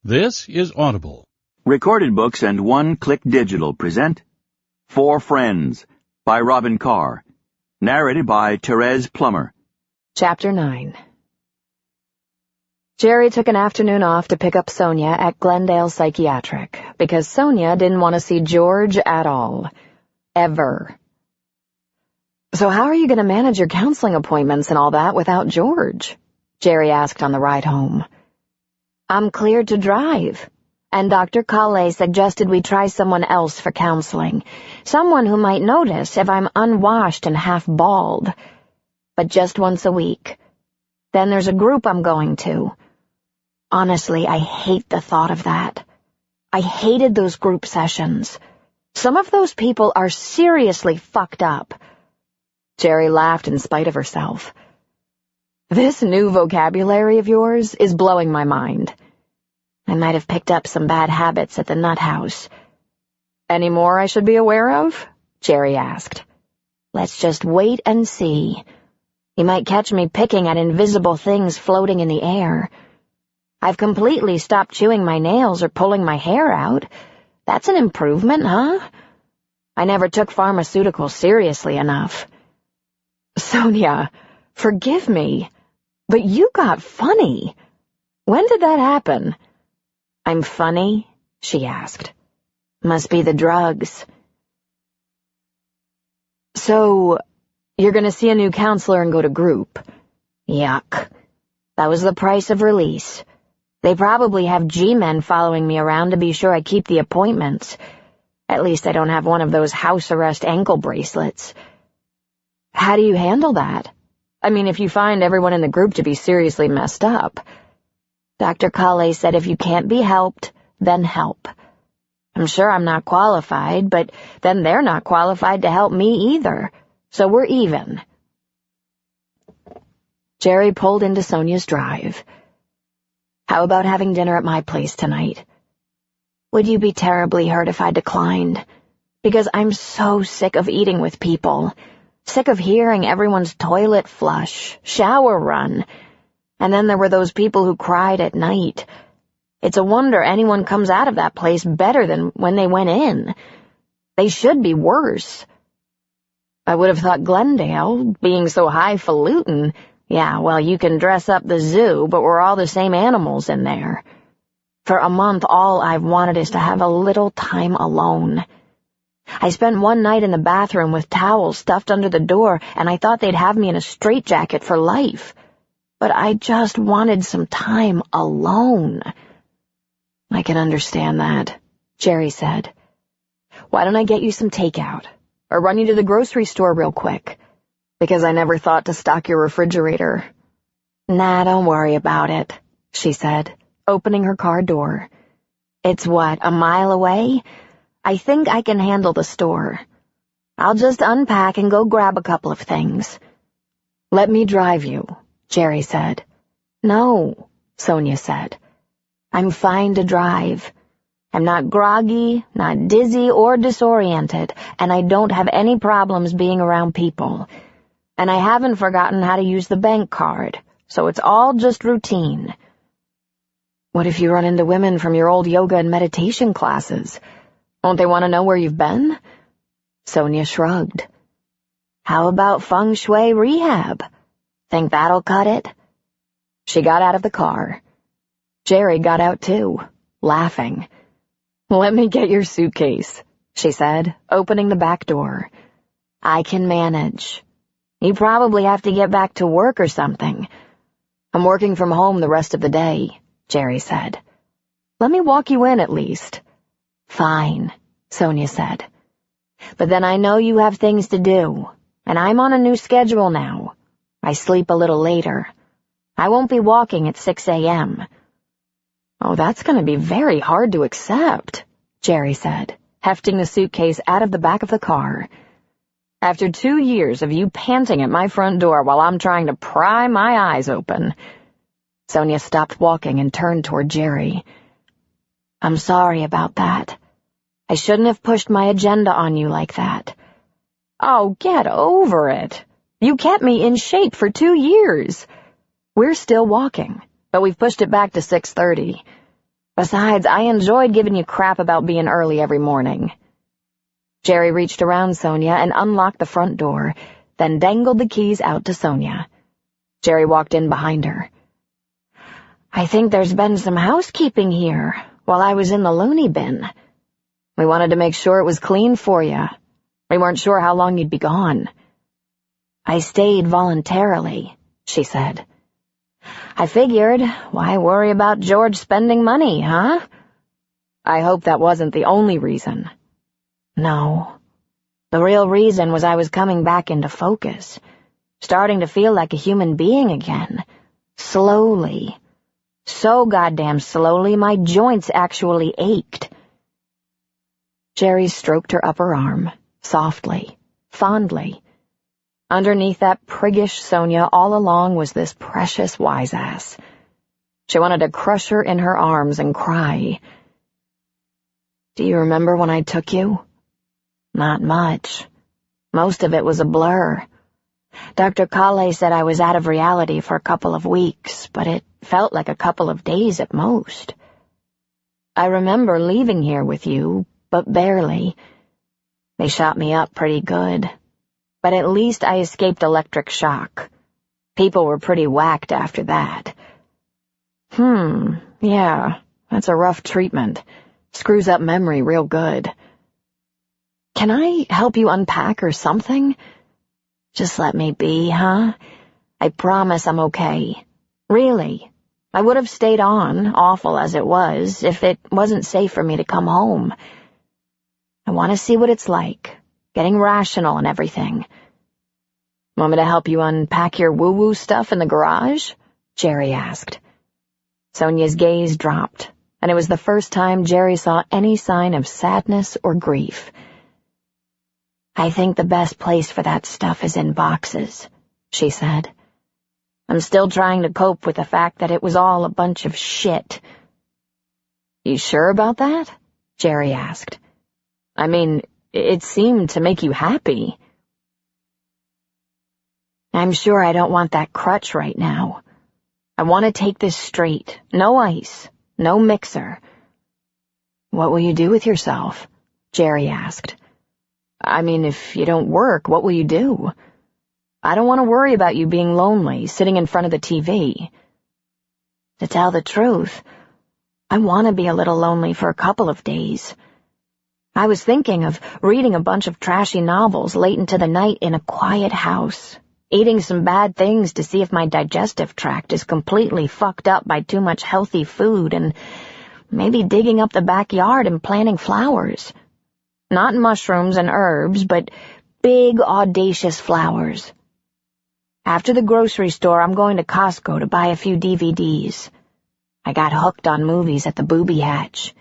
This is Audible. Recorded Books and One Click Digital present Four Friends by Robin Carr. Narrated by Therese Plummer. Chapter 9. Jerry took an afternoon off to pick up Sonia at Glendale Psychiatric because Sonia didn't want to see George at all. Ever. "So how are you going to manage your counseling appointments and all that without George?" Jerry asked on the ride home. "I'm cleared to drive, and Dr. Calais suggested we try someone else for counseling, someone who might notice if I'm unwashed and half bald. But just once a week. Then there's a group I'm going to. Honestly, I hate the thought of that. I hated those group sessions. Some of those people are seriously fucked up." Jerry laughed in spite of herself. "This new vocabulary of yours is blowing my mind. I might have picked up some bad habits at the nut house." "Any more I should be aware of?" Jerry asked. "Let's just wait and see. You might catch me picking at invisible things floating in the air. I've completely stopped chewing my nails or pulling my hair out. That's an improvement, huh? I never took pharmaceuticals seriously enough." "Sonia, forgive me, but you got funny. When did that happen?" "I'm funny?" she asked. "Must be the drugs." "So, you're going to see a new counselor and go to group?" "Yuck. That was the price of release. They probably have G-men following me around to be sure I keep the appointments. At least I don't have one of those house arrest ankle bracelets." "How do you handle that? I mean, if you find everyone in the group to be seriously messed up." "Dr. Calais said if you can't be helped, then help. I'm sure I'm not qualified, but then they're not qualified to help me either, so we're even." Jerry pulled into Sonia's drive. "How about having dinner at my place tonight?" "Would you be terribly hurt if I declined? Because I'm so sick of eating with people. Sick of hearing everyone's toilet flush, shower run. And then there were those people who cried at night. It's a wonder anyone comes out of that place better than when they went in. They should be worse." "I would have thought Glendale, being so highfalutin, yeah, well, you can dress up the zoo, but we're all the same animals in there. For a month, all I've wanted is to have a little time alone. I spent one night in the bathroom with towels stuffed under the door, and I thought they'd have me in a straitjacket for life. But I just wanted some time alone." "I can understand that," Jerry said. "Why don't I get you some takeout, or run you to the grocery store real quick? Because I never thought to stock your refrigerator." "Nah, don't worry about it," she said, opening her car door. "It's what, a mile away? I think I can handle the store. I'll just unpack and go grab a couple of things." "Let me drive you," Jerry said. "No," Sonia said. "I'm fine to drive. I'm not groggy, not dizzy or disoriented, and I don't have any problems being around people. And I haven't forgotten how to use the bank card, so it's all just routine." "What if you run into women from your old yoga and meditation classes? Won't they want to know where you've been?" Sonia shrugged. "How about feng shui rehab? Think that'll cut it?" She got out of the car. Jerry got out too, laughing. "Let me get your suitcase," she said, opening the back door. "I can manage. You probably have to get back to work or something." "I'm working from home the rest of the day," Jerry said. "Let me walk you in at least." "Fine," Sonia said. "But then I know you have things to do, and I'm on a new schedule now. I sleep a little later. I won't be walking at 6 a.m. "Oh, that's going to be very hard to accept," Jerry said, hefting the suitcase out of the back of the car. "After 2 years of you panting at my front door while I'm trying to pry my eyes open." Sonia stopped walking and turned toward Jerry. "I'm sorry about that. I shouldn't have pushed my agenda on you like that." "Oh, get over it. You kept me in shape for 2 years. We're still walking, but we've pushed it back to 6:30. Besides, I enjoyed giving you crap about being early every morning." Jerry reached around Sonia and unlocked the front door, then dangled the keys out to Sonia. Jerry walked in behind her. "I think there's been some housekeeping here while I was in the loony bin. We wanted to make sure it was clean for you. We weren't sure how long you'd be gone." "I stayed voluntarily," she said. "I figured, why worry about George spending money, huh?" "I hope that wasn't the only reason." "No. The real reason was I was coming back into focus, starting to feel like a human being again. Slowly. So goddamn slowly my joints actually ached." Jerry stroked her upper arm, softly, fondly. Underneath that priggish Sonia all along was this precious wise-ass. She wanted to crush her in her arms and cry. "Do you remember when I took you?" "Not much. Most of it was a blur. Dr. Kale said I was out of reality for a couple of weeks, but it felt like a couple of days at most. I remember leaving here with you, but barely. They shot me up pretty good. But at least I escaped electric shock. People were pretty whacked after that." Yeah, that's a rough treatment. Screws up memory real good. "Can I help you unpack or something?" "Just let me be, huh? I promise I'm okay. Really. I would have stayed on, awful as it was, if it wasn't safe for me to come home. I want to see what it's like, getting rational and everything." "Want me to help you unpack your woo-woo stuff in the garage?" Jerry asked. Sonia's gaze dropped, and it was the first time Jerry saw any sign of sadness or grief. "I think the best place for that stuff is in boxes," she said. "I'm still trying to cope with the fact that it was all a bunch of shit." "You sure about that?" Jerry asked. "I mean, it seemed to make you happy." "I'm sure I don't want that crutch right now. I want to take this straight. No ice, no mixer." "What will you do with yourself?" Jerry asked. "I mean, if you don't work, what will you do? I don't want to worry about you being lonely, sitting in front of the TV." "To tell the truth, I want to be a little lonely for a couple of days. I was thinking of reading a bunch of trashy novels late into the night in a quiet house, eating some bad things to see if my digestive tract is completely fucked up by too much healthy food, and maybe digging up the backyard and planting flowers. Not mushrooms and herbs, but big, audacious flowers. After the grocery store, I'm going to Costco to buy a few DVDs. I got hooked on movies at the Booby Hatch.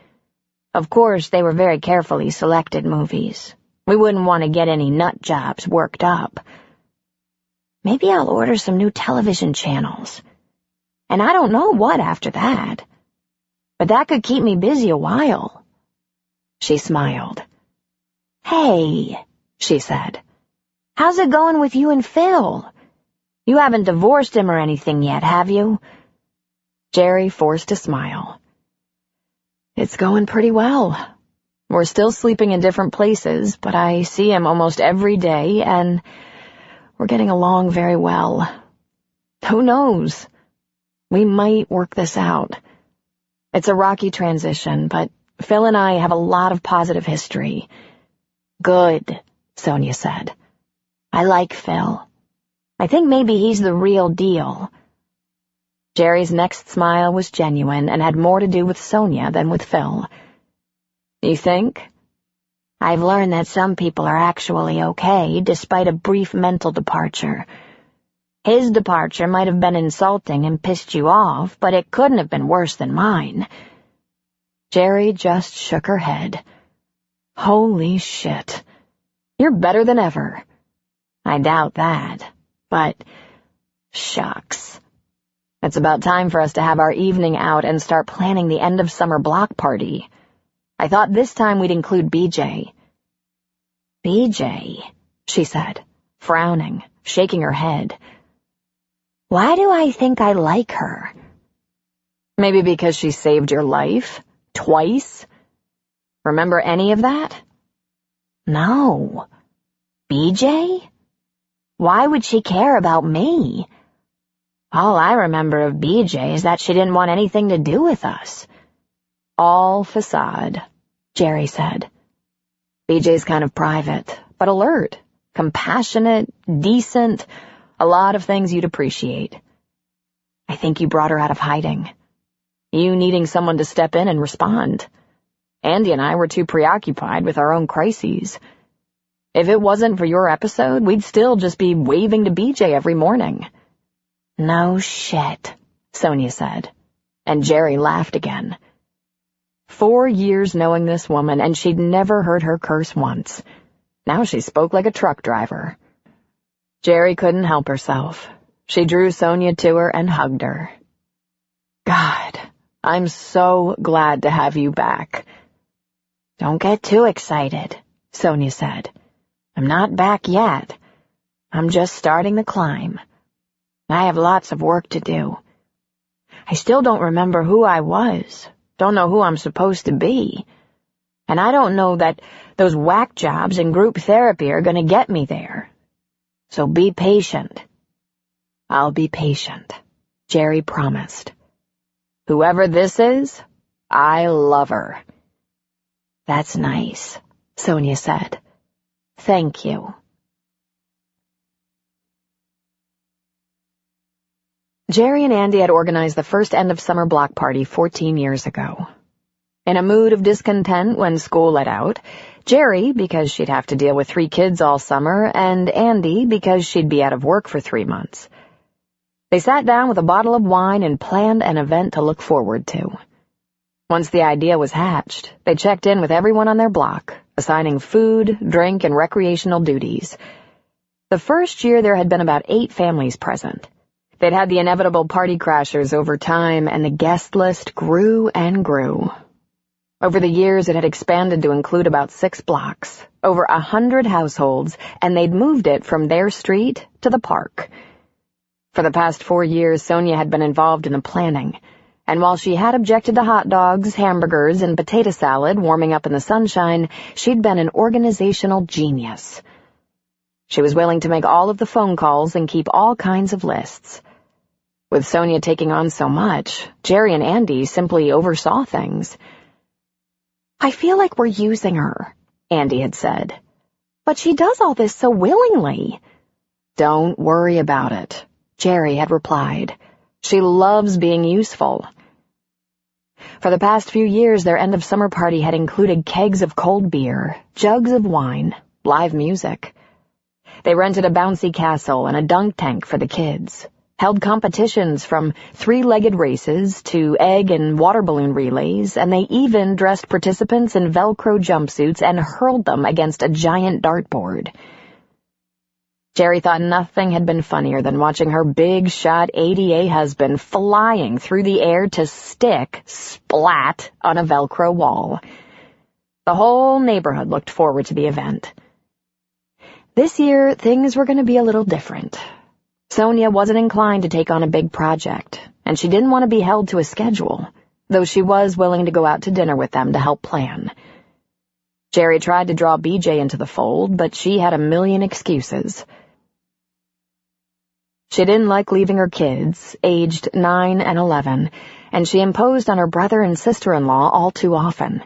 Of course, they were very carefully selected movies. We wouldn't want to get any nut jobs worked up. Maybe I'll order some new television channels. And I don't know what after that. But that could keep me busy a while." She smiled. "Hey," she said. "How's it going with you and Phil? You haven't divorced him or anything yet, have you?" Jerry forced a smile. "It's going pretty well. We're still sleeping in different places, but I see him almost every day, and we're getting along very well. Who knows? We might work this out. It's a rocky transition, but Phil and I have a lot of positive history." "Good," Sonia said. "I like Phil. I think maybe he's the real deal." Jerry's next smile was genuine and had more to do with Sonia than with Phil. "You think?" "I've learned that some people are actually okay despite a brief mental departure. His departure might have been insulting and pissed you off, but it couldn't have been worse than mine." Jerry just shook her head. "Holy shit. You're better than ever." "I doubt that, but shucks. It's about time for us to have our evening out and start planning the end-of-summer block party. I thought this time we'd include BJ." "BJ," she said, frowning, shaking her head. "Why do I think I like her?" "Maybe because she saved your life?" Twice? Remember any of that? No. BJ? Why would she care about me? All I remember of BJ is that she didn't want anything to do with us. All facade, Jerry said. BJ's kind of private, but alert, compassionate, decent, a lot of things you'd appreciate. I think you brought her out of hiding. You needing someone to step in and respond. Andy and I were too preoccupied with our own crises. If it wasn't for your episode, we'd still just be waving to BJ every morning. No shit, Sonia said, and Jerry laughed again. 4 years knowing this woman, and she'd never heard her curse once. Now she spoke like a truck driver. Jerry couldn't help herself. She drew Sonia to her and hugged her. God, I'm so glad to have you back. Don't get too excited, Sonia said. I'm not back yet. I'm just starting the climb. I have lots of work to do. I still don't remember who I was, don't know who I'm supposed to be. And I don't know that those whack jobs and group therapy are going to get me there. So be patient. I'll be patient, Jerry promised. Whoever this is, I love her. That's nice, Sonia said. Thank you. Jerry and Andy had organized the first end-of-summer block party 14 years ago. In a mood of discontent when school let out, Jerry, because she'd have to deal with 3 kids all summer, and Andy, because she'd be out of work for 3 months. They sat down with a bottle of wine and planned an event to look forward to. Once the idea was hatched, they checked in with everyone on their block, assigning food, drink, and recreational duties. The first year there had been about 8 families present. They'd had the inevitable party crashers over time, and the guest list grew and grew. Over the years, it had expanded to include about 6 blocks, over 100 households, and they'd moved it from their street to the park. For the past 4 years, Sonia had been involved in the planning, and while she had objected to hot dogs, hamburgers, and potato salad warming up in the sunshine, she'd been an organizational genius. She was willing to make all of the phone calls and keep all kinds of lists. With Sonia taking on so much, Jerry and Andy simply oversaw things. I feel like we're using her, Andy had said. But she does all this so willingly. Don't worry about it, Jerry had replied. She loves being useful. For the past few years, their end-of-summer party had included kegs of cold beer, jugs of wine, live music. They rented a bouncy castle and a dunk tank for the kids, held competitions from 3-legged races to egg and water balloon relays, and they even dressed participants in Velcro jumpsuits and hurled them against a giant dartboard. Jerry thought nothing had been funnier than watching her big-shot ADA husband flying through the air to stick, splat, on a Velcro wall. The whole neighborhood looked forward to the event. This year, things were going to be a little different. Sonia wasn't inclined to take on a big project, and she didn't want to be held to a schedule, though she was willing to go out to dinner with them to help plan. Jerry tried to draw BJ into the fold, but she had a million excuses. She didn't like leaving her kids, aged 9 and 11, and she imposed on her brother and sister-in-law all too often.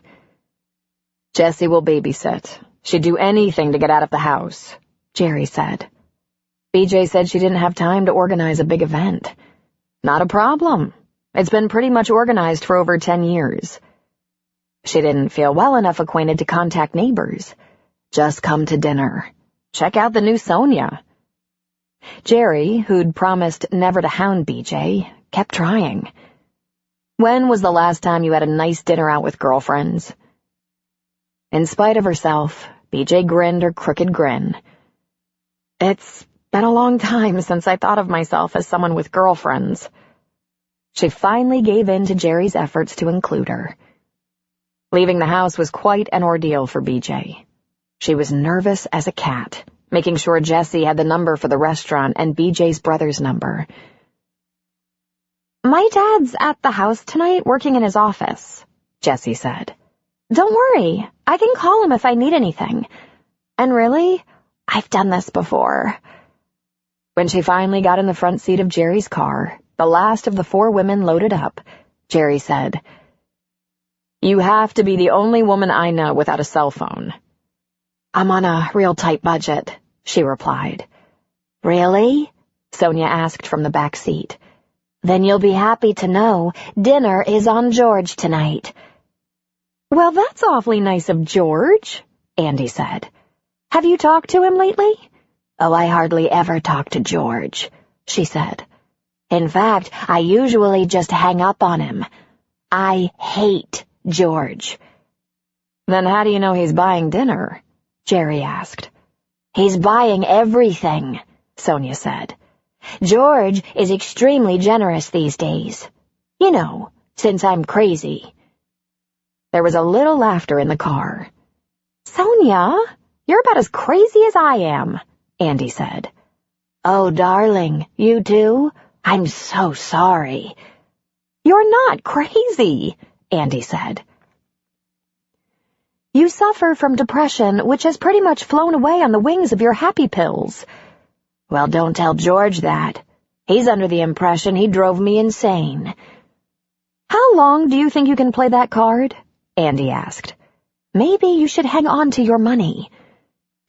Jessie will babysit. She'd do anything to get out of the house, Jerry said. BJ said she didn't have time to organize a big event. Not a problem. It's been pretty much organized for over 10 years. She didn't feel well enough acquainted to contact neighbors. Just come to dinner. Check out the new Sonia. Jerry, who'd promised never to hound BJ, kept trying. When was the last time you had a nice dinner out with girlfriends? In spite of herself, BJ grinned her crooked grin. It's been a long time since I thought of myself as someone with girlfriends. She finally gave in to Jerry's efforts to include her. Leaving the house was quite an ordeal for BJ. She was nervous as a cat, making sure Jessie had the number for the restaurant and BJ's brother's number. My dad's at the house tonight, working in his office, Jessie said. Don't worry, I can call him if I need anything. And really, I've done this before. When she finally got in the front seat of Jerry's car, the last of the 4 women loaded up, Jerry said, You have to be the only woman I know without a cell phone. I'm on a real tight budget, she replied. Really? Sonia asked from the back seat. Then you'll be happy to know dinner is on George tonight. Well, that's awfully nice of George, Andy said. Have you talked to him lately? Oh, I hardly ever talk to George, she said. In fact, I usually just hang up on him. I hate George. Then how do you know he's buying dinner? Jerry asked. He's buying everything, Sonia said. George is extremely generous these days. You know, since I'm crazy. There was a little laughter in the car. Sonia, you're about as crazy as I am, Andy said. Oh, darling, you too? I'm so sorry. You're not crazy, Andy said. You suffer from depression, which has pretty much flown away on the wings of your happy pills. Well, don't tell George that. He's under the impression he drove me insane. How long do you think you can play that card? Andy asked. Maybe you should hang on to your money.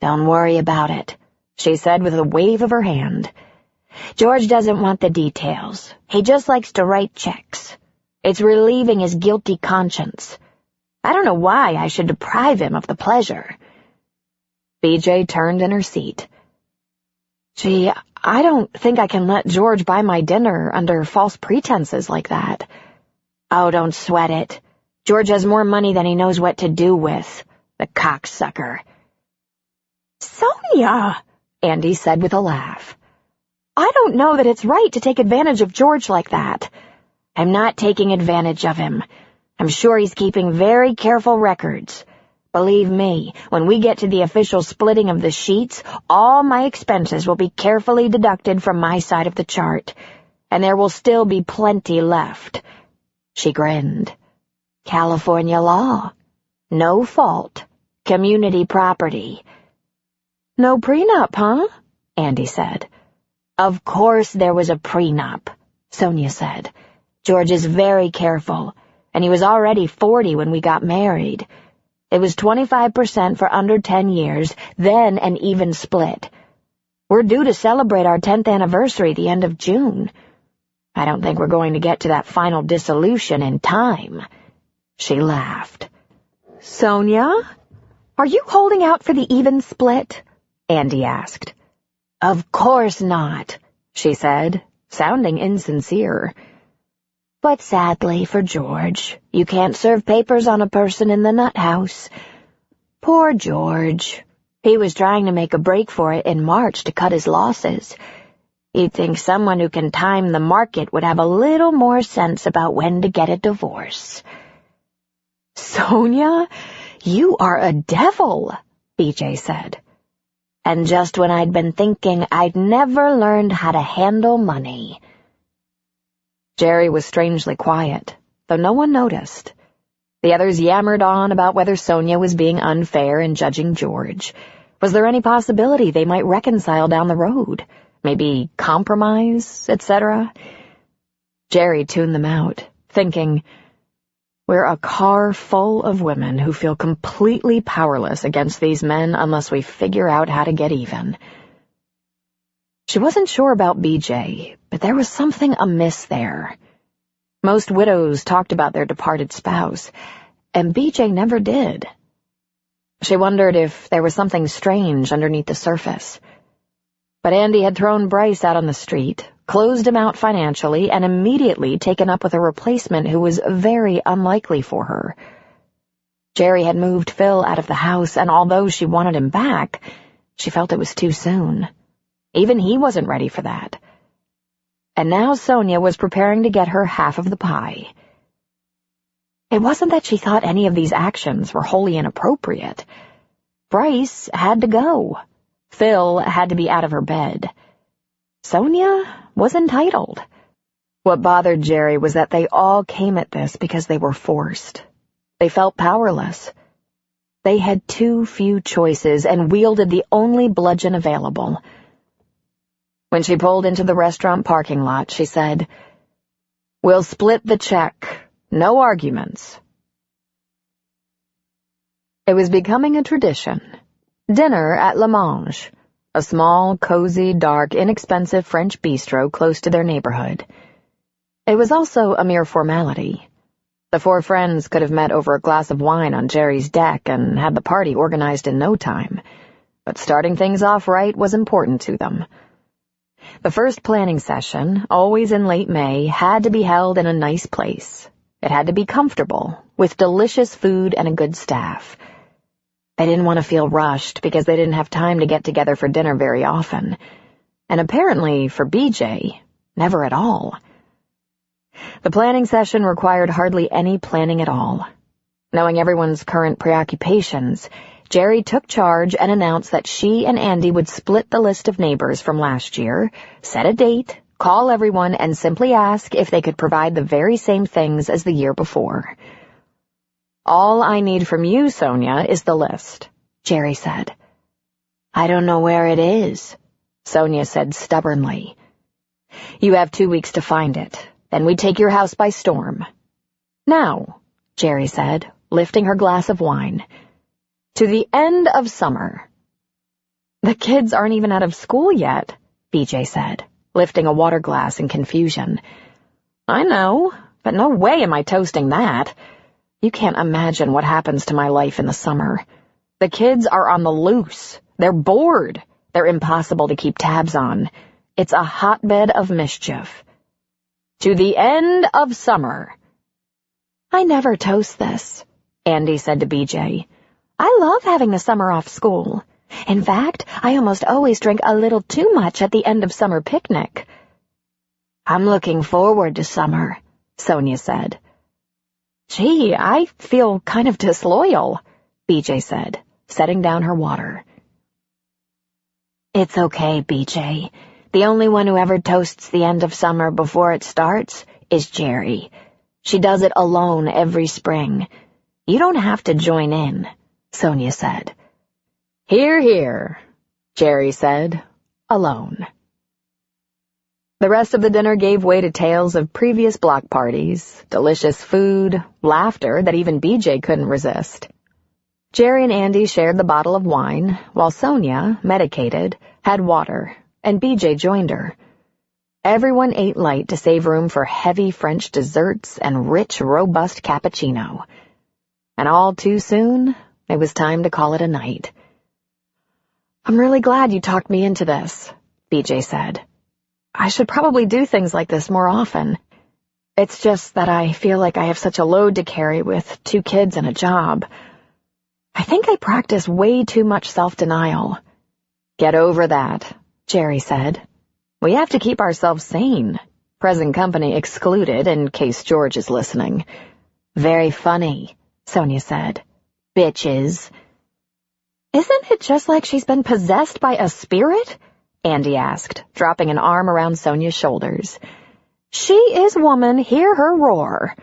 Don't worry about it, she said with a wave of her hand. George doesn't want the details. He just likes to write checks. It's relieving his guilty conscience. I don't know why I should deprive him of the pleasure. BJ turned in her seat. Gee, I don't think I can let George buy my dinner under false pretenses like that. Oh, don't sweat it. George has more money than he knows what to do with. The cocksucker. Sonia, Andy said with a laugh. I don't know that it's right to take advantage of George like that. I'm not taking advantage of him. I'm sure he's keeping very careful records. Believe me, when we get to the official splitting of the sheets, all my expenses will be carefully deducted from my side of the chart, and there will still be plenty left. She grinned. California law. No fault. Community property. No prenup, huh? Andy said. Of course there was a prenup, Sonia said. George is very careful, and he was already 40 when we got married. It was 25% for under 10 years, then an even split. We're due to celebrate our 10th anniversary the end of June. I don't think we're going to get to that final dissolution in time. She laughed. Sonia, are you holding out for the even split? Andy asked. Of course not, she said, sounding insincere. But sadly for George, you can't serve papers on a person in the nut house. Poor George. He was trying to make a break for it in March to cut his losses. You'd think someone who can time the market would have a little more sense about when to get a divorce. Sonia, you are a devil, BJ said. And just when I'd been thinking I'd never learned how to handle money. Jerry was strangely quiet, though no one noticed. The others yammered on about whether Sonia was being unfair in judging George. Was there any possibility they might reconcile down the road? Maybe compromise, etc.? Jerry tuned them out, thinking, we're a car full of women who feel completely powerless against these men unless we figure out how to get even. She wasn't sure about BJ, but there was something amiss there. Most widows talked about their departed spouse, and BJ never did. She wondered if there was something strange underneath the surface. But Andy had thrown Bryce out on the street, closed him out financially, and immediately taken up with a replacement who was very unlikely for her. Jerry had moved Phil out of the house, and although she wanted him back, she felt it was too soon. Even he wasn't ready for that. And now Sonia was preparing to get her half of the pie. It wasn't that she thought any of these actions were wholly inappropriate. Bryce had to go. Phil had to be out of her bed. Sonia was entitled. What bothered Jerry was that they all came at this because they were forced. They felt powerless. They had too few choices and wielded the only bludgeon available. When she pulled into the restaurant parking lot, she said, "We'll split the check. No arguments." It was becoming a tradition. Dinner at La Mange, a small, cozy, dark, inexpensive French bistro close to their neighborhood. It was also a mere formality. The four friends could have met over a glass of wine on Jerry's deck and had the party organized in no time, but starting things off right was important to them. The first planning session, always in late May, had to be held in a nice place. It had to be comfortable, with delicious food and a good staff. They didn't want to feel rushed because they didn't have time to get together for dinner very often. And apparently, for BJ, never at all. The planning session required hardly any planning at all. Knowing everyone's current preoccupations, Jerry took charge and announced that she and Andy would split the list of neighbors from last year, set a date, call everyone, and simply ask if they could provide the very same things as the year before. "All I need from you, Sonia, is the list," Jerry said. "I don't know where it is," Sonia said stubbornly. "You have 2 weeks to find it. Then we take your house by storm." "Now," Jerry said, lifting her glass of wine, "to the end of summer." "The kids aren't even out of school yet," BJ said, lifting a water glass in confusion. "I know, but no way am I toasting that. You can't imagine what happens to my life in the summer. The kids are on the loose. They're bored. They're impossible to keep tabs on. It's a hotbed of mischief. To the end of summer." "I never toast this," Andy said to BJ. "I love having the summer off school. In fact, I almost always drink a little too much at the end of summer picnic." "I'm looking forward to summer," Sonia said. "Gee, I feel kind of disloyal," BJ said, setting down her water. "It's okay, BJ. The only one who ever toasts the end of summer before it starts is Jerry. She does it alone every spring. You don't have to join in," Sonia said. "Hear, hear," Jerry said, alone. The rest of the dinner gave way to tales of previous block parties, delicious food, laughter that even BJ couldn't resist. Jerry and Andy shared the bottle of wine, while Sonia, medicated, had water, and BJ joined her. Everyone ate light to save room for heavy French desserts and rich, robust cappuccino. And all too soon, it was time to call it a night. "I'm really glad you talked me into this," BJ said. "I should probably do things like this more often. It's just that I feel like I have such a load to carry with 2 kids and a job. I think I practice way too much self-denial." "Get over that," Jerry said. "We have to keep ourselves sane, present company excluded in case George is listening." "Very funny," Sonia said. "Bitches." "Isn't it just like she's been possessed by a spirit?" Andy asked, dropping an arm around Sonia's shoulders. "She is woman, hear her roar."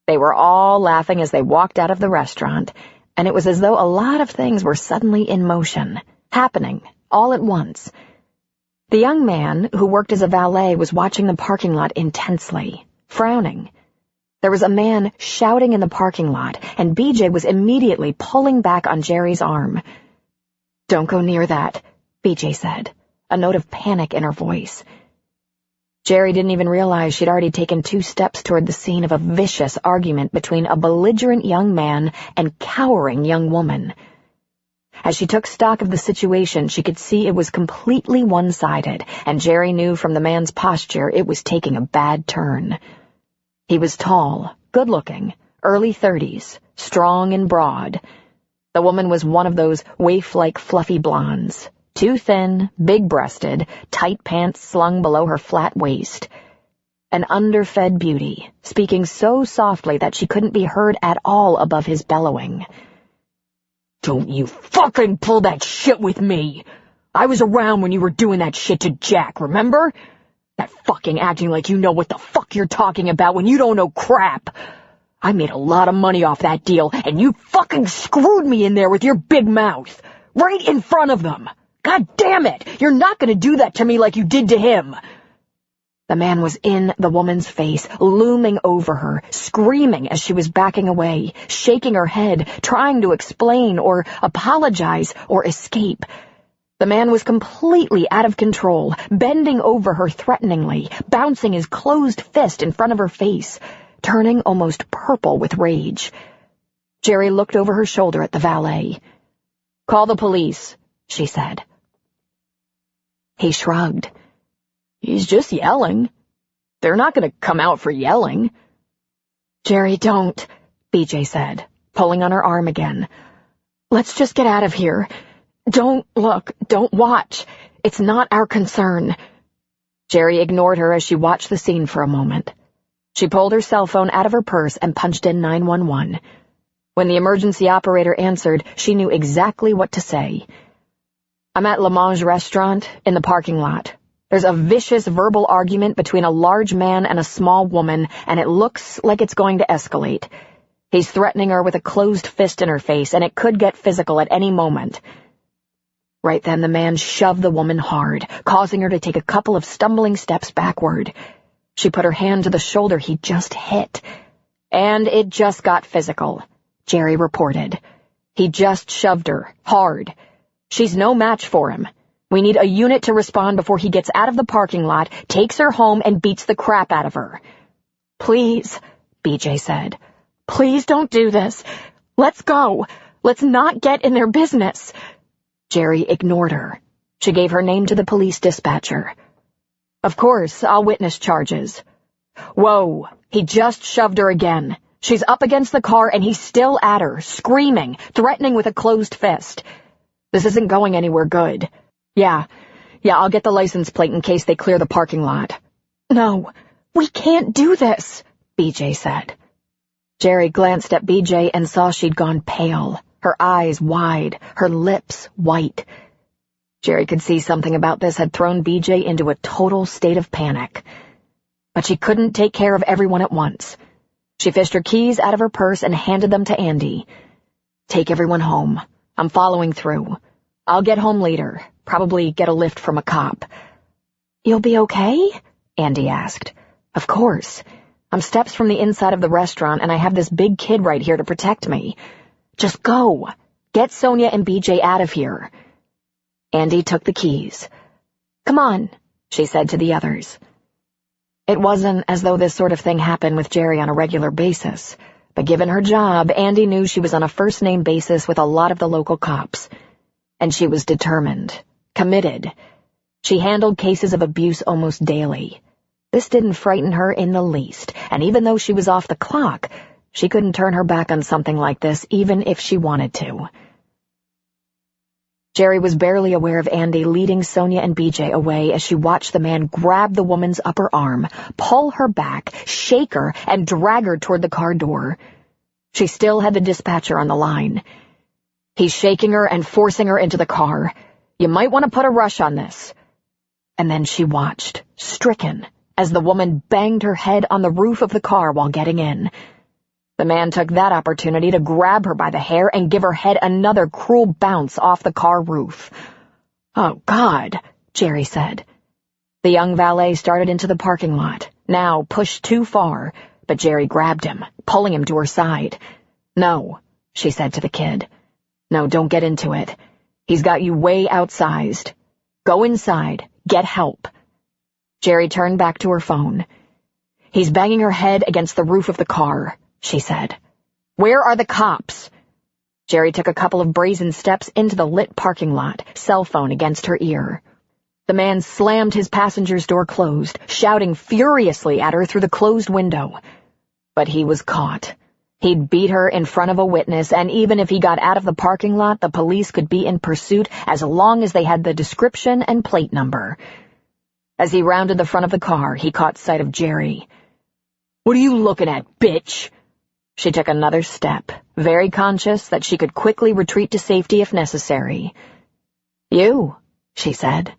They were all laughing as they walked out of the restaurant, and it was as though a lot of things were suddenly in motion, happening, all at once. The young man, who worked as a valet, was watching the parking lot intensely, frowning. There was a man shouting in the parking lot, and BJ was immediately pulling back on Jerry's arm. "Don't go near that," BJ said, a note of panic in her voice. Jerry didn't even realize she'd already taken 2 steps toward the scene of a vicious argument between a belligerent young man and cowering young woman. As she took stock of the situation, she could see it was completely one-sided, and Jerry knew from the man's posture it was taking a bad turn. He was tall, good-looking, early 30s, strong and broad. The woman was one of those waif-like fluffy blondes, too thin, big-breasted, tight pants slung below her flat waist. An underfed beauty, speaking so softly that she couldn't be heard at all above his bellowing. "Don't you fucking pull that shit with me! I was around when you were doing that shit to Jack, remember? That fucking acting like you know what the fuck you're talking about when you don't know crap. I made a lot of money off that deal, and you fucking screwed me in there with your big mouth. Right in front of them. God damn it! You're not gonna do that to me like you did to him." The man was in the woman's face, looming over her, screaming as she was backing away, shaking her head, trying to explain or apologize or escape. The man was completely out of control, bending over her threateningly, bouncing his closed fist in front of her face, turning almost purple with rage. Jerry looked over her shoulder at the valet. "Call the police," she said. He shrugged. "He's just yelling. They're not going to come out for yelling." "Jerry, don't," BJ said, pulling on her arm again. "Let's just get out of here. Don't look, don't watch. It's not our concern." Jerry ignored her as she watched the scene for a moment. She pulled her cell phone out of her purse and punched in 911. When the emergency operator answered, she knew exactly what to say. "I'm at Le Mange restaurant in the parking lot. There's a vicious verbal argument between a large man and a small woman, and it looks like it's going to escalate. He's threatening her with a closed fist in her face, and it could get physical at any moment." Right then the man shoved the woman hard, causing her to take a couple of stumbling steps backward. She put her hand to the shoulder he just hit. "And it just got physical," Jerry reported. "He just shoved her, hard. She's no match for him. We need a unit to respond before he gets out of the parking lot, takes her home, and beats the crap out of her." "Please," BJ said. "Please don't do this. Let's go. Let's not get in their business." Jerry ignored her. She gave her name to the police dispatcher. "Of course, I'll witness charges." "Whoa, he just shoved her again. She's up against the car and he's still at her, screaming, threatening with a closed fist. This isn't going anywhere good. Yeah, I'll get the license plate in case they clear the parking lot." "No, we can't do this," BJ said. Jerry glanced at BJ and saw she'd gone pale, her eyes wide, her lips white. Jerry could see something about this had thrown BJ into a total state of panic. But she couldn't take care of everyone at once. She fished her keys out of her purse and handed them to Andy. "Take everyone home. I'm following through. I'll get home later, probably get a lift from a cop." "You'll be okay?" Andy asked. "Of course. I'm steps from the inside of the restaurant and I have this big kid right here to protect me. Just go. Get Sonia and BJ out of here." Andy took the keys. "Come on," she said to the others. It wasn't as though this sort of thing happened with Jerry on a regular basis, but given her job, Andy knew she was on a first-name basis with a lot of the local cops. And she was determined, committed. She handled cases of abuse almost daily. This didn't frighten her in the least, and even though she was off the clock, she couldn't turn her back on something like this even if she wanted to. Jerry was barely aware of Andy leading Sonia and BJ away as she watched the man grab the woman's upper arm, pull her back, shake her, and drag her toward the car door. She still had the dispatcher on the line. "He's shaking her and forcing her into the car. You might want to put a rush on this." And then she watched, stricken, as the woman banged her head on the roof of the car while getting in. The man took that opportunity to grab her by the hair and give her head another cruel bounce off the car roof. "Oh, God," Jerry said. The young valet started into the parking lot, now pushed too far, but Jerry grabbed him, pulling him to her side. "No," she said to the kid. "No, don't get into it. He's got you way outsized. Go inside. Get help." Jerry turned back to her phone. "He's banging her head against the roof of the car," she said. "Where are the cops?" Jerry took a couple of brazen steps into the lit parking lot, cell phone against her ear. The man slammed his passenger's door closed, shouting furiously at her through the closed window. But he was caught. He'd beat her in front of a witness, and even if he got out of the parking lot, the police could be in pursuit as long as they had the description and plate number. As he rounded the front of the car, he caught sight of Jerry. "What are you looking at, bitch?" She took another step, very conscious that she could quickly retreat to safety if necessary. "You," she said.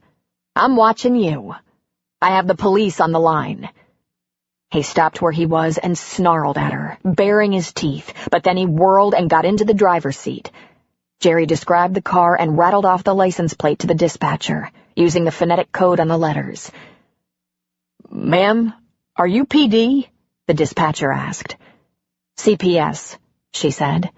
"I'm watching you. I have the police on the line." He stopped where he was and snarled at her, baring his teeth, but then he whirled and got into the driver's seat. Jerry described the car and rattled off the license plate to the dispatcher, using the phonetic code on the letters. "Ma'am, are you PD?" the dispatcher asked. "CPS," she said.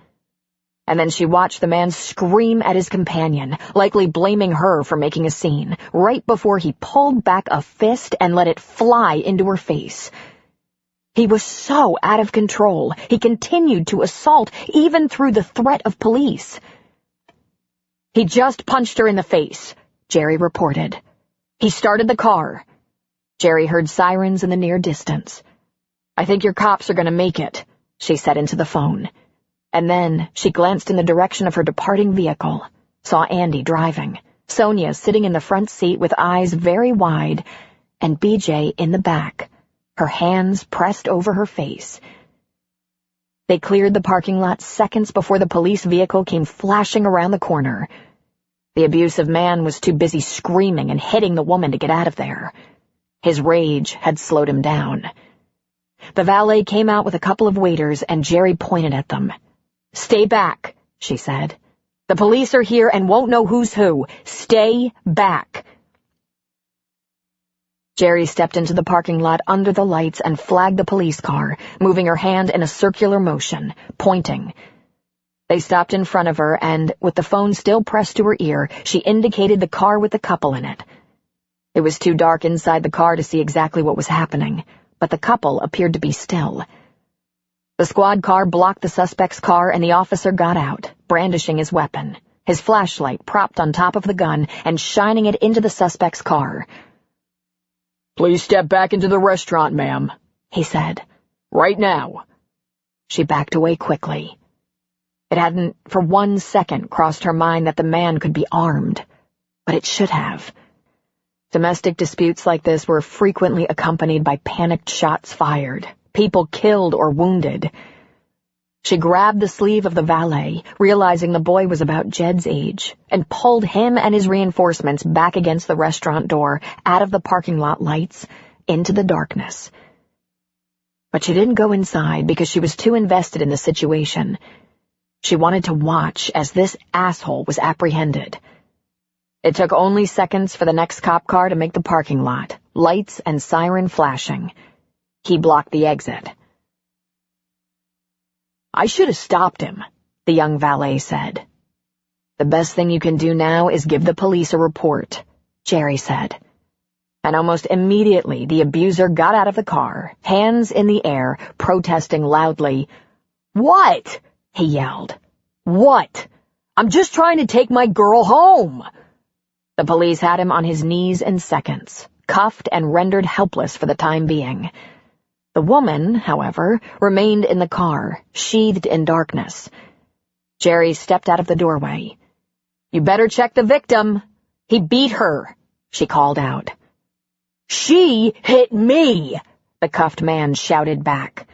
And then she watched the man scream at his companion, likely blaming her for making a scene, right before he pulled back a fist and let it fly into her face. He was so out of control, he continued to assault even through the threat of police. "He just punched her in the face," Jerry reported. "He started the car." Jerry heard sirens in the near distance. "I think your cops are going to make it," she said into the phone. And then she glanced in the direction of her departing vehicle, saw Andy driving, Sonia sitting in the front seat with eyes very wide, and BJ in the back, her hands pressed over her face. They cleared the parking lot seconds before the police vehicle came flashing around the corner. The abusive man was too busy screaming and hitting the woman to get out of there. His rage had slowed him down. The valet came out with a couple of waiters, and Jerry pointed at them. "Stay back," she said. "The police are here and won't know who's who. Stay back." Jerry stepped into the parking lot under the lights and flagged the police car, moving her hand in a circular motion, pointing. They stopped in front of her and, with the phone still pressed to her ear, she indicated the car with the couple in it. It was too dark inside the car to see exactly what was happening, but the couple appeared to be still. The squad car blocked the suspect's car and the officer got out, brandishing his weapon, his flashlight propped on top of the gun and shining it into the suspect's car. "Please step back into the restaurant, ma'am," he said. "Right now." She backed away quickly. It hadn't for 1 second crossed her mind that the man could be armed, but it should have. Domestic disputes like this were frequently accompanied by panicked shots fired, people killed or wounded. She grabbed the sleeve of the valet, realizing the boy was about Jed's age, and pulled him and his reinforcements back against the restaurant door, out of the parking lot lights, into the darkness. But she didn't go inside because she was too invested in the situation. She wanted to watch as this asshole was apprehended. It took only seconds for the next cop car to make the parking lot, lights and siren flashing. He blocked the exit. "I should have stopped him," the young valet said. "The best thing you can do now is give the police a report," Jerry said. And almost immediately the abuser got out of the car, hands in the air, protesting loudly. "What?" he yelled. "What? I'm just trying to take my girl home." The police had him on his knees in seconds, cuffed and rendered helpless for the time being. The woman, however, remained in the car, sheathed in darkness. Jerry stepped out of the doorway. "You better check the victim. He beat her," she called out. "She hit me," the cuffed man shouted back.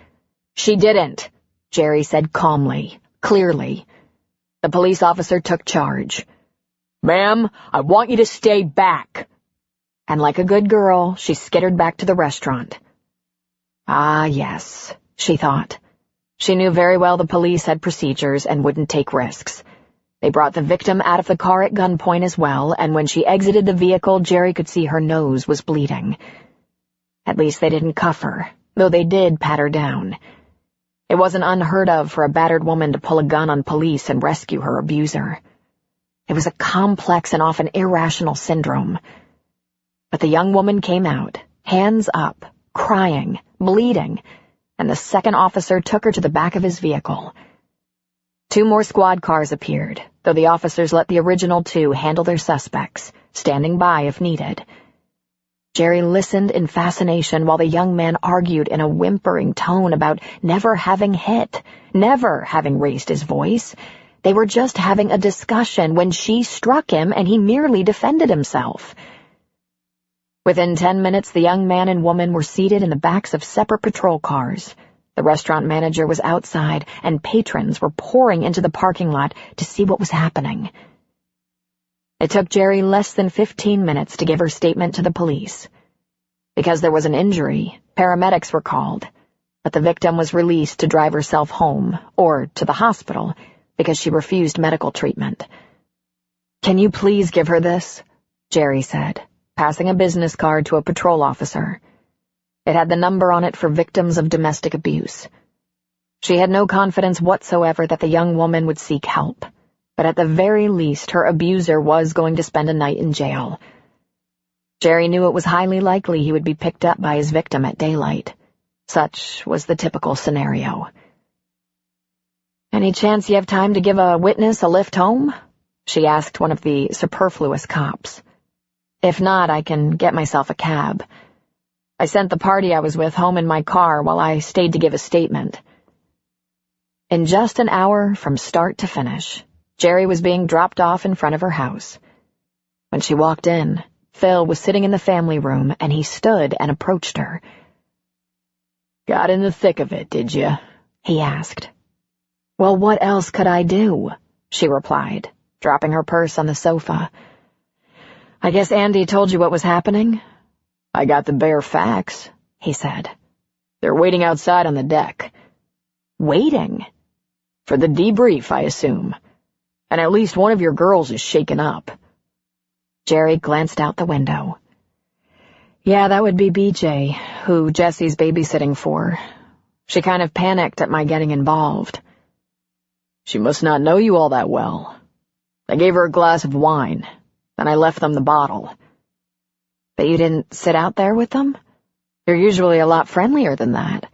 "She didn't," Jerry said calmly, clearly. The police officer took charge. "Ma'am, I want you to stay back." And like a good girl, she skittered back to the restaurant. Ah, yes, she thought. She knew very well the police had procedures and wouldn't take risks. They brought the victim out of the car at gunpoint as well, and when she exited the vehicle, Jerry could see her nose was bleeding. At least they didn't cuff her, though they did pat her down. It wasn't unheard of for a battered woman to pull a gun on police and rescue her abuser. It was a complex and often irrational syndrome. But the young woman came out, hands up, crying, bleeding, and the second officer took her to the back of his vehicle. 2 more squad cars appeared, though the officers let the original 2 handle their suspects, standing by if needed. Jerry listened in fascination while the young man argued in a whimpering tone about never having hit, never having raised his voice. They were just having a discussion when she struck him and he merely defended himself. Within 10 minutes, the young man and woman were seated in the backs of separate patrol cars. The restaurant manager was outside, and patrons were pouring into the parking lot to see what was happening. It took Jerry less than 15 minutes to give her statement to the police. Because there was an injury, Paramedics were called, but the victim was released to drive herself home, or to the hospital, because she refused medical treatment. "Can you please give her this?" Jerry said, passing a business card to a patrol officer. It had the number on it for victims of domestic abuse. She had no confidence whatsoever that the young woman would seek help, but at the very least her abuser was going to spend a night in jail. Jerry knew it was highly likely he would be picked up by his victim at daylight. Such was the typical scenario. "Any chance you have time to give a witness a lift home?" she asked one of the superfluous cops. "If not, I can get myself a cab. I sent the party I was with home in my car while I stayed to give a statement." In just an hour from start to finish, Jerry was being dropped off in front of her house. When she walked in, Phil was sitting in the family room, and he stood and approached her. "Got in the thick of it, did you?" he asked. "Well, what else could I do?" she replied, dropping her purse on the sofa. "I guess Andy told you what was happening?" "I got the bare facts," he said. "They're waiting outside on the deck." "Waiting?" "For the debrief, I assume. And at least one of your girls is shaken up." Jerry glanced out the window. "Yeah, that would be BJ, who Jessie's babysitting for. She kind of panicked at my getting involved. She must not know you all that well. I gave her a glass of wine, then I left them the bottle." "But you didn't sit out there with them? You're usually a lot friendlier than that."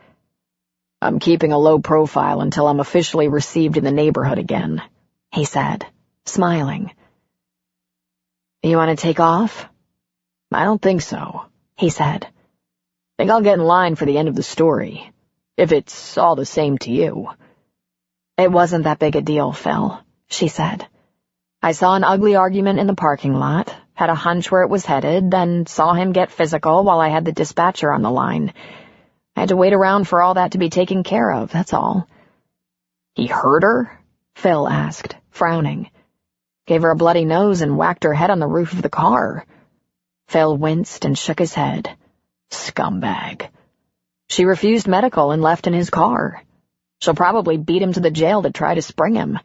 "I'm keeping a low profile until I'm officially received in the neighborhood again," he said, smiling. "You want to take off?" "I don't think so," he said. "Think I'll get in line for the end of the story, if it's all the same to you." "It wasn't that big a deal, Phil," she said. "I saw an ugly argument in the parking lot, had a hunch where it was headed, then saw him get physical while I had the dispatcher on the line. I had to wait around for all that to be taken care of, that's all." "He hurt her?" Phil asked, frowning. "Gave her a bloody nose and whacked her head on the roof of the car." Phil winced and shook his head. "Scumbag." "She refused medical and left in his car. She'll probably beat him to the jail to try to spring him."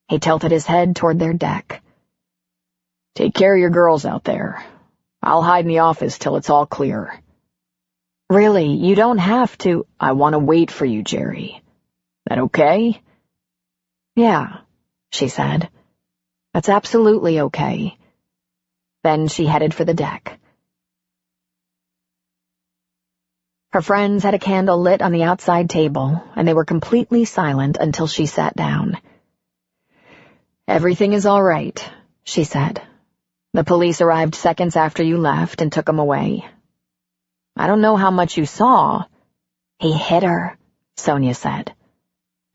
He tilted his head toward their deck. "Take care of your girls out there. I'll hide in the office till it's all clear." "Really, you don't have to—" "I want to wait for you, Jerry. That okay?" "Yeah," she said. "That's absolutely okay." Then she headed for the deck. Her friends had a candle lit on the outside table, and they were completely silent until she sat down. "Everything is all right," she said. "The police arrived seconds after you left and took him away. I don't know how much you saw." "He hit her," Sonia said.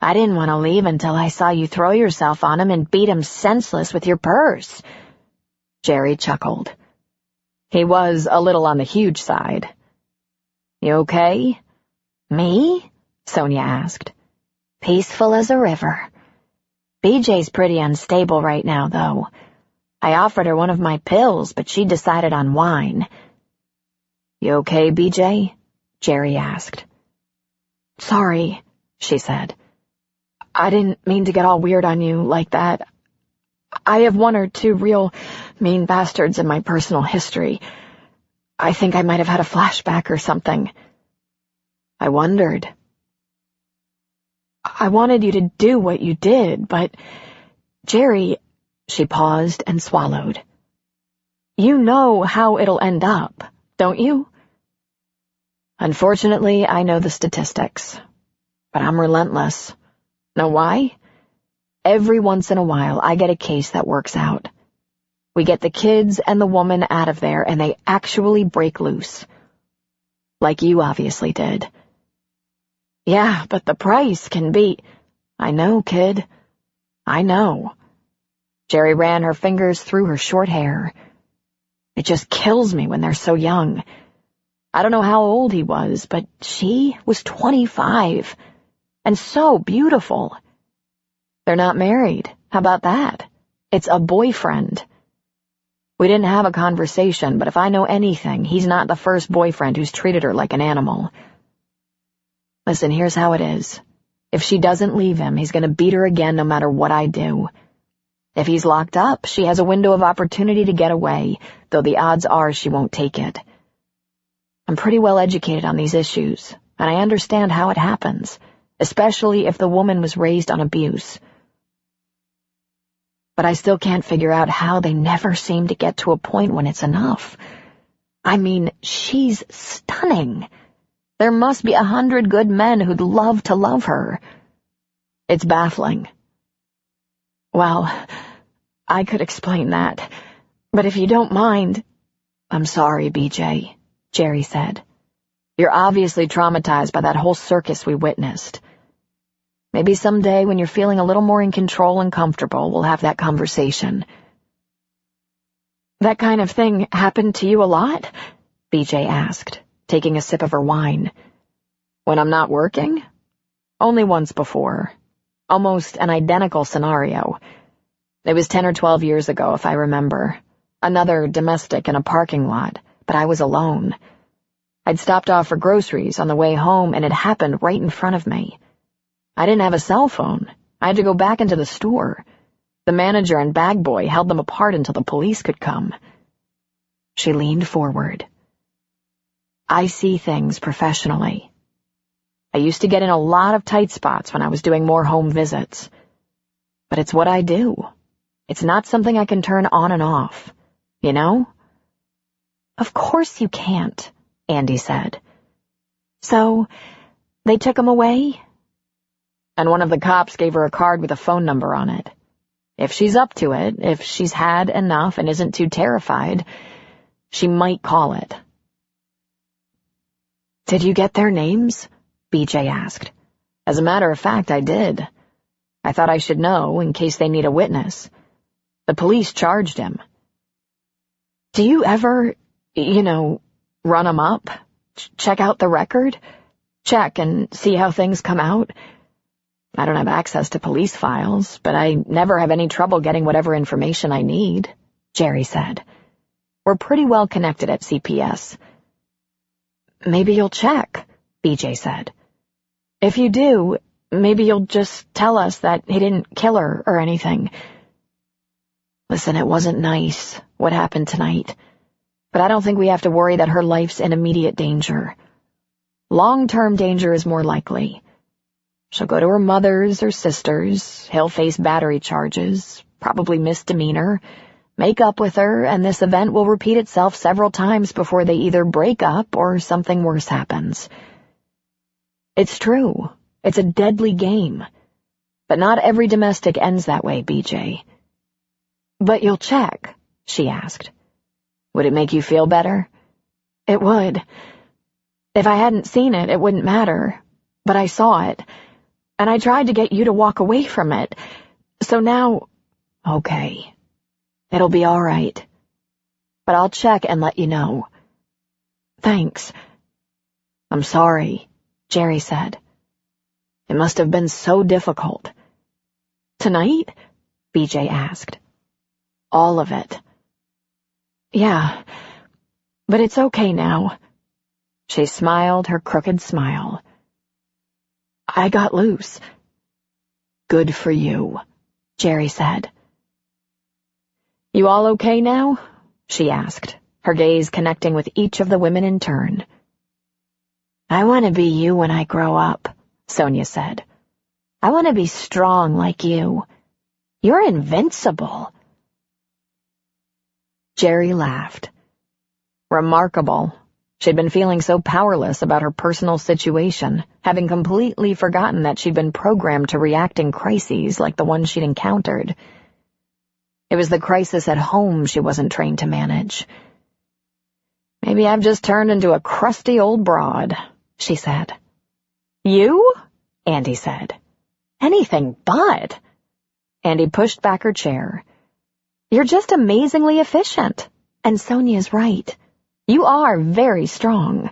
"I didn't want to leave until I saw you throw yourself on him and beat him senseless with your purse." Jerry chuckled. "He was a little on the huge side. You okay?" "Me?" Sonia asked. "Peaceful as a river. BJ's pretty unstable right now, though. I offered her one of my pills, but she decided on wine." "You okay, BJ?" Jerry asked. "Sorry," she said. "I didn't mean to get all weird on you like that. I have one or two real mean bastards in my personal history. I think I might have had a flashback or something." "I wondered." "I wanted you to do what you did, but, Jerry," she paused and swallowed. "You know how it'll end up, don't you?" "Unfortunately, I know the statistics. But I'm relentless. Know why? Every once in a while, I get a case that works out. We get the kids and the woman out of there, and they actually break loose. Like you obviously did." "Yeah, but the price can be—" "I know, kid. I know." Jerry ran her fingers through her short hair. "It just kills me when they're so young. I don't know how old he was, but she was 25. And so beautiful. They're not married. How about that? It's a boyfriend." We didn't have a conversation, but if I know anything, he's not the first boyfriend who's treated her like an animal. Listen, here's how it is. If she doesn't leave him, he's gonna beat her again no matter what I do. If he's locked up, she has a window of opportunity to get away, though the odds are she won't take it. I'm pretty well educated on these issues, and I understand how it happens, especially if the woman was raised on abuse. But I still can't figure out how they never seem to get to a point when it's enough. I mean, she's stunning. There must be 100 good men who'd love to love her. It's baffling. Well, I could explain that, but if you don't mind— I'm sorry, BJ, Jerry said. You're obviously traumatized by that whole circus we witnessed. Maybe someday when you're feeling a little more in control and comfortable, we'll have that conversation. That kind of thing happened to you a lot? BJ asked, taking a sip of her wine. When I'm not working? Only once before. Almost an identical scenario. It was 10 or 12 years ago, if I remember. Another domestic in a parking lot, but I was alone. I'd stopped off for groceries on the way home, and it happened right in front of me. I didn't have a cell phone. I had to go back into the store. The manager and bag boy held them apart until the police could come. She leaned forward. I see things professionally. I used to get in a lot of tight spots when I was doing more home visits. But it's what I do. It's not something I can turn on and off, you know? Of course you can't, Andy said. So, they took him away? And one of the cops gave her a card with a phone number on it. If she's up to it, if she's had enough and isn't too terrified, she might call it. Did you get their names? BJ asked. As a matter of fact, I did. I thought I should know in case they need a witness. The police charged him. Do you ever, run them up? Check out the record? Check and see how things come out? I don't have access to police files, but I never have any trouble getting whatever information I need, Jerry said. We're pretty well connected at CPS. Maybe you'll check, BJ said. If you do, maybe you'll just tell us that he didn't kill her or anything. Listen, it wasn't nice, what happened tonight, but I don't think we have to worry that her life's in immediate danger. Long-term danger is more likely. She'll go to her mother's or sister's, he'll face battery charges, probably misdemeanor, make up with her, and this event will repeat itself several times before they either break up or something worse happens. It's true, it's a deadly game, but not every domestic ends that way, BJ. But you'll check, she asked. Would it make you feel better? It would. If I hadn't seen it, it wouldn't matter, but I saw it. And I tried to get you to walk away from it. So now— Okay. It'll be all right. But I'll check and let you know. Thanks. I'm sorry, Jerry said. It must have been so difficult. Tonight? BJ asked. All of it. Yeah, but it's okay now. She smiled her crooked smile. I got loose. Good for you, Jerry said. You all okay now? She asked, her gaze connecting with each of the women in turn. I want to be you when I grow up, Sonia said. I want to be strong like you. You're invincible. Jerry laughed. Remarkable. She'd been feeling so powerless about her personal situation, having completely forgotten that she'd been programmed to react in crises like the one she'd encountered. It was the crisis at home she wasn't trained to manage. Maybe I've just turned into a crusty old broad, she said. You? Andy said. Anything but. Andy pushed back her chair. You're just amazingly efficient. And Sonia's right. You are very strong.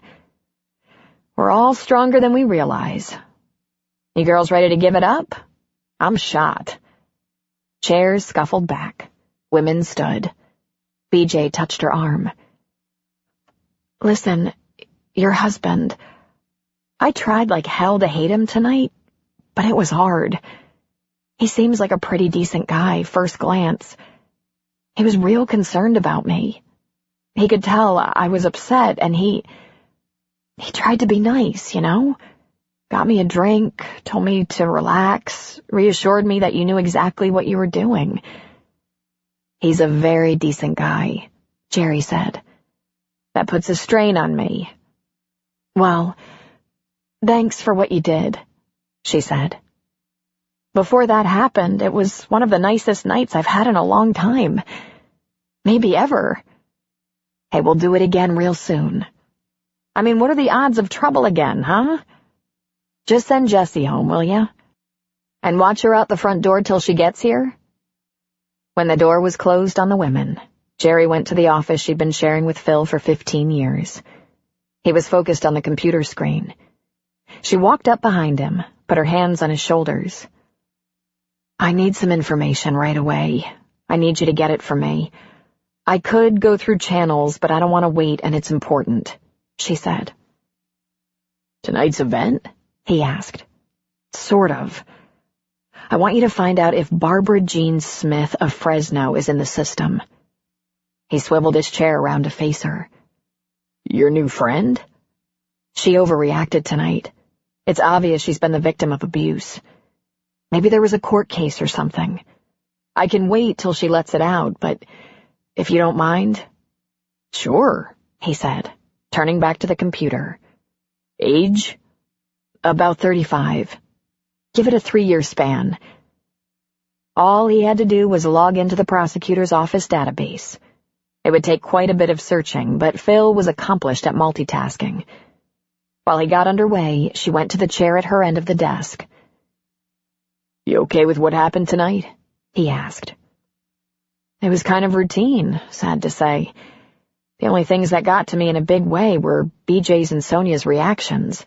We're all stronger than we realize. You girls ready to give it up? I'm shot. Chairs scuffled back. Women stood. BJ touched her arm. Listen, your husband, I tried like hell to hate him tonight, but it was hard. He seems like a pretty decent guy, first glance. He was real concerned about me. He could tell I was upset, and he tried to be nice, you know? Got me a drink, told me to relax, reassured me that you knew exactly what you were doing. He's a very decent guy, Jerry said. That puts a strain on me. Well, thanks for what you did, she said. Before that happened, it was one of the nicest nights I've had in a long time. Maybe ever. Hey, we'll do it again real soon. I mean, what are the odds of trouble again, huh? Just send Jessie home, will ya? And watch her out the front door till she gets here? When the door was closed on the women, Jerry went to the office she'd been sharing with Phil for 15 years. He was focused on the computer screen. She walked up behind him, put her hands on his shoulders. I need some information right away. I need you to get it for me. I could go through channels, but I don't want to wait, and it's important, she said. Tonight's event? He asked. Sort of. I want you to find out if Barbara Jean Smith of Fresno is in the system. He swiveled his chair around to face her. Your new friend? She overreacted tonight. It's obvious she's been the victim of abuse. Maybe there was a court case or something. I can wait till she lets it out, but if you don't mind. Sure, he said, turning back to the computer. Age? About 35. Give it a 3-year span. All he had to do was log into the prosecutor's office database. It would take quite a bit of searching, but Phil was accomplished at multitasking. While he got underway, she went to the chair at her end of the desk. You okay with what happened tonight? He asked. It was kind of routine, sad to say. The only things that got to me in a big way were BJ's and Sonia's reactions.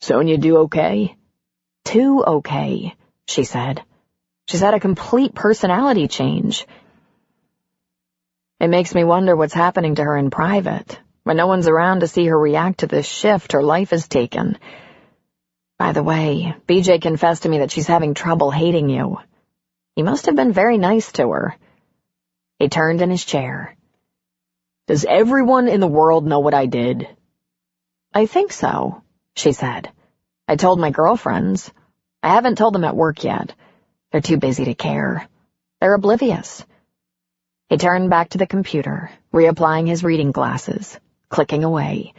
Sonia do okay? Too okay, she said. She's had a complete personality change. It makes me wonder what's happening to her in private. When no one's around to see her react to this shift her life has taken. By the way, BJ confessed to me that she's having trouble hating you. He must have been very nice to her. He turned in his chair. Does everyone in the world know what I did? I think so, she said. I told my girlfriends. I haven't told them at work yet. They're too busy to care. They're oblivious. He turned back to the computer, reapplying his reading glasses, clicking away.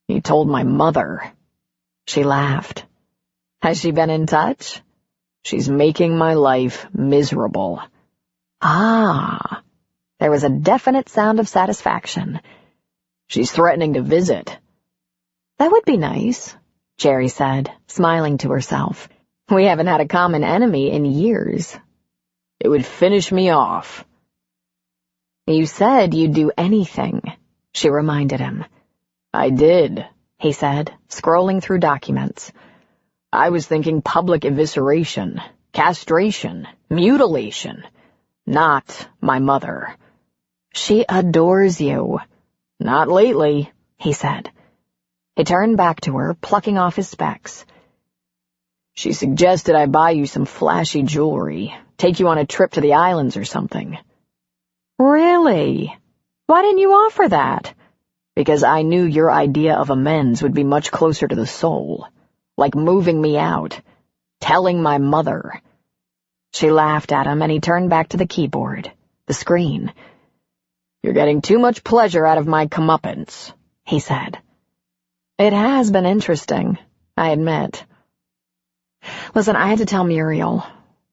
He told my mother. She laughed. Has she been in touch? She's making my life miserable. Ah. There was a definite sound of satisfaction. She's threatening to visit. That would be nice, Jerry said, smiling to herself. We haven't had a common enemy in years. It would finish me off. You said you'd do anything, she reminded him. I did, he said, scrolling through documents. I was thinking public evisceration, castration, mutilation. Not my mother. She adores you. Not lately, he said. He turned back to her, plucking off his specs. She suggested I buy you some flashy jewelry, take you on a trip to the islands or something. Really? Why didn't you offer that? Because I knew your idea of amends would be much closer to the soul. Like moving me out. Telling my mother. She laughed at him and he turned back to the keyboard, the screen. You're getting too much pleasure out of my comeuppance, he said. It has been interesting, I admit. Listen, I had to tell Muriel.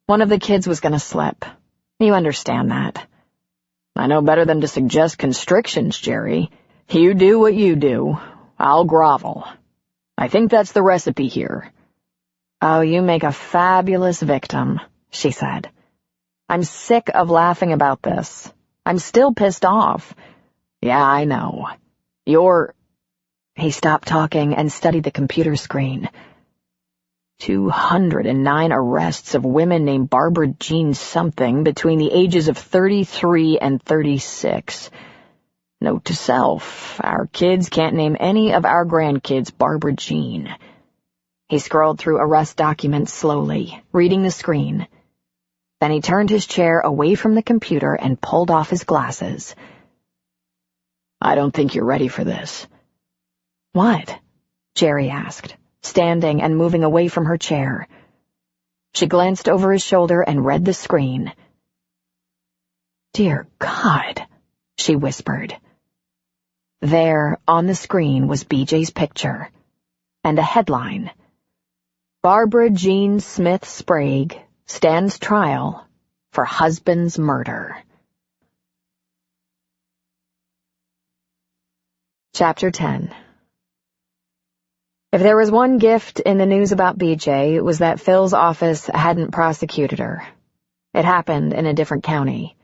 One of the kids was going to slip. You understand that. I know better than to suggest constrictions, Jerry. You do what you do. I'll grovel. I think that's the recipe here. Oh, you make a fabulous victim, she said. I'm sick of laughing about this. I'm still pissed off. Yeah, I know. He stopped talking and studied the computer screen. 209 arrests of women named Barbara Jean something between the ages of 33 and 36. Note to self, our kids can't name any of our grandkids Barbara Jean. He scrolled through arrest documents slowly, reading the screen. Then he turned his chair away from the computer and pulled off his glasses. I don't think you're ready for this. What? Jerry asked, standing and moving away from her chair. She glanced over his shoulder and read the screen. Dear God, she whispered. There, on the screen, was BJ's picture, and a headline. Barbara Jean Smith Sprague stands trial for husband's murder. Chapter 10. If there was one gift in the news about BJ, it was that Phil's office hadn't prosecuted her. It happened in a different county.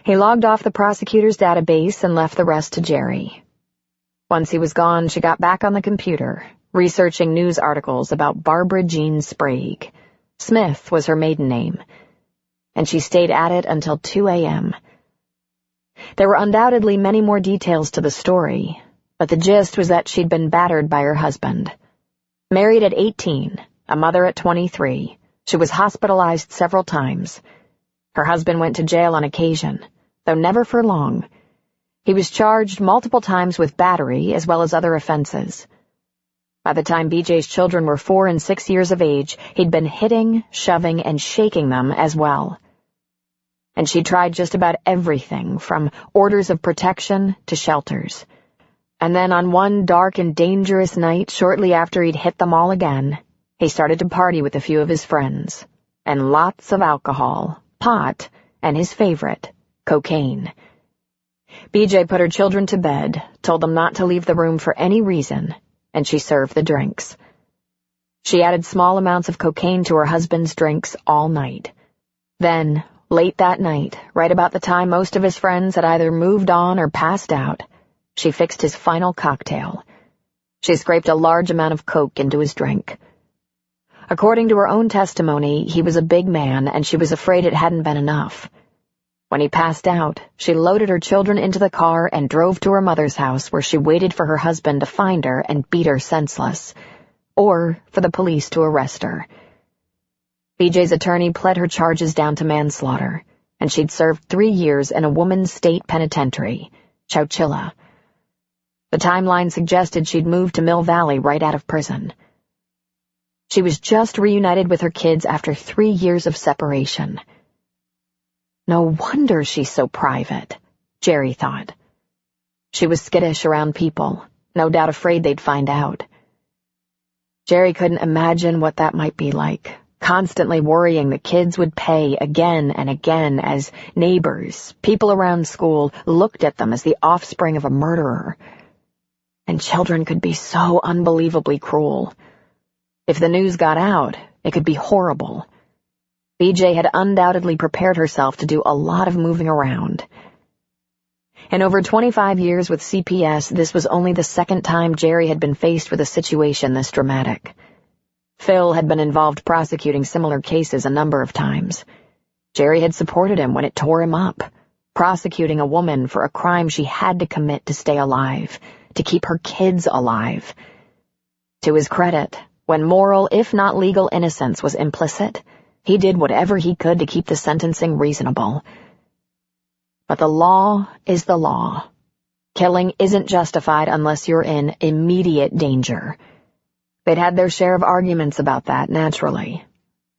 He logged off the prosecutor's database and left the rest to Jerry. Once he was gone, she got back on the computer, researching news articles about Barbara Jean Sprague. Smith was her maiden name, and she stayed at it until 2 a.m. There were undoubtedly many more details to the story, but the gist was that she'd been battered by her husband. Married at 18, a mother at 23, she was hospitalized several times. Her husband went to jail on occasion, though never for long. He was charged multiple times with battery as well as other offenses. By the time BJ's children were 4 and 6 years of age, he'd been hitting, shoving, and shaking them as well. And she tried just about everything, from orders of protection to shelters. And then on one dark and dangerous night, shortly after he'd hit them all again, he started to party with a few of his friends, and lots of alcohol, pot, and his favorite, cocaine. BJ put her children to bed, told them not to leave the room for any reason, and she served the drinks. She added small amounts of cocaine to her husband's drinks all night. Then, late that night, right about the time most of his friends had either moved on or passed out, she fixed his final cocktail. She scraped a large amount of coke into his drink. According to her own testimony, he was a big man, and she was afraid it hadn't been enough. When he passed out, she loaded her children into the car and drove to her mother's house, where she waited for her husband to find her and beat her senseless, or for the police to arrest her. BJ's attorney pled her charges down to manslaughter, and she'd served 3 years in a woman's state penitentiary, Chowchilla. The timeline suggested she'd moved to Mill Valley right out of prison. She was just reunited with her kids after 3 years of separation. No wonder she's so private, Jerry thought. She was skittish around people, no doubt afraid they'd find out. Jerry couldn't imagine what that might be like, constantly worrying the kids would pay again and again as neighbors, people around school, looked at them as the offspring of a murderer. And children could be so unbelievably cruel. If the news got out, it could be horrible. BJ had undoubtedly prepared herself to do a lot of moving around. In over 25 years with CPS, this was only the second time Jerry had been faced with a situation this dramatic. Phil had been involved prosecuting similar cases a number of times. Jerry had supported him when it tore him up, prosecuting a woman for a crime she had to commit to stay alive, to keep her kids alive. To his credit, when moral, if not legal innocence was implicit, he did whatever he could to keep the sentencing reasonable. But the law is the law. Killing isn't justified unless you're in immediate danger. They'd had their share of arguments about that, naturally.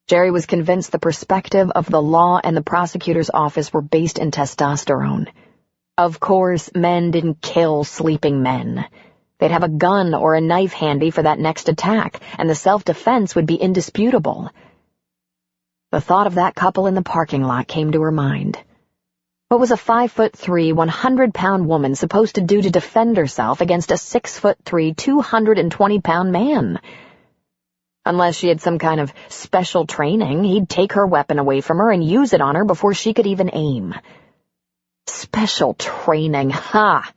Jerry was convinced the perspective of the law and the prosecutor's office were based in testosterone. Of course, men didn't kill sleeping men. They'd have a gun or a knife handy for that next attack, and the self-defense would be indisputable. The thought of that couple in the parking lot came to her mind. What was a 5'3", 100-pound woman supposed to do to defend herself against a 6'3", 220-pound man? Unless she had some kind of special training, he'd take her weapon away from her and use it on her before she could even aim. Special training, ha!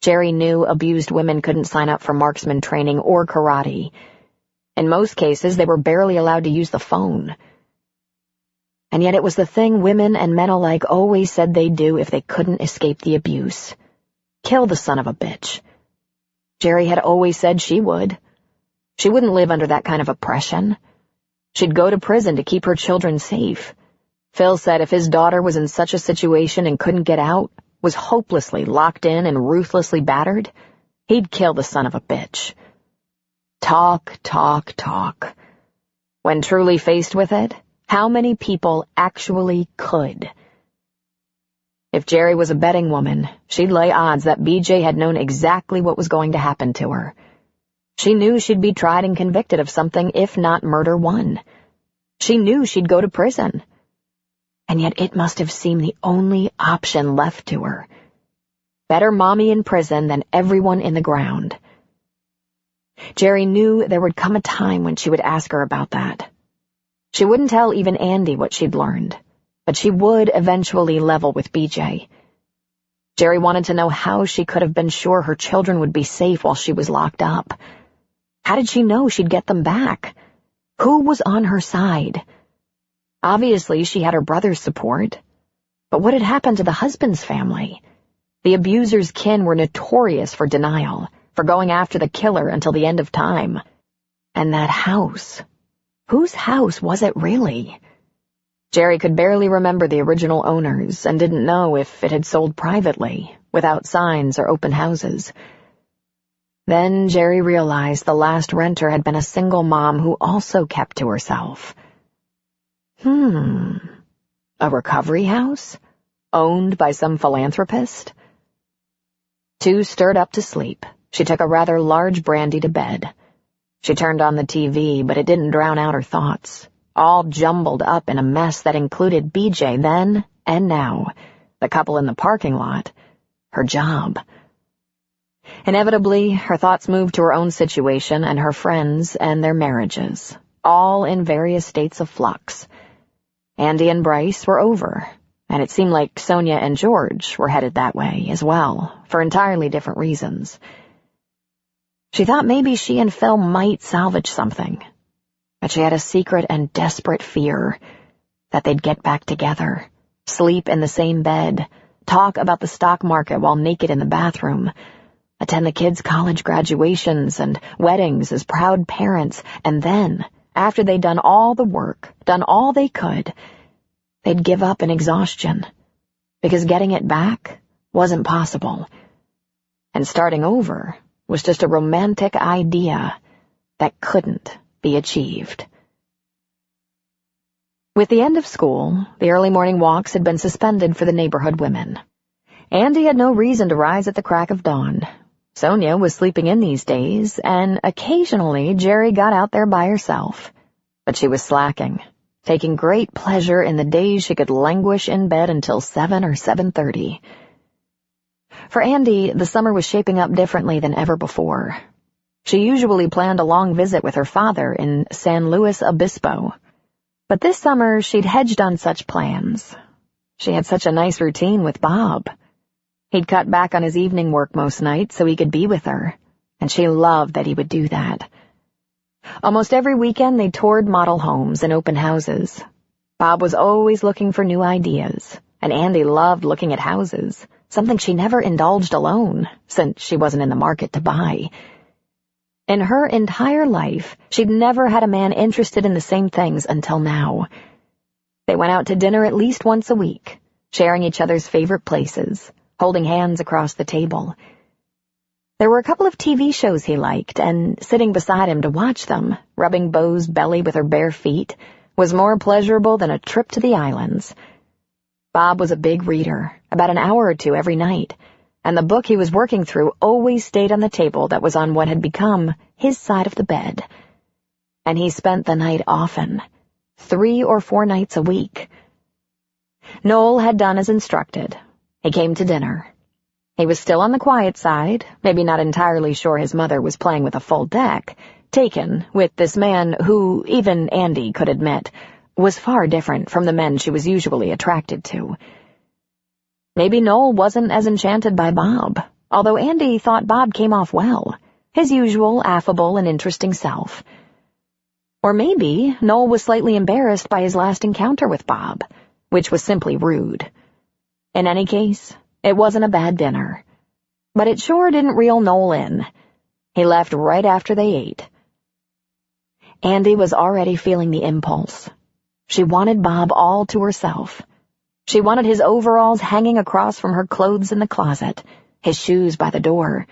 Jerry knew abused women couldn't sign up for marksman training or karate. In most cases, they were barely allowed to use the phone. And yet it was the thing women and men alike always said they'd do if they couldn't escape the abuse. Kill the son of a bitch. Jerry had always said she would. She wouldn't live under that kind of oppression. She'd go to prison to keep her children safe. Phil said if his daughter was in such a situation and couldn't get out, was hopelessly locked in and ruthlessly battered, he'd kill the son of a bitch. Talk, talk, talk. When truly faced with it, how many people actually could? If Jerry was a betting woman, she'd lay odds that BJ had known exactly what was going to happen to her. She knew she'd be tried and convicted of something, if not murder one. She knew she'd go to prison. And yet it must have seemed the only option left to her. Better mommy in prison than everyone in the ground. Jerry knew there would come a time when she would ask her about that. She wouldn't tell even Andy what she'd learned, but she would eventually level with BJ. Jerry wanted to know how she could have been sure her children would be safe while she was locked up. How did she know she'd get them back? Who was on her side? Obviously, she had her brother's support. But what had happened to the husband's family? The abuser's kin were notorious for denial, for going after the killer until the end of time. And that house. Whose house was it really? Jerry could barely remember the original owners and didn't know if it had sold privately, without signs or open houses. Then Jerry realized the last renter had been a single mom who also kept to herself. A recovery house? Owned by some philanthropist? Too stirred up to sleep, she took a rather large brandy to bed. She turned on the TV, but it didn't drown out her thoughts, all jumbled up in a mess that included BJ then and now, the couple in the parking lot, her job. Inevitably, her thoughts moved to her own situation and her friends and their marriages, all in various states of flux. Andy and Bryce were over, and it seemed like Sonia and George were headed that way as well, for entirely different reasons. She thought maybe she and Phil might salvage something, but she had a secret and desperate fear that they'd get back together, sleep in the same bed, talk about the stock market while naked in the bathroom, attend the kids' college graduations and weddings as proud parents, and then, after they'd done all the work, done all they could, they'd give up in exhaustion, because getting it back wasn't possible, and starting over was just a romantic idea that couldn't be achieved. With the end of school, the early morning walks had been suspended for the neighborhood women. Andy had no reason to rise at the crack of dawn. Sonia was sleeping in these days, and occasionally Jerry got out there by herself. But she was slacking, taking great pleasure in the days she could languish in bed until 7 or 7:30. For Andy, the summer was shaping up differently than ever before. She usually planned a long visit with her father in San Luis Obispo. But this summer she'd hedged on such plans. She had such a nice routine with Bob. He'd cut back on his evening work most nights so he could be with her, and she loved that he would do that. Almost every weekend they toured model homes and open houses. Bob was always looking for new ideas, and Andy loved looking at houses, something she never indulged alone, since she wasn't in the market to buy. In her entire life, she'd never had a man interested in the same things until now. They went out to dinner at least once a week, sharing each other's favorite places, holding hands across the table. There were a couple of TV shows he liked, and sitting beside him to watch them, rubbing Beau's belly with her bare feet, was more pleasurable than a trip to the islands. Bob was a big reader, about an hour or two every night, and the book he was working through always stayed on the table that was on what had become his side of the bed. And he spent the night often, 3 or 4 nights a week. Noel had done as instructed. He came to dinner. He was still on the quiet side, maybe not entirely sure his mother was playing with a full deck, taken with this man who, even Andy could admit, was far different from the men she was usually attracted to. Maybe Noel wasn't as enchanted by Bob, although Andy thought Bob came off well, his usual affable and interesting self. Or maybe Noel was slightly embarrassed by his last encounter with Bob, which was simply rude. In any case, it wasn't a bad dinner. But it sure didn't reel Noel in. He left right after they ate. Andy was already feeling the impulse. She wanted Bob all to herself. She wanted his overalls hanging across from her clothes in the closet, his shoes by the door.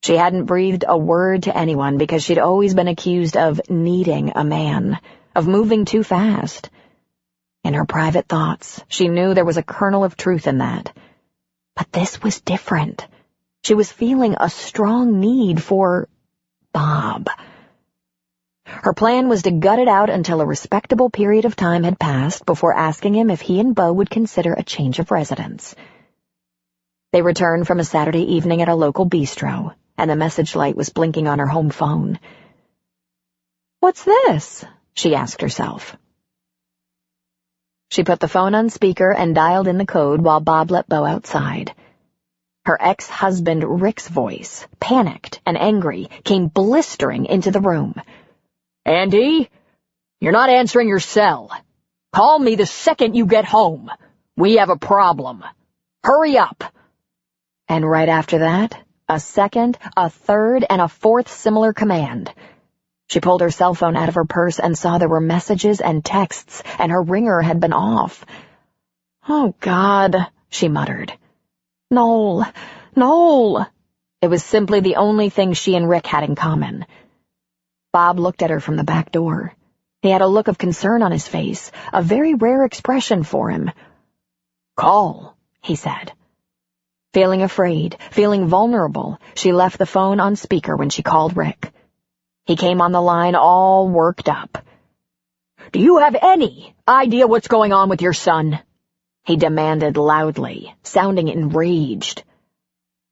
She hadn't breathed a word to anyone because she'd always been accused of needing a man, of moving too fast. In her private thoughts, she knew there was a kernel of truth in that. But this was different. She was feeling a strong need for Bob. Her plan was to gut it out until a respectable period of time had passed before asking him if he and Beau would consider a change of residence. They returned from a Saturday evening at a local bistro, and the message light was blinking on her home phone. "What's this?" she asked herself. She put the phone on speaker and dialed in the code while Bob let Beau outside. Her ex-husband Rick's voice, panicked and angry, came blistering into the room. "Andy, you're not answering your cell. Call me the second you get home. We have a problem. Hurry up." And right after that, a second, a third, and a fourth similar command. She pulled her cell phone out of her purse and saw there were messages and texts, and her ringer had been off. "Oh, God," she muttered. "Noel, Noel." It was simply the only thing she and Rick had in common. Bob looked at her from the back door. He had a look of concern on his face, a very rare expression for him. "Call," he said. Feeling afraid, feeling vulnerable, she left the phone on speaker when she called Rick. He came on the line all worked up. "Do you have any idea what's going on with your son?" he demanded loudly, sounding enraged.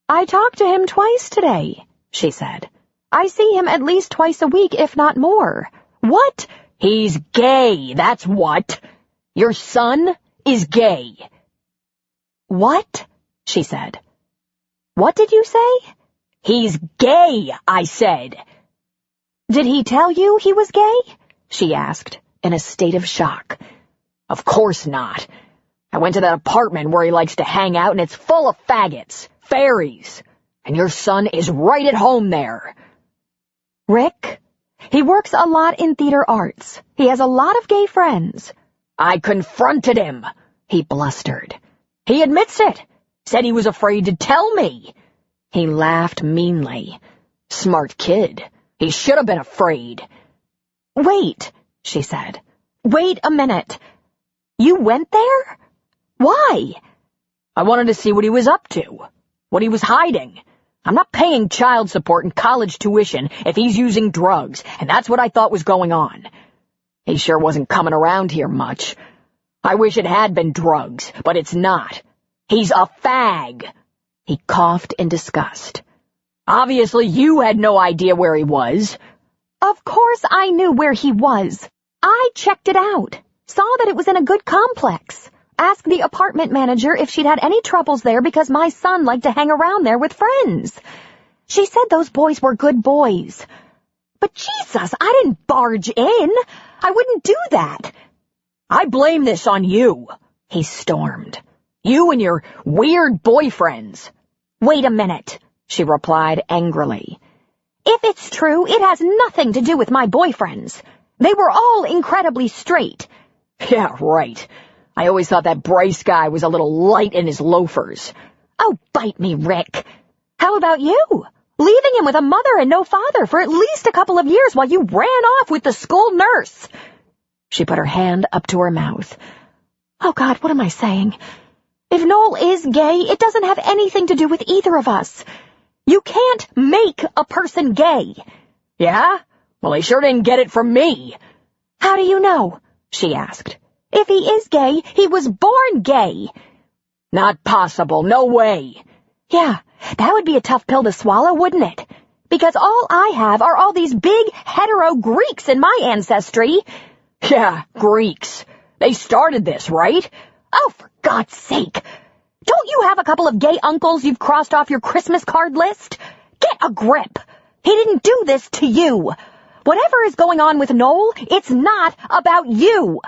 "I talked to him twice today," she said. "I see him at least twice a week, if not more." "What? He's gay, that's what. Your son is gay." "What?" she said. "What did you say?" "He's gay, I said." "Did he tell you he was gay?" she asked, in a state of shock. "Of course not. I went to that apartment where he likes to hang out, and it's full of faggots, fairies, and your son is right at home there." "Rick? He works a lot in theater arts. He has a lot of gay friends." "I confronted him," he blustered. "He admits it. Said he was afraid to tell me." He laughed meanly. "Smart kid. He should have been afraid." "Wait," she said. "Wait a minute. You went there? Why?" "I wanted to see what he was up to, what he was hiding. I'm not paying child support and college tuition if he's using drugs, and that's what I thought was going on. He sure wasn't coming around here much. I wish it had been drugs, but it's not. He's a fag." He coughed in disgust. "Obviously you had no idea where he was." "Of course I knew where he was. I checked it out. Saw that it was in a good complex. Asked the apartment manager if she'd had any troubles there because my son liked to hang around there with friends. She said those boys were good boys. But Jesus, I didn't barge in. I wouldn't do that." "I blame this on you," he stormed. "You and your weird boyfriends." "Wait a minute," she replied angrily. "If it's true, it has nothing to do with my boyfriends. They were all incredibly straight." "Yeah, right. I always thought that Bryce guy was a little light in his loafers." "Oh, bite me, Rick. How about you? Leaving him with a mother and no father for at least a couple of years while you ran off with the school nurse." She put her hand up to her mouth. "Oh, God, what am I saying? If Noel is gay, it doesn't have anything to do with either of us. You can't make a person gay." "Yeah? Well, he sure didn't get it from me." "How do you know?" she asked. "If he is gay, he was born gay." "Not possible. No way." "Yeah, that would be a tough pill to swallow, wouldn't it? Because all I have are all these big, hetero Greeks in my ancestry." "Yeah, Greeks. They started this, right?" "Oh, for God's sake. Don't you have a couple of gay uncles you've crossed off your Christmas card list? Get a grip. He didn't do this to you. Whatever is going on with Noel, it's not about you.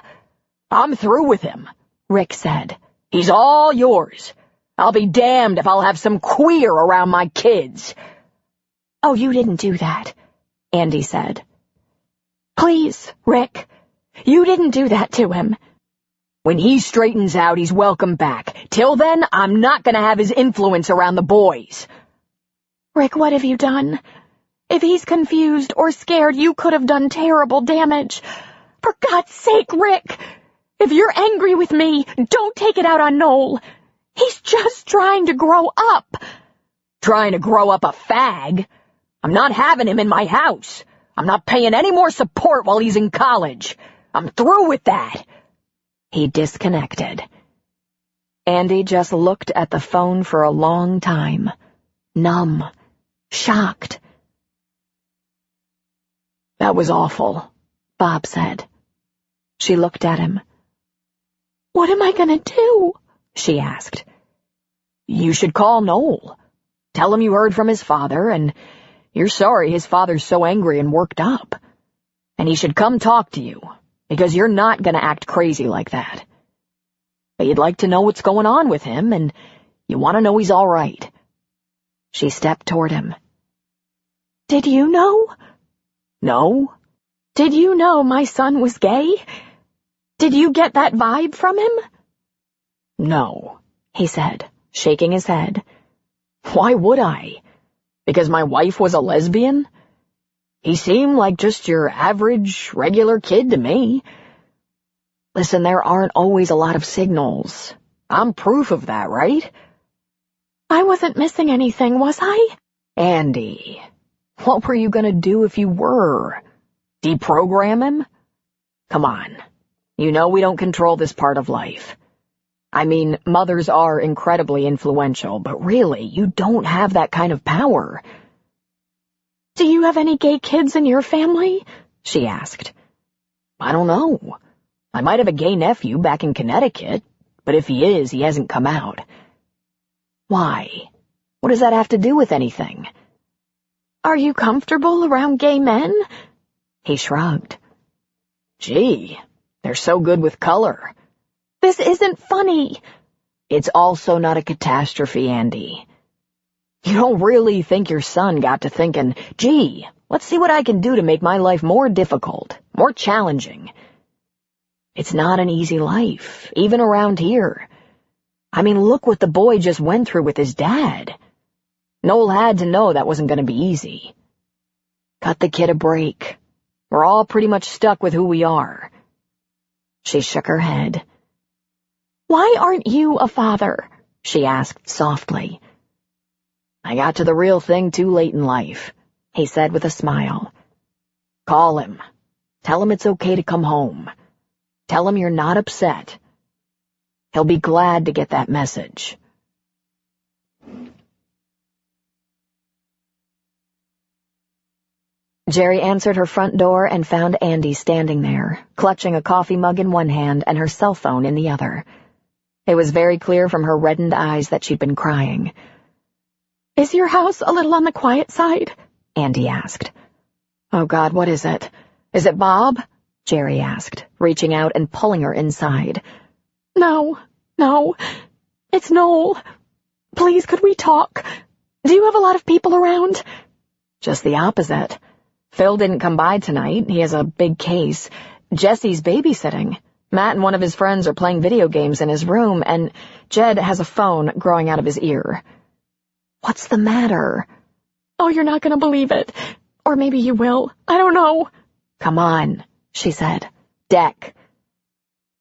I'm through with him, Rick said. He's all yours. I'll be damned if I'll have some queer around my kids. Oh, you didn't do that, Andy said. Please, Rick, you didn't do that to him. When he straightens out, he's welcome back. Till then, I'm not going to have his influence around the boys. Rick, what have you done? If he's confused or scared, you could have done terrible damage. For God's sake, Rick, if you're angry with me, don't take it out on Noel. He's just trying to grow up. Trying to grow up a fag? I'm not having him in my house. I'm not paying any more support while he's in college. I'm through with that. He disconnected. Andy just looked at the phone for a long time, numb, shocked. That was awful, Bob said. She looked at him. What am I gonna do? She asked. You should call Noel. Tell him you heard from his father, and you're sorry his father's so angry and worked up. And he should come talk to you, because you're not gonna act crazy like that. But you'd like to know what's going on with him, and you want to know he's all right. She stepped toward him. Did you know? No. Did you know my son was gay? Did you get that vibe from him? No, he said, shaking his head. Why would I? Because my wife was a lesbian? He seemed like just your average, regular kid to me. Listen, there aren't always a lot of signals. I'm proof of that, right? I wasn't missing anything, was I? Andy, what were you gonna do if you were? Deprogram him? Come on. You know we don't control this part of life. I mean, mothers are incredibly influential, but really, you don't have that kind of power. Do you have any gay kids in your family? She asked. I don't know. I might have a gay nephew back in Connecticut, but if he is, he hasn't come out. Why? What does that have to do with anything? Are you comfortable around gay men? He shrugged. Gee, they're so good with color. This isn't funny. It's also not a catastrophe, Andy. You don't really think your son got to thinking, gee, let's see what I can do to make my life more difficult, more challenging. It's not an easy life, even around here. I mean, look what the boy just went through with his dad. Noel had to know that wasn't going to be easy. Cut the kid a break. We're all pretty much stuck with who we are. She shook her head. Why aren't you a father? She asked softly. I got to the real thing too late in life, he said with a smile. Call him. Tell him it's okay to come home. Tell him you're not upset. He'll be glad to get that message. Jerry answered her front door and found Andy standing there, clutching a coffee mug in one hand and her cell phone in the other. It was very clear from her reddened eyes that she'd been crying. Is your house a little on the quiet side? Andy asked. Oh God, what is it? Is it Bob? Jerry asked, reaching out and pulling her inside. No, it's Noel. Please, could we talk? Do you have a lot of people around? Just the opposite. Phil didn't come by tonight. He has a big case. Jesse's babysitting. Matt and one of his friends are playing video games in his room, and Jed has a phone growing out of his ear. What's the matter? Oh, you're not going to believe it. Or maybe you will. I don't know. Come on, she said. Deck.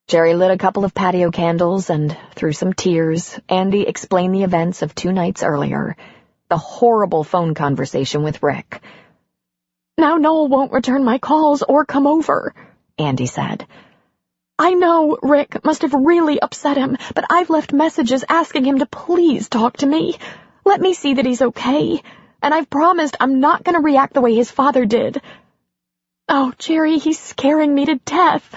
Jerry lit a couple of patio candles, and through some tears, Andy explained the events of 2 nights earlier. The horrible phone conversation with Rick. Now Noel won't return my calls or come over, Andy said. I know Rick must have really upset him, but I've left messages asking him to please talk to me. Let me see that he's okay, and I've promised I'm not going to react the way his father did. Oh, Jerry, he's scaring me to death.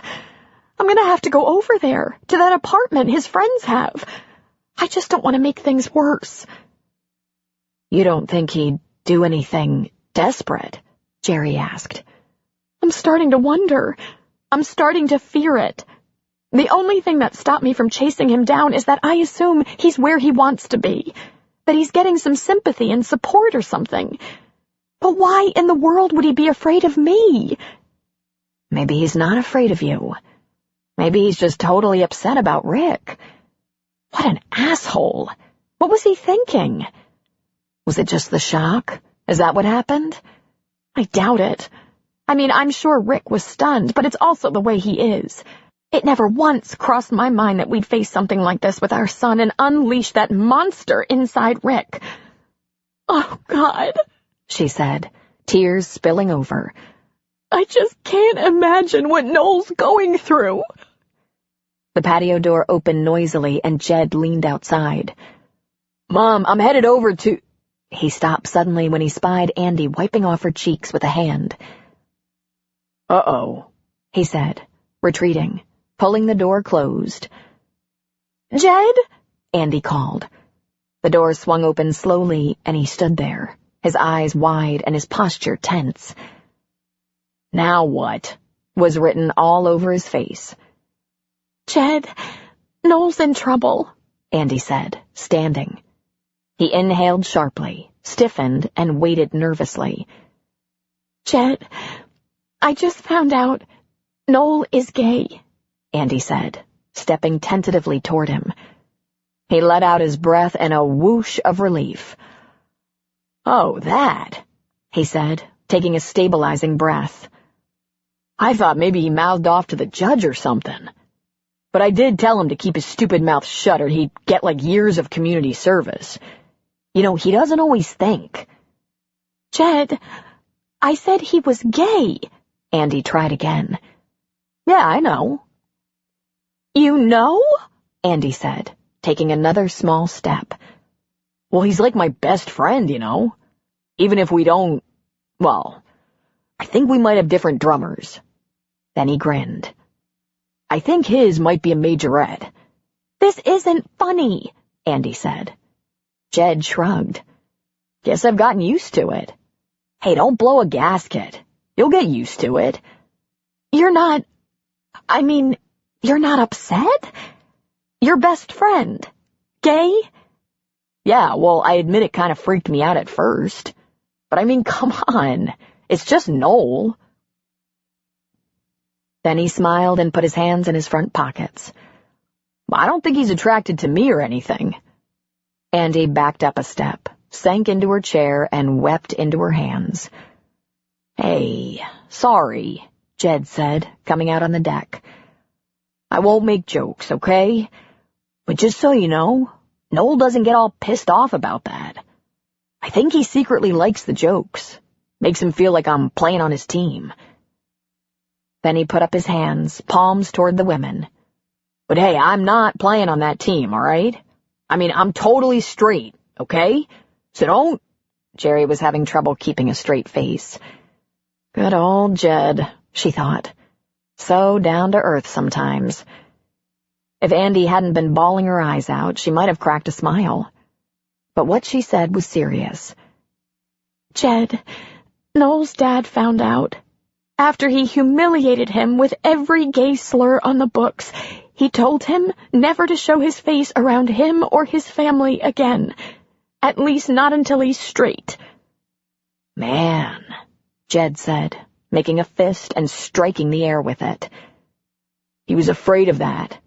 I'm going to have to go over there, to that apartment his friends have. I just don't want to make things worse. You don't think he'd do anything desperate? Jerry asked. I'm starting to wonder. I'm starting to fear it. The only thing that stopped me from chasing him down is that I assume he's where he wants to be, that he's getting some sympathy and support or something. But why in the world would he be afraid of me? Maybe he's not afraid of you. Maybe he's just totally upset about Rick. What an asshole. What was he thinking? Was it just the shock? Is that what happened? I doubt it. I mean, I'm sure Rick was stunned, but it's also the way he is. It never once crossed my mind that we'd face something like this with our son and unleash that monster inside Rick. Oh, God, she said, tears spilling over. I just can't imagine what Noel's going through. The patio door opened noisily and Jed leaned outside. Mom, I'm headed over to... He stopped suddenly when he spied Andy wiping off her cheeks with a hand. Uh-oh, he said, retreating, pulling the door closed. Jed? Andy called. The door swung open slowly, and he stood there, his eyes wide and his posture tense. Now what? Was written all over his face. Jed, Noel's in trouble, Andy said, standing. He inhaled sharply, stiffened, and waited nervously. Jed, I just found out Noel is gay, Andy said, stepping tentatively toward him. He let out his breath in a whoosh of relief. Oh, that, he said, taking a stabilizing breath. I thought maybe he mouthed off to the judge or something. But I did tell him to keep his stupid mouth shut or he'd get like years of community service. You know, he doesn't always think. Jed, I said he was gay, Andy tried again. Yeah, I know. You know? Andy said, taking another small step. Well, he's like my best friend, you know. Even if we don't... Well, I think we might have different drummers. Then he grinned. I think his might be a majorette. This isn't funny, Andy said. Jed shrugged. Guess I've gotten used to it. Hey, don't blow a gasket. You'll get used to it. You're not upset? Your best friend. Gay? Yeah, well, I admit it kind of freaked me out at first. But I mean, come on. It's just Noel. Then he smiled and put his hands in his front pockets. I don't think he's attracted to me or anything. Andy backed up a step, sank into her chair, and wept into her hands. Hey, sorry, Jed said, coming out on the deck. I won't make jokes, okay? But just so you know, Noel doesn't get all pissed off about that. I think he secretly likes the jokes. Makes him feel like I'm playing on his team. Then he put up his hands, palms toward the women. But hey, I'm not playing on that team, all right? I mean, I'm totally straight, okay? So don't... Jerry was having trouble keeping a straight face. Good old Jed, she thought. So down to earth sometimes. If Andy hadn't been bawling her eyes out, she might have cracked a smile. But what she said was serious. Jed, Noel's dad found out. After he humiliated him with every gay slur on the books, he told him never to show his face around him or his family again. At least not until he's straight. Man, Jed said, making a fist and striking the air with it. He was afraid of that.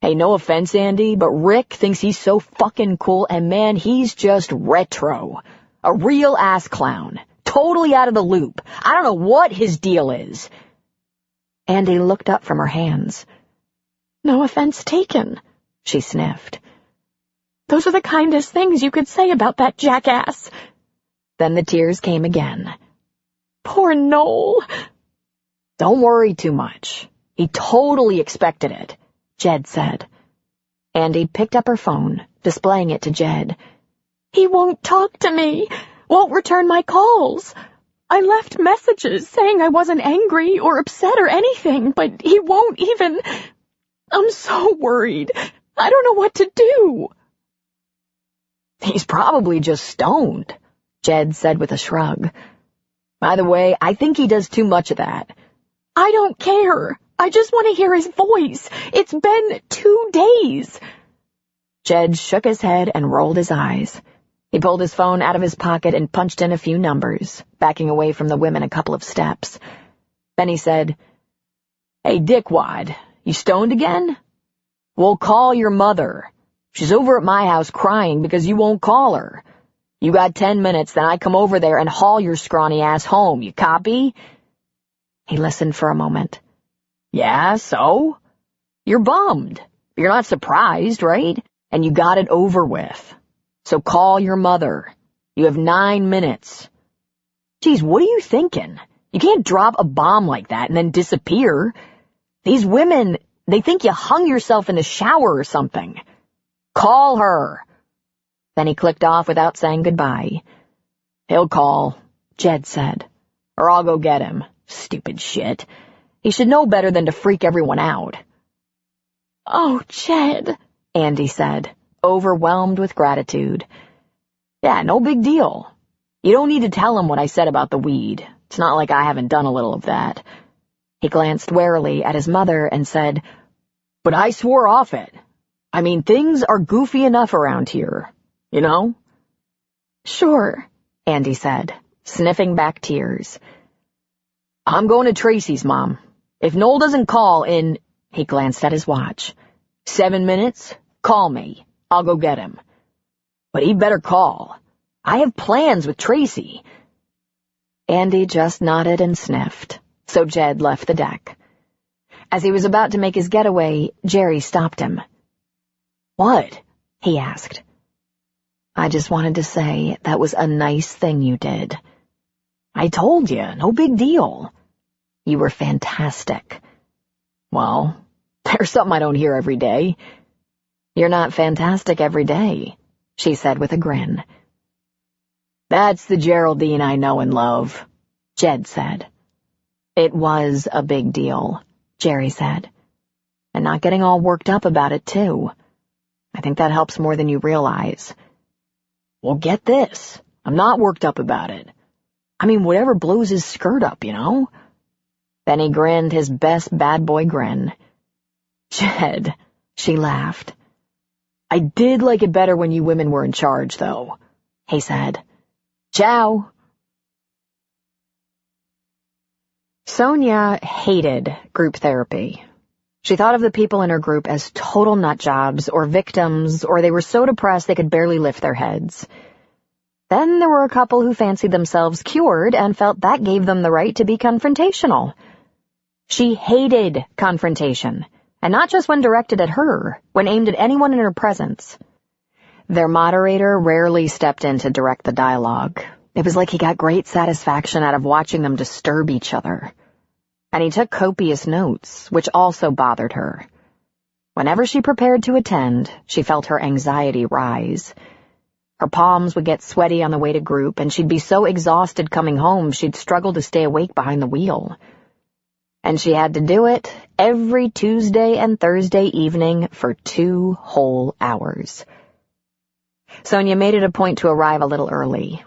Hey, no offense, Andy, but Rick thinks he's so fucking cool, and man, he's just retro. A real ass clown. Totally out of the loop. I don't know what his deal is. Andy looked up from her hands. No offense taken, she sniffed. Those are the kindest things you could say about that jackass. Then the tears came again. Poor Noel. Don't worry too much. He totally expected it, Jed said. Andy picked up her phone, displaying it to Jed. He won't talk to me. Won't return my calls. I left messages saying I wasn't angry or upset or anything, but he won't even... I'm so worried. I don't know what to do. He's probably just stoned, Jed said with a shrug. By the way, I think he does too much of that. I don't care. I just want to hear his voice. It's been 2 days. Jed shook his head and rolled his eyes. He pulled his phone out of his pocket and punched in a few numbers, backing away from the women a couple of steps. Then he said, "Hey, dickwad, you stoned again? Well, call your mother. She's over at my house crying because you won't call her. You got 10 minutes, then I come over there and haul your scrawny ass home, you copy?" He listened for a moment. "Yeah, so? You're bummed. You're not surprised, right? And you got it over with. So call your mother. You have 9 minutes. Geez, what are you thinking? You can't drop a bomb like that and then disappear. These women, they think you hung yourself in the shower or something. Call her." Then he clicked off without saying goodbye. "He'll call," Jed said. "Or I'll go get him. Stupid shit. He should know better than to freak everyone out." "Oh, Jed," Andy said, overwhelmed with gratitude. "Yeah, no big deal. You don't need to tell him what I said about the weed. It's not like I haven't done a little of that." He glanced warily at his mother and said, "But I swore off it. I mean, things are goofy enough around here, you know?" "Sure," Andy said, sniffing back tears. "I'm going to Tracy's, Mom. If Noel doesn't call in," he glanced at his watch, "7 minutes, call me. I'll go get him. But he'd better call. I have plans with Tracy." Andy just nodded and sniffed, so Jed left the deck. As he was about to make his getaway, Jerry stopped him. "What?" he asked. "I just wanted to say that was a nice thing you did. I told you, no big deal. You were fantastic." "Well, there's something I don't hear every day." "You're not fantastic every day," she said with a grin. "That's the Geraldine I know and love," Jed said. "It was a big deal," Jerry said. "And not getting all worked up about it, too. I think that helps more than you realize." "Well, get this. I'm not worked up about it. I mean, whatever blows his skirt up, you know?" Then he grinned his best bad boy grin. "Jed," she laughed. "I did like it better when you women were in charge, though," he said. "Ciao." Sonia hated group therapy. She thought of the people in her group as total nutjobs or victims, or they were so depressed they could barely lift their heads. Then there were a couple who fancied themselves cured and felt that gave them the right to be confrontational. She hated confrontation, and not just when directed at her, when aimed at anyone in her presence. Their moderator rarely stepped in to direct the dialogue. It was like he got great satisfaction out of watching them disturb each other. And he took copious notes, which also bothered her. Whenever she prepared to attend, she felt her anxiety rise. Her palms would get sweaty on the way to group, and she'd be so exhausted coming home she'd struggle to stay awake behind the wheel. And she had to do it every Tuesday and Thursday evening for 2 whole hours. Sonia made it a point to arrive a little early.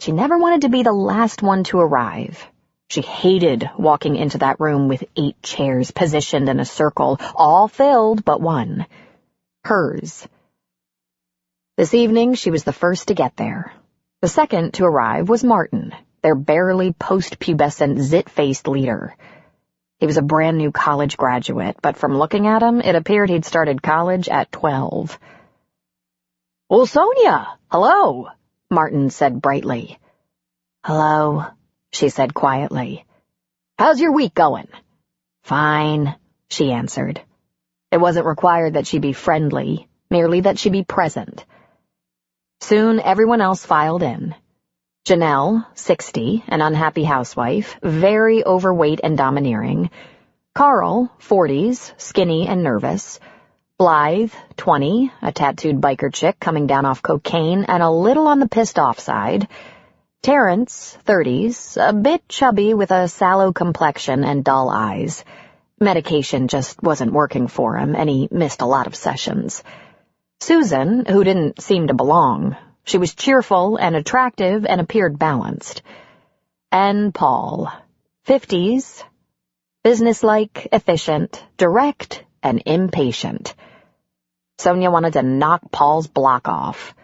She never wanted to be the last one to arrive. She hated walking into that room with 8 chairs positioned in a circle, all filled but one. Hers. This evening, she was the first to get there. The second to arrive was Martin, their barely post-pubescent zit-faced leader. He was a brand-new college graduate, but from looking at him, it appeared he'd started college at 12. "Well, Sonia, hello," Martin said brightly. "Hello," she said quietly. "How's your week going?" "Fine," she answered. It wasn't required that she be friendly, merely that she be present. Soon everyone else filed in. Janelle, 60, an unhappy housewife, very overweight and domineering. Carl, 40s, skinny and nervous. Blythe, 20, a tattooed biker chick coming down off cocaine and a little on the pissed-off side. Terrence, 30s, a bit chubby with a sallow complexion and dull eyes. Medication just wasn't working for him, and he missed a lot of sessions. Susan, who didn't seem to belong. She was cheerful and attractive and appeared balanced. and Paul. 50s. Businesslike, efficient, direct, and impatient. Sonia wanted to knock Paul's block off.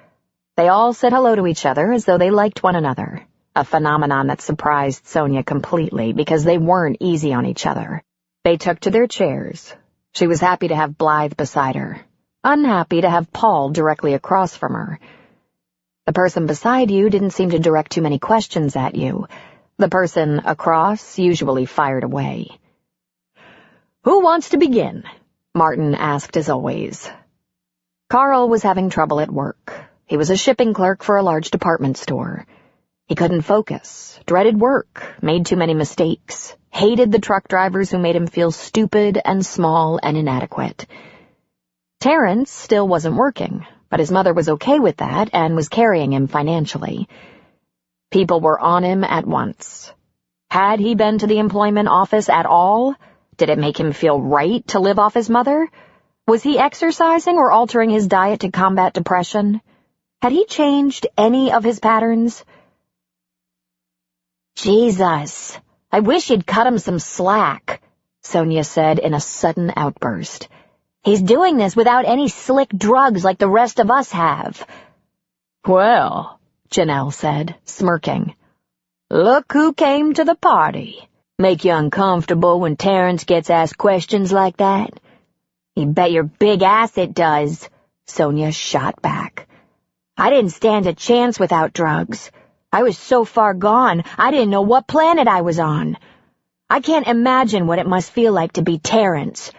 They all said hello to each other as though they liked one another, a phenomenon that surprised Sonia completely because they weren't easy on each other. They took to their chairs. She was happy to have Blythe beside her, unhappy to have Paul directly across from her. The person beside you didn't seem to direct too many questions at you. The person across usually fired away. "Who wants to begin?" Martin asked as always. Carl was having trouble at work. He was a shipping clerk for a large department store. He couldn't focus, dreaded work, made too many mistakes, hated the truck drivers who made him feel stupid and small and inadequate. Terrence still wasn't working, but his mother was okay with that and was carrying him financially. People were on him at once. Had he been to the employment office at all? Did it make him feel right to live off his mother? Was he exercising or altering his diet to combat depression? Had he changed any of his patterns? "Jesus, I wish you'd cut him some slack," Sonia said in a sudden outburst. "He's doing this without any slick drugs like the rest of us have." "Well," Janelle said, smirking, "look who came to the party. Make you uncomfortable when Terrence gets asked questions like that?" "You bet your big ass it does," Sonia shot back. "I didn't stand a chance without drugs. I was so far gone, I didn't know what planet I was on. I can't imagine what it must feel like to be Terrence."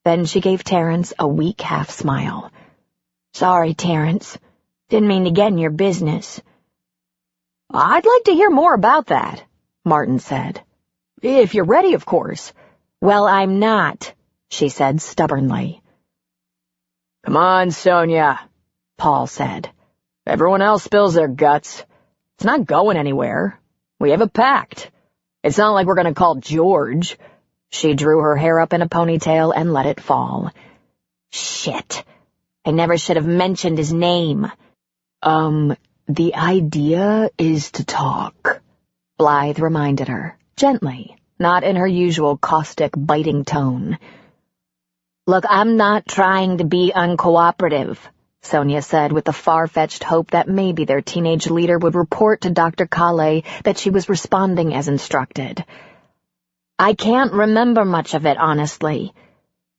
Then she gave Terrence a weak half-smile. "Sorry, Terrence. Didn't mean to get in your business." "I'd like to hear more about that," Martin said. "If you're ready, of course." "Well, I'm not," she said stubbornly. "Come on, Sonia," Paul said. "Everyone else spills their guts. It's not going anywhere. We have a pact. It's not like we're going to call George." She drew her hair up in a ponytail and let it fall. "Shit. I never should have mentioned his name." The idea is to talk," Blythe reminded her, gently, not in her usual caustic, biting tone. "Look, I'm not trying to be uncooperative," Sonia said with the far-fetched hope that maybe their teenage leader would report to Dr. Kale that she was responding as instructed. "I can't remember much of it, honestly.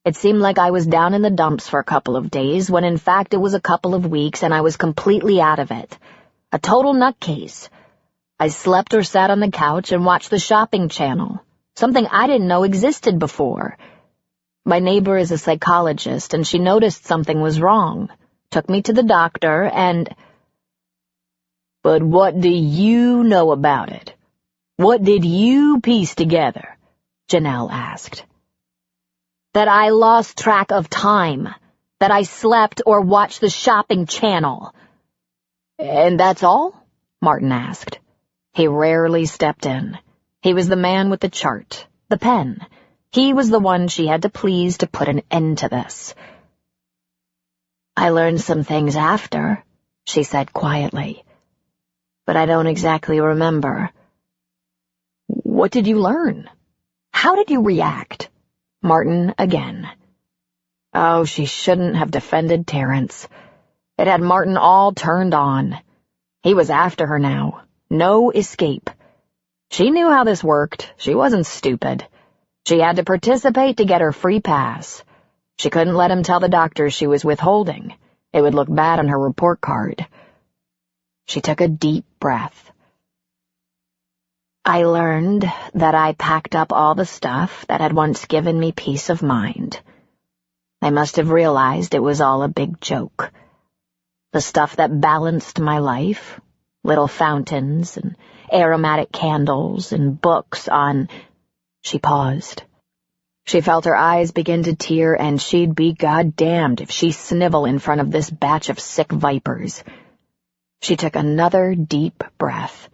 It seemed like I was down in the dumps for a couple of days, when in fact it was a couple of weeks and I was completely out of it. A total nutcase. I slept or sat on the couch and watched the shopping channel, something I didn't know existed before. My neighbor is a psychologist and she noticed something was wrong, took me to the doctor and—" "But what do you know about it? What did you piece together?" Janelle asked. "That I lost track of time, that I slept or watched the shopping channel." "And that's all?" Martin asked. He rarely stepped in. He was the man with the chart, the pen. He was the one she had to please to put an end to this. "I learned some things after," she said quietly, "but I don't exactly remember." "What did you learn? How did you react?" Martin again. Oh, she shouldn't have defended Terrence. It had Martin all turned on. He was after her now. No escape. She knew how this worked. She wasn't stupid. She had to participate to get her free pass. She couldn't let him tell the doctor she was withholding. It would look bad on her report card. She took a deep breath. "I learned that I packed up all the stuff that had once given me peace of mind. I must have realized it was all a big joke. The stuff that balanced my life, little fountains and aromatic candles and books on—" She paused. She felt her eyes begin to tear, and she'd be goddamned if she snivel in front of this batch of sick vipers. She took another deep breath.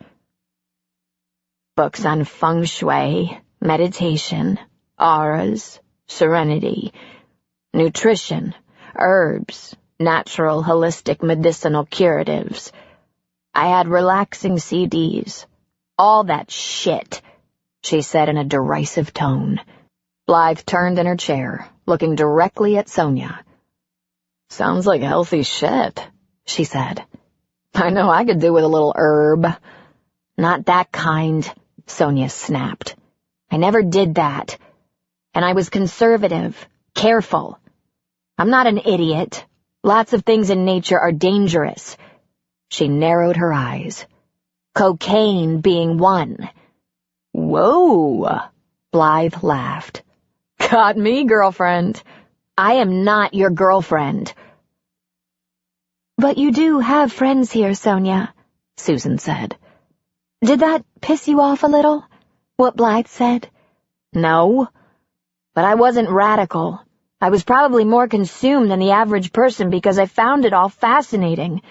"Books on feng shui, meditation, auras, serenity, nutrition, herbs, natural, holistic, medicinal curatives. I had relaxing CDs, All that shit, she said in a derisive tone. Blythe turned in her chair, looking directly at Sonia. Sounds like healthy shit, she said. I know I could do with a little herb. Not that kind, Sonia snapped. I never did that. And I was conservative, careful. I'm not an idiot. Lots of things in nature are dangerous. She narrowed her eyes. Cocaine being one. Whoa, Blythe laughed. Got me, girlfriend. I am not your girlfriend. But you do have friends here, Sonia, Susan said. Did that piss you off a little, what Blythe said? No, but I wasn't radical. I was probably more consumed than the average person because I found it all fascinating.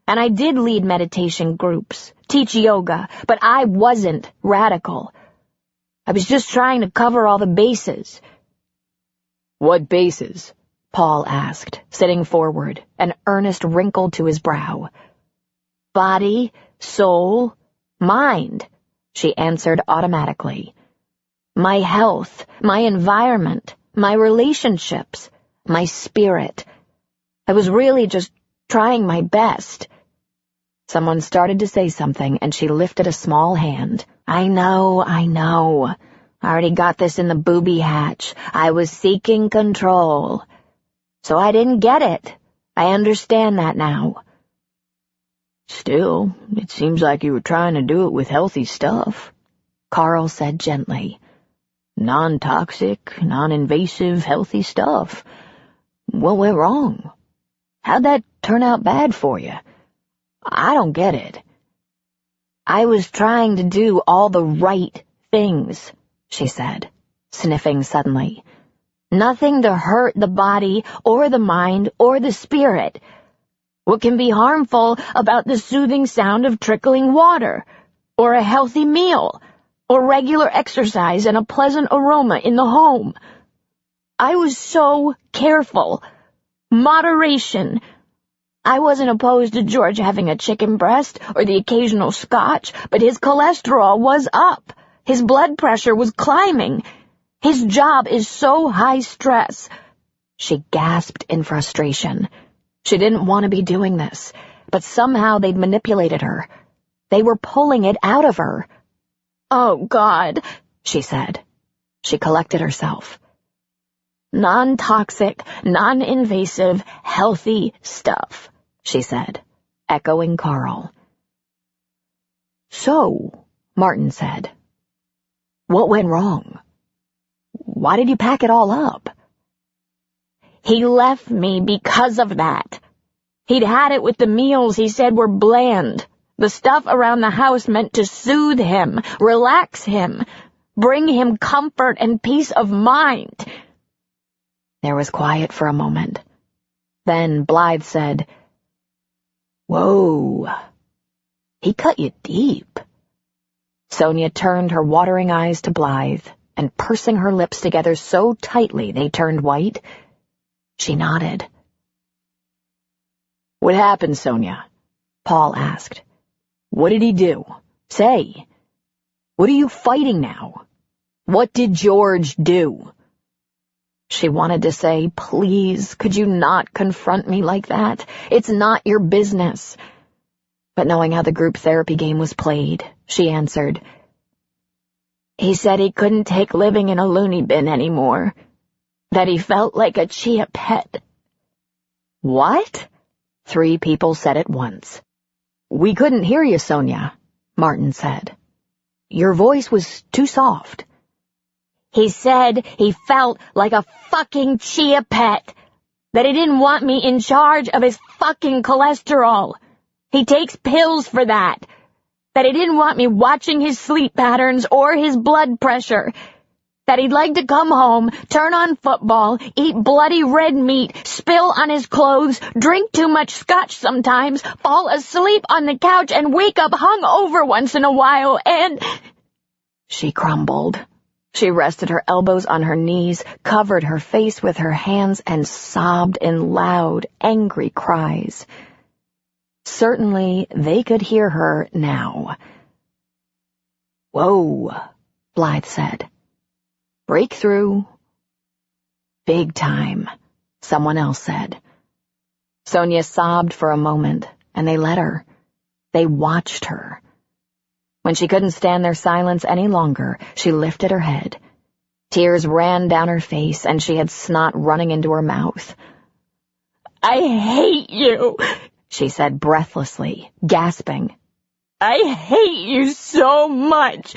And I did lead meditation groups, teach yoga, but I wasn't radical. I was just trying to cover all the bases. What bases? Paul asked, sitting forward, an earnest wrinkle to his brow. Body, soul, mind, she answered automatically. My health, my environment, my relationships, my spirit. I was really just trying my best. Someone started to say something, and she lifted a small hand. I know. I already got this in the booby hatch. I was seeking control. So I didn't get it. I understand that now. Still, it seems like you were trying to do it with healthy stuff, Carl said gently. Non-toxic, non-invasive, healthy stuff. What went wrong? How'd that turn out bad for you? I don't get it. I was trying to do all the right things, she said, sniffing suddenly. Nothing to hurt the body or the mind or the spirit. What can be harmful about the soothing sound of trickling water, or a healthy meal, or regular exercise and a pleasant aroma in the home? I was so careful. Moderation. I wasn't opposed to George having a chicken breast or the occasional scotch, but his cholesterol was up. His blood pressure was climbing. His job is so high stress. She gasped in frustration. She didn't want to be doing this, but somehow they'd manipulated her. They were pulling it out of her. Oh, God, she said. She collected herself. Non-toxic, non-invasive, healthy stuff, she said, echoing Carl. So, Martin said, what went wrong? Why did you pack it all up? He left me because of that. He'd had it with the meals he said were bland. The stuff around the house meant to soothe him, relax him, bring him comfort and peace of mind. There was quiet for a moment. Then Blythe said, Whoa, he cut you deep. Sonia turned her watering eyes to Blythe, and pursing her lips together so tightly they turned white, she nodded. What happened, Sonia? Paul asked. What did he do? Say. What are you fighting now? What did George do? She wanted to say, please, could you not confront me like that? It's not your business. But knowing how the group therapy game was played, she answered, He said he couldn't take living in a loony bin anymore, that he felt like a chia pet. What? 3 people said at once. We couldn't hear you, Sonia, Martin said. Your voice was too soft. He said he felt like a fucking chia pet, that he didn't want me in charge of his fucking cholesterol. He takes pills for that he didn't want me watching his sleep patterns or his blood pressure, that he'd like to come home, turn on football, eat bloody red meat, spill on his clothes, drink too much scotch sometimes, fall asleep on the couch, and wake up hungover once in a while, and... She crumbled. She rested her elbows on her knees, covered her face with her hands, and sobbed in loud, angry cries. Certainly they could hear her now. Whoa, Blythe said. Breakthrough. Big time, someone else said. Sonia sobbed for a moment, and they let her. They watched her. When she couldn't stand their silence any longer, she lifted her head. Tears ran down her face, and she had snot running into her mouth. "I hate you," she said breathlessly, gasping. "I hate you so much.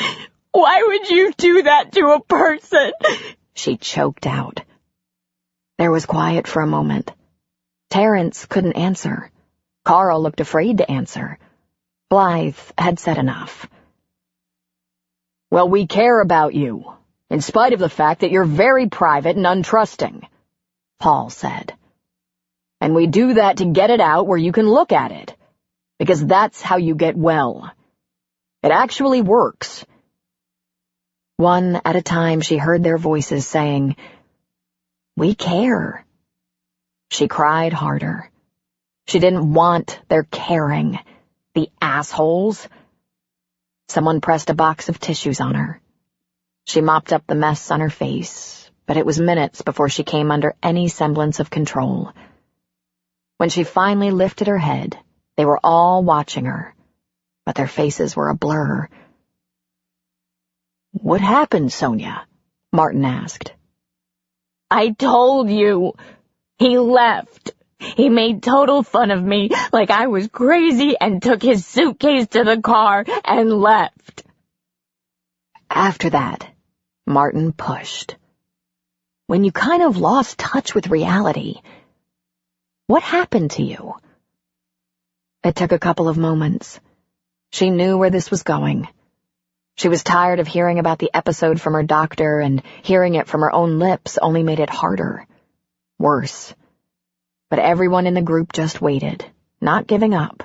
Why would you do that to a person?" She choked out. There was quiet for a moment. Terence couldn't answer. Carl looked afraid to answer. Blythe had said enough. "Well, we care about you, in spite of the fact that you're very private and untrusting," Paul said. "And we do that to get it out where you can look at it, because that's how you get well. It actually works." One at a time she heard their voices saying, "We care." She cried harder. She didn't want their caring, the assholes. Someone pressed a box of tissues on her. She mopped up the mess on her face, but it was minutes before she came under any semblance of control. When she finally lifted her head, they were all watching her, but their faces were a blur. "What happened, Sonia?" Martin asked. "I told you. He left. He made total fun of me, like I was crazy, and took his suitcase to the car and left." After that, Martin pushed. "When you kind of lost touch with reality, what happened to you?" It took a couple of moments. She knew where this was going. She was tired of hearing about the episode from her doctor, and hearing it from her own lips only made it harder. Worse. But everyone in the group just waited, not giving up.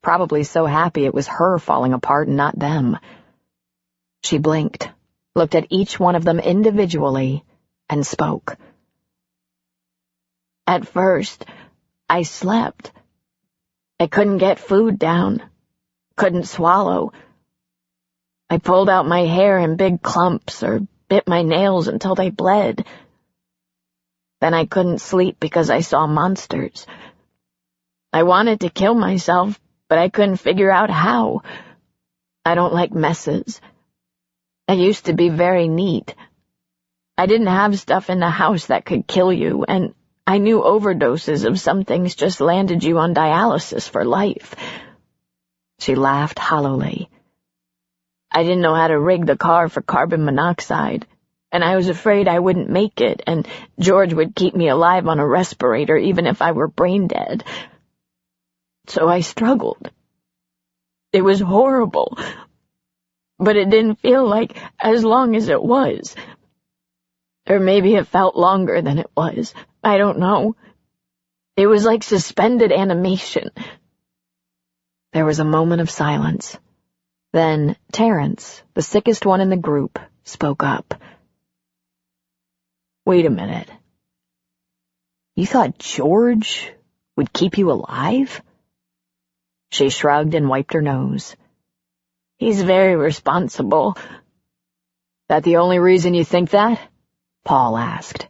Probably so happy it was her falling apart and not them. She blinked, looked at each one of them individually, and spoke. "At first, I slept. I couldn't get food down. Couldn't swallow. I pulled out my hair in big clumps or bit my nails until they bled. Then I couldn't sleep because I saw monsters. I wanted to kill myself, but I couldn't figure out how. I don't like messes. I used to be very neat. I didn't have stuff in the house that could kill you, and I knew overdoses of some things just landed you on dialysis for life." She laughed hollowly. "I didn't know how to rig the car for carbon monoxide, and I was afraid I wouldn't make it, and George would keep me alive on a respirator even if I were brain dead. So I struggled. It was horrible, but it didn't feel like as long as it was. Or maybe it felt longer than it was. I don't know. It was like suspended animation." There was a moment of silence. Then Terence, the sickest one in the group, spoke up. "Wait a minute. You thought George would keep you alive?" She shrugged and wiped her nose. "He's very responsible." "That the only reason you think that?" Paul asked.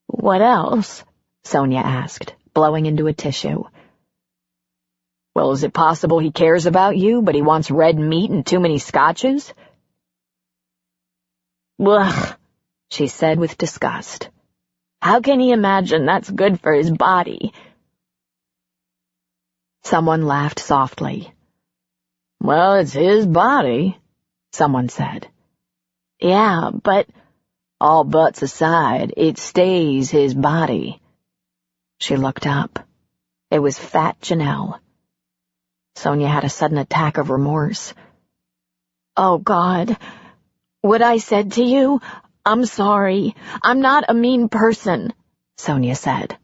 "What else?" Sonia asked, blowing into a tissue. "Well, is it possible he cares about you, but he wants red meat and too many scotches?" "Ugh," she said with disgust. "How can he imagine that's good for his body?" Someone laughed softly. "Well, it's his body," someone said. "Yeah, but—" "All butts aside, it stays his body." She looked up. It was fat Janelle. Sonia had a sudden attack of remorse. "Oh, God. What I said to you? I'm sorry. I'm not a mean person," Sonia said.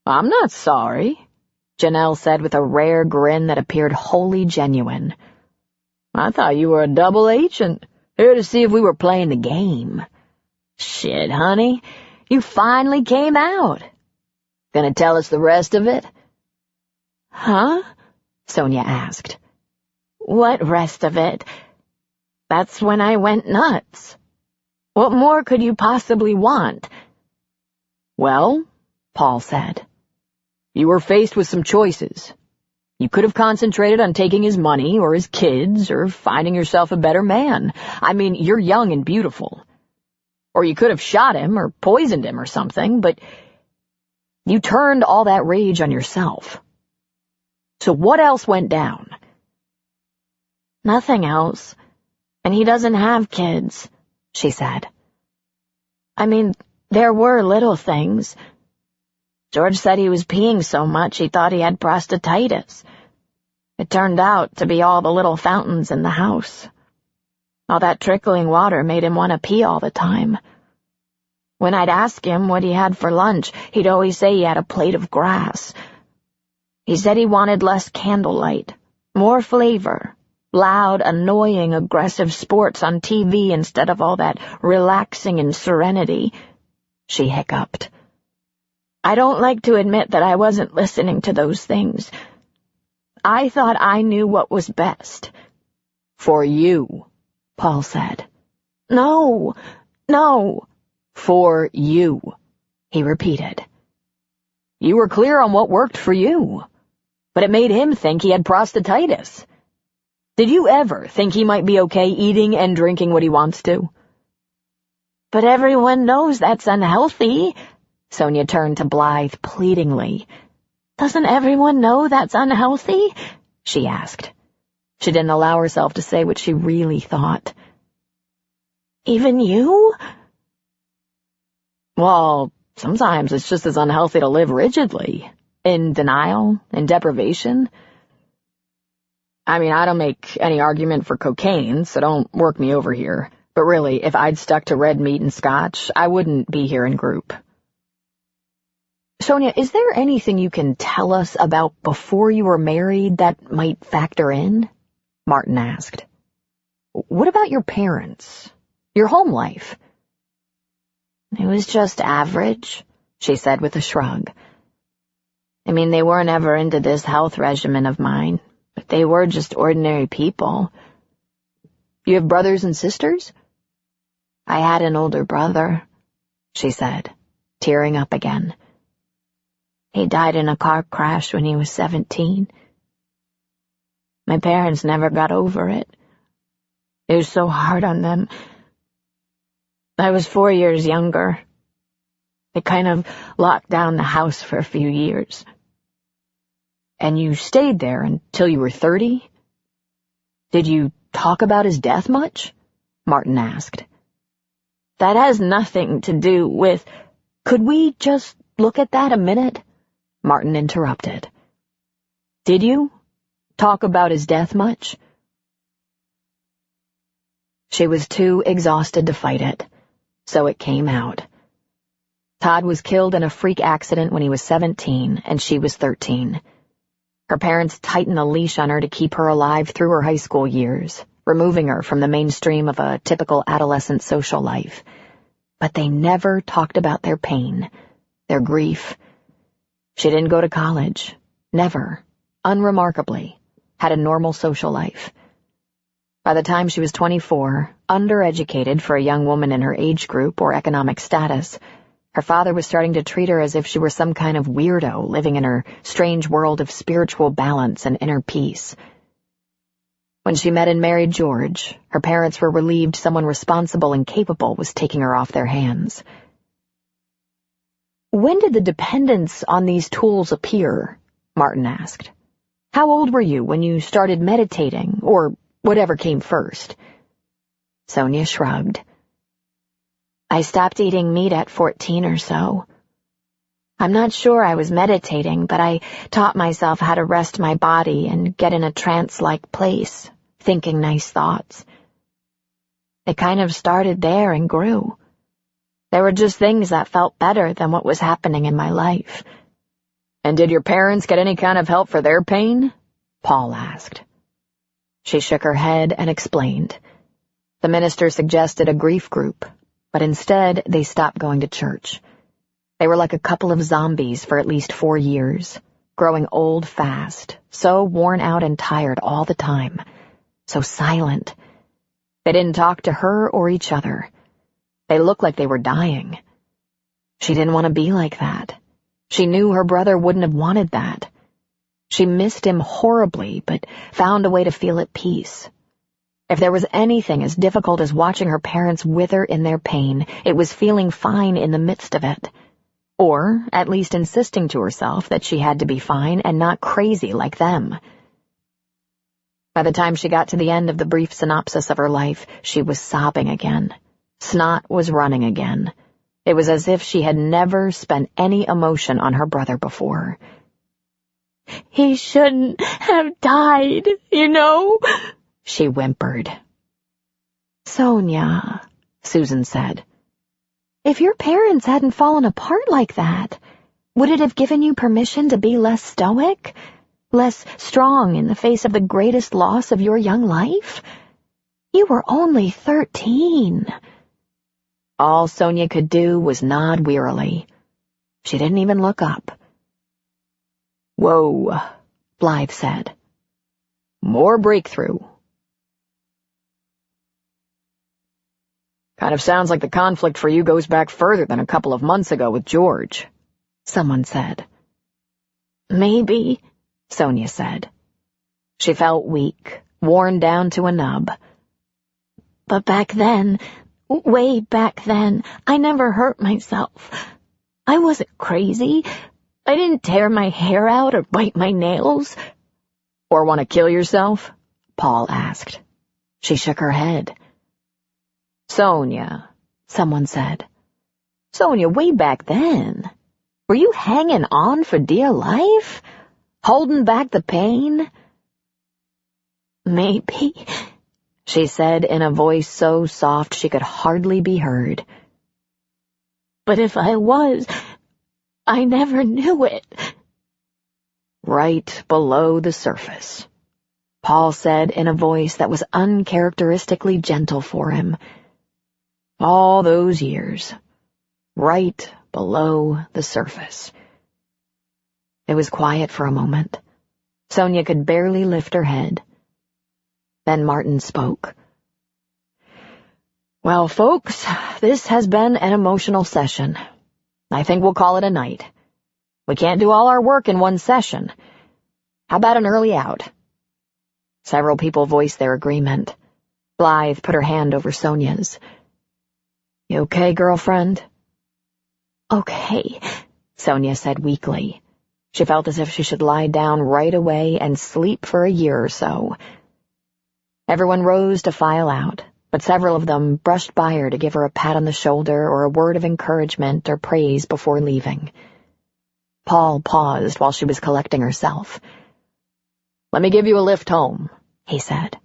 "I'm not sorry," Janelle said with a rare grin that appeared wholly genuine. "I thought you were a double agent, here to see if we were playing the game. Shit, honey, you finally came out. Gonna tell us the rest of it?" "Huh?" Sonia asked. "What rest of it?" That's when I went nuts. What more could you possibly want? Well, Paul said, you were faced with some choices. You could have concentrated on taking his money or his kids or finding yourself a better man. I mean, you're young and beautiful. Or you could have shot him or poisoned him or something, but you turned all that rage on yourself. So what else went down? Nothing else. And he doesn't have kids, she said. I mean, there were little things. George said he was peeing so much he thought he had prostatitis. It turned out to be all the little fountains in the house. All that trickling water made him want to pee all the time. When I'd ask him what he had for lunch, he'd always say he had a plate of grass. He said he wanted less candlelight, more flavor, loud, annoying, aggressive sports on TV instead of all that relaxing and serenity. She hiccuped. I don't like to admit that I wasn't listening to those things. I thought I knew what was best. For you, Paul said. No. For you, he repeated. You were clear on what worked for you, but it made him think he had prostatitis. Did you ever think he might be okay eating and drinking what he wants to? But everyone knows that's unhealthy. Sonia turned to Blythe pleadingly. Doesn't everyone know that's unhealthy? She asked. She didn't allow herself to say what she really thought. Even you? Well, sometimes it's just as unhealthy to live rigidly, in denial, in deprivation. I mean, I don't make any argument for cocaine, so don't work me over here. But really, if I'd stuck to red meat and scotch, I wouldn't be here in group. Sonia, is there anything you can tell us about before you were married that might factor in? Martin asked. What about your parents? Your home life? It was just average, she said with a shrug. I mean, they weren't ever into this health regimen of mine, but they were just ordinary people. You have brothers and sisters? I had an older brother, she said, tearing up again. He died in a car crash when he was 17. My parents never got over it. It was so hard on them. I was 4 years younger. They kind of locked down the house for a few years. And you stayed there until you were 30? Did you talk about his death much? Martin asked. That has nothing to do with— Could we just look at that a minute? Martin interrupted. Did you talk about his death much? She was too exhausted to fight it, so it came out. Todd was killed in a freak accident when he was 17, and she was 13. Her parents tightened the leash on her to keep her alive through her high school years, removing her from the mainstream of a typical adolescent social life. But they never talked about their pain, their grief. She didn't go to college. Never, unremarkably, had a normal social life. By the time she was 24, undereducated for a young woman in her age group or economic status, her father was starting to treat her as if she were some kind of weirdo living in her strange world of spiritual balance and inner peace. When she met and married George, her parents were relieved someone responsible and capable was taking her off their hands. When did the dependence on these tools appear? Martin asked. How old were you when you started meditating, or whatever came first? Sonia shrugged. I stopped eating meat at 14 or so. I'm not sure I was meditating, but I taught myself how to rest my body and get in a trance-like place, thinking nice thoughts. It kind of started there and grew. There were just things that felt better than what was happening in my life. And did your parents get any kind of help for their pain? Paul asked. She shook her head and explained. The minister suggested a grief group, but instead they stopped going to church. They were like a couple of zombies for at least 4 years, growing old fast, so worn out and tired all the time, so silent. They didn't talk to her or each other. They looked like they were dying. She didn't want to be like that. She knew her brother wouldn't have wanted that. She missed him horribly, but found a way to feel at peace. If there was anything as difficult as watching her parents wither in their pain, it was feeling fine in the midst of it. Or at least insisting to herself that she had to be fine and not crazy like them. By the time she got to the end of the brief synopsis of her life, she was sobbing again. Snot was running again. It was as if she had never spent any emotion on her brother before. "He shouldn't have died, you know," she whimpered. "Sonia," Susan said, "if your parents hadn't fallen apart like that, would it have given you permission to be less stoic? Less strong in the face of the greatest loss of your young life? You were only 13. All Sonia could do was nod wearily. She didn't even look up. "Whoa," Blythe said. "More breakthrough." "Kind of sounds like the conflict for you goes back further than a couple of months ago with George," someone said. "Maybe," Sonia said. She felt weak, worn down to a nub. "But back then, way back then, I never hurt myself. I wasn't crazy. I didn't tear my hair out or bite my nails." "Or want to kill yourself?" Paul asked. She shook her head. "Sonia," someone said. "Sonia, way back then, were you hanging on for dear life? Holding back the pain?" "Maybe," she said in a voice so soft she could hardly be heard. "But if I was, I never knew it." "Right below the surface," Paul said in a voice that was uncharacteristically gentle for him. "All those years, right below the surface." It was quiet for a moment. Sonia could barely lift her head. Then Martin spoke. "Well, folks, this has been an emotional session. I think we'll call it a night. We can't do all our work in one session. How about an early out?" Several people voiced their agreement. Blythe put her hand over Sonia's. "You okay, girlfriend?" "Okay," Sonia said weakly. She felt as if she should lie down right away and sleep for a year or so. Everyone rose to file out, but several of them brushed by her to give her a pat on the shoulder or a word of encouragement or praise before leaving. Paul paused while she was collecting herself. "Let me give you a lift home," he said.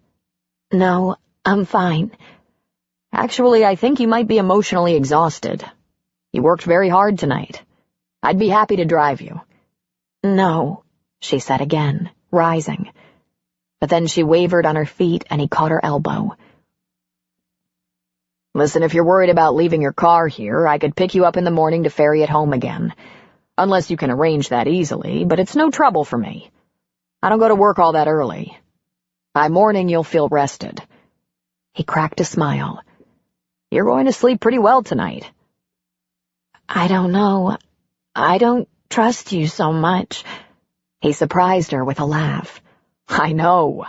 "No, I'm fine." "Actually, I think you might be emotionally exhausted. You worked very hard tonight. I'd be happy to drive you." "No," she said again, rising. But then she wavered on her feet and he caught her elbow. "Listen, if you're worried about leaving your car here, I could pick you up in the morning to ferry it home again. Unless you can arrange that easily, but it's no trouble for me. I don't go to work all that early. By morning you'll feel rested." He cracked a smile. "You're going to sleep pretty well tonight." "I don't know. I don't trust you so much." He surprised her with a laugh. "I know.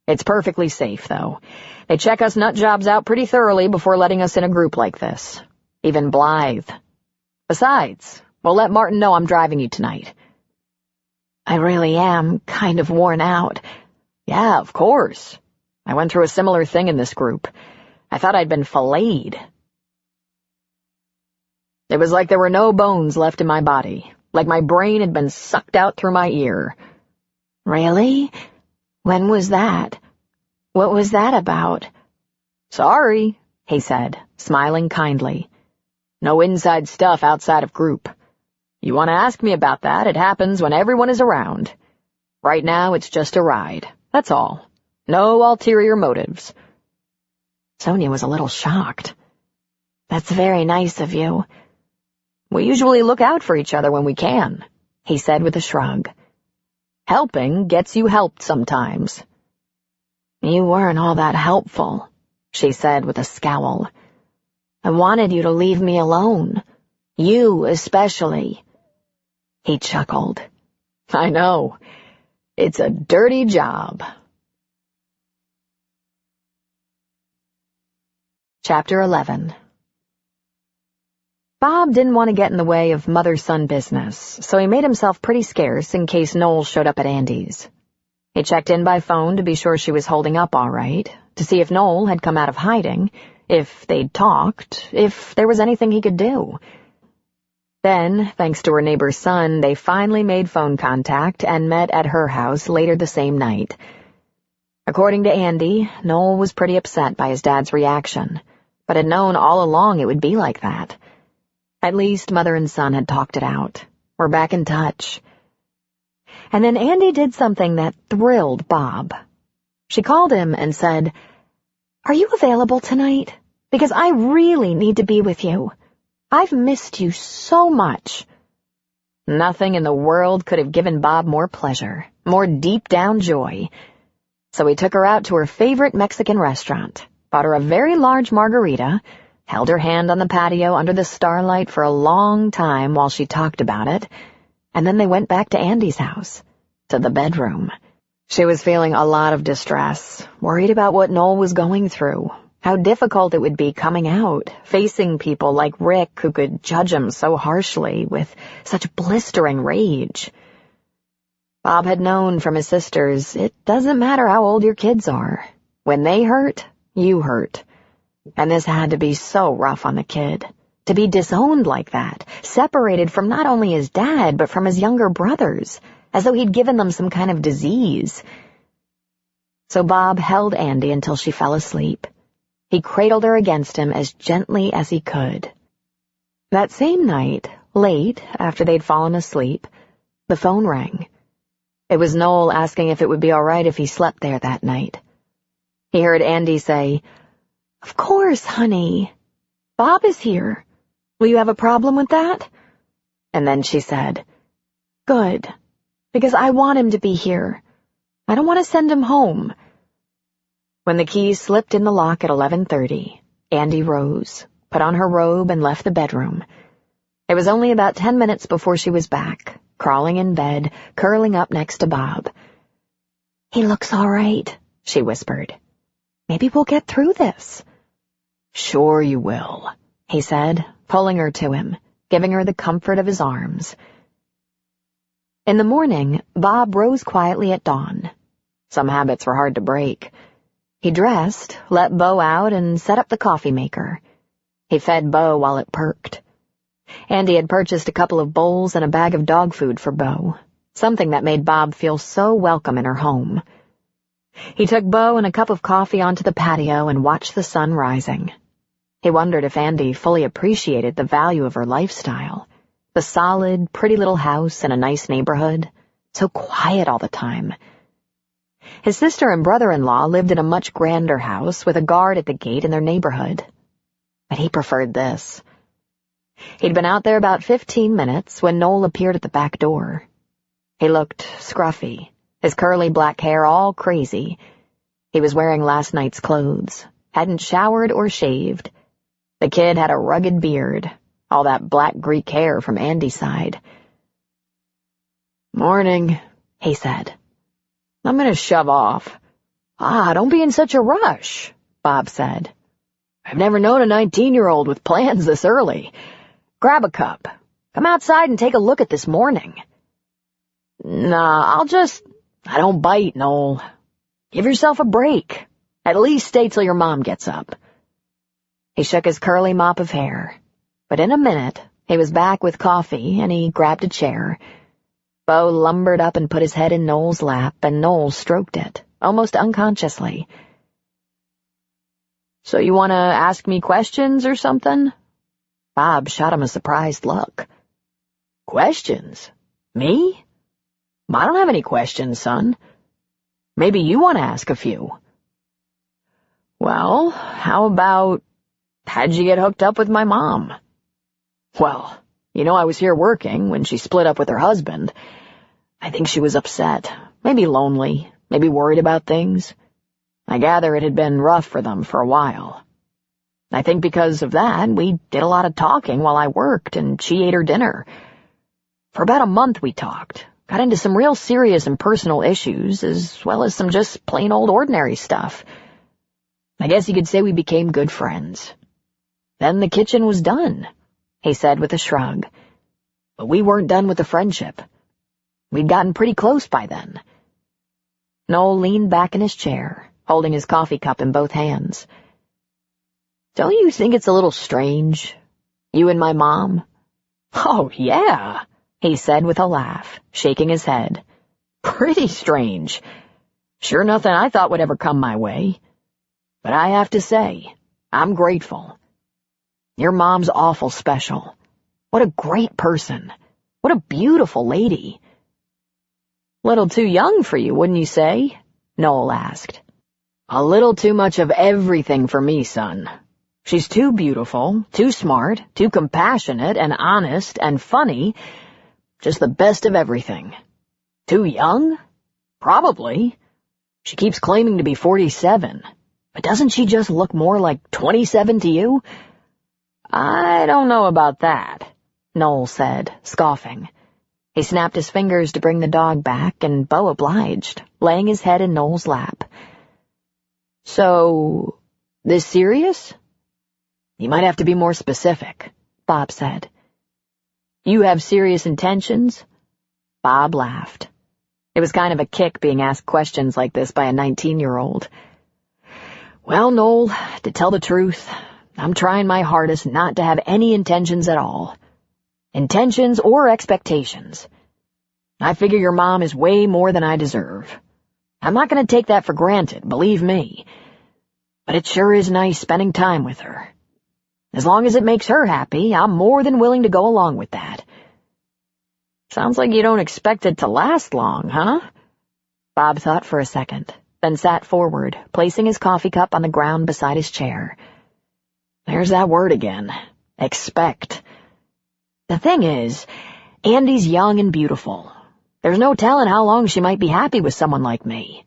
It's perfectly safe, though. They check us nut jobs out pretty thoroughly before letting us in a group like this. Even Blythe. Besides, we'll let Martin know I'm driving you tonight." "I really am kind of worn out." "Yeah, of course. I went through a similar thing in this group. I thought I'd been filleted. It was like there were no bones left in my body, like my brain had been sucked out through my ear." "Really? When was that? What was that about?" "Sorry," he said, smiling kindly. "No inside stuff outside of group. You want to ask me about that, it happens when everyone is around. Right now it's just a ride, that's all. No ulterior motives." Sonia was a little shocked. "That's very nice of you." "We usually look out for each other when we can," he said with a shrug. "Helping gets you helped sometimes." "You weren't all that helpful." she said with a scowl. I wanted you to leave me alone. You especially. He chuckled. I know. It's a dirty job. Chapter 11. Bob didn't want to get in the way of mother-son business, so he made himself pretty scarce in case Noel showed up at Andy's. He checked in by phone to be sure she was holding up all right, to see if Noel had come out of hiding, if they'd talked, if there was anything he could do. Then, thanks to her neighbor's son, they finally made phone contact and met at her house later the same night. According to Andy, Noel was pretty upset by his dad's reaction, but had known all along it would be like that. At least mother and son had talked it out. We're back in touch. And then Andy did something that thrilled Bob. She called him and said, Are you available tonight? Because I really need to be with you. I've missed you so much. Nothing in the world could have given Bob more pleasure, more deep-down joy. So he took her out to her favorite Mexican restaurant, bought her a very large margarita, held her hand on the patio under the starlight for a long time while she talked about it, and then they went back to Andy's house, to the bedroom. She was feeling a lot of distress, worried about what Noel was going through, how difficult it would be coming out, facing people like Rick who could judge him so harshly, with such blistering rage. Bob had known from his sisters, it doesn't matter how old your kids are. When they hurt, you hurt. And this had to be so rough on the kid. To be disowned like that, separated from not only his dad, but from his younger brothers, as though he'd given them some kind of disease. So Bob held Andy until she fell asleep. He cradled her against him as gently as he could. That same night, late, after they'd fallen asleep, the phone rang. It was Noel asking if it would be all right if he slept there that night. He heard Andy say, Of course, honey. Bob is here. Will you have a problem with that? And then she said, Good, because I want him to be here. I don't want to send him home. When the key slipped in the lock at 11:30, Andy rose, put on her robe, and left the bedroom. It was only about 10 minutes before she was back, crawling in bed, curling up next to Bob. He looks all right, she whispered. Maybe we'll get through this. Sure you will, he said, pulling her to him, giving her the comfort of his arms. In the morning, Bob rose quietly at dawn. Some habits were hard to break. He dressed, let Bo out, and set up the coffee maker. He fed Bo while it perked. Andy had purchased a couple of bowls and a bag of dog food for Bo, something that made Bob feel so welcome in her home. He took Bo and a cup of coffee onto the patio and watched the sun rising. He wondered if Andy fully appreciated the value of her lifestyle, the solid, pretty little house in a nice neighborhood, so quiet all the time. His sister and brother-in-law lived in a much grander house with a guard at the gate in their neighborhood. But he preferred this. He'd been out there about 15 minutes when Noel appeared at the back door. He looked scruffy, his curly black hair all crazy. He was wearing last night's clothes, hadn't showered or shaved. The kid had a rugged beard, all that black Greek hair from Andy's side. Morning, he said. I'm going to shove off. Don't be in such a rush, Bob said. I've never known a 19-year-old with plans this early. Grab a cup. Come outside and take a look at this morning. Nah, I don't bite, Noel. Give yourself a break. At least stay till your mom gets up. He shook his curly mop of hair, but in a minute he was back with coffee and he grabbed a chair. Bo lumbered up and put his head in Noel's lap, and Noel stroked it, almost unconsciously. So you want to ask me questions or something? Bob shot him a surprised look. Questions? Me? I don't have any questions, son. Maybe you want to ask a few. Well, how about, how'd you get hooked up with my mom? Well, I was here working when she split up with her husband. I think she was upset, maybe lonely, maybe worried about things. I gather it had been rough for them for a while. I think because of that, we did a lot of talking while I worked, and she ate her dinner. For about a month we talked, got into some real serious and personal issues, as well as some just plain old ordinary stuff. I guess you could say we became good friends. Then the kitchen was done, he said with a shrug. But we weren't done with the friendship. We'd gotten pretty close by then. Noel leaned back in his chair, holding his coffee cup in both hands. Don't you think it's a little strange? You and my mom? Oh, yeah, he said with a laugh, shaking his head. Pretty strange. Sure nothing I thought would ever come my way. But I have to say, I'm grateful. Your mom's awful special. What a great person. What a beautiful lady. Little too young for you, wouldn't you say? Noel asked. A little too much of everything for me, son. She's too beautiful, too smart, too compassionate and honest and funny. Just the best of everything. Too young? Probably. She keeps claiming to be 47. But doesn't she just look more like 27 to you? I don't know about that, Noel said, scoffing. He snapped his fingers to bring the dog back, and Bo obliged, laying his head in Noel's lap. So, this serious? You might have to be more specific, Bob said. You have serious intentions? Bob laughed. It was kind of a kick being asked questions like this by a 19-year-old. Well, Noel, to tell the truth, I'm trying my hardest not to have any intentions at all. Intentions or expectations. I figure your mom is way more than I deserve. I'm not going to take that for granted, believe me. But it sure is nice spending time with her. As long as it makes her happy, I'm more than willing to go along with that. Sounds like you don't expect it to last long, huh? Bob thought for a second, then sat forward, placing his coffee cup on the ground beside his chair. There's that word again. Expect. The thing is, Andy's young and beautiful. There's no telling how long she might be happy with someone like me.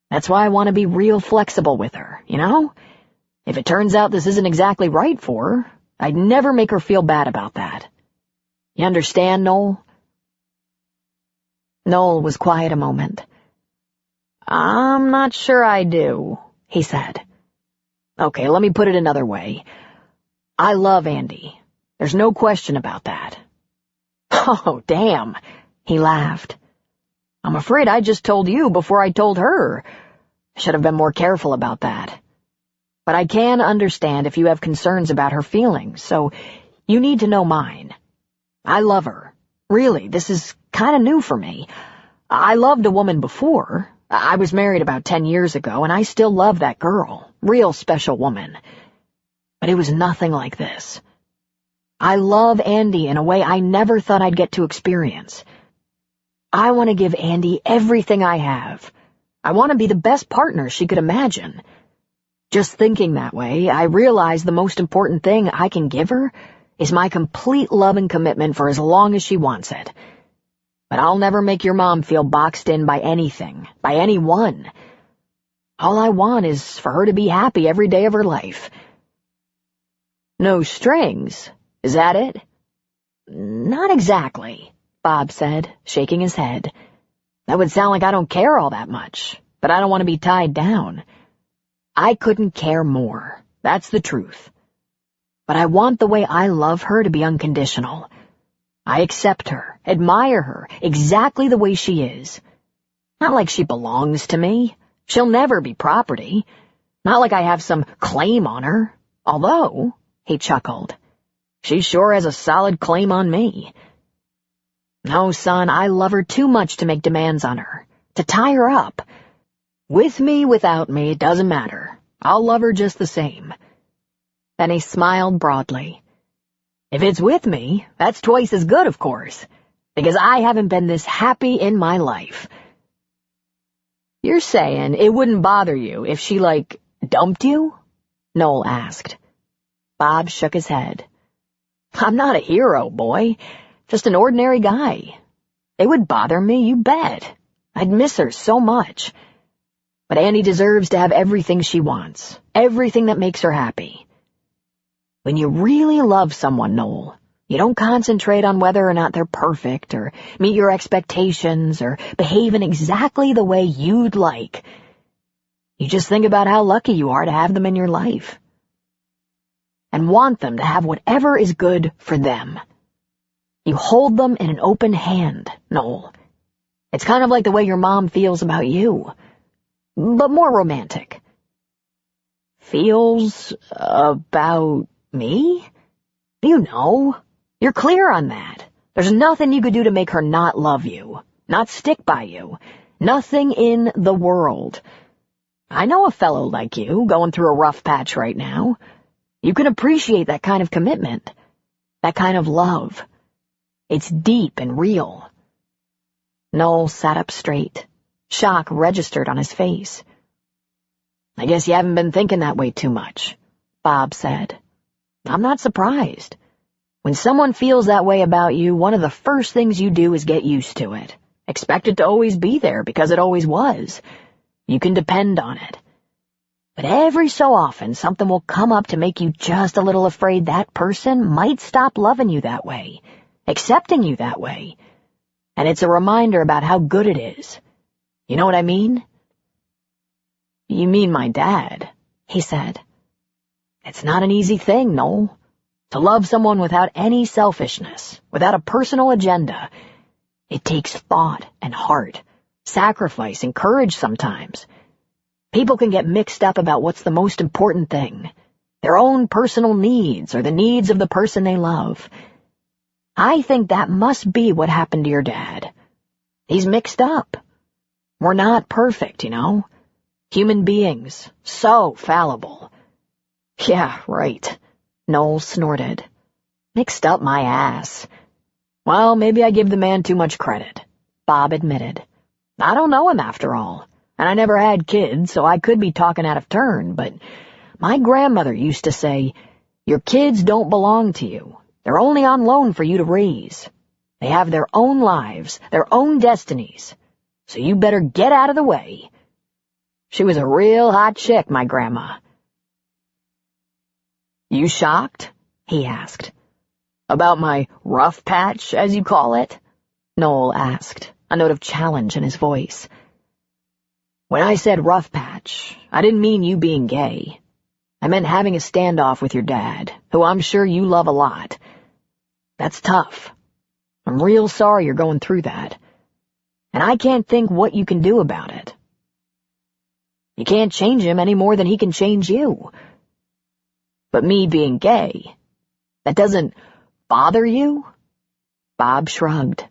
That's why I want to be real flexible with her, you know? If it turns out this isn't exactly right for her, I'd never make her feel bad about that. You understand, Noel? Noel was quiet a moment. I'm not sure I do, he said. Okay, let me put it another way. I love Andy. There's no question about that. Oh, damn, he laughed. I'm afraid I just told you before I told her. I should have been more careful about that. But I can understand if you have concerns about her feelings, so you need to know mine. I love her. Really, this is kind of new for me. I loved a woman before. I was married about 10 years ago, and I still love that girl. Real special woman. But it was nothing like this. I love Andy in a way I never thought I'd get to experience. I want to give Andy everything I have. I want to be the best partner she could imagine. Just thinking that way, I realize the most important thing I can give her is my complete love and commitment for as long as she wants it. But I'll never make your mom feel boxed in by anything, by anyone. All I want is for her to be happy every day of her life. No strings, is that it? Not exactly, Bob said, shaking his head. That would sound like I don't care all that much, but I don't want to be tied down. I couldn't care more, that's the truth. But I want the way I love her to be unconditional. I accept her, admire her, exactly the way she is. Not like she belongs to me. She'll never be property. Not like I have some claim on her. Although, he chuckled, she sure has a solid claim on me. No, son, I love her too much to make demands on her, to tie her up. With me, without me, it doesn't matter. I'll love her just the same. Then he smiled broadly. If it's with me, that's twice as good, of course, because I haven't been this happy in my life. You're saying it wouldn't bother you if she, dumped you? Noel asked. Bob shook his head. I'm not a hero, boy. Just an ordinary guy. It would bother me, you bet. I'd miss her so much. But Annie deserves to have everything she wants, everything that makes her happy. When you really love someone, Noel, you don't concentrate on whether or not they're perfect or meet your expectations or behave in exactly the way you'd like. You just think about how lucky you are to have them in your life and want them to have whatever is good for them. You hold them in an open hand, Noel. It's kind of like the way your mom feels about you, but more romantic. Feels about me? You know. You're clear on that. There's nothing you could do to make her not love you, not stick by you. Nothing in the world. I know a fellow like you going through a rough patch right now. You can appreciate that kind of commitment, that kind of love. It's deep and real. Noel sat up straight. Shock registered on his face. I guess you haven't been thinking that way too much, Bob said. I'm not surprised. When someone feels that way about you, one of the first things you do is get used to it. Expect it to always be there because it always was. You can depend on it. But every so often, something will come up to make you just a little afraid that person might stop loving you that way, accepting you that way. And it's a reminder about how good it is. You know what I mean? You mean my dad, he said. It's not an easy thing, Noel. To love someone without any selfishness, without a personal agenda. It takes thought and heart, sacrifice and courage sometimes. People can get mixed up about what's the most important thing, their own personal needs or the needs of the person they love. I think that must be what happened to your dad. He's mixed up. We're not perfect, you know. Human beings, so fallible. Yeah, right. Noel snorted. Mixed up my ass. Well, maybe I give the man too much credit, Bob admitted. I don't know him after all, and I never had kids, so I could be talking out of turn, but my grandmother used to say, your kids don't belong to you. They're only on loan for you to raise. They have their own lives, their own destinies, so you better get out of the way. She was a real hot chick, my grandma. You shocked? He asked. About my rough patch, as you call it? Noel asked, a note of challenge in his voice. When I said rough patch, I didn't mean you being gay. I meant having a standoff with your dad, who I'm sure you love a lot. That's tough. I'm real sorry you're going through that. And I can't think what you can do about it. You can't change him any more than he can change you. But me being gay, that doesn't bother you? Bob shrugged.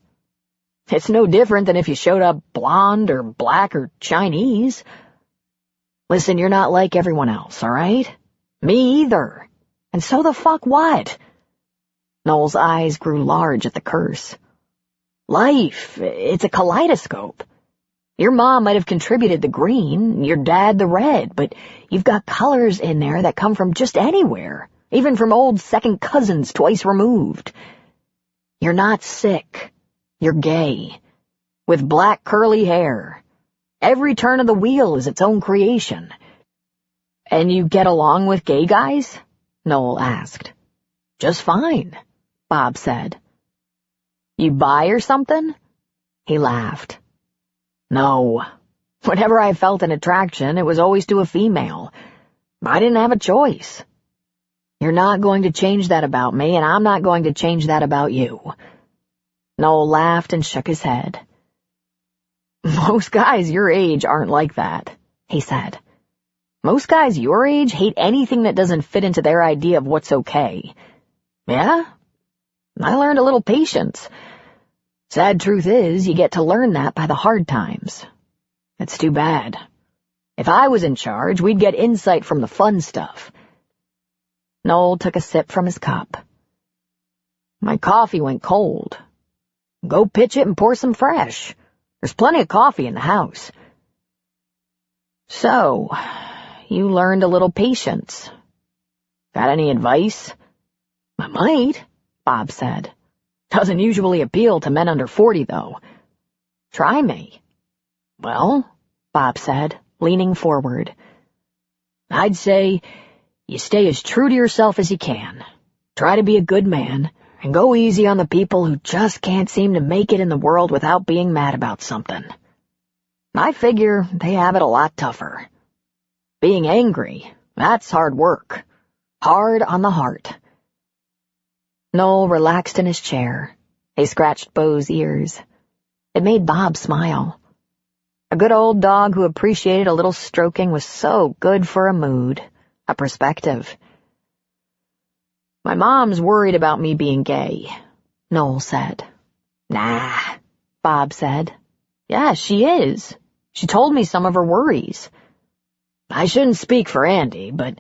It's no different than if you showed up blonde or black or Chinese. Listen, you're not like everyone else, all right? Me either. And so the fuck what? Noel's eyes grew large at the curse. Life, it's a kaleidoscope. Your mom might have contributed the green, your dad the red, but you've got colors in there that come from just anywhere, even from old second cousins twice removed. You're not sick. You're gay, with black curly hair. Every turn of the wheel is its own creation. And you get along with gay guys? Noel asked. Just fine, Bob said. You bi or something? He laughed. No. Whenever I felt an attraction, it was always to a female. I didn't have a choice. You're not going to change that about me, and I'm not going to change that about you. Noel laughed and shook his head. Most guys your age aren't like that, he said. Most guys your age hate anything that doesn't fit into their idea of what's okay. Yeah? I learned a little patience. Sad truth is, you get to learn that by the hard times. It's too bad. If I was in charge, we'd get insight from the fun stuff. Noel took a sip from his cup. My coffee went cold. Go pitch it and pour some fresh. There's plenty of coffee in the house. So, you learned a little patience. Got any advice? I might, Bob said. Doesn't usually appeal to men under 40, though. Try me. Well, Bob said, leaning forward. I'd say you stay as true to yourself as you can. Try to be a good man, and go easy on the people who just can't seem to make it in the world without being mad about something. I figure they have it a lot tougher. Being angry, that's hard work. Hard on the heart. Noel relaxed in his chair. He scratched Bo's ears. It made Bob smile. A good old dog who appreciated a little stroking was so good for a mood, a perspective. My mom's worried about me being gay, Noel said. Nah, Bob said. Yeah, she is. She told me some of her worries. I shouldn't speak for Andy, but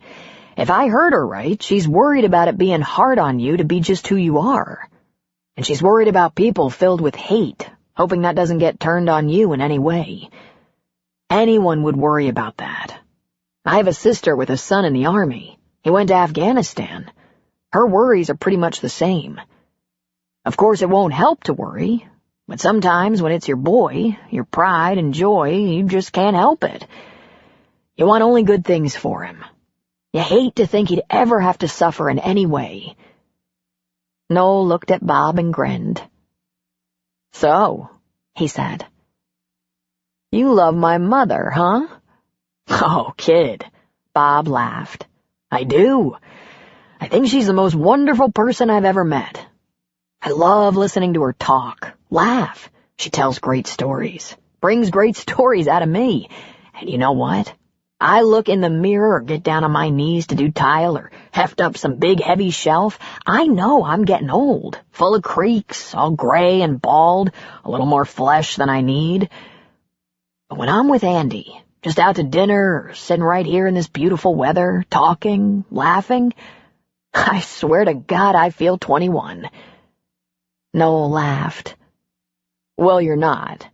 if I heard her right, she's worried about it being hard on you to be just who you are. And she's worried about people filled with hate, hoping that doesn't get turned on you in any way. Anyone would worry about that. I have a sister with a son in the army. He went to Afghanistan. Her worries are pretty much the same. Of course, it won't help to worry, but sometimes when it's your boy, your pride and joy, you just can't help it. You want only good things for him. You hate to think he'd ever have to suffer in any way. Noel looked at Bob and grinned. So, he said, you love my mother, huh? Oh, kid, Bob laughed. I do. I think she's the most wonderful person I've ever met. I love listening to her talk, laugh. She tells great stories, brings great stories out of me. And you know what? I look in the mirror or get down on my knees to do tile or heft up some big heavy shelf. I know I'm getting old, full of creaks, all gray and bald, a little more flesh than I need. But when I'm with Andy, just out to dinner or sitting right here in this beautiful weather, talking, laughing, I swear to God I feel 21. Noel laughed. Well, you're not.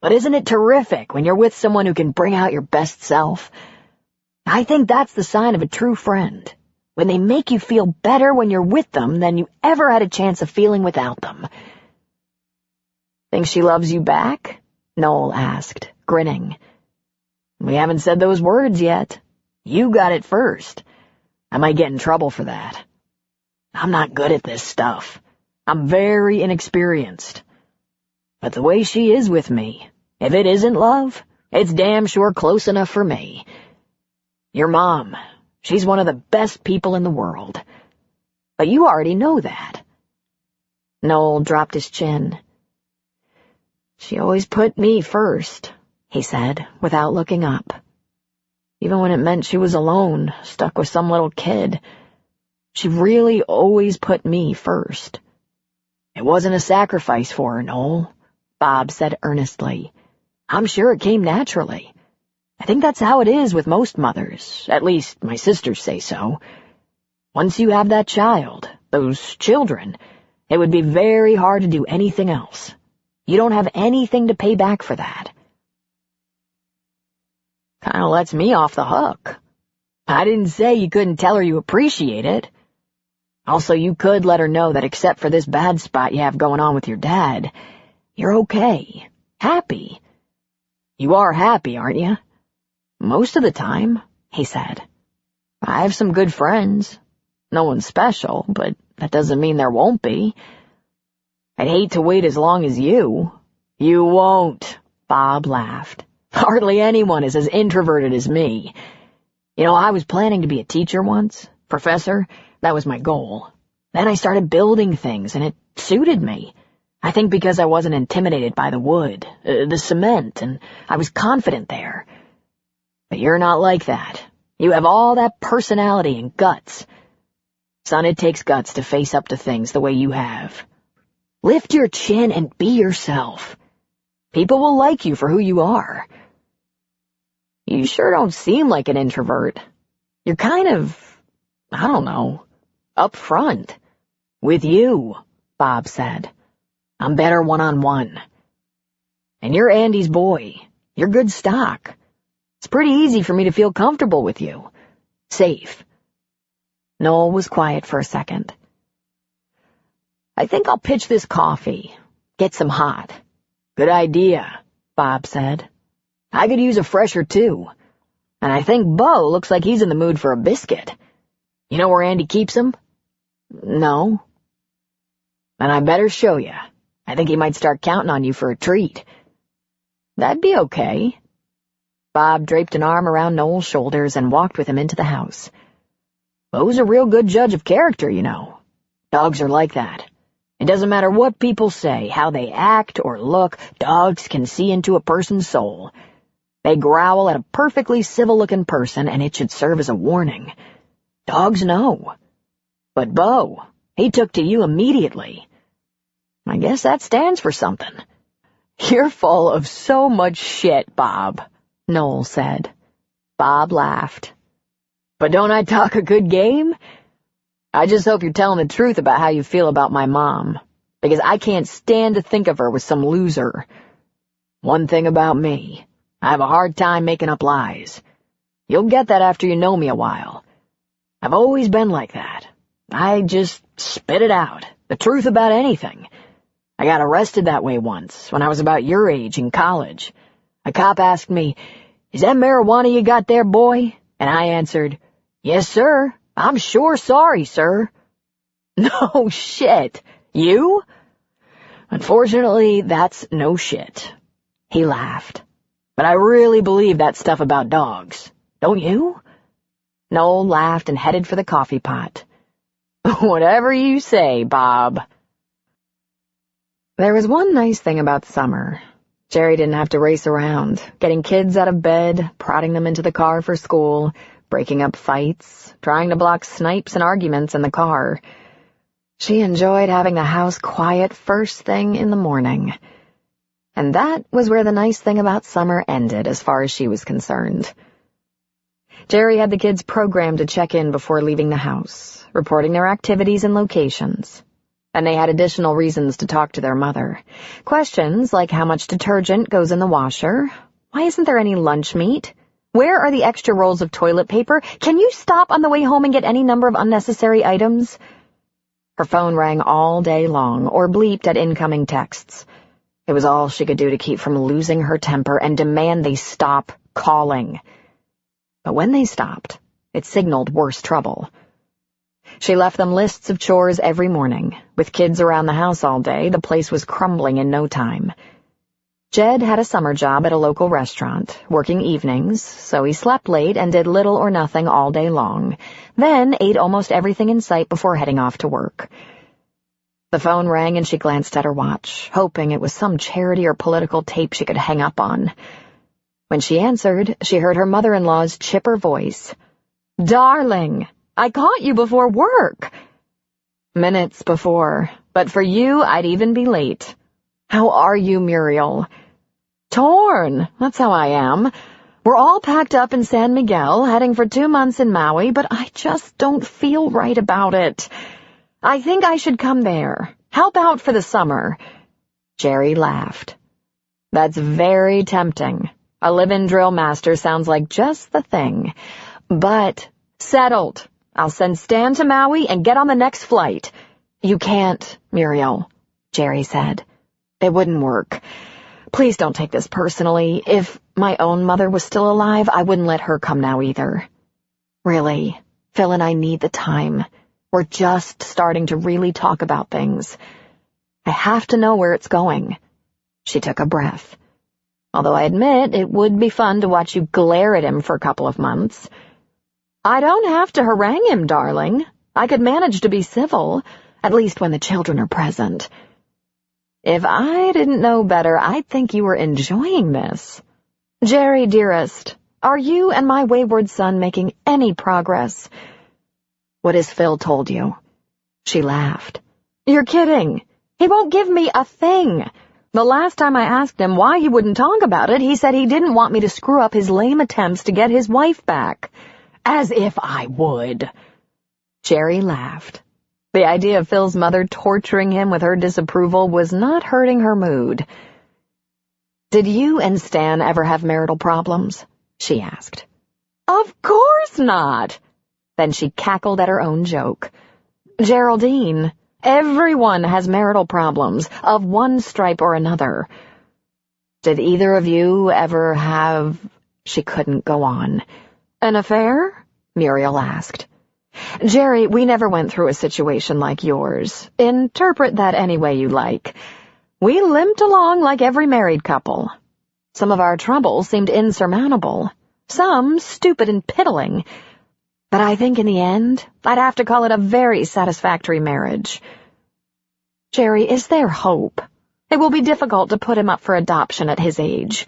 But isn't it terrific when you're with someone who can bring out your best self? I think that's the sign of a true friend, when they make you feel better when you're with them than you ever had a chance of feeling without them. Think she loves you back? Noel asked, grinning. We haven't said those words yet. You got it first. I might get in trouble for that. I'm not good at this stuff. I'm very inexperienced. But the way she is with me, if it isn't love, it's damn sure close enough for me. Your mom, she's one of the best people in the world. But you already know that. Noel dropped his chin. She always put me first, he said, without looking up. Even when it meant she was alone, stuck with some little kid. She really always put me first. It wasn't a sacrifice for her, Noel, Bob said earnestly. I'm sure it came naturally. I think that's how it is with most mothers, at least my sisters say so. Once you have that child, those children, it would be very hard to do anything else. You don't have anything to pay back for that. Kinda lets me off the hook. I didn't say you couldn't tell her you appreciate it. Also, you could let her know that except for this bad spot you have going on with your dad, you're okay, happy. You are happy, aren't you? Most of the time, he said. I have some good friends. No one special, but that doesn't mean there won't be. I'd hate to wait as long as you. You won't, Bob laughed. Hardly anyone is as introverted as me. You know, I was planning to be a teacher once, professor. That was my goal. Then I started building things, and it suited me. I think because I wasn't intimidated by the wood, the cement, and I was confident there. But you're not like that. You have all that personality and guts. Son, it takes guts to face up to things the way you have. Lift your chin and be yourself. People will like you for who you are. You sure don't seem like an introvert. You're kind of, I don't know, up front. With you, Bob said. I'm better one-on-one. And you're Andy's boy. You're good stock. It's pretty easy for me to feel comfortable with you. Safe. Noel was quiet for a second. I think I'll pitch this coffee. Get some hot. Good idea, Bob said. I could use a fresher, too. And I think Bo looks like he's in the mood for a biscuit. You know where Andy keeps them? No. Then I better show you. I think he might start counting on you for a treat. That'd be okay. Bob draped an arm around Noel's shoulders and walked with him into the house. Bo's a real good judge of character, you know. Dogs are like that. It doesn't matter what people say, how they act or look, dogs can see into a person's soul. They growl at a perfectly civil-looking person, and it should serve as a warning. Dogs know. But Bo, he took to you immediately. I guess that stands for something. You're full of so much shit, Bob, Noel said. Bob laughed. But don't I talk a good game? I just hope you're telling the truth about how you feel about my mom, because I can't stand to think of her with some loser. One thing about me, I have a hard time making up lies. You'll get that after you know me a while. I've always been like that. I just spit it out, the truth about anything. I got arrested that way once, when I was about your age in college. A cop asked me, "Is that marijuana you got there, boy?" And I answered, "Yes, sir. I'm sure sorry, sir." No shit. You? Unfortunately, that's no shit. He laughed. But I really believe that stuff about dogs. Don't you? Noel laughed and headed for the coffee pot. Whatever you say, Bob. There was one nice thing about summer. Jerry didn't have to race around, getting kids out of bed, prodding them into the car for school, breaking up fights, trying to block snipes and arguments in the car. She enjoyed having the house quiet first thing in the morning. And that was where the nice thing about summer ended as far as she was concerned. Jerry had the kids programmed to check in before leaving the house, reporting their activities and locations. And they had additional reasons to talk to their mother. Questions like how much detergent goes in the washer, why isn't there any lunch meat, where are the extra rolls of toilet paper, can you stop on the way home and get any number of unnecessary items? Her phone rang all day long or bleeped at incoming texts. It was all she could do to keep from losing her temper and demand they stop calling. But when they stopped, it signaled worse trouble. She left them lists of chores every morning. With kids around the house all day, the place was crumbling in no time. Jed had a summer job at a local restaurant, working evenings, so he slept late and did little or nothing all day long, then ate almost everything in sight before heading off to work. The phone rang and she glanced at her watch, hoping it was some charity or political tape she could hang up on. When she answered, she heard her mother-in-law's chipper voice. "Darling, I caught you before work." "Minutes before, but for you, I'd even be late. How are you, Muriel?" "Torn, that's how I am. We're all packed up in San Miguel, heading for 2 months in Maui, but I just don't feel right about it. I think I should come there, help out for the summer." Jerry laughed. "That's very tempting. A live-in drill master sounds like just the thing. But settled. I'll send Stan to Maui and get on the next flight." "You can't, Muriel," Jerry said. "It wouldn't work. Please don't take this personally. If my own mother was still alive, I wouldn't let her come now either. Really, Phil and I need the time. We're just starting to really talk about things. I have to know where it's going." She took a breath. "Although I admit it would be fun to watch you glare at him for a couple of months." "I don't have to harangue him, darling. I could manage to be civil, at least when the children are present." "If I didn't know better, I'd think you were enjoying this." "Jerry, dearest, are you and my wayward son making any progress?" "What has Phil told you?" She laughed. "You're kidding. He won't give me a thing. The last time I asked him why he wouldn't talk about it, he said he didn't want me to screw up his lame attempts to get his wife back." "As if I would." Jerry laughed. The idea of Phil's mother torturing him with her disapproval was not hurting her mood. "Did you and Stan ever have marital problems?" she asked. "Of course not." Then she cackled at her own joke. "Geraldine, everyone has marital problems, of one stripe or another." Did either of you ever have—" She couldn't go on. "An affair?" Muriel asked. "Jerry, we never went through a situation like yours. Interpret that any way you like. We limped along like every married couple. Some of our troubles seemed insurmountable, some stupid and piddling. But I think in the end, I'd have to call it a very satisfactory marriage. Jerry, is there hope? It will be difficult to put him up for adoption at his age."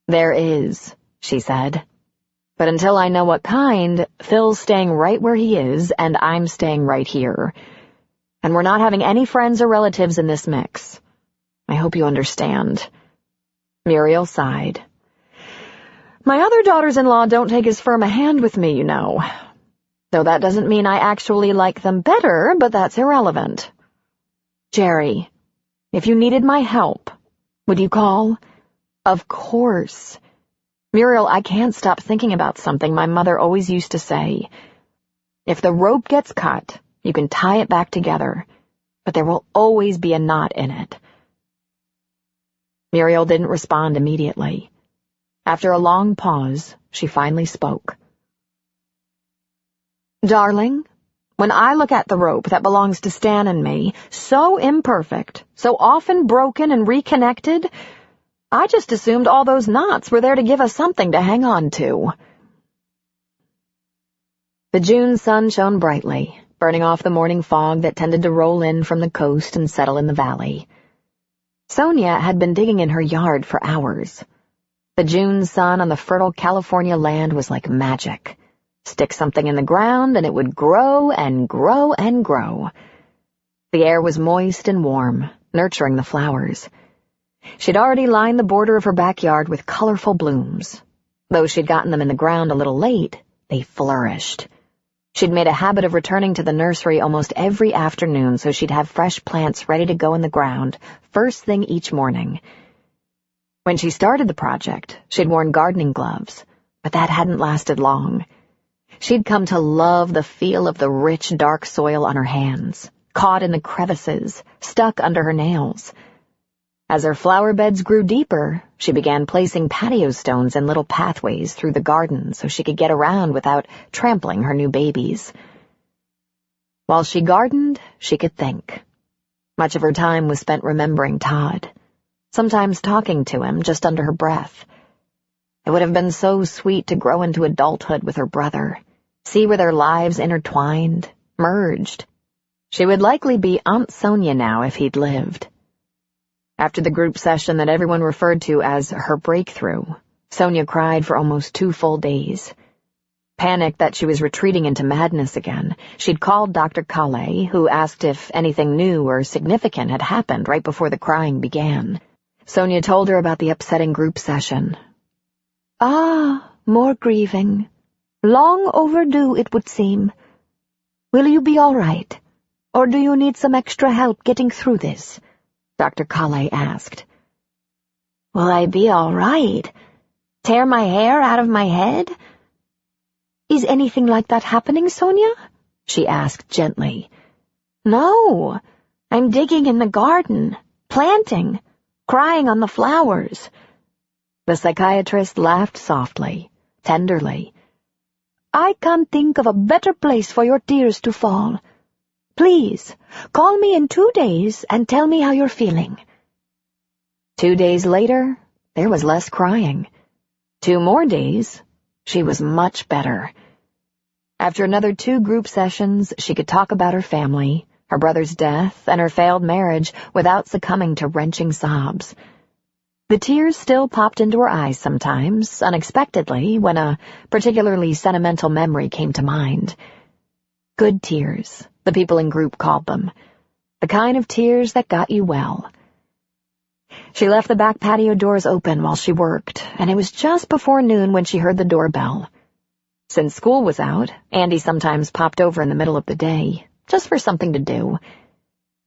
"There is," she said. "But until I know what kind, Phil's staying right where he is, and I'm staying right here. And we're not having any friends or relatives in this mix. I hope you understand." Muriel sighed. "My other daughters-in-law don't take as firm a hand with me, you know. Though that doesn't mean I actually like them better, but that's irrelevant. Jerry, if you needed my help, would you call?" "Of course. Muriel, I can't stop thinking about something my mother always used to say. If the rope gets cut, you can tie it back together, but there will always be a knot in it." Muriel didn't respond immediately. After a long pause, she finally spoke. "Darling, when I look at the rope that belongs to Stan and me, so imperfect, so often broken and reconnected, I just assumed all those knots were there to give us something to hang on to." The June sun shone brightly, burning off the morning fog that tended to roll in from the coast and settle in the valley. Sonia had been digging in her yard for hours. The June sun on the fertile California land was like magic. Stick something in the ground and it would grow and grow and grow. The air was moist and warm, nurturing the flowers. She'd already lined the border of her backyard with colorful blooms. Though she'd gotten them in the ground a little late, they flourished. She'd made a habit of returning to the nursery almost every afternoon so she'd have fresh plants ready to go in the ground first thing each morning. When she started the project, she'd worn gardening gloves, but that hadn't lasted long. She'd come to love the feel of the rich, dark soil on her hands, caught in the crevices, stuck under her nails. As her flower beds grew deeper, she began placing patio stones and little pathways through the garden so she could get around without trampling her new babies. While she gardened, she could think. Much of her time was spent remembering Todd, sometimes talking to him just under her breath. It would have been so sweet to grow into adulthood with her brother, see where their lives intertwined, merged. She would likely be Aunt Sonia now if he'd lived. After the group session that everyone referred to as her breakthrough, Sonia cried for almost 2 full days. Panicked that she was retreating into madness again, she'd called Dr. Calais, who asked if anything new or significant had happened right before the crying began. Sonia told her about the upsetting group session. "Ah, more grieving. Long overdue, it would seem. Will you be all right, or do you need some extra help getting through this?" Dr. Calais asked. "Will I be all right? Tear my hair out of my head?" "Is anything like that happening, Sonia?" she asked gently. "No, I'm digging in the garden, planting, crying on the flowers." The psychiatrist laughed softly, tenderly. "I can't think of a better place for your tears to fall. Please, call me in 2 days and tell me how you're feeling." 2 days later, there was less crying. 2 more days, she was much better. After another 2 group sessions, she could talk about her family, her brother's death, and her failed marriage without succumbing to wrenching sobs. The tears still popped into her eyes sometimes, unexpectedly, when a particularly sentimental memory came to mind. Good tears, the people in group called them. The kind of tears that got you well. She left the back patio doors open while she worked, and it was just before noon when she heard the doorbell. Since school was out, Andy sometimes popped over in the middle of the day, just for something to do.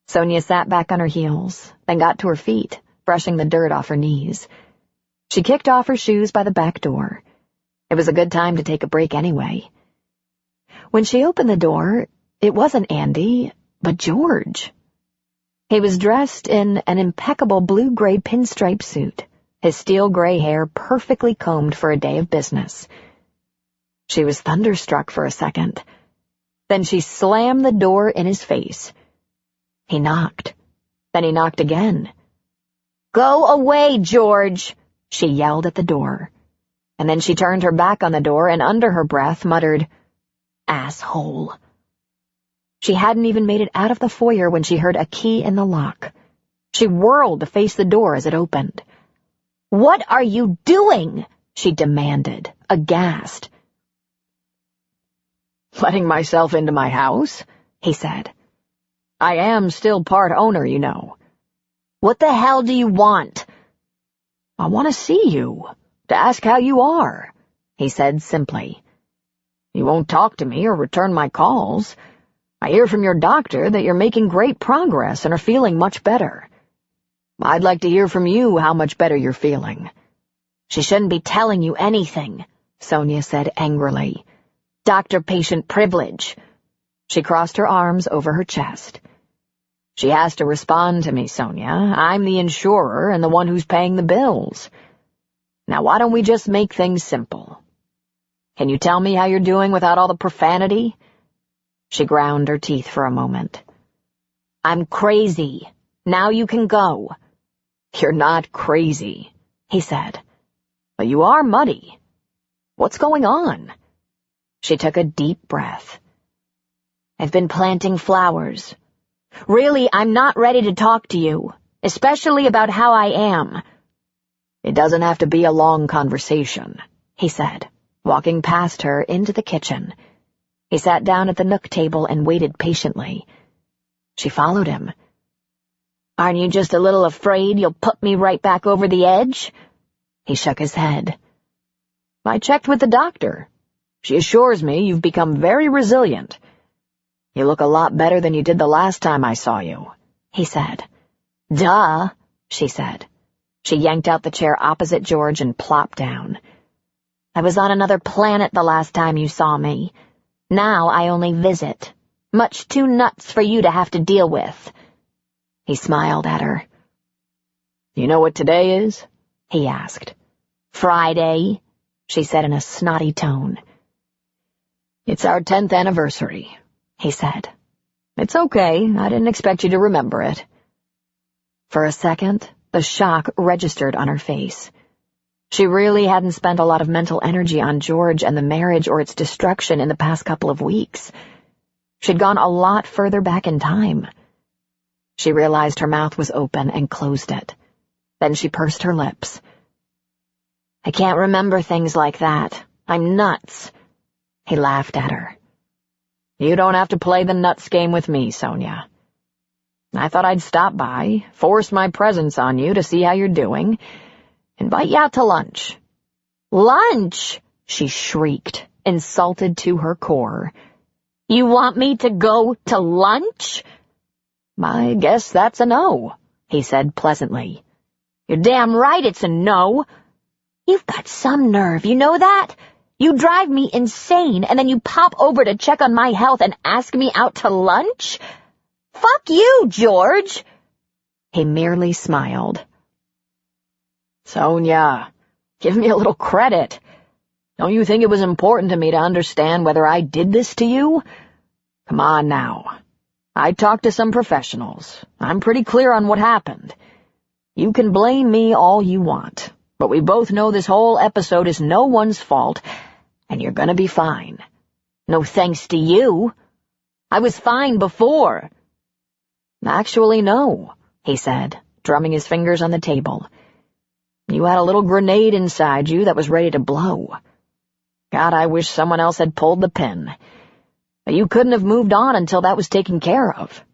Sonia sat back on her heels, then got to her feet, brushing the dirt off her knees. She kicked off her shoes by the back door. It was a good time to take a break anyway. When she opened the door, it wasn't Andy, but George. He was dressed in an impeccable blue-gray pinstripe suit, his steel-gray hair perfectly combed for a day of business. She was thunderstruck for a second. Then she slammed the door in his face. He knocked. Then he knocked again. "Go away, George," she yelled at the door. And then she turned her back on the door and under her breath muttered, "Asshole." She hadn't even made it out of the foyer when she heard a key in the lock. She whirled to face the door as it opened. "What are you doing?" she demanded, aghast. "Letting myself into my house," he said. "I am still part owner, you know." "What the hell do you want?" "I want to see you, to ask how you are," he said simply. "You won't talk to me or return my calls. I hear from your doctor that you're making great progress and are feeling much better. I'd like to hear from you how much better you're feeling." "She shouldn't be telling you anything," Sonia said angrily. "Doctor-patient privilege." She crossed her arms over her chest. "She has to respond to me, Sonia. I'm the insurer and the one who's paying the bills. Now why don't we just make things simple? Can you tell me how you're doing without all the profanity?" She ground her teeth for a moment. "I'm crazy. Now you can go." "You're not crazy," he said. "But you are muddy. What's going on?" She took a deep breath. "I've been planting flowers. Really, I'm not ready to talk to you, especially about how I am." "It doesn't have to be a long conversation," he said, walking past her into the kitchen. He sat down at the nook table and waited patiently. She followed him. "Aren't you just a little afraid you'll put me right back over the edge?" He shook his head. "I checked with the doctor. She assures me you've become very resilient. You look a lot better than you did the last time I saw you," he said. "Duh," she said. She yanked out the chair opposite George and plopped down. "I was on another planet the last time you saw me. Now I only visit. Much too nuts for you to have to deal with." He smiled at her. "You know what today is?" he asked. "Friday," she said in a snotty tone. "It's our 10th anniversary," he said. "It's okay, I didn't expect you to remember it." For a second, the shock registered on her face. She really hadn't spent a lot of mental energy on George and the marriage or its destruction in the past couple of weeks. She'd gone a lot further back in time. She realized her mouth was open and closed it. Then she pursed her lips. "I can't remember things like that. I'm nuts." He laughed at her. "You don't have to play the nuts game with me, Sonia. I thought I'd stop by, force my presence on you to see how you're doing, invite you out to lunch." "Lunch?" she shrieked, insulted to her core. "You want me to go to lunch?" "I guess that's a no," he said pleasantly. "You're damn right it's a no. You've got some nerve, you know that? You drive me insane, and then you pop over to check on my health and ask me out to lunch? Fuck you, George!" He merely smiled. "Sonia, give me a little credit. Don't you think it was important to me to understand whether I did this to you? Come on now. I talked to some professionals. I'm pretty clear on what happened. You can blame me all you want, but we both know this whole episode is no one's fault, and you're gonna be fine." "No thanks to you. I was fine before." "Actually, no," he said, drumming his fingers on the table. "You had a little grenade inside you that was ready to blow. God, I wish someone else had pulled the pin. But you couldn't have moved on until that was taken care of.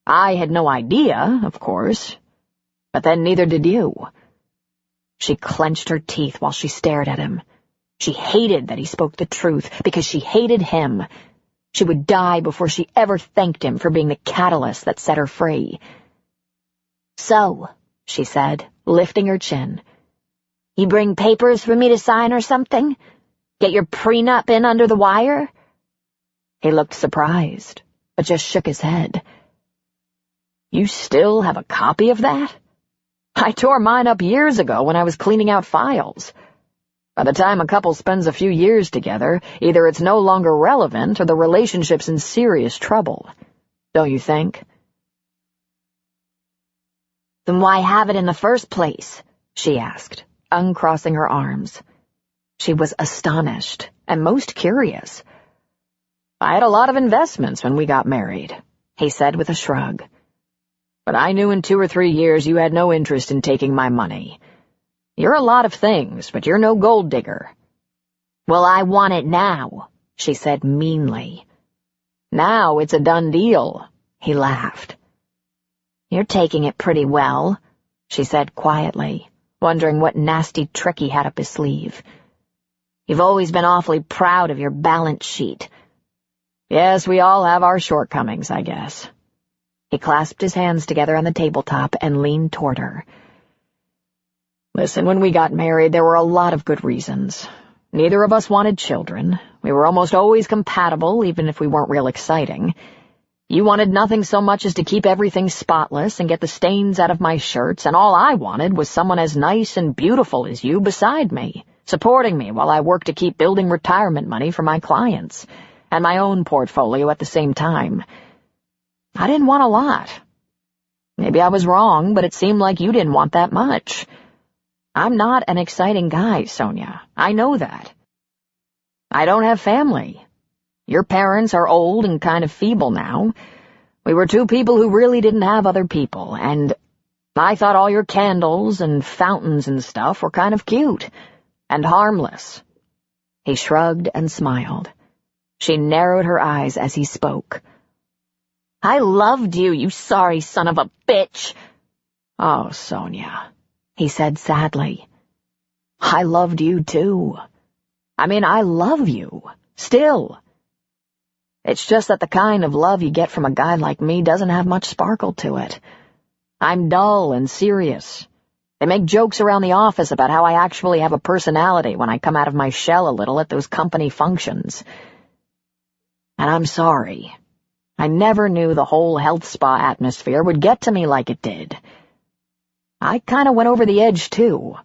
I had no idea, of course, but then neither did you." She clenched her teeth while she stared at him. She hated that he spoke the truth, because she hated him. She would die before she ever thanked him for being the catalyst that set her free. "So," she said, lifting her chin, "you bring papers for me to sign or something? Get your prenup in under the wire?" He looked surprised, but just shook his head. "You still have a copy of that?" I tore mine up years ago when I was cleaning out files. By the time a couple spends a few years together, either it's no longer relevant or the relationship's in serious trouble. Don't you think? Then why have it in the first place? She asked, uncrossing her arms. She was astonished and most curious. I had a lot of investments when we got married, he said with a shrug. But I knew in 2 or 3 years you had no interest in taking my money. You're a lot of things, but you're no gold digger. Well, I want it now, she said meanly. Now it's a done deal, he laughed. You're taking it pretty well, she said quietly, wondering what nasty trick he had up his sleeve. You've always been awfully proud of your balance sheet. Yes, we all have our shortcomings, I guess. He clasped his hands together on the tabletop and leaned toward her. Listen, when we got married, there were a lot of good reasons. Neither of us wanted children. We were almost always compatible, even if we weren't real exciting. You wanted nothing so much as to keep everything spotless and get the stains out of my shirts, and all I wanted was someone as nice and beautiful as you beside me, supporting me while I worked to keep building retirement money for my clients, and my own portfolio at the same time. I didn't want a lot. Maybe I was wrong, but it seemed like you didn't want that much. I'm not an exciting guy, Sonia. I know that. I don't have family. Your parents are old and kind of feeble now. We were 2 people who really didn't have other people, and I thought all your candles and fountains and stuff were kind of cute and harmless. He shrugged and smiled. She narrowed her eyes as he spoke. I loved you, you sorry son of a bitch. Oh, Sonia, he said sadly. I loved you too. I love you. Still. It's just that the kind of love you get from a guy like me doesn't have much sparkle to it. I'm dull and serious. They make jokes around the office about how I actually have a personality when I come out of my shell a little at those company functions. And I'm sorry. I never knew the whole health spa atmosphere would get to me like it did. I kind of went over the edge, too.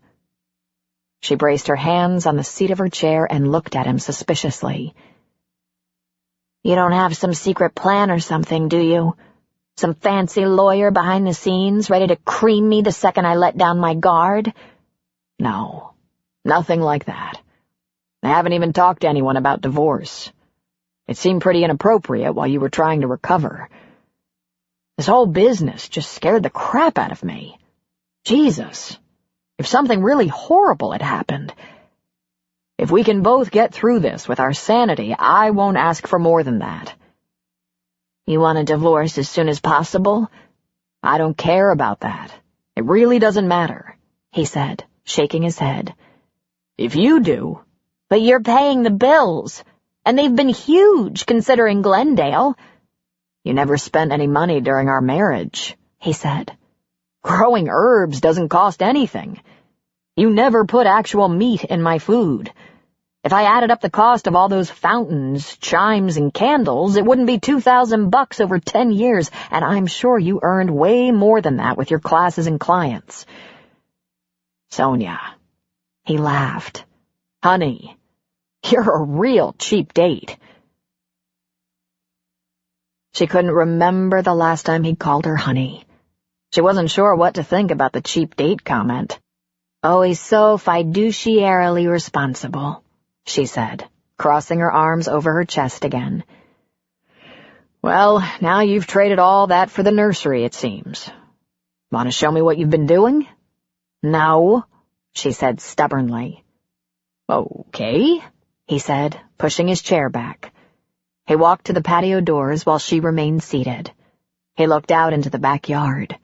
She braced her hands on the seat of her chair and looked at him suspiciously. You don't have some secret plan or something, do you? Some fancy lawyer behind the scenes ready to cream me the second I let down my guard? No, nothing like that. I haven't even talked to anyone about divorce. It seemed pretty inappropriate while you were trying to recover. This whole business just scared the crap out of me. Jesus, if something really horrible had happened. If we can both get through this with our sanity, I won't ask for more than that. You want a divorce as soon as possible? I don't care about that. It really doesn't matter, he said, shaking his head. If you do. But you're paying the bills, and they've been huge considering Glendale. You never spent any money during our marriage, he said. Growing herbs doesn't cost anything. You never put actual meat in my food. If I added up the cost of all those fountains, chimes, and candles, it wouldn't be $2,000 over 10 years, and I'm sure you earned way more than that with your classes and clients. Sonia, he laughed. Honey, you're a real cheap date. She couldn't remember the last time he'd called her honey. She wasn't sure what to think about the cheap date comment. Always so fiduciarily responsible, she said, crossing her arms over her chest again. Well, now you've traded all that for the nursery, it seems. Want to show me what you've been doing? No, she said stubbornly. Okay, he said, pushing his chair back. He walked to the patio doors while she remained seated. He looked out into the backyard.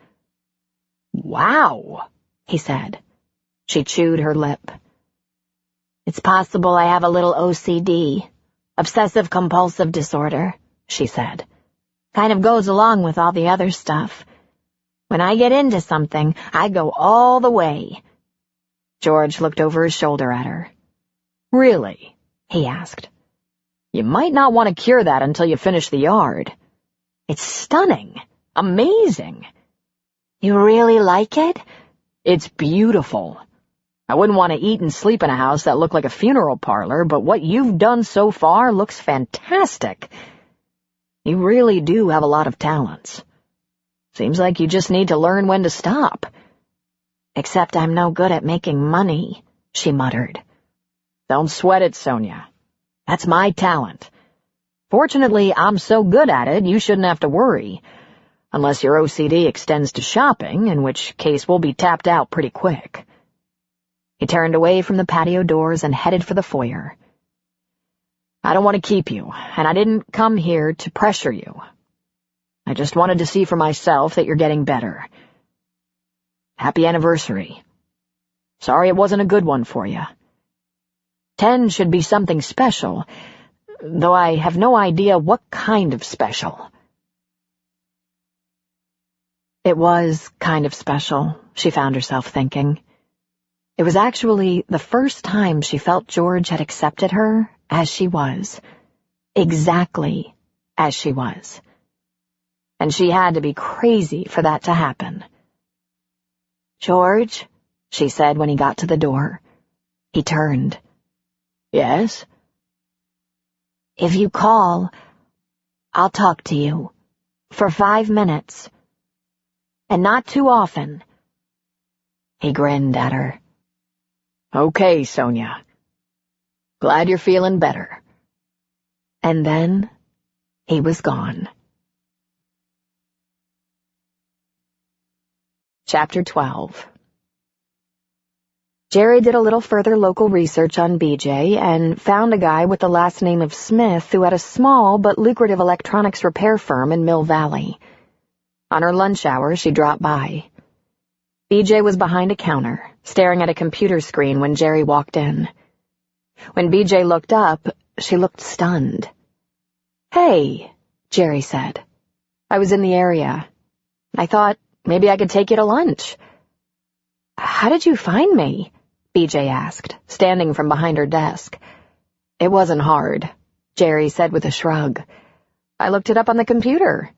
Wow, he said. She chewed her lip. It's possible I have a little OCD, obsessive-compulsive disorder, she said. Kind of goes along with all the other stuff. When I get into something, I go all the way. George looked over his shoulder at her. Really? He asked. You might not want to cure that until you finish the yard. It's stunning. Amazing. You really like it? It's beautiful. I wouldn't want to eat and sleep in a house that looked like a funeral parlor, but what you've done so far looks fantastic. You really do have a lot of talents. Seems like you just need to learn when to stop. Except I'm no good at making money, she muttered. Don't sweat it, Sonia. That's my talent. Fortunately, I'm so good at it, you shouldn't have to worry. Unless your OCD extends to shopping, in which case we'll be tapped out pretty quick. He turned away from the patio doors and headed for the foyer. I don't want to keep you, and I didn't come here to pressure you. I just wanted to see for myself that you're getting better. Happy anniversary. Sorry it wasn't a good one for you. 10 should be something special, though I have no idea what kind of special. It was kind of special, she found herself thinking. It was actually the first time she felt George had accepted her as she was. Exactly as she was. And she had to be crazy for that to happen. "George," she said when he got to the door. He turned. Yes? "If you call, I'll talk to you. For 5 minutes. And not too often." He grinned at her. Okay, Sonia. Glad you're feeling better. And then he was gone. Chapter 12. Jerry did a little further local research on BJ and found a guy with the last name of Smith who had a small but lucrative electronics repair firm in Mill Valley. On her lunch hour, she dropped by. BJ was behind a counter, staring at a computer screen when Jerry walked in. When BJ looked up, she looked stunned. "Hey," Jerry said. "I was in the area. I thought maybe I could take you to lunch." "How did you find me?" BJ asked, standing from behind her desk. "It wasn't hard," Jerry said with a shrug. "I looked it up on the computer.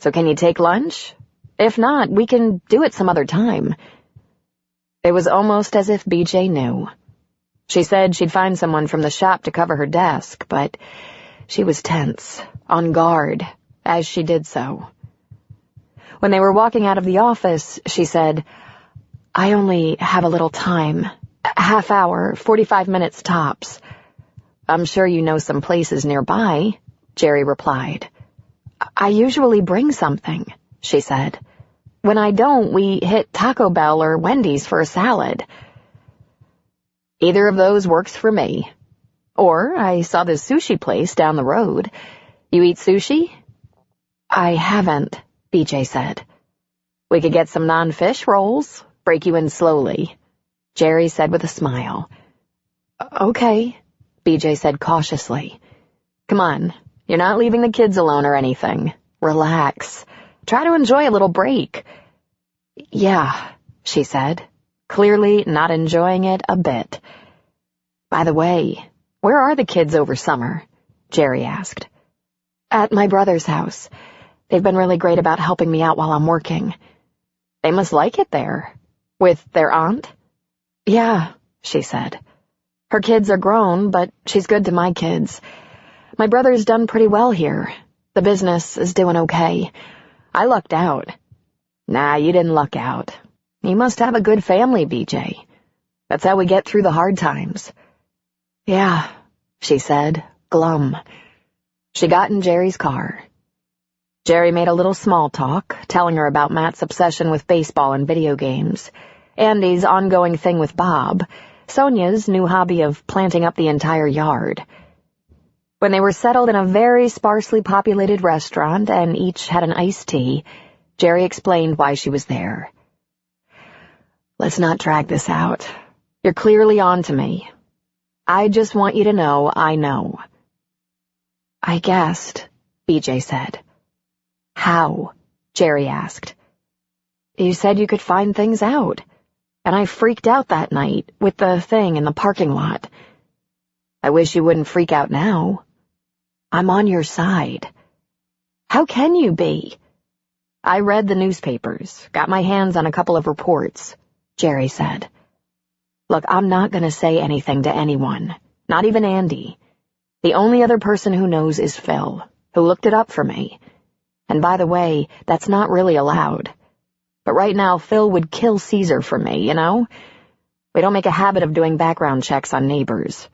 So can you take lunch? If not, we can do it some other time." It was almost as if BJ knew. She said she'd find someone from the shop to cover her desk, but she was tense, on guard, as she did so. When they were walking out of the office, she said, "I only have a little time. Half hour, 45 minutes tops." "I'm sure you know some places nearby," Jerry replied. "I usually bring something," she said. "When I don't, we hit Taco Bell or Wendy's for a salad." "Either of those works for me. Or I saw this sushi place down the road. You eat sushi?" "I haven't," BJ said. "We could get some non-fish rolls, break you in slowly," Jerry said with a smile. "Okay," BJ said cautiously. "Come on, you're not leaving the kids alone or anything. Relax. Try to enjoy a little break." "Yeah," she said, clearly not enjoying it a bit. "By the way, where are the kids over summer?" Jerry asked. "At my brother's house. They've been really great about helping me out while I'm working." "They must like it there. With their aunt?" "Yeah," she said. "Her kids are grown, but she's good to my kids. My brother's done pretty well here. The business is doing okay. I lucked out." "Nah, you didn't luck out. You must have a good family, BJ. That's how we get through the hard times." "Yeah," she said, glum. She got in Jerry's car. Jerry made a little small talk, telling her about Matt's obsession with baseball and video games, Andy's ongoing thing with Bob, Sonia's new hobby of planting up the entire yard. When they were settled in a very sparsely populated restaurant and each had an iced tea, Jerry explained why she was there. "Let's not drag this out. You're clearly on to me. I just want you to know I know." "I guessed," BJ said. "How?" Jerry asked. "You said you could find things out, and I freaked out that night with the thing in the parking lot. I wish you wouldn't freak out now. I'm on your side." "How can you be?" "I read the newspapers, got my hands on a couple of reports. Jerry said. Look, I'm not going to say anything to anyone, not even Andy. The only other person who knows is Phil, who looked it up for me. And by the way, that's not really allowed. But right now, Phil would kill Caesar for me, you know? We don't make a habit of doing background checks on neighbors.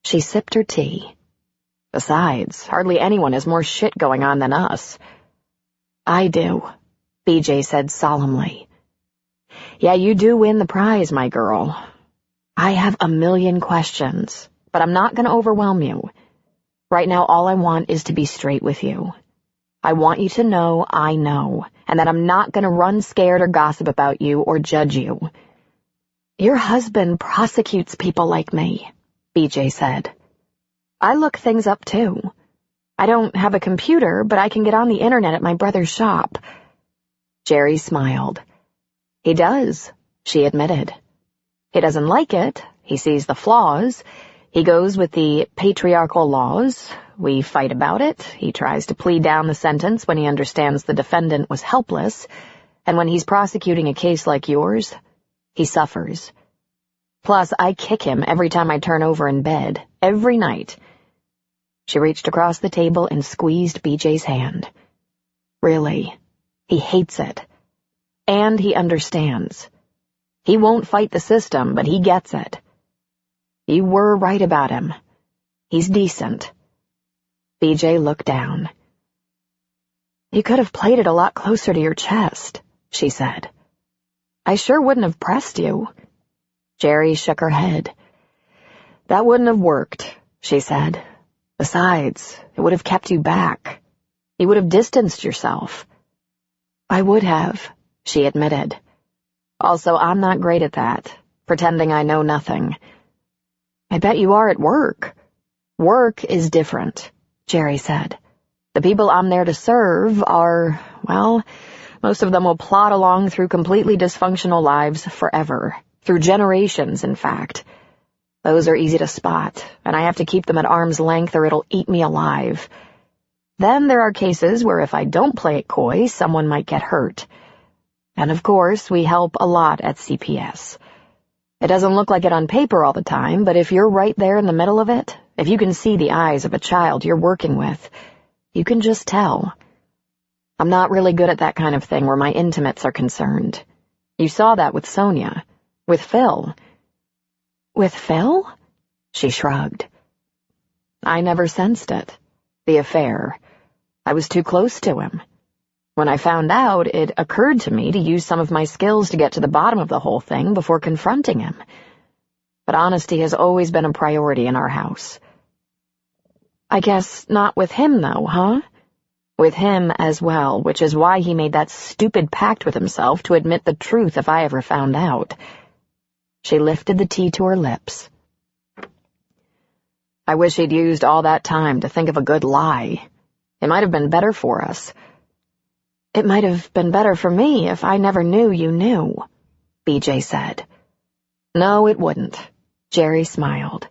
She sipped her tea. Besides, hardly anyone has more shit going on than us. I do, BJ said solemnly. Yeah, you do win the prize, my girl. I have a million questions, but I'm not going to overwhelm you. Right now, all I want is to be straight with you. I want you to know I know, and that I'm not going to run scared or gossip about you or judge you. Your husband prosecutes people like me, BJ said. I look things up too. I don't have a computer, but I can get on the internet at my brother's shop. Jerry smiled. He does, she admitted. He doesn't like it. He sees the flaws. He goes with the patriarchal laws. We fight about it. He tries to plead down the sentence when he understands the defendant was helpless. And when he's prosecuting a case like yours, he suffers. Plus, I kick him every time I turn over in bed, every night. She reached across the table and squeezed BJ's hand. Really, he hates it. And he understands. He won't fight the system, but he gets it. You were right about him. He's decent. BJ looked down. You could have played it a lot closer to your chest, she said. I sure wouldn't have pressed you. Jerry shook her head. That wouldn't have worked, she said. Besides, it would have kept you back. You would have distanced yourself. I would have, she admitted. Also, I'm not great at that, pretending I know nothing. I bet you are at work. Work is different, Jerry said. The people I'm there to serve are, well, most of them will plod along through completely dysfunctional lives forever, through generations, in fact. Those are easy to spot, and I have to keep them at arm's length or it'll eat me alive. Then there are cases where if I don't play it coy, someone might get hurt. And of course, we help a lot at CPS. It doesn't look like it on paper all the time, but if you're right there in the middle of it, if you can see the eyes of a child you're working with, you can just tell. I'm not really good at that kind of thing where my intimates are concerned. You saw that with Sonia. With Phil. With Phil? She shrugged. I never sensed it. The affair. I was too close to him. When I found out, it occurred to me to use some of my skills to get to the bottom of the whole thing before confronting him. But honesty has always been a priority in our house. I guess not with him, though, huh? With him as well, which is why he made that stupid pact with himself to admit the truth if I ever found out. She lifted the tea to her lips. I wish he'd used all that time to think of a good lie. It might have been better for us. It might have been better for me if I never knew you knew, BJ said. No, it wouldn't, Jerry smiled.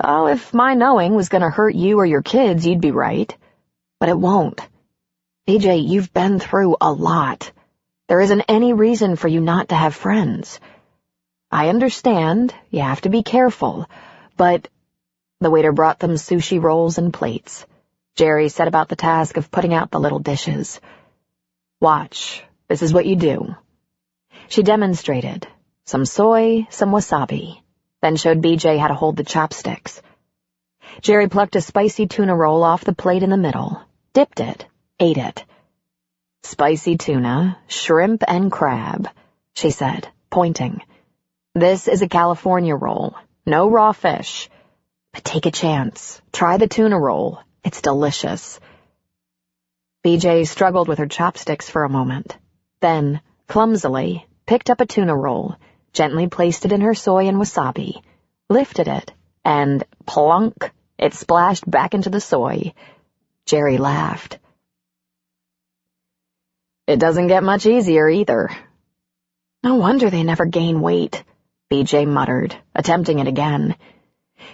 Oh, if my knowing was going to hurt you or your kids, you'd be right. But it won't. BJ, you've been through a lot. There isn't any reason for you not to have friends. I understand, you have to be careful, but... The waiter brought them sushi rolls and plates. Jerry set about the task of putting out the little dishes. Watch, this is what you do. She demonstrated. Some soy, some wasabi, then showed BJ how to hold the chopsticks. Jerry plucked a spicy tuna roll off the plate in the middle, dipped it, ate it. Spicy tuna, shrimp and crab, she said, pointing. This is a California roll, no raw fish. But take a chance. Try the tuna roll. It's delicious. BJ struggled with her chopsticks for a moment, then, clumsily, picked up a tuna roll, gently placed it in her soy and wasabi, lifted it, and, plunk, it splashed back into the soy. Jerry laughed. It doesn't get much easier either. No wonder they never gain weight, BJ muttered, attempting it again.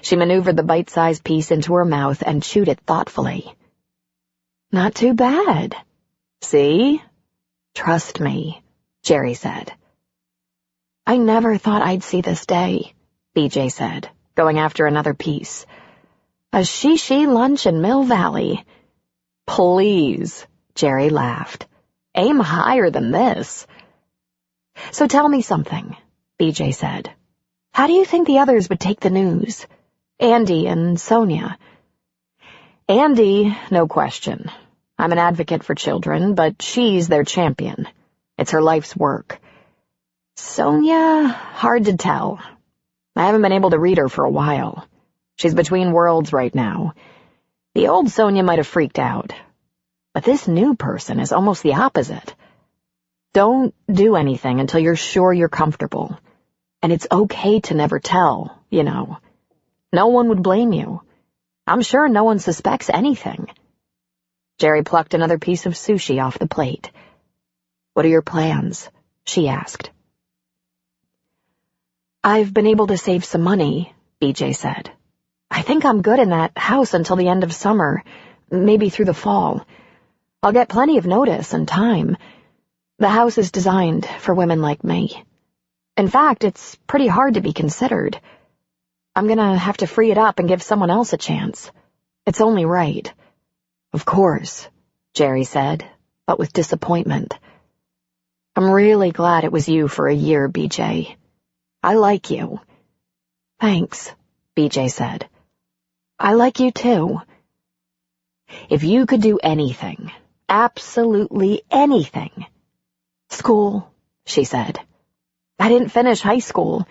She maneuvered the bite-sized piece into her mouth and chewed it thoughtfully. Not too bad. See? Trust me, Jerry said. I never thought I'd see this day, BJ said, going after another piece. A shishi lunch in Mill Valley. Please, Jerry laughed. Aim higher than this. So tell me something, BJ said. How do you think the others would take the news? Andy and Sonia. Andy, no question. I'm an advocate for children, but she's their champion. It's her life's work. Sonia, hard to tell. I haven't been able to read her for a while. She's between worlds right now. The old Sonia might have freaked out. But this new person is almost the opposite. Don't do anything until you're sure you're comfortable. And it's okay to never tell, you know. No one would blame you. I'm sure no one suspects anything. Jerry plucked another piece of sushi off the plate. What are your plans? She asked. I've been able to save some money, BJ said. I think I'm good in that house until the end of summer, maybe through the fall. I'll get plenty of notice and time. The house is designed for women like me. In fact, it's pretty hard to be considered. I'm gonna have to free it up and give someone else a chance. It's only right. Of course, Jerry said, but with disappointment. I'm really glad it was you for a year, BJ. I like you. Thanks, BJ said. I like you too. If you could do anything, absolutely anything. School, she said. I didn't finish high school.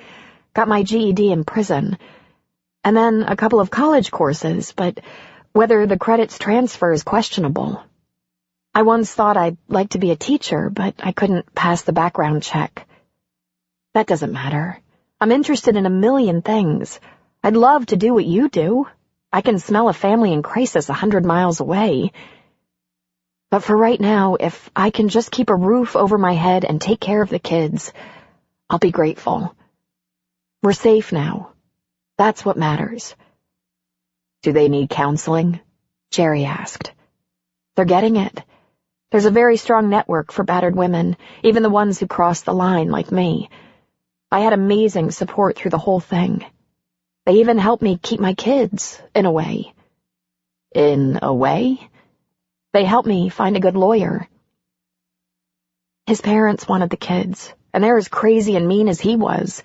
Got my GED in prison. And then a couple of college courses, but whether the credits transfer is questionable. I once thought I'd like to be a teacher, but I couldn't pass the background check. That doesn't matter. I'm interested in a million things. I'd love to do what you do. I can smell a family in crisis 100 miles away. But for right now, if I can just keep a roof over my head and take care of the kids, I'll be grateful. We're safe now. That's what matters. Do they need counseling? Jerry asked. They're getting it. There's a very strong network for battered women, even the ones who cross the line like me. I had amazing support through the whole thing. They even helped me keep my kids, in a way. In a way? They helped me find a good lawyer. His parents wanted the kids, and they're as crazy and mean as he was.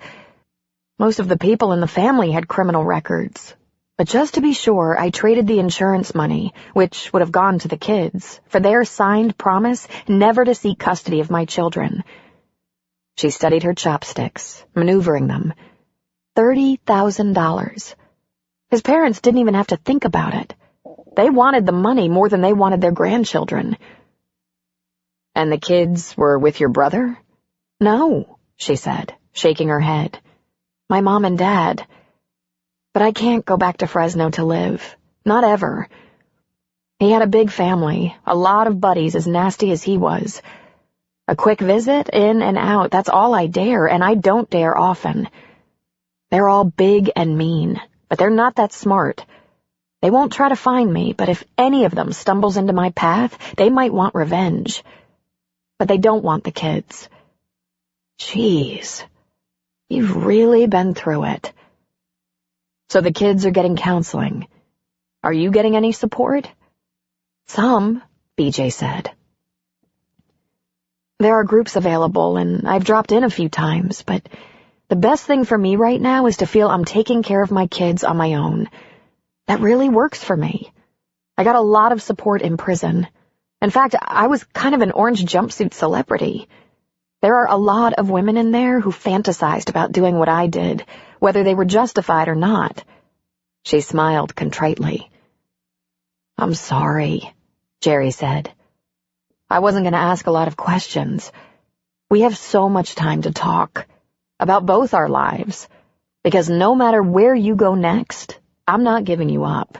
Most of the people in the family had criminal records. But just to be sure, I traded the insurance money, which would have gone to the kids, for their signed promise never to seek custody of my children. She studied her chopsticks, maneuvering them. $30,000. His parents didn't even have to think about it. They wanted the money more than they wanted their grandchildren. And the kids were with your brother? No, she said, shaking her head. My mom and dad. But I can't go back to Fresno to live. Not ever. He had a big family, a lot of buddies as nasty as he was. A quick visit, in and out, that's all I dare, and I don't dare often. They're all big and mean, but they're not that smart. They won't try to find me, but if any of them stumbles into my path, they might want revenge. But they don't want the kids. Jeez, you've really been through it. So the kids are getting counseling. Are you getting any support? Some, BJ said. There are groups available, and I've dropped in a few times, but the best thing for me right now is to feel I'm taking care of my kids on my own. That really works for me. I got a lot of support in prison. In fact, I was kind of an orange jumpsuit celebrity. There are a lot of women in there who fantasized about doing what I did, whether they were justified or not. She smiled contritely. I'm sorry, Jerry said. I wasn't going to ask a lot of questions. We have so much time to talk about both our lives, because no matter where you go next, I'm not giving you up.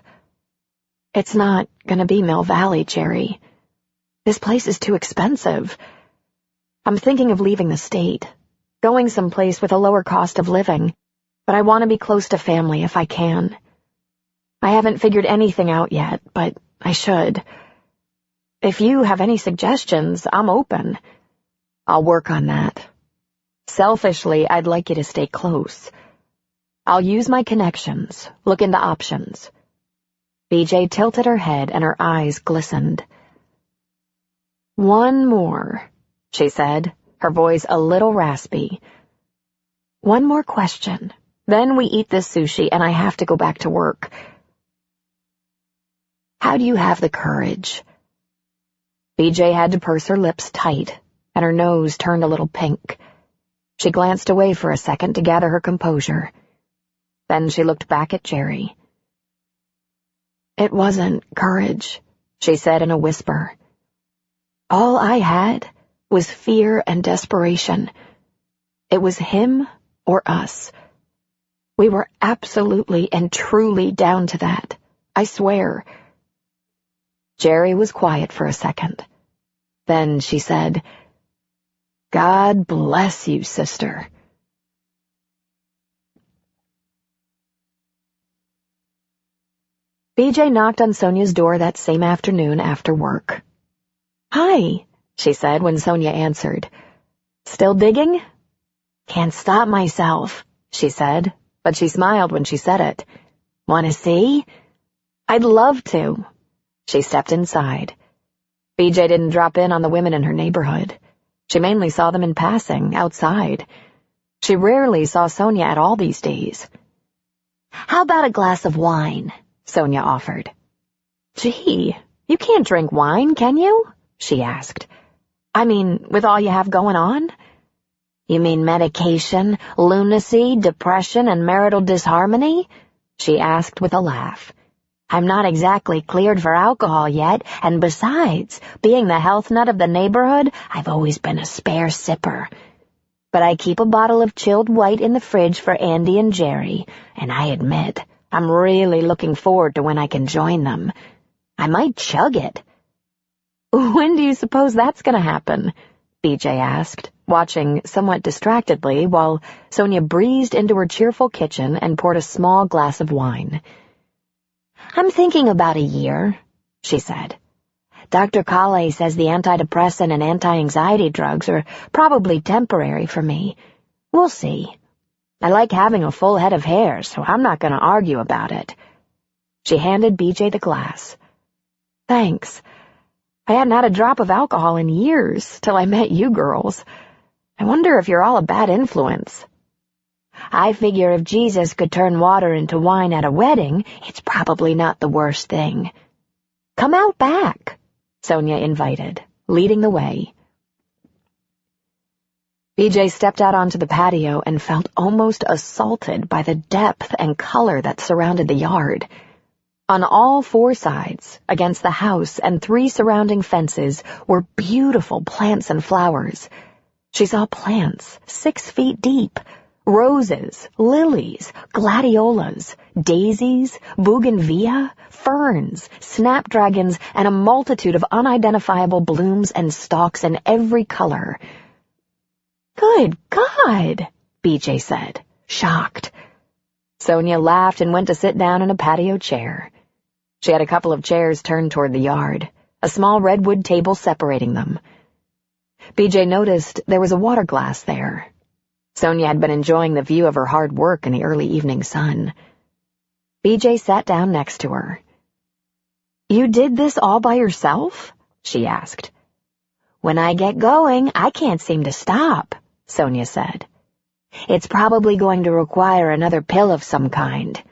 It's not going to be Mill Valley, Jerry. This place is too expensive. I'm thinking of leaving the state, going someplace with a lower cost of living, but I want to be close to family if I can. I haven't figured anything out yet, but I should. If you have any suggestions, I'm open. I'll work on that. Selfishly, I'd like you to stay close. I'll use my connections, look into options. BJ tilted her head and her eyes glistened. One more, she said, her voice a little raspy. One more question. Then we eat this sushi and I have to go back to work. How do you have the courage? BJ had to purse her lips tight, and her nose turned a little pink. She glanced away for a second to gather her composure. Then she looked back at Jerry. It wasn't courage, she said in a whisper. All I had was fear and desperation. It was him or us. We were absolutely and truly down to that. I swear. Jerry was quiet for a second. Then she said, God bless you, sister. BJ knocked on Sonia's door that same afternoon after work. Hi, she said when Sonia answered. Still digging? Can't stop myself, she said, but she smiled when she said it. Want to see? I'd love to. She stepped inside. BJ didn't drop in on the women in her neighborhood. She mainly saw them in passing, outside. She rarely saw Sonia at all these days. How about a glass of wine? Sonia offered. Gee, you can't drink wine, can you? She asked. I mean, with all you have going on? You mean medication, lunacy, depression, and marital disharmony? She asked with a laugh. I'm not exactly cleared for alcohol yet, and besides, being the health nut of the neighborhood, I've always been a spare sipper. But I keep a bottle of chilled white in the fridge for Andy and Jerry, and I admit, I'm really looking forward to when I can join them. I might chug it. When do you suppose that's going to happen? BJ asked, watching somewhat distractedly while Sonia breezed into her cheerful kitchen and poured a small glass of wine. I'm thinking about a year, she said. Dr. Kale says the antidepressant and anti-anxiety drugs are probably temporary for me. We'll see. I like having a full head of hair, so I'm not going to argue about it. She handed BJ the glass. Thanks. I hadn't had a drop of alcohol in years, till I met you girls. I wonder if you're all a bad influence. I figure if Jesus could turn water into wine at a wedding, it's probably not the worst thing. Come out back, Sonia invited, leading the way. BJ stepped out onto the patio and felt almost assaulted by the depth and color that surrounded the yard. On all four sides, against the house and 3 surrounding fences, were beautiful plants and flowers. She saw plants 6 feet deep, roses, lilies, gladiolas, daisies, bougainvillea, ferns, snapdragons, and a multitude of unidentifiable blooms and stalks in every color. Good God, BJ said, shocked. Sonia laughed and went to sit down in a patio chair. She had a couple of chairs turned toward the yard, a small redwood table separating them. BJ noticed there was a water glass there. Sonia had been enjoying the view of her hard work in the early evening sun. BJ sat down next to her. You did this all by yourself? She asked. When I get going, I can't seem to stop, Sonia said. It's probably going to require another pill of some kind.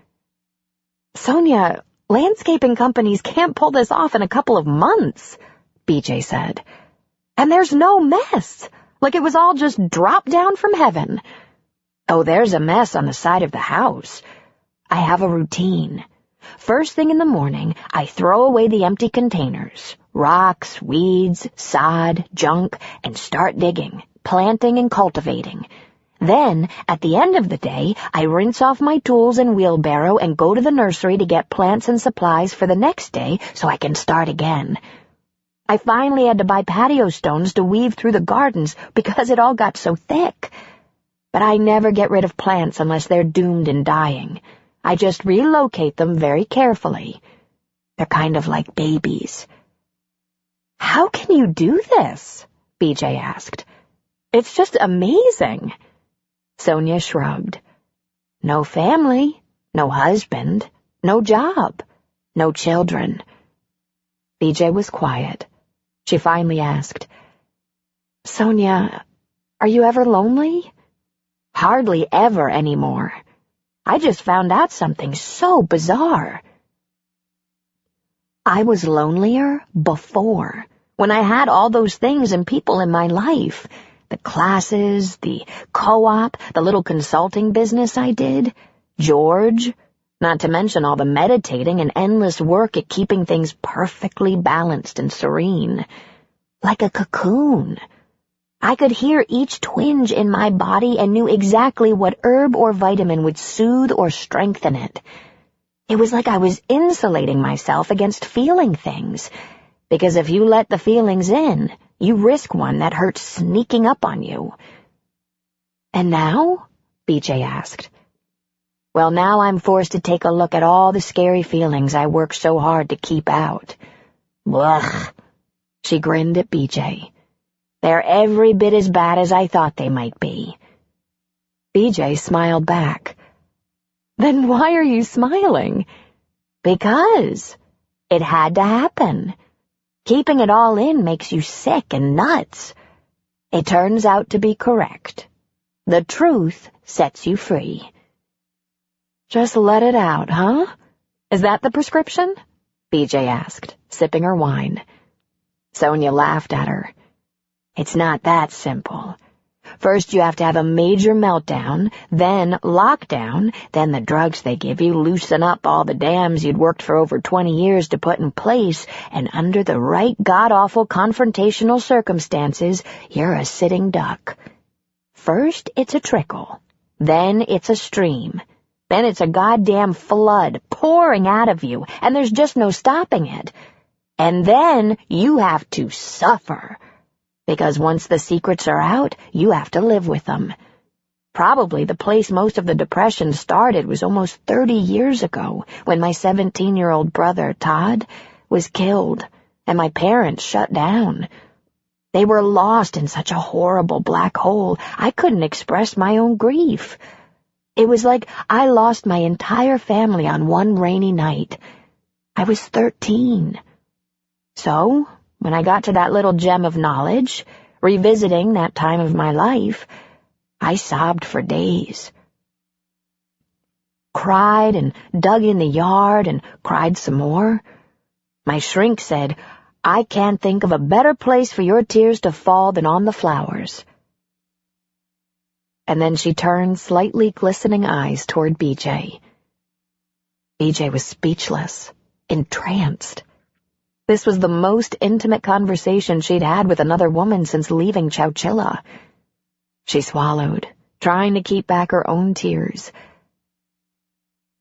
Sonia, landscaping companies can't pull this off in a couple of months, BJ said. And there's no mess. Like it was all just dropped down from heaven. Oh, there's a mess on the side of the house. I have a routine. First thing in the morning, I throw away the empty containers, rocks, weeds, sod, junk, and start digging, planting and cultivating. Then, at the end of the day, I rinse off my tools and wheelbarrow and go to the nursery to get plants and supplies for the next day so I can start again. I finally had to buy patio stones to weave through the gardens because it all got so thick. But I never get rid of plants unless they're doomed and dying. I just relocate them very carefully. They're kind of like babies. How can you do this? BJ asked. It's just amazing. Sonia shrugged. No family, no husband, no job, no children. BJ was quiet. She finally asked, Sonia, are you ever lonely? Hardly ever anymore. I just found out something so bizarre. I was lonelier before, when I had all those things and people in my life. The classes, the co-op, the little consulting business I did, George, not to mention all the meditating and endless work at keeping things perfectly balanced and serene. Like a cocoon. I could hear each twinge in my body and knew exactly what herb or vitamin would soothe or strengthen it. It was like I was insulating myself against feeling things, because if you let the feelings in, you risk one that hurts sneaking up on you. And now? BJ asked. Well, now I'm forced to take a look at all the scary feelings I worked so hard to keep out. Blech. She grinned at BJ. They're every bit as bad as I thought they might be. BJ smiled back. Then why are you smiling? Because it had to happen. Keeping it all in makes you sick and nuts. It turns out to be correct. The truth sets you free. Just let it out, huh? Is that the prescription? BJ asked, sipping her wine. Sonia laughed at her. It's not that simple. First you have to have a major meltdown, then lockdown, then the drugs they give you loosen up all the dams you'd worked for over 20 years to put in place, and under the right god-awful confrontational circumstances, you're a sitting duck. First it's a trickle, then it's a stream, then it's a goddamn flood pouring out of you, and there's just no stopping it. And then you have to suffer. Because once the secrets are out, you have to live with them. Probably the place most of the depression started was almost 30 years ago, when my 17-year-old brother, Todd, was killed, and my parents shut down. They were lost in such a horrible black hole, I couldn't express my own grief. It was like I lost my entire family on one rainy night. I was 13. So, when I got to that little gem of knowledge, revisiting that time of my life, I sobbed for days. Cried and dug in the yard and cried some more. My shrink said, I can't think of a better place for your tears to fall than on the flowers. And then she turned slightly glistening eyes toward BJ. BJ was speechless, entranced. This was the most intimate conversation she'd had with another woman since leaving Chowchilla. She swallowed, trying to keep back her own tears.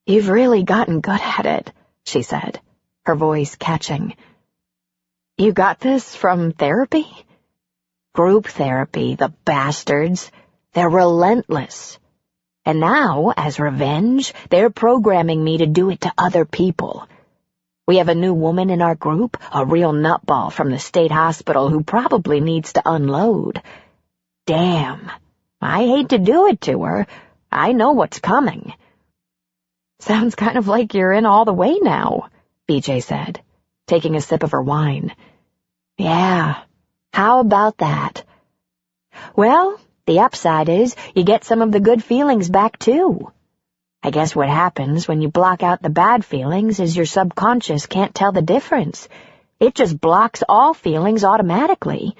You've really gotten good at it, she said, her voice catching. You got this from therapy? Group therapy, the bastards. They're relentless. And now, as revenge, they're programming me to do it to other people. We have a new woman in our group, a real nutball from the state hospital who probably needs to unload. Damn, I hate to do it to her. I know what's coming. Sounds kind of like you're in all the way now, BJ said, taking a sip of her wine. Yeah, how about that? Well, the upside is you get some of the good feelings back too. I guess what happens when you block out the bad feelings is your subconscious can't tell the difference. It just blocks all feelings automatically.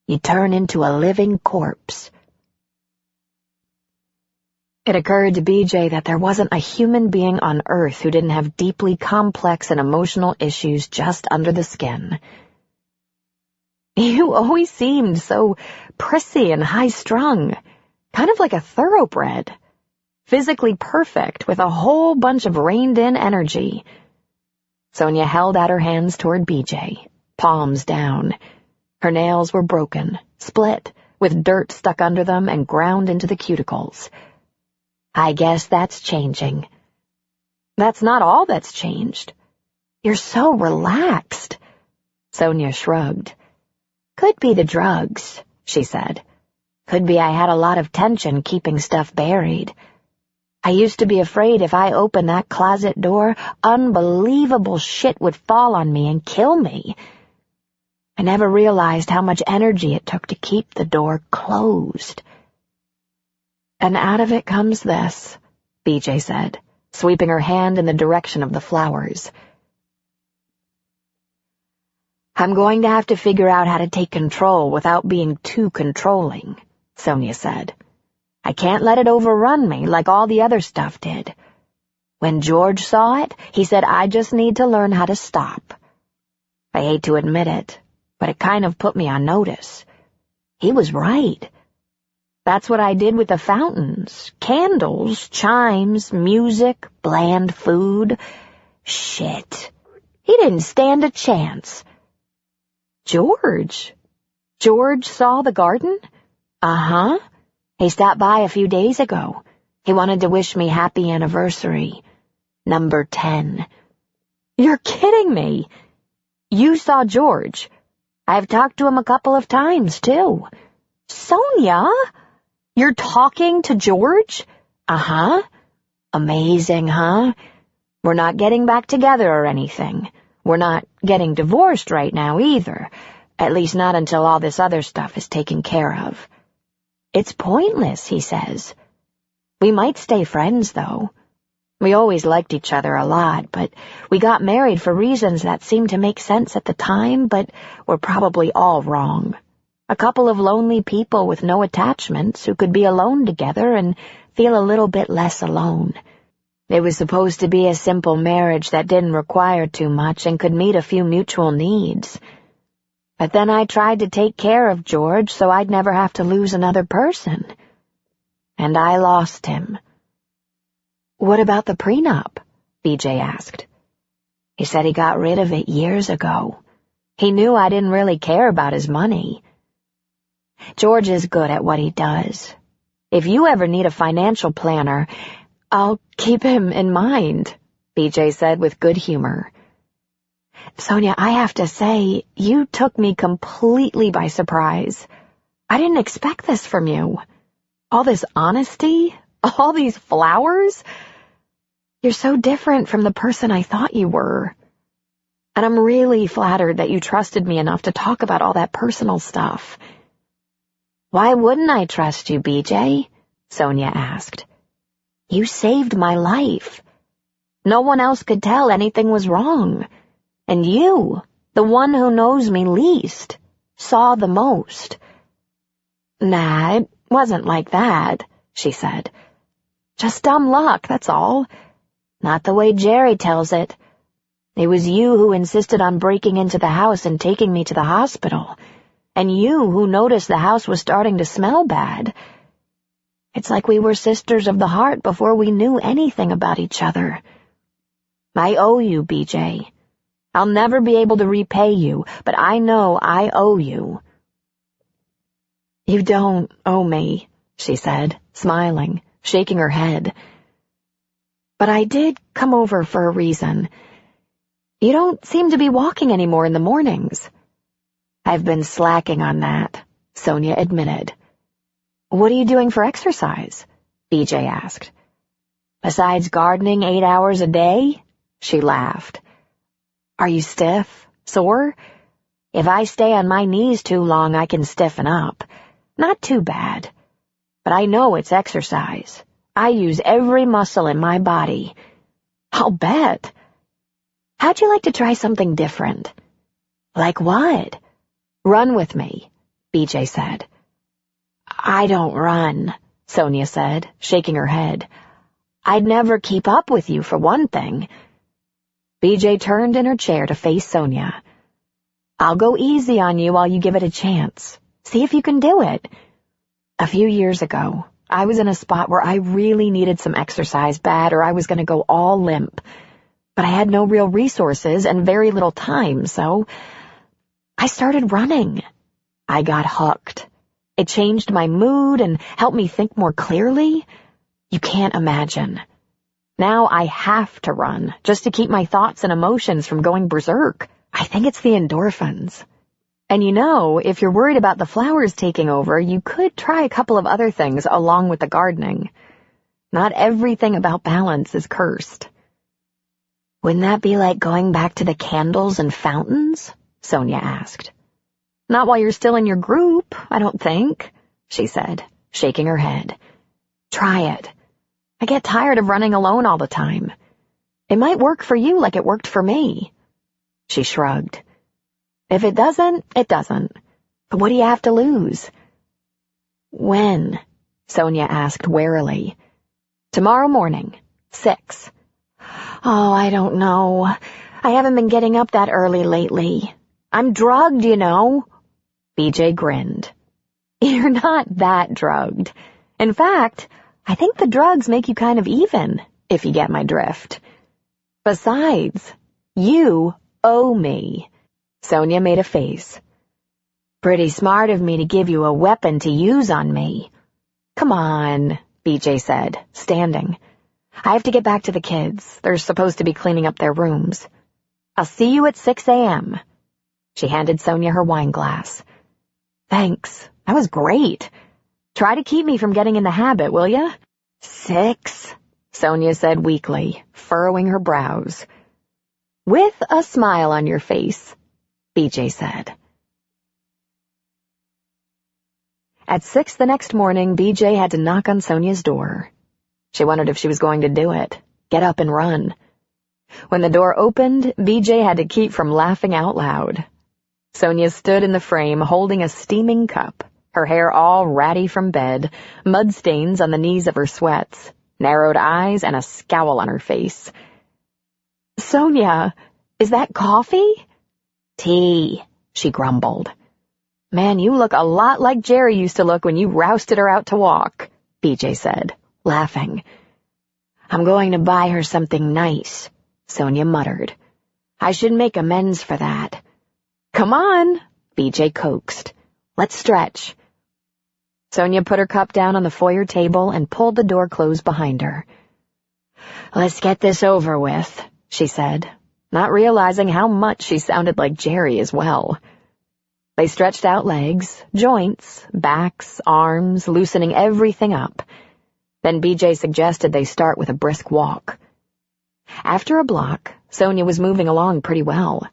You turn into a living corpse. It occurred to BJ that there wasn't a human being on Earth who didn't have deeply complex and emotional issues just under the skin. You always seemed so prissy and high-strung, kind of like a thoroughbred. Physically perfect, with a whole bunch of reined-in energy. Sonia held out her hands toward BJ, palms down. Her nails were broken, split, with dirt stuck under them and ground into the cuticles. I guess that's changing. That's not all that's changed. You're so relaxed. Sonia shrugged. Could be the drugs, she said. Could be I had a lot of tension keeping stuff buried. I used to be afraid if I opened that closet door, unbelievable shit would fall on me and kill me. I never realized how much energy it took to keep the door closed. And out of it comes this, BJ said, sweeping her hand in the direction of the flowers. I'm going to have to figure out how to take control without being too controlling, Sonia said. I can't let it overrun me like all the other stuff did. When George saw it, he said I just need to learn how to stop. I hate to admit it, but it kind of put me on notice. He was right. That's what I did with the fountains, candles, chimes, music, bland food. Shit. He didn't stand a chance. George saw the garden? Uh-huh. He stopped by a few days ago. He wanted to wish me happy anniversary. Number 10. You're kidding me. You saw George. I've talked to him a couple of times, too. Sonia? You're talking to George? Uh-huh. Amazing, huh? We're not getting back together or anything. We're not getting divorced right now either. At least not until all this other stuff is taken care of. It's pointless, he says. We might stay friends, though. We always liked each other a lot, but we got married for reasons that seemed to make sense at the time, but were probably all wrong. A couple of lonely people with no attachments who could be alone together and feel a little bit less alone. It was supposed to be a simple marriage that didn't require too much and could meet a few mutual needs. But then I tried to take care of George so I'd never have to lose another person. And I lost him. What about the prenup? BJ asked. He said he got rid of it years ago. He knew I didn't really care about his money. George is good at what he does. If you ever need a financial planner, I'll keep him in mind, BJ said with good humor. Sonia, I have to say, you took me completely by surprise. I didn't expect this from you. All this honesty, all these flowers. You're so different from the person I thought you were. And I'm really flattered that you trusted me enough to talk about all that personal stuff. Why wouldn't I trust you, BJ? Sonia asked. You saved my life. No one else could tell anything was wrong. And you, the one who knows me least, saw the most. Nah, it wasn't like that, she said. Just dumb luck, that's all. Not the way Jerry tells it. It was you who insisted on breaking into the house and taking me to the hospital. And you who noticed the house was starting to smell bad. It's like we were sisters of the heart before we knew anything about each other. I owe you, BJ. I'll never be able to repay you, but I know I owe you. You don't owe me, she said, smiling, shaking her head. But I did come over for a reason. You don't seem to be walking anymore in the mornings. I've been slacking on that, Sonia admitted. What are you doing for exercise? BJ asked. Besides gardening 8 hours a day? She laughed. Are you stiff? Sore? If I stay on my knees too long, I can stiffen up. Not too bad. But I know it's exercise. I use every muscle in my body. I'll bet. How'd you like to try something different? Like what? Run with me, BJ said. I don't run, Sonia said, shaking her head. I'd never keep up with you, for one thing. BJ turned in her chair to face Sonia. I'll go easy on you while you give it a chance. See if you can do it. A few years ago, I was in a spot where I really needed some exercise bad, or I was going to go all limp. But I had no real resources and very little time, so I started running. I got hooked. It changed my mood and helped me think more clearly. You can't imagine. Now I have to run, just to keep my thoughts and emotions from going berserk. I think it's the endorphins. And if you're worried about the flowers taking over, you could try a couple of other things along with the gardening. Not everything about balance is cursed. Wouldn't that be like going back to the candles and fountains? Sonia asked. Not while you're still in your group, I don't think, she said, shaking her head. Try it. I get tired of running alone all the time. It might work for you like it worked for me. She shrugged. If it doesn't, it doesn't. But what do you have to lose? When? Sonia asked warily. Tomorrow morning, 6. Oh, I don't know. I haven't been getting up that early lately. I'm drugged, BJ grinned. You're not that drugged. In fact, I think the drugs make you kind of even, if you get my drift. Besides, you owe me. Sonia made a face. Pretty smart of me to give you a weapon to use on me. Come on, BJ said, standing. I have to get back to the kids. They're supposed to be cleaning up their rooms. I'll see you at 6 a.m. She handed Sonia her wine glass. Thanks. That was great. Try to keep me from getting in the habit, will ya? 6, Sonia said weakly, furrowing her brows. With a smile on your face, BJ said. At 6 the next morning, BJ had to knock on Sonia's door. She wondered if she was going to do it, get up and run. When the door opened, BJ had to keep from laughing out loud. Sonia stood in the frame holding a steaming cup, her hair all ratty from bed, mud stains on the knees of her sweats, narrowed eyes, and a scowl on her face. Sonia, is that coffee? Tea, she grumbled. Man, you look a lot like Jerry used to look when you rousted her out to walk, BJ said, laughing. I'm going to buy her something nice, Sonia muttered. I should make amends for that. Come on, BJ coaxed. Let's stretch. Sonia put her cup down on the foyer table and pulled the door closed behind her. Let's get this over with, she said, not realizing how much she sounded like Jerry as well. They stretched out legs, joints, backs, arms, loosening everything up. Then BJ suggested they start with a brisk walk. After a block, Sonia was moving along pretty well.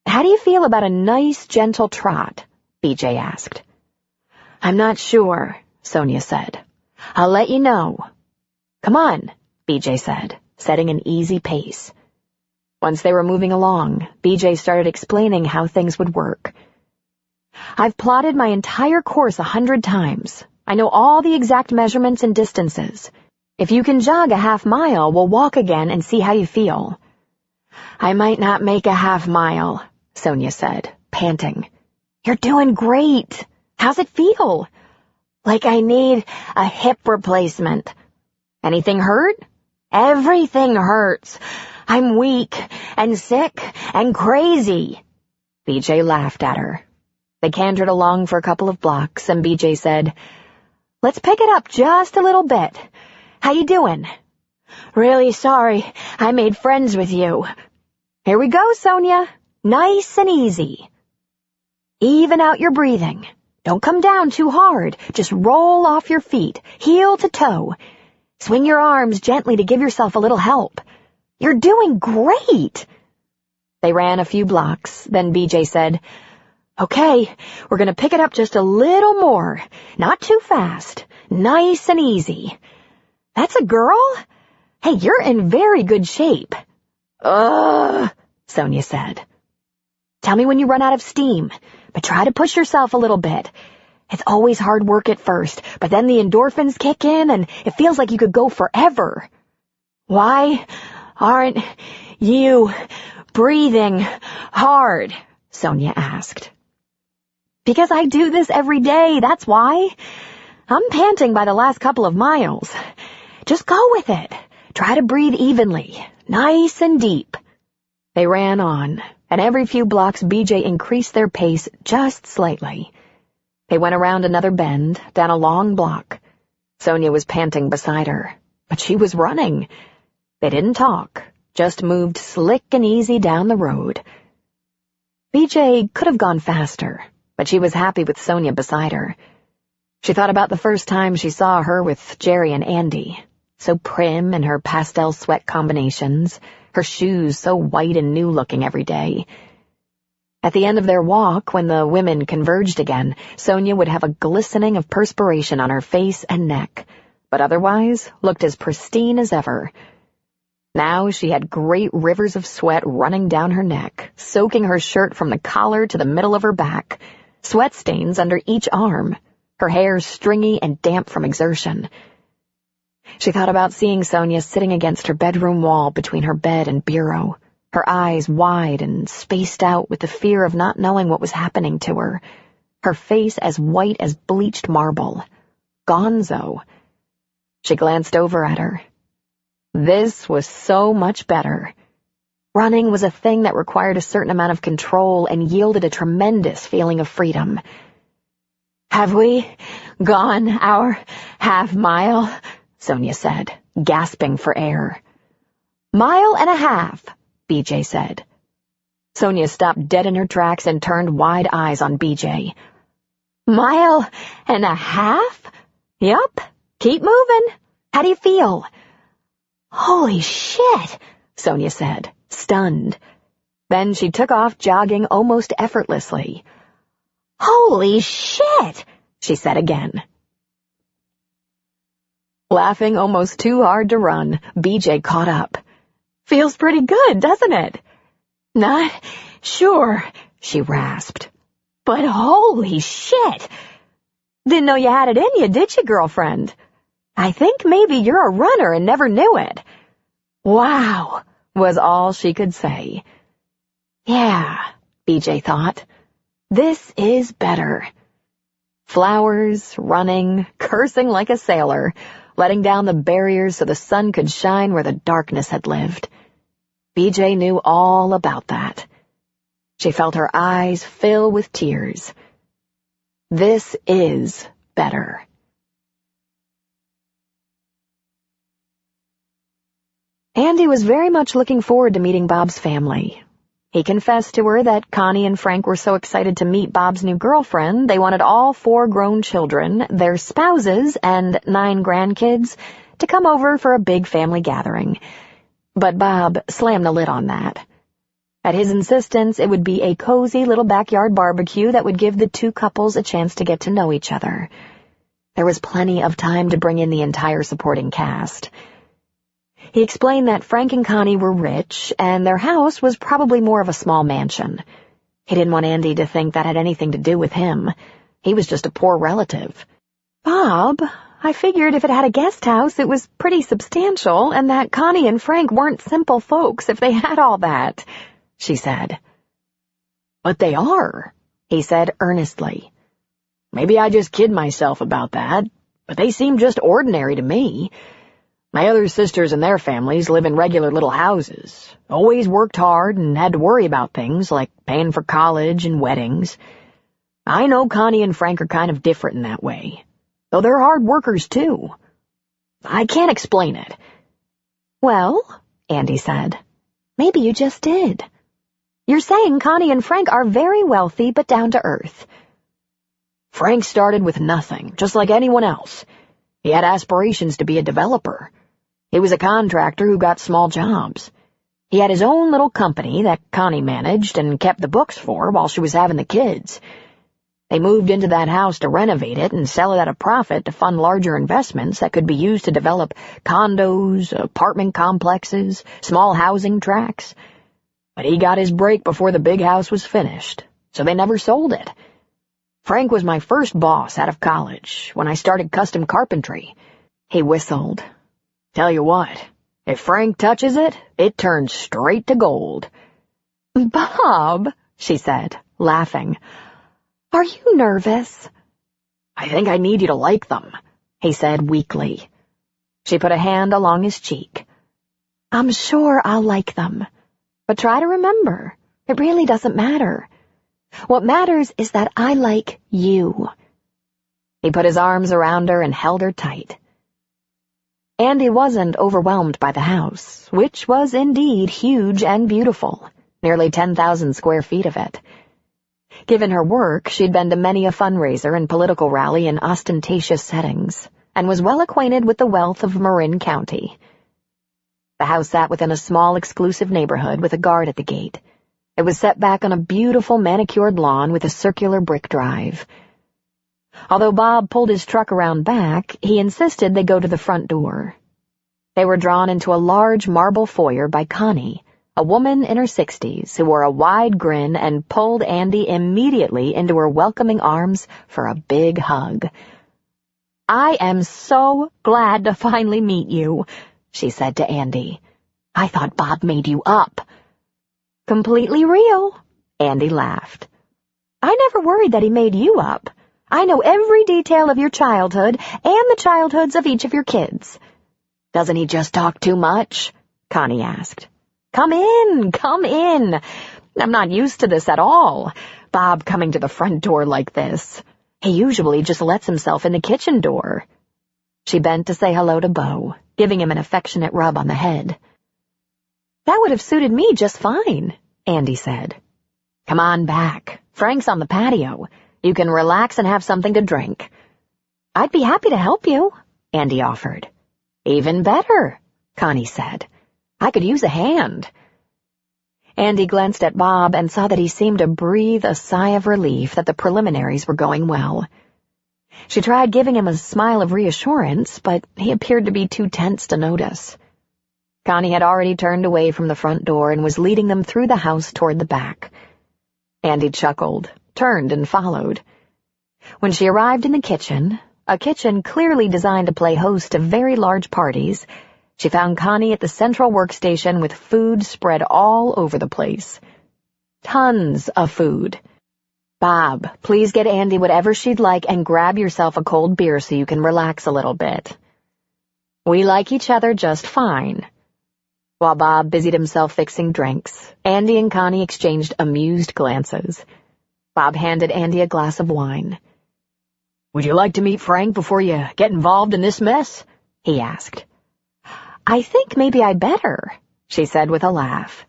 How do you feel about a nice, gentle trot? BJ asked. I'm not sure, Sonia said. I'll let you know. Come on, BJ said, setting an easy pace. Once they were moving along, BJ started explaining how things would work. I've plotted my entire course 100 times. I know all the exact measurements and distances. If you can jog a half mile, we'll walk again and see how you feel. I might not make a half mile, Sonia said, panting. You're doing great. How's it feel? Like I need a hip replacement. Anything hurt? Everything hurts. I'm weak and sick and crazy. BJ laughed at her. They cantered along for a couple of blocks, and BJ said, Let's pick it up just a little bit. How you doing? Really sorry I made friends with you. Here we go, Sonia. Nice and easy. Even out your breathing. Don't come down too hard. Just roll off your feet, heel to toe. Swing your arms gently to give yourself a little help. You're doing great. They ran a few blocks, then BJ said, Okay, we're going to pick it up just a little more. Not too fast. Nice and easy. That's a girl? Hey, you're in very good shape. Sonia said. Tell me when you run out of steam, but try to push yourself a little bit. It's always hard work at first, but then the endorphins kick in and it feels like you could go forever. Why aren't you breathing hard? Sonia asked. Because I do this every day, that's why. I'm panting by the last couple of miles. Just go with it. Try to breathe evenly, nice and deep. They ran on, and every few blocks BJ increased their pace just slightly. They went around another bend, down a long block. Sonia was panting beside her, but she was running. They didn't talk, just moved slick and easy down the road. BJ could have gone faster, but she was happy with Sonia beside her. She thought about the first time she saw her with Jerry and Andy, so prim in her pastel sweat combinations, her shoes so white and new-looking every day. At the end of their walk, when the women converged again, Sonia would have a glistening of perspiration on her face and neck, but otherwise looked as pristine as ever. Now she had great rivers of sweat running down her neck, soaking her shirt from the collar to the middle of her back, sweat stains under each arm, her hair stringy and damp from exertion. She thought about seeing Sonia sitting against her bedroom wall between her bed and bureau, her eyes wide and spaced out with the fear of not knowing what was happening to her, her face as white as bleached marble. Gonzo. She glanced over at her. This was so much better. Running was a thing that required a certain amount of control and yielded a tremendous feeling of freedom. "Have we gone our half-mile?" Sonia said, gasping for air. "Mile and a half," BJ said. Sonia stopped dead in her tracks and turned wide eyes on BJ. "Mile and a half? Yup. Keep moving. How do you feel?" "Holy shit," Sonia said, stunned. Then she took off jogging almost effortlessly. "Holy shit," she said again. Laughing almost too hard to run, BJ caught up. "Feels pretty good, doesn't it?" "Not sure," she rasped. "But holy shit! Didn't know you had it in you, did you, girlfriend? I think maybe you're a runner and never knew it." "Wow," was all she could say. Yeah, BJ thought. This is better. Flowers, running, cursing like a sailor, letting down the barriers so the sun could shine where the darkness had lived. BJ knew all about that. She felt her eyes fill with tears. This is better. Andy was very much looking forward to meeting Bob's family. He confessed to her that Connie and Frank were so excited to meet Bob's new girlfriend they wanted all 4 grown children, their spouses, and 9 grandkids to come over for a big family gathering. But Bob slammed the lid on that. At his insistence, it would be a cozy little backyard barbecue that would give the 2 couples a chance to get to know each other. There was plenty of time to bring in the entire supporting cast. He explained that Frank and Connie were rich, and their house was probably more of a small mansion. He didn't want Andy to think that had anything to do with him. He was just a poor relative. "Bob, I figured if it had a guest house, it was pretty substantial, and that Connie and Frank weren't simple folks if they had all that," she said. "But they are," he said earnestly. "Maybe I just kid myself about that, but they seem just ordinary to me. My other sisters and their families live in regular little houses, always worked hard and had to worry about things like paying for college and weddings. I know Connie and Frank are kind of different in that way, though they're hard workers too. I can't explain it." "Well," Andy said, "maybe you just did. You're saying Connie and Frank are very wealthy but down to earth." "Frank started with nothing, just like anyone else. He had aspirations to be a developer. He was a contractor who got small jobs. He had his own little company that Connie managed and kept the books for while she was having the kids. They moved into that house to renovate it and sell it at a profit to fund larger investments that could be used to develop condos, apartment complexes, small housing tracts. But he got his break before the big house was finished, so they never sold it. Frank was my first boss out of college when I started custom carpentry." He whistled. "Tell you what, if Frank touches it, it turns straight to gold." "Bob," she said, laughing, "are you nervous?" "I think I need you to like them," he said weakly. She put a hand along his cheek. "I'm sure I'll like them. But try to remember, it really doesn't matter. What matters is that I like you." He put his arms around her and held her tight. Andy wasn't overwhelmed by the house, which was indeed huge and beautiful, nearly 10,000 square feet of it. Given her work, she'd been to many a fundraiser and political rally in ostentatious settings, and was well acquainted with the wealth of Marin County. The house sat within a small, exclusive neighborhood with a guard at the gate. It was set back on a beautiful manicured lawn with a circular brick drive. Although Bob pulled his truck around back, he insisted they go to the front door. They were drawn into a large marble foyer by Connie, a woman in her 60s who wore a wide grin and pulled Andy immediately into her welcoming arms for a big hug. "I am so glad to finally meet you," she said to Andy. "I thought Bob made you up." "Completely real," Andy laughed. "I never worried that he made you up. I know every detail of your childhood and the childhoods of each of your kids." "Doesn't he just talk too much?" Connie asked. Come in, come in. I'm not used to this at all, Bob coming to the front door like this. He usually just lets himself in the kitchen door." She bent to say hello to Beau, giving him an affectionate rub on the head. "That would have suited me just fine," Andy said. "Come on back. Frank's on the patio. You can relax and have something to drink." "I'd be happy to help you," Andy offered. "Even better," Connie said. "I could use a hand." Andy glanced at Bob and saw that he seemed to breathe a sigh of relief that the preliminaries were going well. She tried giving him a smile of reassurance, but he appeared to be too tense to notice. Connie had already turned away from the front door and was leading them through the house toward the back. Andy chuckled, turned, and followed. When she arrived in the kitchen, a kitchen clearly designed to play host to very large parties, she found Connie at the central workstation with food spread all over the place. Tons of food. "Bob, please get Andy whatever she'd like and grab yourself a cold beer so you can relax a little bit." "We like each other just fine." While Bob busied himself fixing drinks, Andy and Connie exchanged amused glances. Bob handed Andy a glass of wine. "Would you like to meet Frank before you get involved in this mess?" he asked. "I think maybe I'd better," she said with a laugh.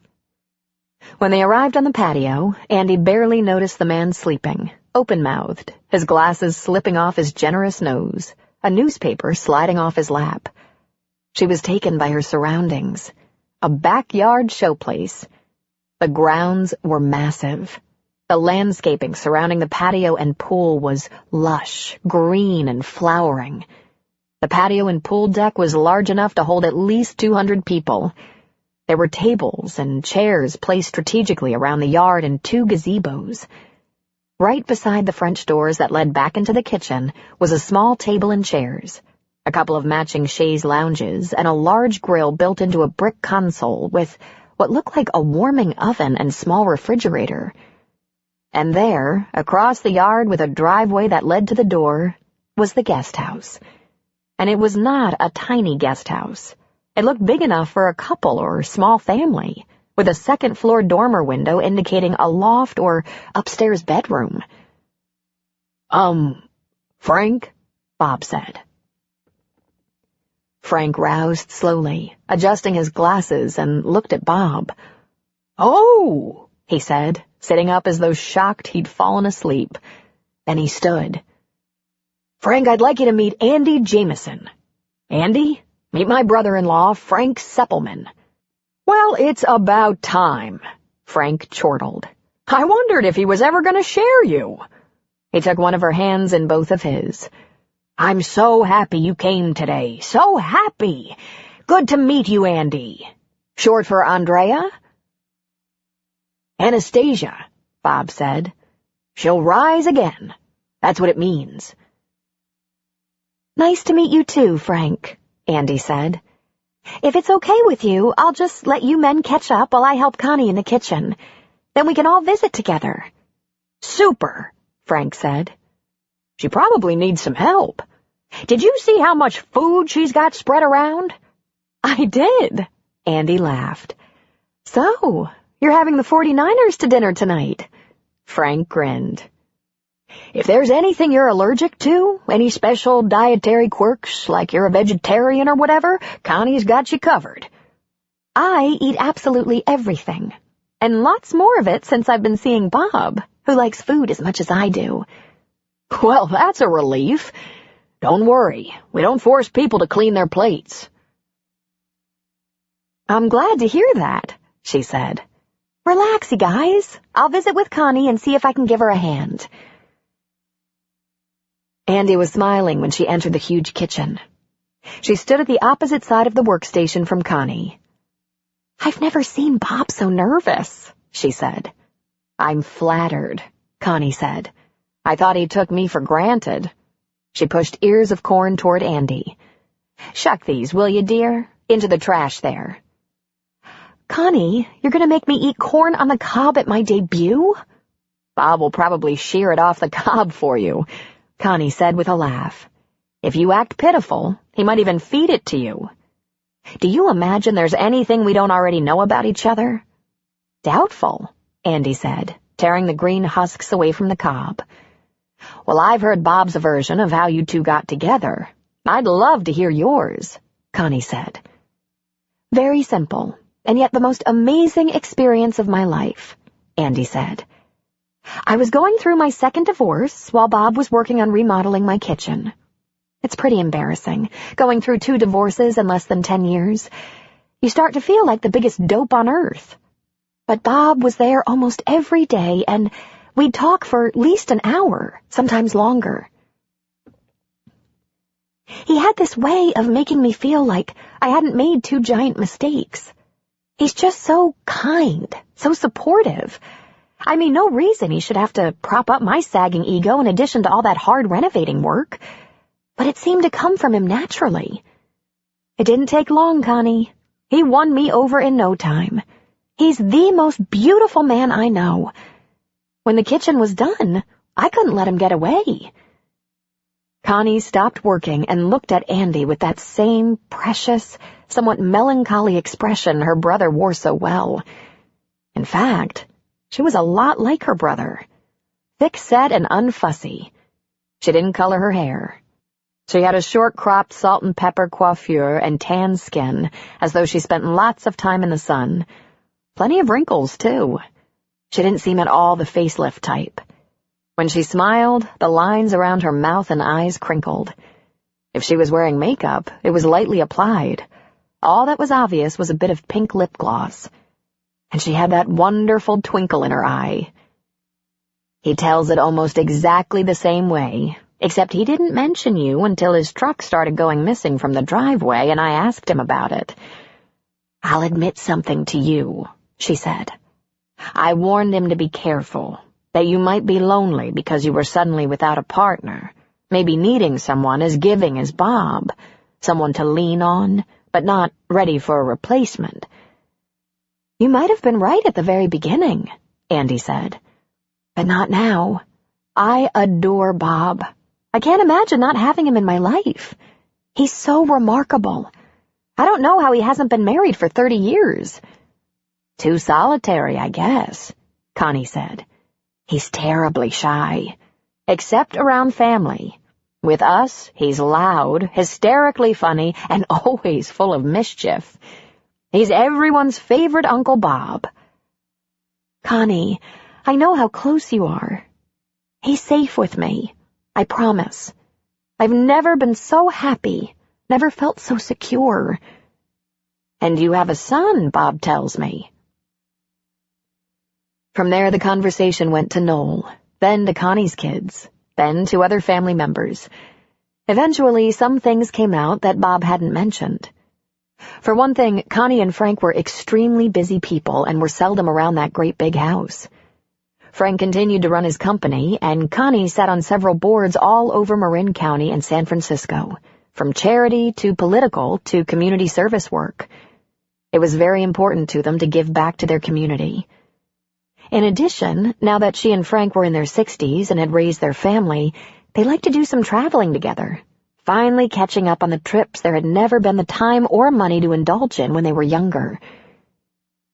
When they arrived on the patio, Andy barely noticed the man sleeping, open-mouthed, his glasses slipping off his generous nose, a newspaper sliding off his lap. She was taken by her surroundings. A backyard showplace. The grounds were massive. The landscaping surrounding the patio and pool was lush, green, and flowering. The patio and pool deck was large enough to hold at least 200 people. There were tables and chairs placed strategically around the yard and 2 gazebos. Right beside the French doors that led back into the kitchen was a small table and chairs, a couple of matching chaise lounges, and a large grill built into a brick console with what looked like a warming oven and small refrigerator. And there, across the yard with a driveway that led to the door, was the guest house. And it was not a tiny guest house. It looked big enough for a couple or small family, with a second-floor dormer window indicating a loft or upstairs bedroom. Frank?" Bob said. Frank roused slowly, adjusting his glasses, and looked at Bob. "Oh," he said, sitting up as though shocked he'd fallen asleep. Then he stood. "Frank, I'd like you to meet Andy Jameson. Andy, meet my brother-in-law, Frank Seppelman." "Well, it's about time," Frank chortled. "I wondered if he was ever going to share you." He took one of her hands in both of his. "I'm so happy you came today, so happy. Good to meet you, Andy. Short for Andrea?" "Anastasia," Bob said. "She'll rise again. That's what it means." "Nice to meet you too, Frank," Andy said. "If it's okay with you, I'll just let you men catch up while I help Connie in the kitchen. Then we can all visit together." "Super," Frank said. "She probably needs some help. Did you see how much food she's got spread around?" "I did," Andy laughed. "So, you're having the 49ers to dinner tonight?" Frank grinned. "If there's anything you're allergic to, any special dietary quirks, like you're a vegetarian or whatever, Connie's got you covered." "I eat absolutely everything, and lots more of it since I've been seeing Bob, who likes food as much as I do. Well, that's a relief. Don't worry, we don't force people to clean their plates. I'm glad to hear that, she said. Relax, you guys. I'll visit with Connie and see if I can give her a hand. Andy was smiling when she entered the huge kitchen. She stood at the opposite side of the workstation from Connie. I've never seen Bob so nervous, she said. I'm flattered, Connie said. I thought he took me for granted. She pushed ears of corn toward Andy. Shuck these, will you, dear? Into the trash there. Connie, you're going to make me eat corn on the cob at my debut? Bob will probably shear it off the cob for you, Connie said with a laugh. If you act pitiful, he might even feed it to you. Do you imagine there's anything we don't already know about each other? Doubtful, Andy said, tearing the green husks away from the cob. Well, I've heard Bob's version of how you two got together. I'd love to hear yours, Connie said. Very simple, and yet the most amazing experience of my life, Andy said. I was going through my second divorce while Bob was working on remodeling my kitchen. It's pretty embarrassing, going through 2 divorces in less than 10 years. You start to feel like the biggest dope on earth. But Bob was there almost every day, and we'd talk for at least an hour, sometimes longer. He had this way of making me feel like I hadn't made 2 giant mistakes. He's just so kind, so supportive. I mean, no reason he should have to prop up my sagging ego in addition to all that hard renovating work. But it seemed to come from him naturally. It didn't take long, Connie. He won me over in no time. He's the most beautiful man I know. When the kitchen was done, I couldn't let him get away. Connie stopped working and looked at Andy with that same precious, somewhat melancholy expression her brother wore so well. In fact, she was a lot like her brother. Thick-set and unfussy. She didn't color her hair. She had a short-cropped salt-and-pepper coiffure and tan skin, as though she spent lots of time in the sun. Plenty of wrinkles, too. She didn't seem at all the facelift type. When she smiled, the lines around her mouth and eyes crinkled. If she was wearing makeup, it was lightly applied. All that was obvious was a bit of pink lip gloss. And she had that wonderful twinkle in her eye. He tells it almost exactly the same way, except he didn't mention you until his truck started going missing from the driveway and I asked him about it. I'll admit something to you, she said. I warned him to be careful, that you might be lonely because you were suddenly without a partner, maybe needing someone as giving as Bob, someone to lean on, but not ready for a replacement. You might have been right at the very beginning, Andy said. But not now. I adore Bob. I can't imagine not having him in my life. He's so remarkable. I don't know how he hasn't been married for 30 years. Too solitary, I guess, Connie said. He's terribly shy, except around family. With us, he's loud, hysterically funny, and always full of mischief. He's everyone's favorite Uncle Bob. Connie, I know how close you are. He's safe with me. I promise. I've never been so happy, never felt so secure. And you have a son, Bob tells me. From there, the conversation went to Noel, then to Connie's kids, then to other family members. Eventually, some things came out that Bob hadn't mentioned. For one thing, Connie and Frank were extremely busy people and were seldom around that great big house. Frank continued to run his company, and Connie sat on several boards all over Marin County and San Francisco, from charity to political to community service work. It was very important to them to give back to their community. In addition, now that she and Frank were in their 60s and had raised their family, they liked to do some traveling together, finally catching up on the trips there had never been the time or money to indulge in when they were younger.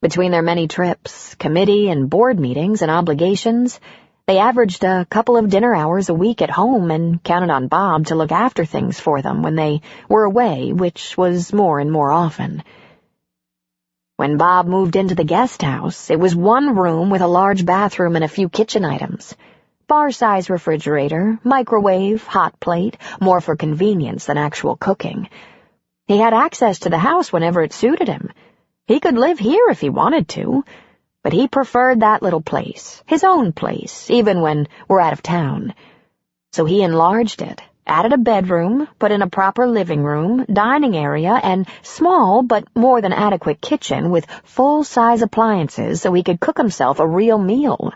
Between their many trips, committee and board meetings and obligations, they averaged a couple of dinner hours a week at home and counted on Bob to look after things for them when they were away, which was more and more often. When Bob moved into the guest house, it was one room with a large bathroom and a few kitchen items. Bar-size refrigerator, microwave, hot plate, more for convenience than actual cooking. He had access to the house whenever it suited him. He could live here if he wanted to, but he preferred that little place, his own place, even when we're out of town. So he enlarged it, added a bedroom, put in a proper living room, dining area, and small but more than adequate kitchen with full-size appliances so he could cook himself a real meal.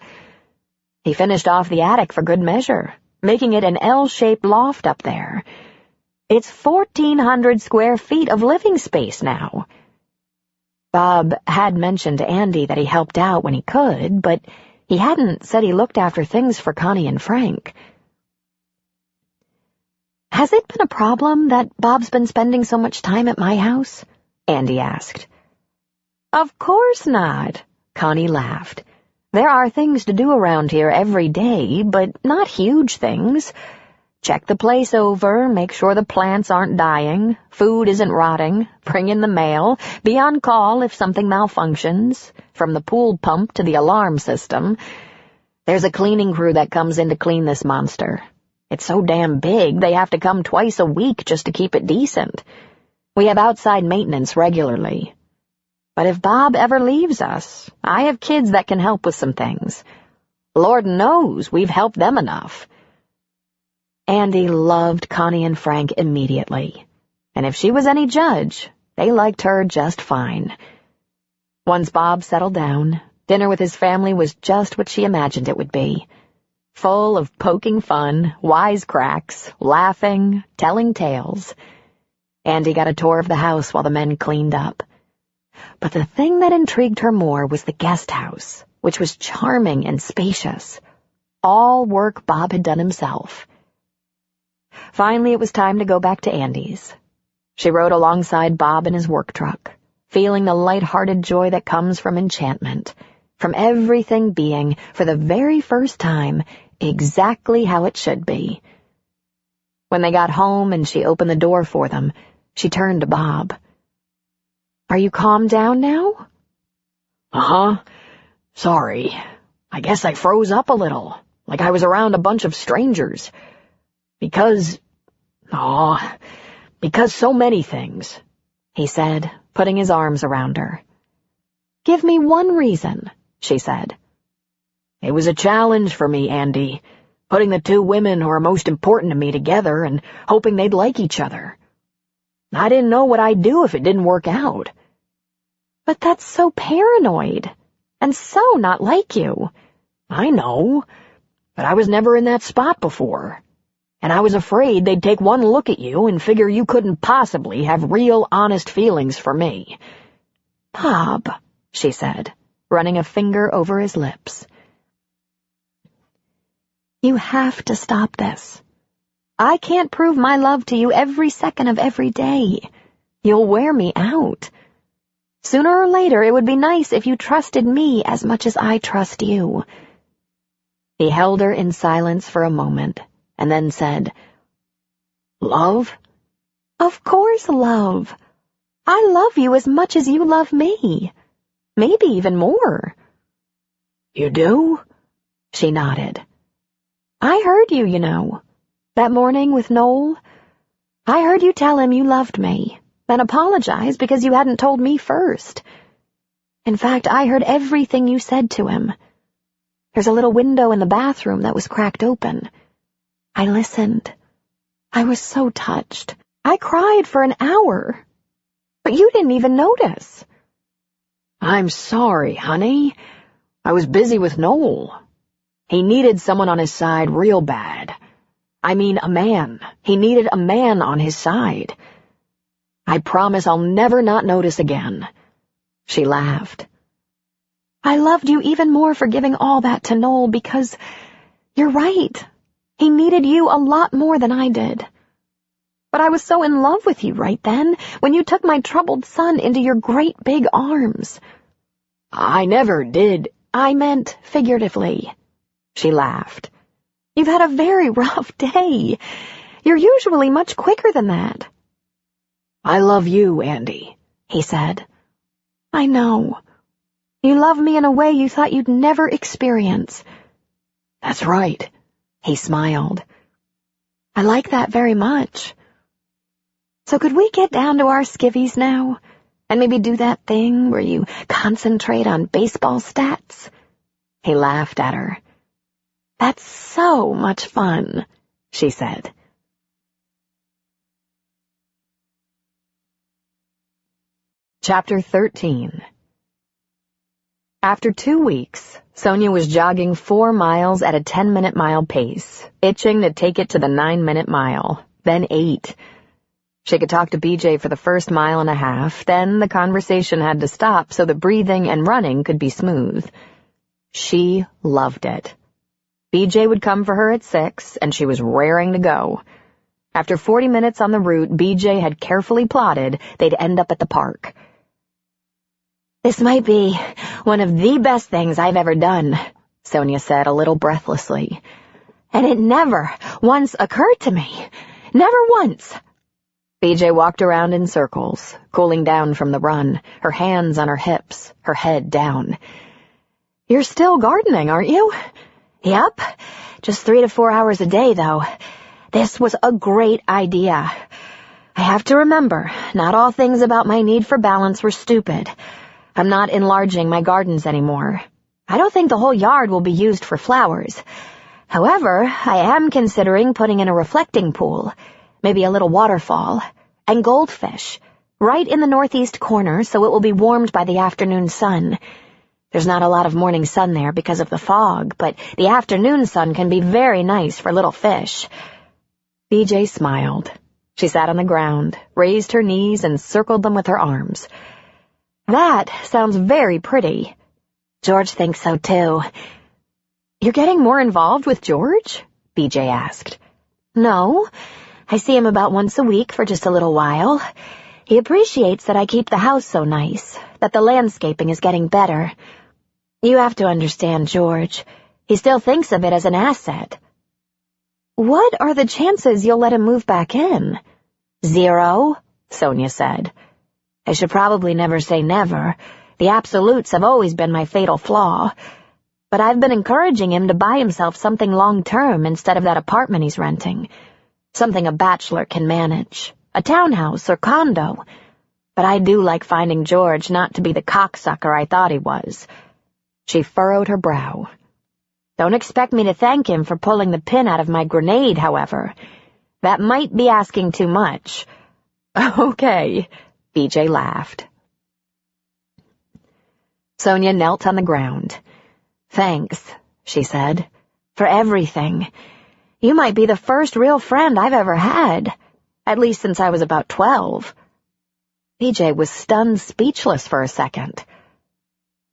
He finished off the attic for good measure, making it an L-shaped loft up there. It's 1,400 square feet of living space now. Bob had mentioned to Andy that he helped out when he could, but he hadn't said he looked after things for Connie and Frank. "Has it been a problem that Bob's been spending so much time at my house?" Andy asked. "Of course not," Connie laughed. "There are things to do around here every day, but not huge things. Check the place over, make sure the plants aren't dying, food isn't rotting, bring in the mail, be on call if something malfunctions, from the pool pump to the alarm system. There's a cleaning crew that comes in to clean this monster. It's so damn big they have to come twice a week just to keep it decent. We have outside maintenance regularly. But if Bob ever leaves us, I have kids that can help with some things. Lord knows we've helped them enough." Andy loved Connie and Frank immediately, and if she was any judge, they liked her just fine. Once Bob settled down, dinner with his family was just what she imagined it would be. Full of poking fun, wisecracks, laughing, telling tales. Andy got a tour of the house while the men cleaned up. But the thing that intrigued her more was the guest house, which was charming and spacious. All work Bob had done himself. Finally, it was time to go back to Andy's. She rode alongside Bob in his work truck, feeling the light-hearted joy that comes from enchantment, from everything being, for the very first time, exactly how it should be. When they got home and she opened the door for them, she turned to Bob. "Are you calmed down now?" Uh-huh. Sorry. I guess I froze up a little, like I was around a bunch of strangers. Because so many things," he said, putting his arms around her. "Give me one reason," she said. "It was a challenge for me, Andy, putting the two women who are most important to me together and hoping they'd like each other. I didn't know what I'd do if it didn't work out." "But that's so paranoid, and so not like you." "I know, but I was never in that spot before. And I was afraid they'd take one look at you and figure you couldn't possibly have real, honest feelings for me." "Bob," she said, running a finger over his lips. "You have to stop this. I can't prove my love to you every second of every day. You'll wear me out. Sooner or later, it would be nice if you trusted me as much as I trust you." He held her in silence for a moment, and then said, "Love?" "Of course, love. I love you as much as you love me. Maybe even more." "You do?" She nodded. "I heard you, you know. That morning with Noel. I heard you tell him you loved me, then apologize because you hadn't told me first. In fact, I heard everything you said to him. There's a little window in the bathroom that was cracked open. I listened. I was so touched. I cried for an hour. But you didn't even notice." "I'm sorry, honey. I was busy with Noel. He needed someone on his side real bad. I mean, a man. He needed a man on his side. I promise I'll never not notice again." She laughed. "I loved you even more for giving all that to Noel because, you're right, he needed you a lot more than I did. But I was so in love with you right then, when you took my troubled son into your great big arms." "I never did." "I meant figuratively." She laughed. "You've had a very rough day. You're usually much quicker than that." "I love you, Andy," he said. I know. You love me in a way you thought you'd never experience. That's right. He smiled. I like that very much. So could we get down to our skivvies now, and maybe do that thing where you concentrate on baseball stats? He laughed at her. That's so much fun, she said. Chapter 13. After 2 weeks, Sonia was jogging 4 miles at a 10-minute mile pace, itching to take it to the 9-minute mile, then 8. She could talk to BJ for the first mile and a half, then the conversation had to stop so the breathing and running could be smooth. She loved it. BJ would come for her at 6, and she was raring to go. After 40 minutes on the route BJ had carefully plotted, they'd end up at the park. This might be one of the best things I've ever done, Sonia said a little breathlessly. And it never once occurred to me. Never once. BJ walked around in circles, cooling down from the run, her hands on her hips, her head down. You're still gardening, aren't you? Yep. Just 3 to 4 hours a day, though. This was a great idea. I have to remember, not all things about my need for balance were stupid. I'm not enlarging my gardens anymore. I don't think the whole yard will be used for flowers. However, I am considering putting in a reflecting pool, maybe a little waterfall, and goldfish, right in the northeast corner so it will be warmed by the afternoon sun. There's not a lot of morning sun there because of the fog, but the afternoon sun can be very nice for little fish. BJ smiled. She sat on the ground, raised her knees, and circled them with her arms. That sounds very pretty. George thinks so, too. You're getting more involved with George? BJ asked. No. I see him about once a week for just a little while. He appreciates that I keep the house so nice, that the landscaping is getting better. You have to understand George. He still thinks of it as an asset. What are the chances you'll let him move back in? 0, Sonia said. I should probably never say never. The absolutes have always been my fatal flaw. But I've been encouraging him to buy himself something long-term instead of that apartment he's renting. Something a bachelor can manage. A townhouse or condo. But I do like finding George not to be the cocksucker I thought he was. She furrowed her brow. Don't expect me to thank him for pulling the pin out of my grenade, however. That might be asking too much. Okay, BJ laughed. Sonia knelt on the ground. Thanks, she said, for everything. You might be the first real friend I've ever had, at least since I was about 12. BJ was stunned speechless for a second.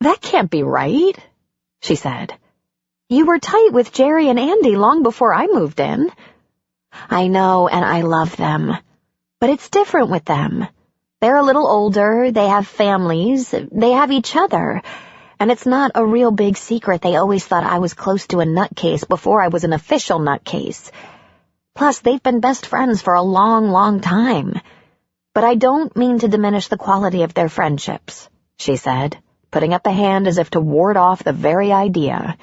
That can't be right, she said. You were tight with Jerry and Andy long before I moved in. I know, and I love them. But it's different with them. They're a little older, they have families, they have each other, and it's not a real big secret they always thought I was close to a nutcase before I was an official nutcase. Plus, they've been best friends for a long, long time. But I don't mean to diminish the quality of their friendships, she said, putting up a hand as if to ward off the very idea.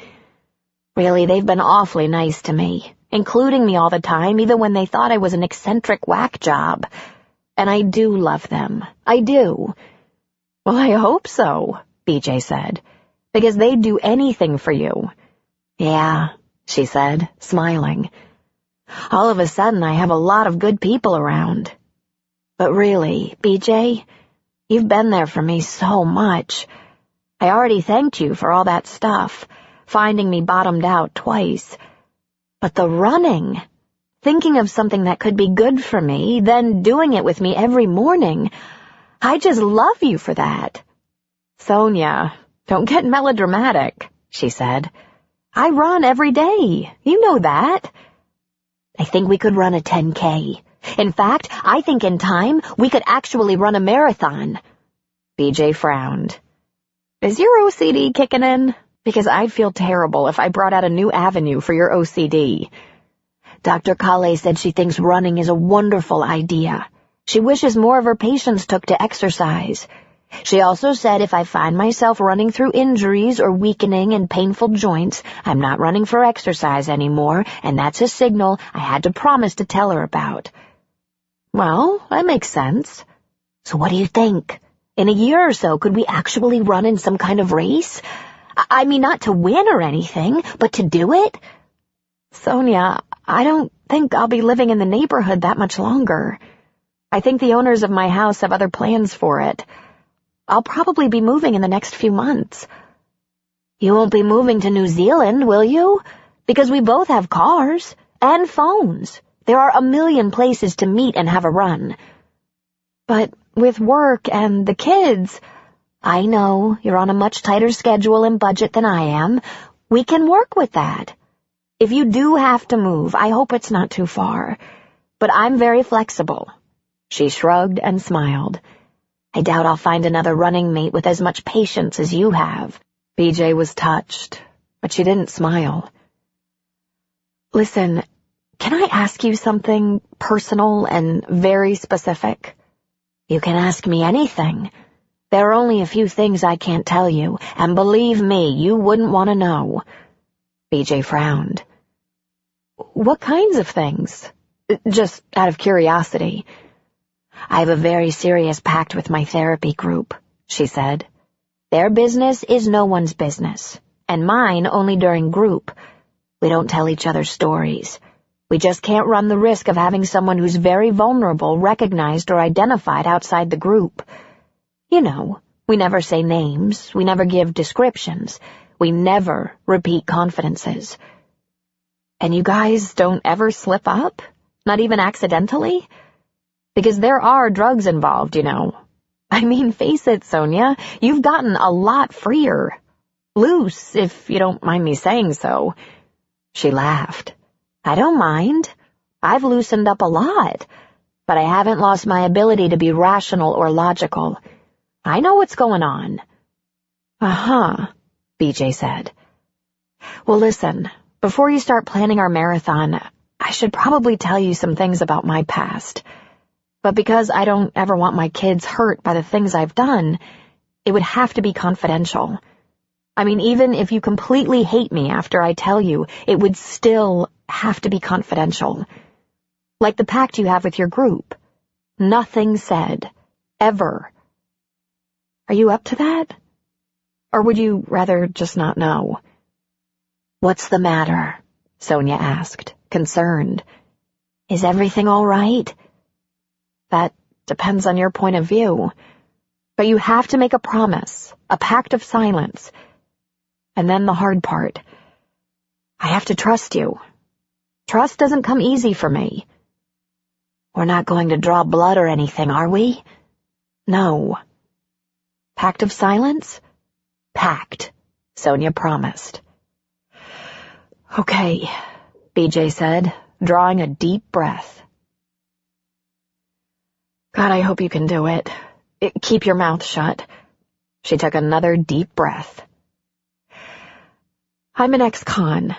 Really, they've been awfully nice to me, including me all the time, even when they thought I was an eccentric whack job. And I do love them. I do. Well, I hope so, BJ said, because they'd do anything for you. Yeah, she said, smiling. All of a sudden, I have a lot of good people around. But really, BJ, you've been there for me so much. I already thanked you for all that stuff, finding me bottomed out twice. But the running, thinking of something that could be good for me, then doing it with me every morning, I just love you for that. Sonia, don't get melodramatic, she said. I run every day. You know that. I think we could run a 10K. In fact, I think in time we could actually run a marathon. BJ frowned. Is your OCD kicking in? Because I'd feel terrible if I brought out a new avenue for your OCD. Dr. Kale said she thinks running is a wonderful idea. She wishes more of her patients took to exercise. She also said if I find myself running through injuries or weakening and painful joints, I'm not running for exercise anymore, and that's a signal I had to promise to tell her about. Well, that makes sense. So what do you think? In a year or so, could we actually run in some kind of race? I mean, not to win or anything, but to do it? Sonia, I don't think I'll be living in the neighborhood that much longer. I think the owners of my house have other plans for it. I'll probably be moving in the next few months. You won't be moving to New Zealand, will you? Because we both have cars and phones. There are a million places to meet and have a run. But with work and the kids, I know you're on a much tighter schedule and budget than I am. We can work with that. If you do have to move, I hope it's not too far. But I'm very flexible. She shrugged and smiled. I doubt I'll find another running mate with as much patience as you have. BJ was touched, but she didn't smile. Listen, can I ask you something personal and very specific? You can ask me anything. There are only a few things I can't tell you, and believe me, you wouldn't want to know. BJ frowned. What kinds of things? Just out of curiosity. I have a very serious pact with my therapy group, she said. Their business is no one's business, and mine only during group. We don't tell each other stories. We just can't run the risk of having someone who's very vulnerable recognized or identified outside the group. You know, we never say names, we never give descriptions, we never repeat confidences. And you guys don't ever slip up? Not even accidentally? Because there are drugs involved, you know. I mean, face it, Sonia, you've gotten a lot freer. Loose, if you don't mind me saying so. She laughed. I don't mind. I've loosened up a lot, but I haven't lost my ability to be rational or logical. I know what's going on. Uh-huh, BJ said. Well, listen, before you start planning our marathon, I should probably tell you some things about my past. But because I don't ever want my kids hurt by the things I've done, it would have to be confidential. I mean, even if you completely hate me after I tell you, it would still have to be confidential. Like the pact you have with your group. Nothing said. Ever. Are you up to that? Or would you rather just not know? What's the matter? Sonia asked, concerned. Is everything all right? That depends on your point of view. But you have to make a promise, a pact of silence. And then the hard part. I have to trust you. Trust doesn't come easy for me. We're not going to draw blood or anything, are we? No. Pact of silence? Pact, Sonia promised. Okay, BJ said, drawing a deep breath. God, I hope you can do it. Keep your mouth shut. She took another deep breath. I'm an ex-con.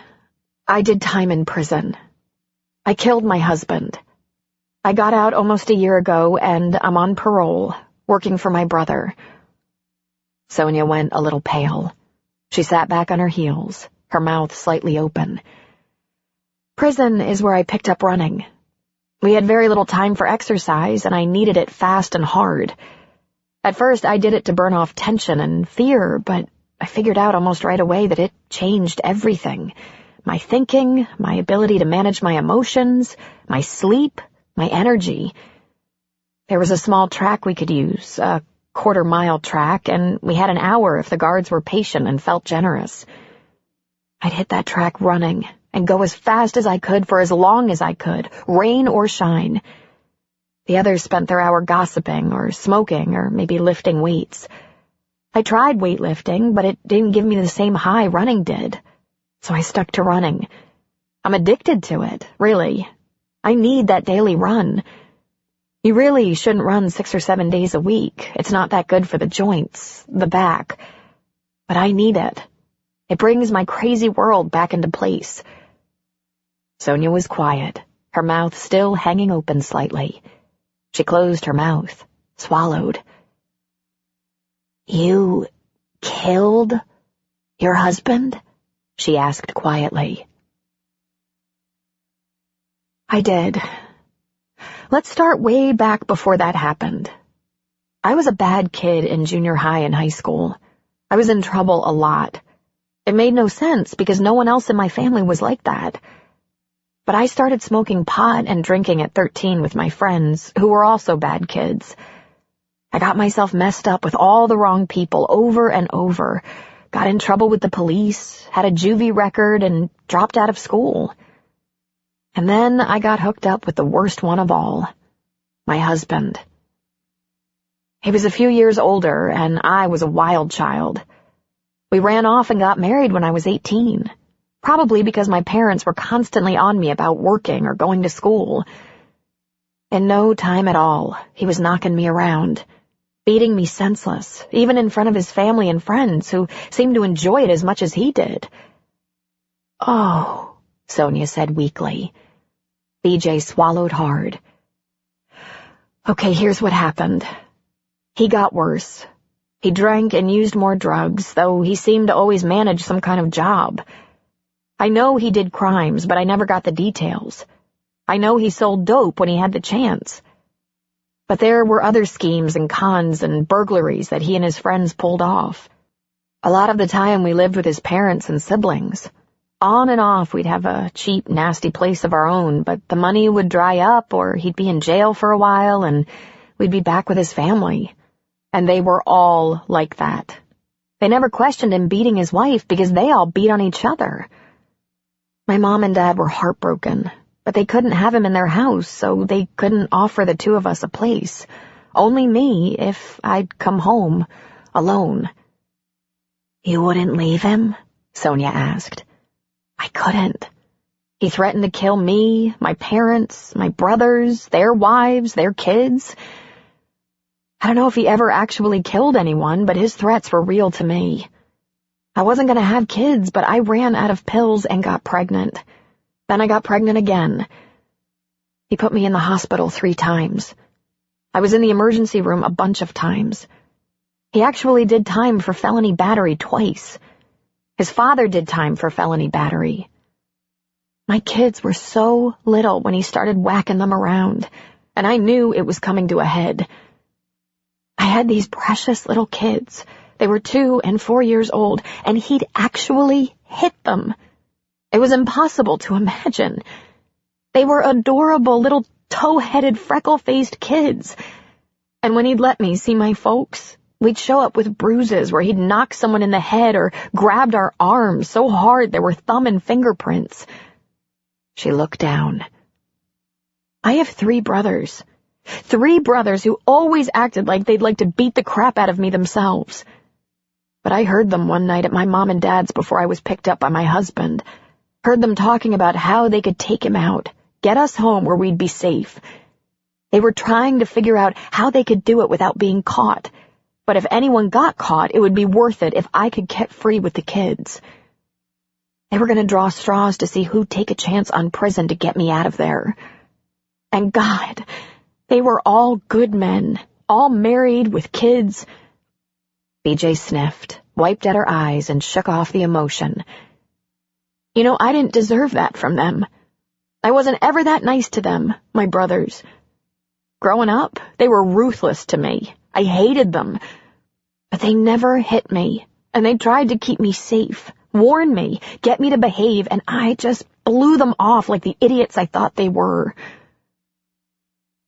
I did time in prison. I killed my husband. I got out almost a year ago, and I'm on parole, working for my brother. Sonia went a little pale. She sat back on her heels, her mouth slightly open. Prison is where I picked up running. We had very little time for exercise, and I needed it fast and hard. At first, I did it to burn off tension and fear, but I figured out almost right away that it changed everything. My thinking, my ability to manage my emotions, my sleep, my energy. There was a small track we could use, a quarter-mile track, and we had an hour if the guards were patient and felt generous. I'd hit that track running and go as fast as I could for as long as I could, rain or shine. The others spent their hour gossiping or smoking or maybe lifting weights. I tried weightlifting, but it didn't give me the same high running did. So I stuck to running. I'm addicted to it, really. I need that daily run. You really shouldn't run 6 or 7 days a week. It's not that good for the joints, the back. But I need it. It brings my crazy world back into place. Sonia was quiet, her mouth still hanging open slightly. She closed her mouth, swallowed. You killed your husband? She asked quietly. I did. Let's start way back before that happened. I was a bad kid in junior high and high school. I was in trouble a lot. It made no sense because no one else in my family was like that. But I started smoking pot and drinking at 13 with my friends, who were also bad kids. I got myself messed up with all the wrong people over and over, got in trouble with the police, had a juvie record, and dropped out of school. And then I got hooked up with the worst one of all, my husband. He was a few years older, and I was a wild child. We ran off and got married when I was 18, probably because my parents were constantly on me about working or going to school. In no time at all, he was knocking me around, beating me senseless, even in front of his family and friends, who seemed to enjoy it as much as he did. Oh, Sonia said weakly. BJ swallowed hard. Okay, here's what happened. He got worse. He drank and used more drugs, though he seemed to always manage some kind of job. I know he did crimes, but I never got the details. I know he sold dope when he had the chance. But there were other schemes and cons and burglaries that he and his friends pulled off. A lot of the time we lived with his parents and siblings. On and off we'd have a cheap, nasty place of our own, but the money would dry up or he'd be in jail for a while and we'd be back with his family. And they were all like that. They never questioned him beating his wife because they all beat on each other. My mom and dad were heartbroken, but they couldn't have him in their house, so they couldn't offer the two of us a place. Only me if I'd come home, alone. You wouldn't leave him? Sonia asked. I couldn't. He threatened to kill me, my parents, my brothers, their wives, their kids. I don't know if he ever actually killed anyone, but his threats were real to me. I wasn't going to have kids, but I ran out of pills and got pregnant. Then I got pregnant again. He put me in the hospital 3 times. I was in the emergency room a bunch of times. He actually did time for felony battery twice. His father did time for felony battery. My kids were so little when he started whacking them around, and I knew it was coming to a head. I had these precious little kids. They were 2 and 4 years old, and he'd actually hit them. It was impossible to imagine. They were adorable little tow-headed, freckle-faced kids. And when he'd let me see my folks, we'd show up with bruises where he'd knocked someone in the head or grabbed our arms so hard there were thumb and fingerprints. She looked down. I have 3 brothers. 3 brothers who always acted like they'd like to beat the crap out of me themselves. But I heard them one night at my mom and dad's before I was picked up by my husband. Heard them talking about how they could take him out, get us home where we'd be safe. They were trying to figure out how they could do it without being caught. But if anyone got caught, it would be worth it if I could get free with the kids. They were going to draw straws to see who'd take a chance on prison to get me out of there. And God, they were all good men, all married with kids. BJ sniffed, wiped at her eyes, and shook off the emotion. You know, I didn't deserve that from them. I wasn't ever that nice to them, my brothers. Growing up, they were ruthless to me. I hated them. But they never hit me, and they tried to keep me safe, warn me, get me to behave, and I just blew them off like the idiots I thought they were.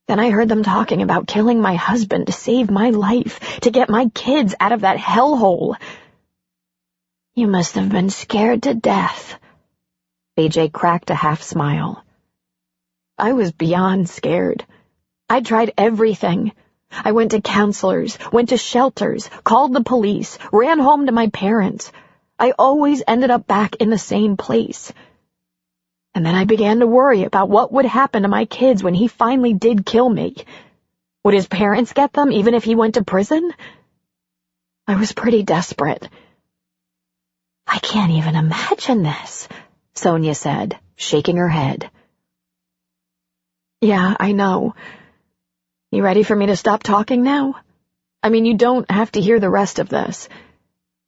Then I heard them talking about killing my husband to save my life, to get my kids out of that hellhole. You must have been scared to death. BJ cracked a half smile. I was beyond scared. I tried everything. I went to counselors, went to shelters, called the police, ran home to my parents. I always ended up back in the same place. And then I began to worry about what would happen to my kids when he finally did kill me. Would his parents get them even if he went to prison? I was pretty desperate. I can't even imagine this, Sonia said, shaking her head. Yeah, I know. You ready for me to stop talking now? I mean, you don't have to hear the rest of this.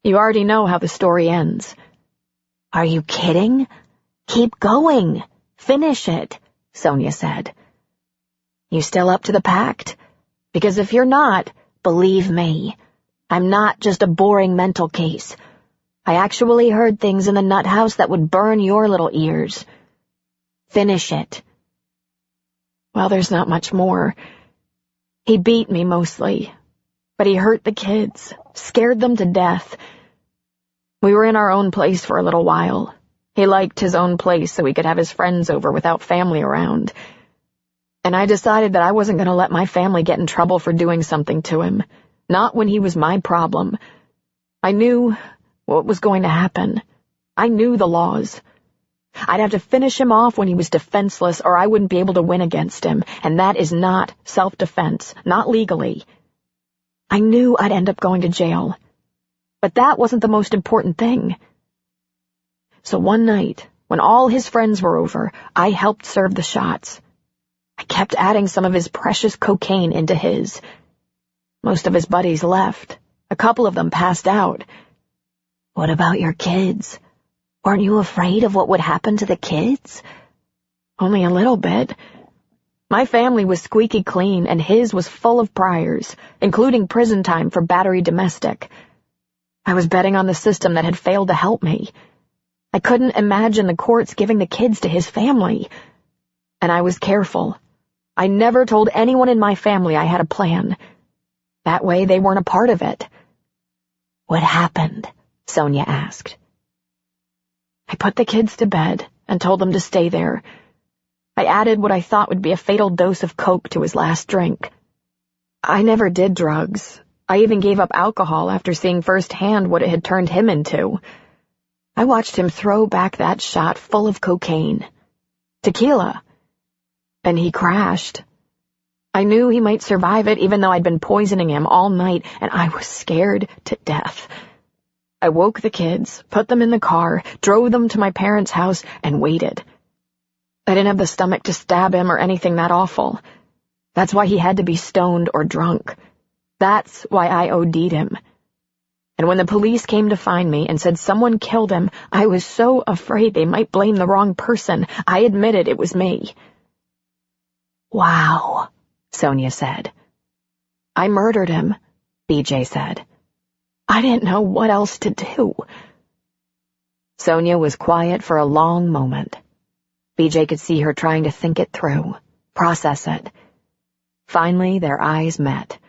You already know how the story ends. Are you kidding? Keep going. Finish it, Sonia said. You still up to the pact? Because if you're not, believe me, I'm not just a boring mental case. I actually heard things in the nut house that would burn your little ears. Finish it. Well, there's not much more. He beat me mostly, but he hurt the kids, scared them to death. We were in our own place for a little while. He liked his own place so he could have his friends over without family around. And I decided that I wasn't going to let my family get in trouble for doing something to him, not when he was my problem. I knew what was going to happen. I knew the laws. I'd have to finish him off when he was defenseless, or I wouldn't be able to win against him, and that is not self-defense, not legally. I knew I'd end up going to jail. But that wasn't the most important thing. So one night, when all his friends were over, I helped serve the shots. I kept adding some of his precious cocaine into his. Most of his buddies left. A couple of them passed out. What about your kids? Weren't you afraid of what would happen to the kids? Only a little bit. My family was squeaky clean, and his was full of priors, including prison time for battery domestic. I was betting on the system that had failed to help me. I couldn't imagine the courts giving the kids to his family. And I was careful. I never told anyone in my family I had a plan. That way they weren't a part of it. What happened? Sonia asked. I put the kids to bed and told them to stay there. I added what I thought would be a fatal dose of coke to his last drink. I never did drugs. I even gave up alcohol after seeing firsthand what it had turned him into. I watched him throw back that shot full of cocaine. Tequila. And he crashed. I knew he might survive it even though I'd been poisoning him all night, and I was scared to death. I woke the kids, put them in the car, drove them to my parents' house, and waited. I didn't have the stomach to stab him or anything that awful. That's why he had to be stoned or drunk. That's why I OD'd him. And when the police came to find me and said someone killed him, I was so afraid they might blame the wrong person. I admitted it was me. Wow, Sonia said. I murdered him, BJ said. I didn't know what else to do. Sonia was quiet for a long moment. BJ could see her trying to think it through, process it. Finally, their eyes met.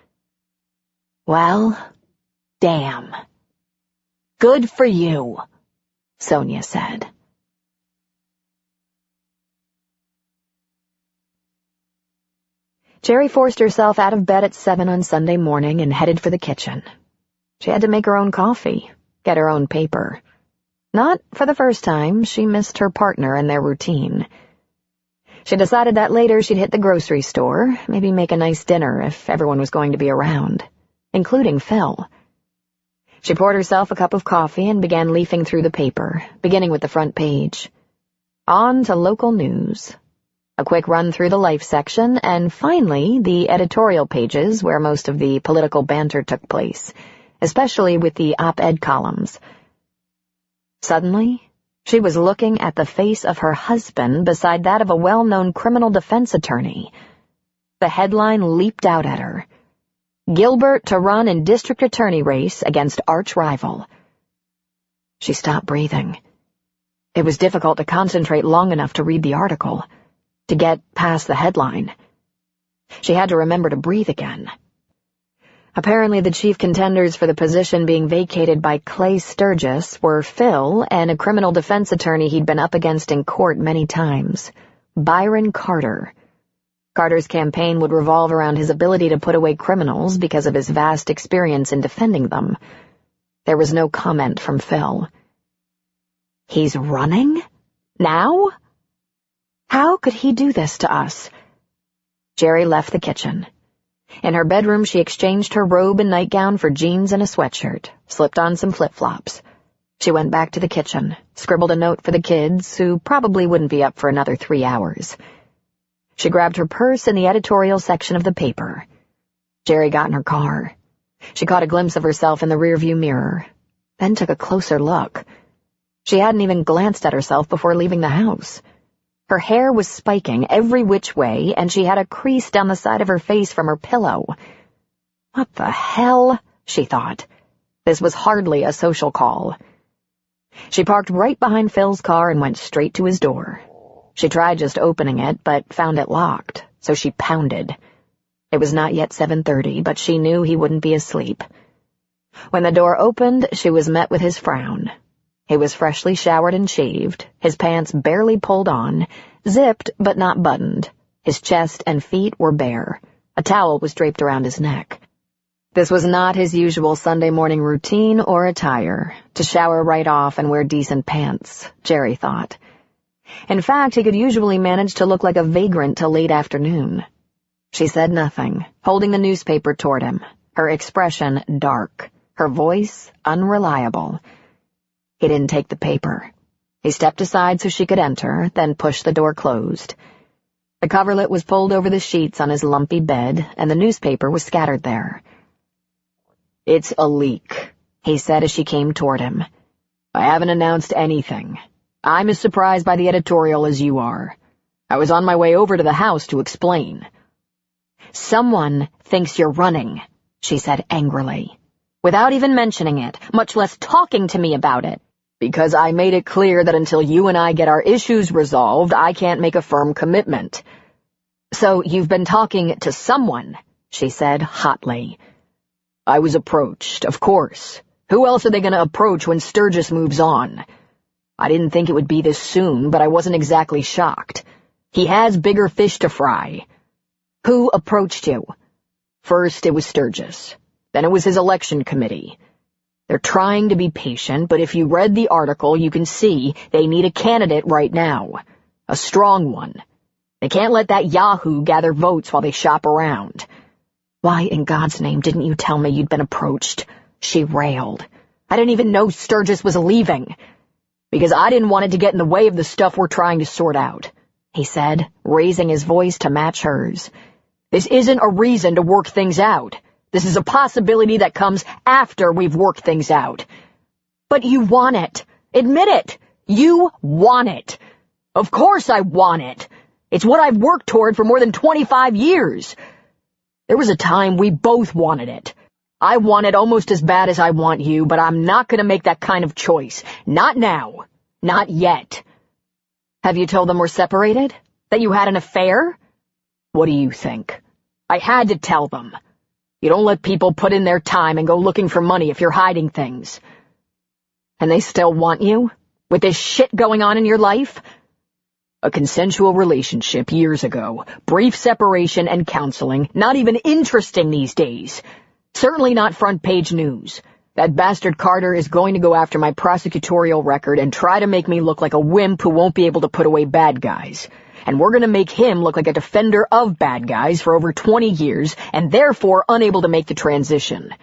Well, damn. Good for you, Sonia said. Jerry forced herself out of bed at 7 on Sunday morning and headed for the kitchen. She had to make her own coffee, get her own paper. Not for the first time, she missed her partner and their routine. She decided that later she'd hit the grocery store, maybe make a nice dinner if everyone was going to be around, including Phil. She poured herself a cup of coffee and began leafing through the paper, beginning with the front page. On to local news. A quick run through the life section, and finally the editorial pages where most of the political banter took place, especially with the op-ed columns. Suddenly, she was looking at the face of her husband beside that of a well-known criminal defense attorney. The headline leaped out at her. Gilbert to run in district attorney race against arch rival. She stopped breathing. It was difficult to concentrate long enough to read the article, to get past the headline. She had to remember to breathe again. Apparently the chief contenders for the position being vacated by Clay Sturgis were Phil and a criminal defense attorney he'd been up against in court many times, Byron Carter. Carter's campaign would revolve around his ability to put away criminals because of his vast experience in defending them. There was no comment from Phil. He's running? Now? How could he do this to us? Jerry left the kitchen. In her bedroom, she exchanged her robe and nightgown for jeans and a sweatshirt, slipped on some flip-flops. She went back to the kitchen, scribbled a note for the kids, who probably wouldn't be up for another 3 hours. She grabbed her purse in the editorial section of the paper. Jerry got in her car. She caught a glimpse of herself in the rearview mirror, then took a closer look. She hadn't even glanced at herself before leaving the house. Her hair was spiking every which way, and she had a crease down the side of her face from her pillow. What the hell? She thought. This was hardly a social call. She parked right behind Phil's car and went straight to his door. She tried just opening it, but found it locked, so she pounded. It was not yet 7:30, but she knew he wouldn't be asleep. When the door opened, she was met with his frown. He was freshly showered and shaved, his pants barely pulled on, zipped but not buttoned. His chest and feet were bare. A towel was draped around his neck. This was not his usual Sunday morning routine or attire, to shower right off and wear decent pants, Jerry thought. In fact, he could usually manage to look like a vagrant till late afternoon. She said nothing, holding the newspaper toward him, her expression dark, her voice unreliable. He didn't take the paper. He stepped aside so she could enter, then pushed the door closed. The coverlet was pulled over the sheets on his lumpy bed, and the newspaper was scattered there. "It's a leak," he said as she came toward him. "I haven't announced anything. I'm as surprised by the editorial as you are. I was on my way over to the house to explain." "Someone thinks you're running," she said angrily, "without even mentioning it, much less talking to me about it. Because I made it clear that until you and I get our issues resolved, I can't make a firm commitment." "So you've been talking to someone," she said hotly. "I was approached, of course. Who else are they going to approach when Sturgis moves on? I didn't think it would be this soon, but I wasn't exactly shocked. He has bigger fish to fry." "Who approached you?" "First it was Sturgis. Then it was his election committee. They're trying to be patient, but if you read the article, you can see they need a candidate right now. A strong one. They can't let that yahoo gather votes while they shop around." "Why in God's name didn't you tell me you'd been approached?" she railed. "I didn't even know Sturgis was leaving." "Because I didn't want it to get in the way of the stuff we're trying to sort out," he said, raising his voice to match hers. "This isn't a reason to work things out. This is a possibility that comes after we've worked things out." "But you want it. Admit it. You want it." "Of course I want it. It's what I've worked toward for more than 25 years. There was a time we both wanted it. I want it almost as bad as I want you, but I'm not going to make that kind of choice. Not now. Not yet." "Have you told them we're separated? That you had an affair?" "What do you think? I had to tell them. You don't let people put in their time and go looking for money if you're hiding things." "And they still want you? With this shit going on in your life?" "A consensual relationship years ago, brief separation and counseling, not even interesting these days. Certainly not front-page news. That bastard Carter is going to go after my prosecutorial record and try to make me look like a wimp who won't be able to put away bad guys. And we're going to make him look like a defender of bad guys for over 20 years and therefore unable to make the transition.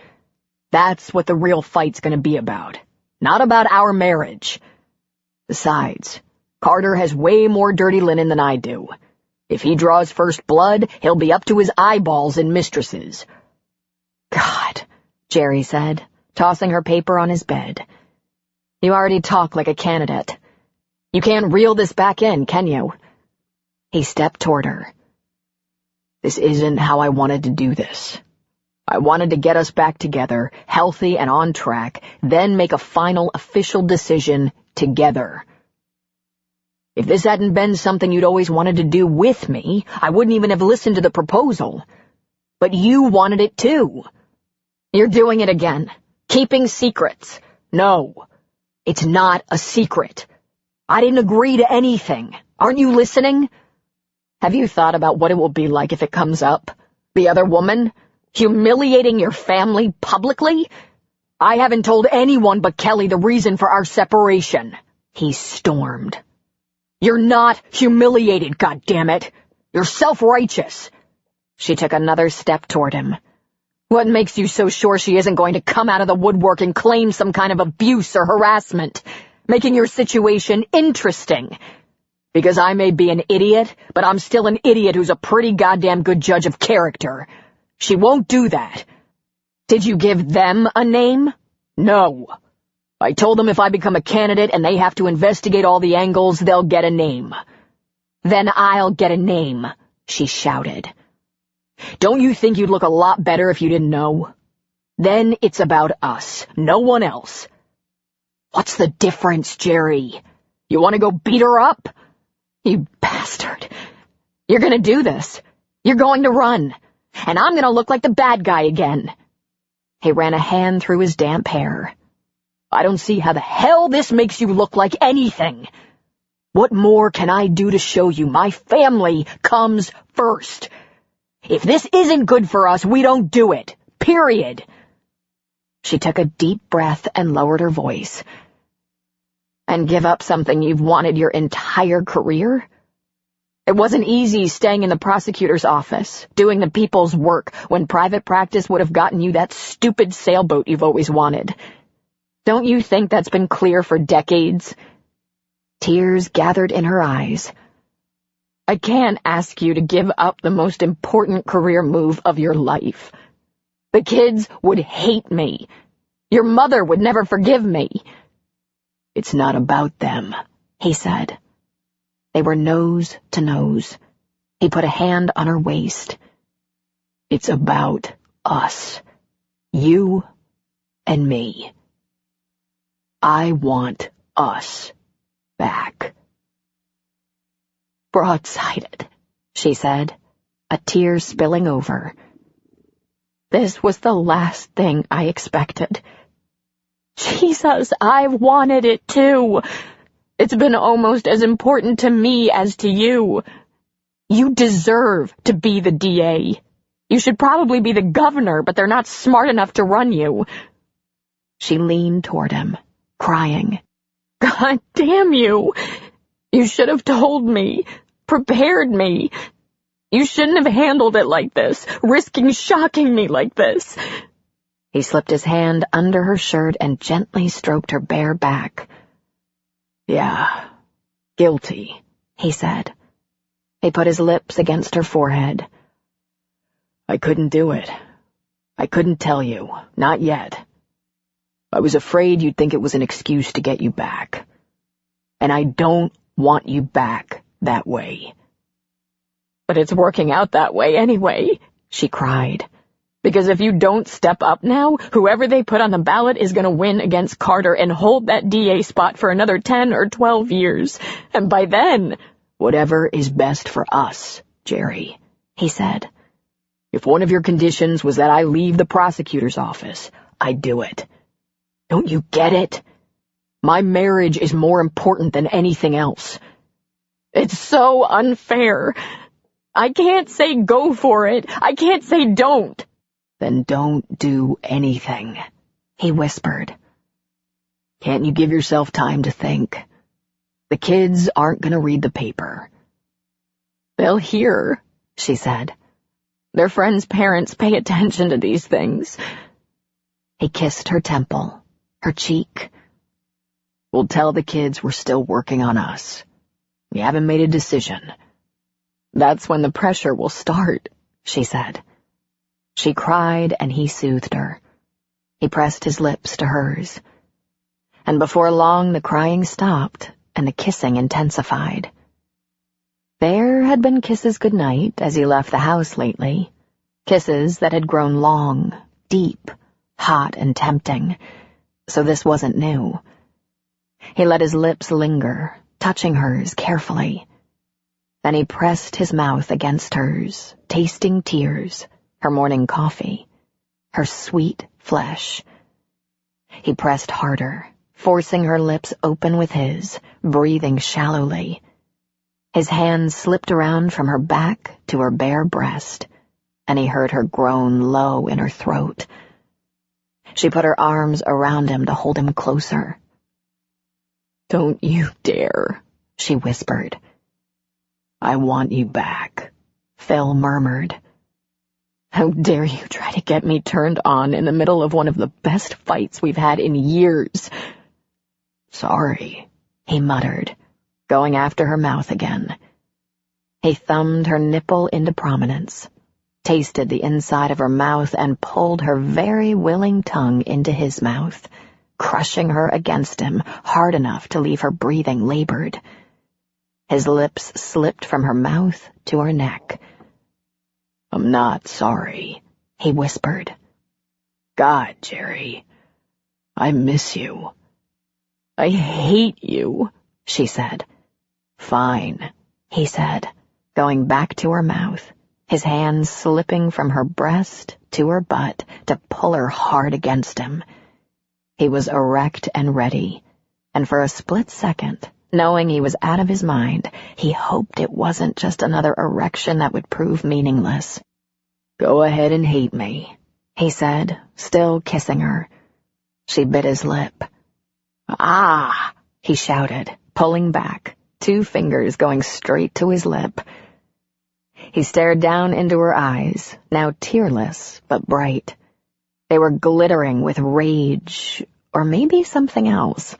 That's what the real fight's going to be about. Not about our marriage. Besides, Carter has way more dirty linen than I do. If he draws first blood, he'll be up to his eyeballs in mistresses." "God," Jerry said, tossing her paper on his bed. "You already talk like a candidate. You can't reel this back in, can you?" He stepped toward her. "This isn't how I wanted to do this. I wanted to get us back together, healthy and on track, then make a final official decision together. If this hadn't been something you'd always wanted to do with me, I wouldn't even have listened to the proposal. But you wanted it too. You're doing it again. Keeping secrets. No, it's not a secret. I didn't agree to anything. Aren't you listening? Have you thought about what it will be like if it comes up? The other woman? Humiliating your family publicly? I haven't told anyone but Kelly the reason for our separation," he stormed. "You're not humiliated, goddammit. You're self-righteous." She took another step toward him. "What makes you so sure she isn't going to come out of the woodwork and claim some kind of abuse or harassment, making your situation interesting? Because I may be an idiot, but I'm still an idiot who's a pretty goddamn good judge of character. She won't do that. Did you give them a name? No. I told them if I become a candidate and they have to investigate all the angles, they'll get a name. Then I'll get a name, she shouted. Don't you think you'd look a lot better if you didn't know? Then it's about us, no one else. What's the difference, Jerry? You want to go beat her up? You bastard. You're gonna do this. You're going to run. And I'm gonna look like the bad guy again. He ran a hand through his damp hair. I don't see how the hell this makes you look like anything. What more can I do to show you my family comes first? If this isn't good for us, we don't do it. Period. She took a deep breath and lowered her voice. And give up something you've wanted your entire career? It wasn't easy staying in the prosecutor's office, doing the people's work, when private practice would have gotten you that stupid sailboat you've always wanted. Don't you think that's been clear for decades? Tears gathered in her eyes. I can't ask you to give up the most important career move of your life. The kids would hate me. Your mother would never forgive me. It's not about them, he said. They were nose to nose. He put a hand on her waist. It's about us. You and me. I want us back. Broadsided, she said, a tear spilling over. This was the last thing I expected. Jesus, I've wanted it too. It's been almost as important to me as to you. You deserve to be the DA. You should probably be the governor, but they're not smart enough to run you. She leaned toward him, crying. God damn you! You should have told me, prepared me. You shouldn't have handled it like this, risking shocking me like this. He slipped his hand under her shirt and gently stroked her bare back. Yeah, guilty, he said. He put his lips against her forehead. I couldn't do it. I couldn't tell you, not yet. I was afraid you'd think it was an excuse to get you back. And I don't want you back that way. But it's working out that way anyway, she cried. Because if you don't step up now, whoever they put on the ballot is going to win against Carter and hold that DA spot for another 10 or 12 years. And by then, whatever is best for us, Jerry, he said. If one of your conditions was that I leave the prosecutor's office, I'd do it. Don't you get it? My marriage is more important than anything else. It's so unfair. I can't say go for it. I can't say don't. Then don't do anything, he whispered. Can't you give yourself time to think? The kids aren't going to read the paper. They'll hear, she said. Their friends' parents pay attention to these things. He kissed her temple, her cheek. We'll tell the kids we're still working on us. We haven't made a decision. That's when the pressure will start, she said. She cried and he soothed her. He pressed his lips to hers. And before long the crying stopped and the kissing intensified. There had been kisses goodnight as he left the house lately. Kisses that had grown long, deep, hot and tempting. So this wasn't new. He let his lips linger, touching hers carefully. Then he pressed his mouth against hers, tasting tears, her morning coffee, her sweet flesh. He pressed harder, forcing her lips open with his, breathing shallowly. His hands slipped around from her back to her bare breast, and he heard her groan low in her throat. She put her arms around him to hold him closer. Don't you dare, she whispered. I want you back, Phil murmured. How dare you try to get me turned on in the middle of one of the best fights we've had in years? Sorry, he muttered, going after her mouth again. He thumbed her nipple into prominence, tasted the inside of her mouth, and pulled her very willing tongue into his mouth, crushing her against him hard enough to leave her breathing labored. His lips slipped from her mouth to her neck. "I'm not sorry," he whispered. "God, Jerry, I miss you." "I hate you," she said. "Fine," he said, going back to her mouth, his hands slipping from her breast to her butt to pull her hard against him. He was erect and ready, and for a split second, knowing he was out of his mind, he hoped it wasn't just another erection that would prove meaningless. "Go ahead and hate me," he said, still kissing her. She bit his lip. "Ah!" he shouted, pulling back, 2 fingers going straight to his lip. He stared down into her eyes, now tearless but bright. They were glittering with rage, or maybe something else.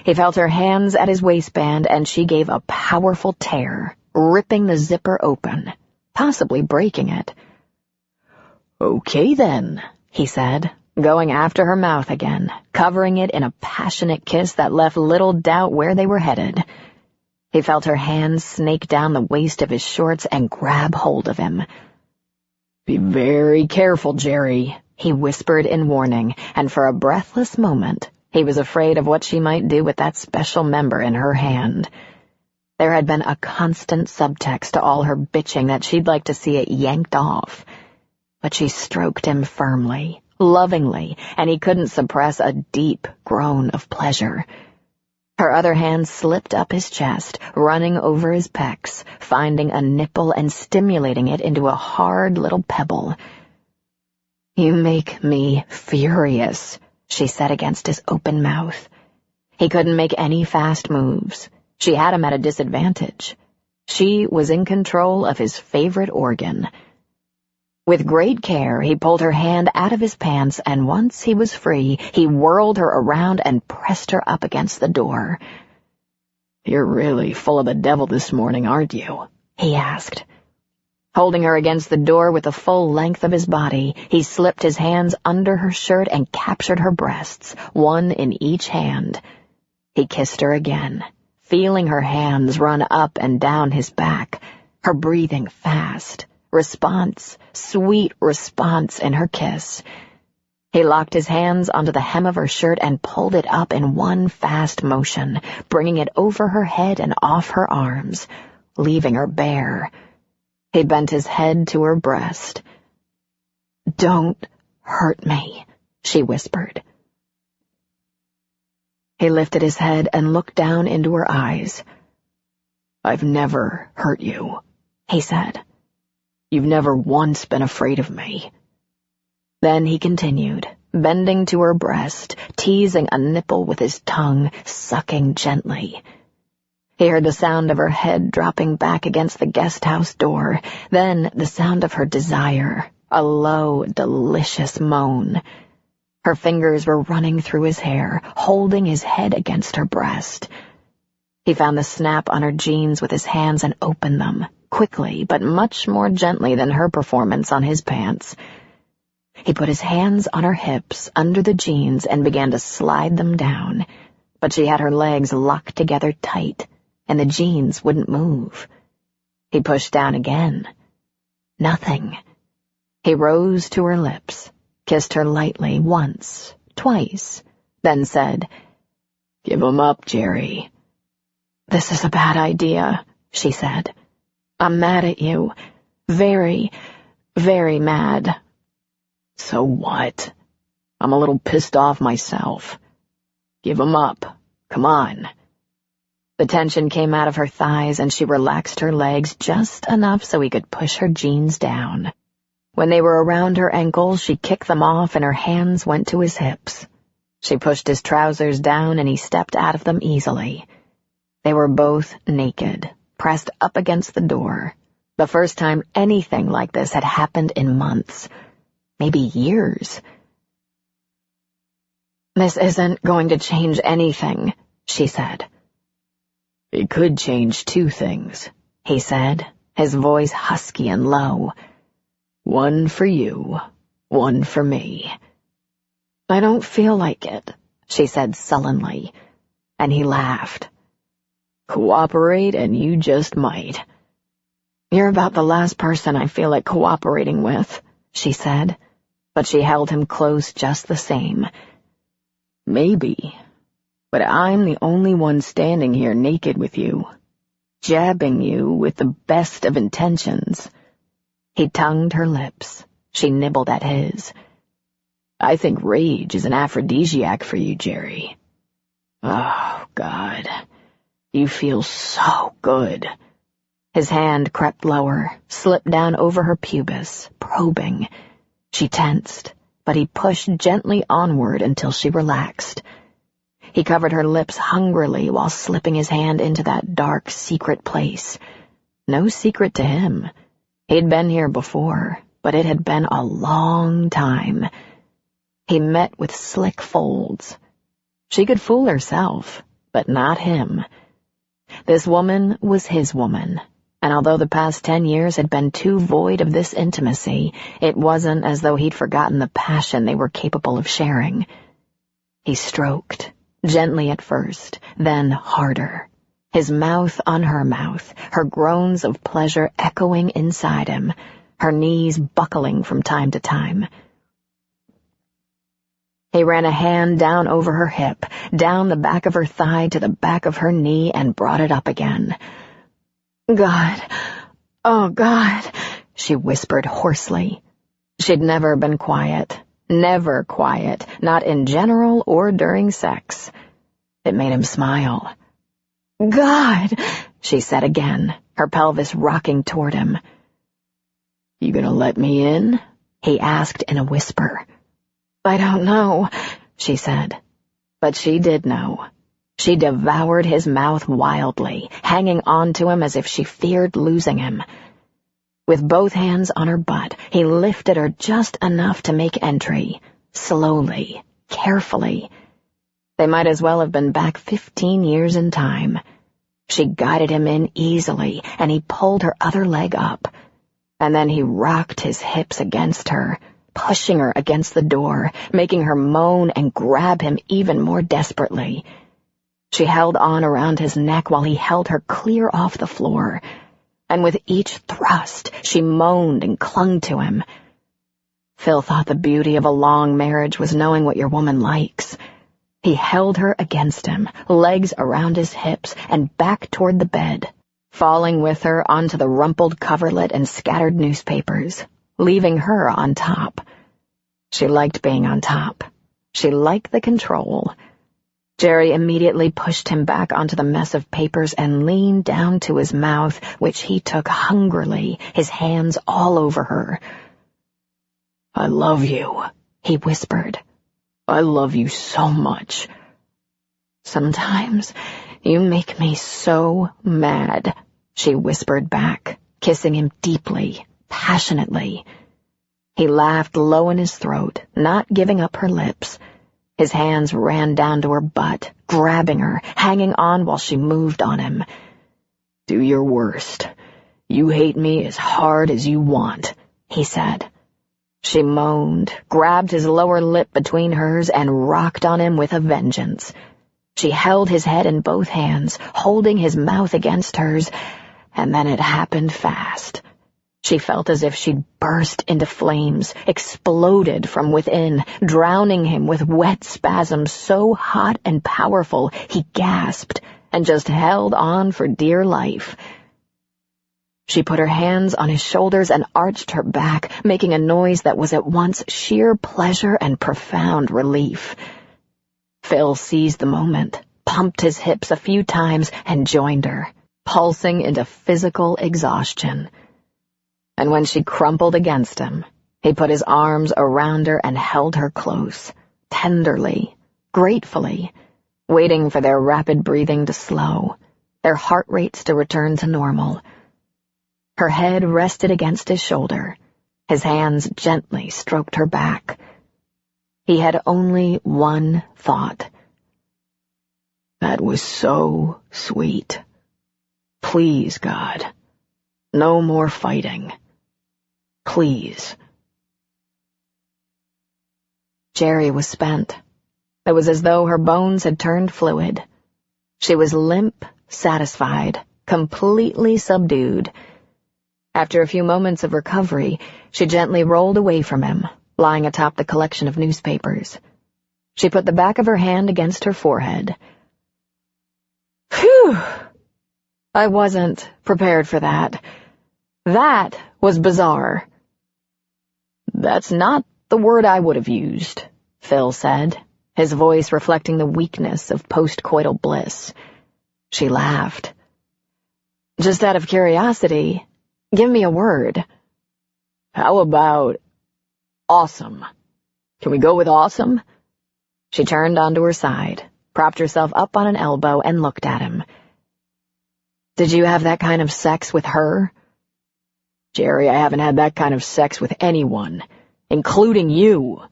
He felt her hands at his waistband, and she gave a powerful tear, ripping the zipper open, possibly breaking it. "Okay then," he said, going after her mouth again, covering it in a passionate kiss that left little doubt where they were headed. He felt her hands snake down the waist of his shorts and grab hold of him. "Be very careful, Jerry," he whispered in warning, and for a breathless moment, he was afraid of what she might do with that special member in her hand. There had been a constant subtext to all her bitching that she'd like to see it yanked off. But she stroked him firmly, lovingly, and he couldn't suppress a deep groan of pleasure. Her other hand slipped up his chest, running over his pecs, finding a nipple and stimulating it into a hard little pebble. "You make me furious," she said against his open mouth. He couldn't make any fast moves. She had him at a disadvantage. She was in control of his favorite organ. With great care, he pulled her hand out of his pants, and once he was free, he whirled her around and pressed her up against the door. "You're really full of the devil this morning, aren't you?" he asked. Holding her against the door with the full length of his body, he slipped his hands under her shirt and captured her breasts, one in each hand. He kissed her again, feeling her hands run up and down his back, her breathing fast. Response, sweet response in her kiss. He locked his hands onto the hem of her shirt and pulled it up in one fast motion, bringing it over her head and off her arms, leaving her bare. He bent his head to her breast. "Don't hurt me," she whispered. He lifted his head and looked down into her eyes. "I've never hurt you," he said. "You've never once been afraid of me." Then he continued, bending to her breast, teasing a nipple with his tongue, sucking gently. He heard the sound of her head dropping back against the guest house door, then the sound of her desire, a low, delicious moan. Her fingers were running through his hair, holding his head against her breast. He found the snap on her jeans with his hands and opened them, quickly but much more gently than her performance on his pants. He put his hands on her hips under the jeans and began to slide them down, but she had her legs locked together tight, and the jeans wouldn't move. He pushed down again. Nothing. He rose to her lips, kissed her lightly once, twice, then said, "Give 'em up, Jerry." "This is a bad idea," she said. "I'm mad at you. Very, very mad." "So what? I'm a little pissed off myself. Give 'em up. Come on." The tension came out of her thighs, and she relaxed her legs just enough so he could push her jeans down. When they were around her ankles, she kicked them off and her hands went to his hips. She pushed his trousers down and he stepped out of them easily. They were both naked, pressed up against the door. The first time anything like this had happened in months, maybe years. "This isn't going to change anything," she said. "It could change 2 things," he said, his voice husky and low. One for you, one for me. I don't feel like it, she said sullenly, and he laughed. Cooperate and you just might. You're about the last person I feel like cooperating with, she said, but she held him close just the same. Maybe, but I'm the only one standing here naked with you, jabbing you with the best of intentions. He tongued her lips. She nibbled at his. I think rage is an aphrodisiac for you, Jerry. Oh, God. You feel so good. His hand crept lower, slipped down over her pubis, probing. She tensed, but he pushed gently onward until she relaxed. He covered her lips hungrily while slipping his hand into that dark, secret place. No secret to him. He'd been here before, but it had been a long time. He met with slick folds. She could fool herself, but not him. This woman was his woman, and although the past 10 years had been too void of this intimacy, it wasn't as though he'd forgotten the passion they were capable of sharing. He stroked, gently at first, then harder. His mouth on her mouth, her groans of pleasure echoing inside him, her knees buckling from time to time. He ran a hand down over her hip, down the back of her thigh to the back of her knee, and brought it up again. "God, oh God," she whispered hoarsely. She'd never been quiet, not in general or during sex. It made him smile. "God," she said again, her pelvis rocking toward him. "You gonna let me in?" he asked in a whisper. "I don't know," she said. But she did know. She devoured his mouth wildly, hanging on to him as if she feared losing him. With both hands on her butt, he lifted her just enough to make entry, slowly, carefully. They might as well have been back 15 years in time. She guided him in easily, and he pulled her other leg up. And then he rocked his hips against her, pushing her against the door, making her moan and grab him even more desperately. She held on around his neck while he held her clear off the floor, and with each thrust she moaned and clung to him. Phil thought the beauty of a long marriage was knowing what your woman likes. He held her against him, legs around his hips, and back toward the bed, falling with her onto the rumpled coverlet and scattered newspapers, leaving her on top. She liked being on top. She liked the control. Jerry immediately pushed him back onto the mess of papers and leaned down to his mouth, which he took hungrily, his hands all over her. "I love you," he whispered. "I love you so much." "Sometimes you make me so mad," she whispered back, kissing him deeply, passionately. He laughed low in his throat, not giving up her lips. His hands ran down to her butt, grabbing her, hanging on while she moved on him. "Do your worst. You hate me as hard as you want," he said. She moaned, grabbed his lower lip between hers, and rocked on him with a vengeance. She held his head in both hands, holding his mouth against hers, and then it happened fast. She felt as if she'd burst into flames, exploded from within, drowning him with wet spasms so hot and powerful he gasped and just held on for dear life. She put her hands on his shoulders and arched her back, making a noise that was at once sheer pleasure and profound relief. Phil seized the moment, pumped his hips a few times, and joined her, pulsing into physical exhaustion. And when she crumpled against him, he put his arms around her and held her close, tenderly, gratefully, waiting for their rapid breathing to slow, their heart rates to return to normal. Her head rested against his shoulder. His hands gently stroked her back. He had only one thought. "That was so sweet. Please, God, no more fighting. Please. Jerry was spent. It was as though her bones had turned fluid. She was limp, satisfied, completely subdued. After a few moments of recovery, she gently rolled away from him, lying atop the collection of newspapers. She put the back of her hand against her forehead. Phew! I wasn't prepared for that. That was bizarre. That's not the word I would have used, Phil said, his voice reflecting the weakness of post-coital bliss. She laughed. Just out of curiosity, give me a word. How about awesome? Can we go with awesome? She turned onto her side, propped herself up on an elbow, and looked at him. Did you have that kind of sex with her? Jerry, I haven't had that kind of sex with anyone, including you.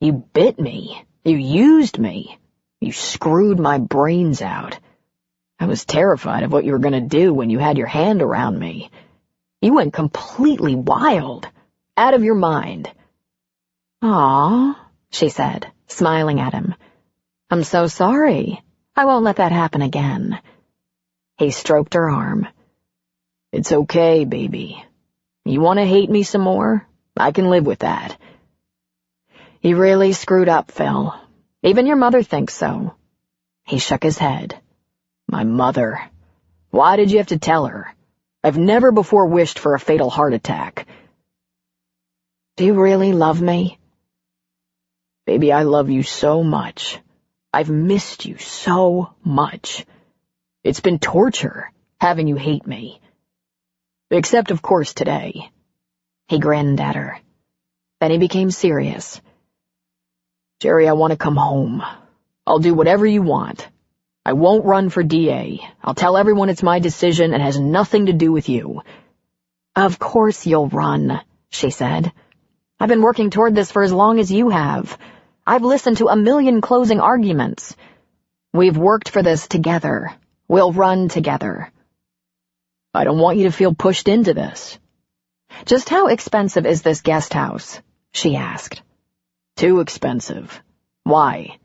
You bit me. You used me. You screwed my brains out. I was terrified of what you were going to do when you had your hand around me. You went completely wild, out of your mind. Aw, she said, smiling at him. I'm so sorry. I won't let that happen again. He stroked her arm. It's okay, baby. You want to hate me some more? I can live with that. You really screwed up, Phil. Even your mother thinks so. He shook his head. My mother. Why did you have to tell her? I've never before wished for a fatal heart attack. Do you really love me? Baby, I love you so much. I've missed you so much. It's been torture, having you hate me. Except, of course, today. He grinned at her. Then he became serious. Jerry, I want to come home. I'll do whatever you want. I won't run for DA. I'll tell everyone it's my decision and has nothing to do with you. Of course you'll run, she said. I've been working toward this for as long as you have. I've listened to 1,000,000 closing arguments. We've worked for this together. We'll run together. I don't want you to feel pushed into this. Just how expensive is this guest house? She asked. Too expensive. Why?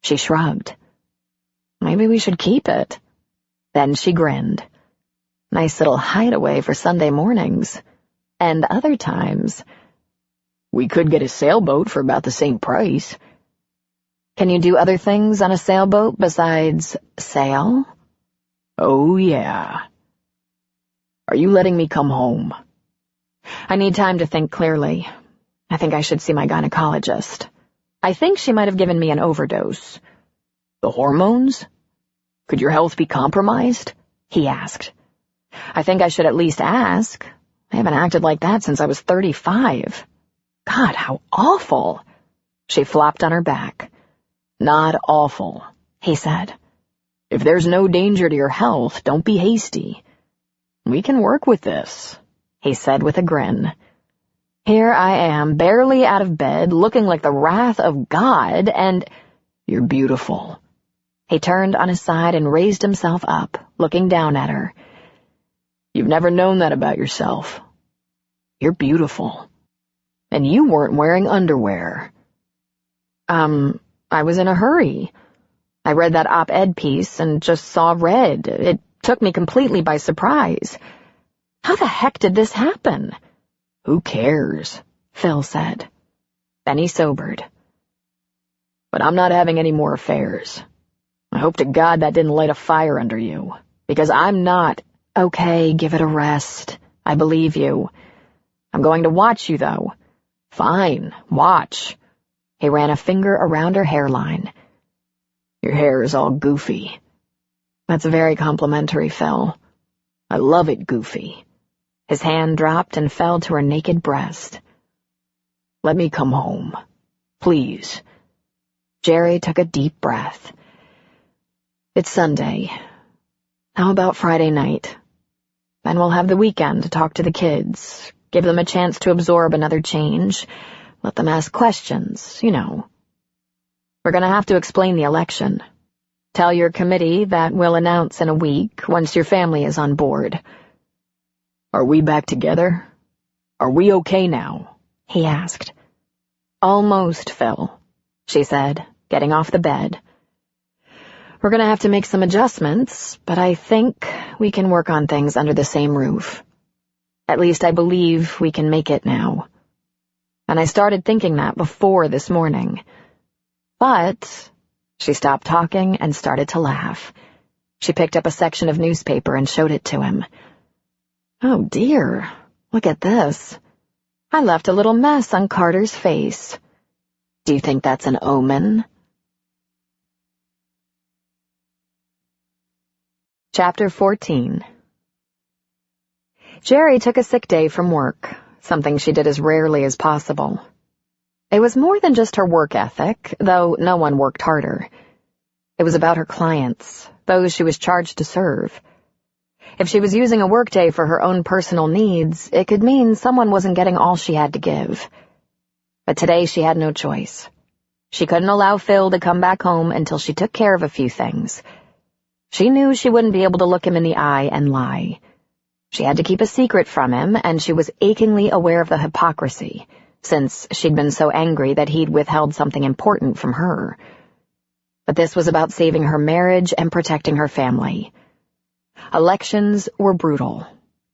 She shrugged. Maybe we should keep it. Then she grinned. Nice little hideaway for Sunday mornings. And other times. We could get a sailboat for about the same price. Can you do other things on a sailboat besides sail? Oh, yeah. Are you letting me come home? I need time to think clearly. I think I should see my gynecologist. I think she might have given me an overdose. The hormones? Could your health be compromised? He asked. I think I should at least ask. I haven't acted like that since I was 35. God, how awful. She flopped on her back. Not awful, he said. If there's no danger to your health, don't be hasty. We can work with this, he said with a grin. Here I am, barely out of bed, looking like the wrath of God, and... You're beautiful. He turned on his side and raised himself up, looking down at her. You've never known that about yourself. You're beautiful. And you weren't wearing underwear. I was in a hurry. I read that op-ed piece and just saw red. It took me completely by surprise. How the heck did this happen? Who cares? Phil said. Then he sobered. But I'm not having any more affairs. I hope to God that didn't light a fire under you, because I'm not. Okay, give it a rest. I believe you. I'm going to watch you, though. Fine, watch. He ran a finger around her hairline. Your hair is all goofy. That's very complimentary, Phil. I love it goofy. His hand dropped and fell to her naked breast. Let me come home. Please. Jerry took a deep breath. It's Sunday. How about Friday night? Then we'll have the weekend to talk to the kids, give them a chance to absorb another change, let them ask questions, you know. We're going to have to explain the election. Tell your committee that we'll announce in a week once your family is on board. Are we back together? Are we okay now? He asked. Almost, Phil, she said, getting off the bed. We're gonna have to make some adjustments, but I think we can work on things under the same roof. At least I believe we can make it now. And I started thinking that before this morning. But she stopped talking and started to laugh. She picked up a section of newspaper and showed it to him. Oh dear, look at this. I left a little mess on Carter's face. Do you think that's an omen? Chapter 14. Jerry took a sick day from work, something she did as rarely as possible. It was more than just her work ethic, though no one worked harder. It was about her clients, those she was charged to serve. If she was using a workday for her own personal needs, it could mean someone wasn't getting all she had to give. But today she had no choice. She couldn't allow Phil to come back home until she took care of a few things. She knew she wouldn't be able to look him in the eye and lie. She had to keep a secret from him, and she was achingly aware of the hypocrisy, since she'd been so angry that he'd withheld something important from her. But this was about saving her marriage and protecting her family. Elections were brutal.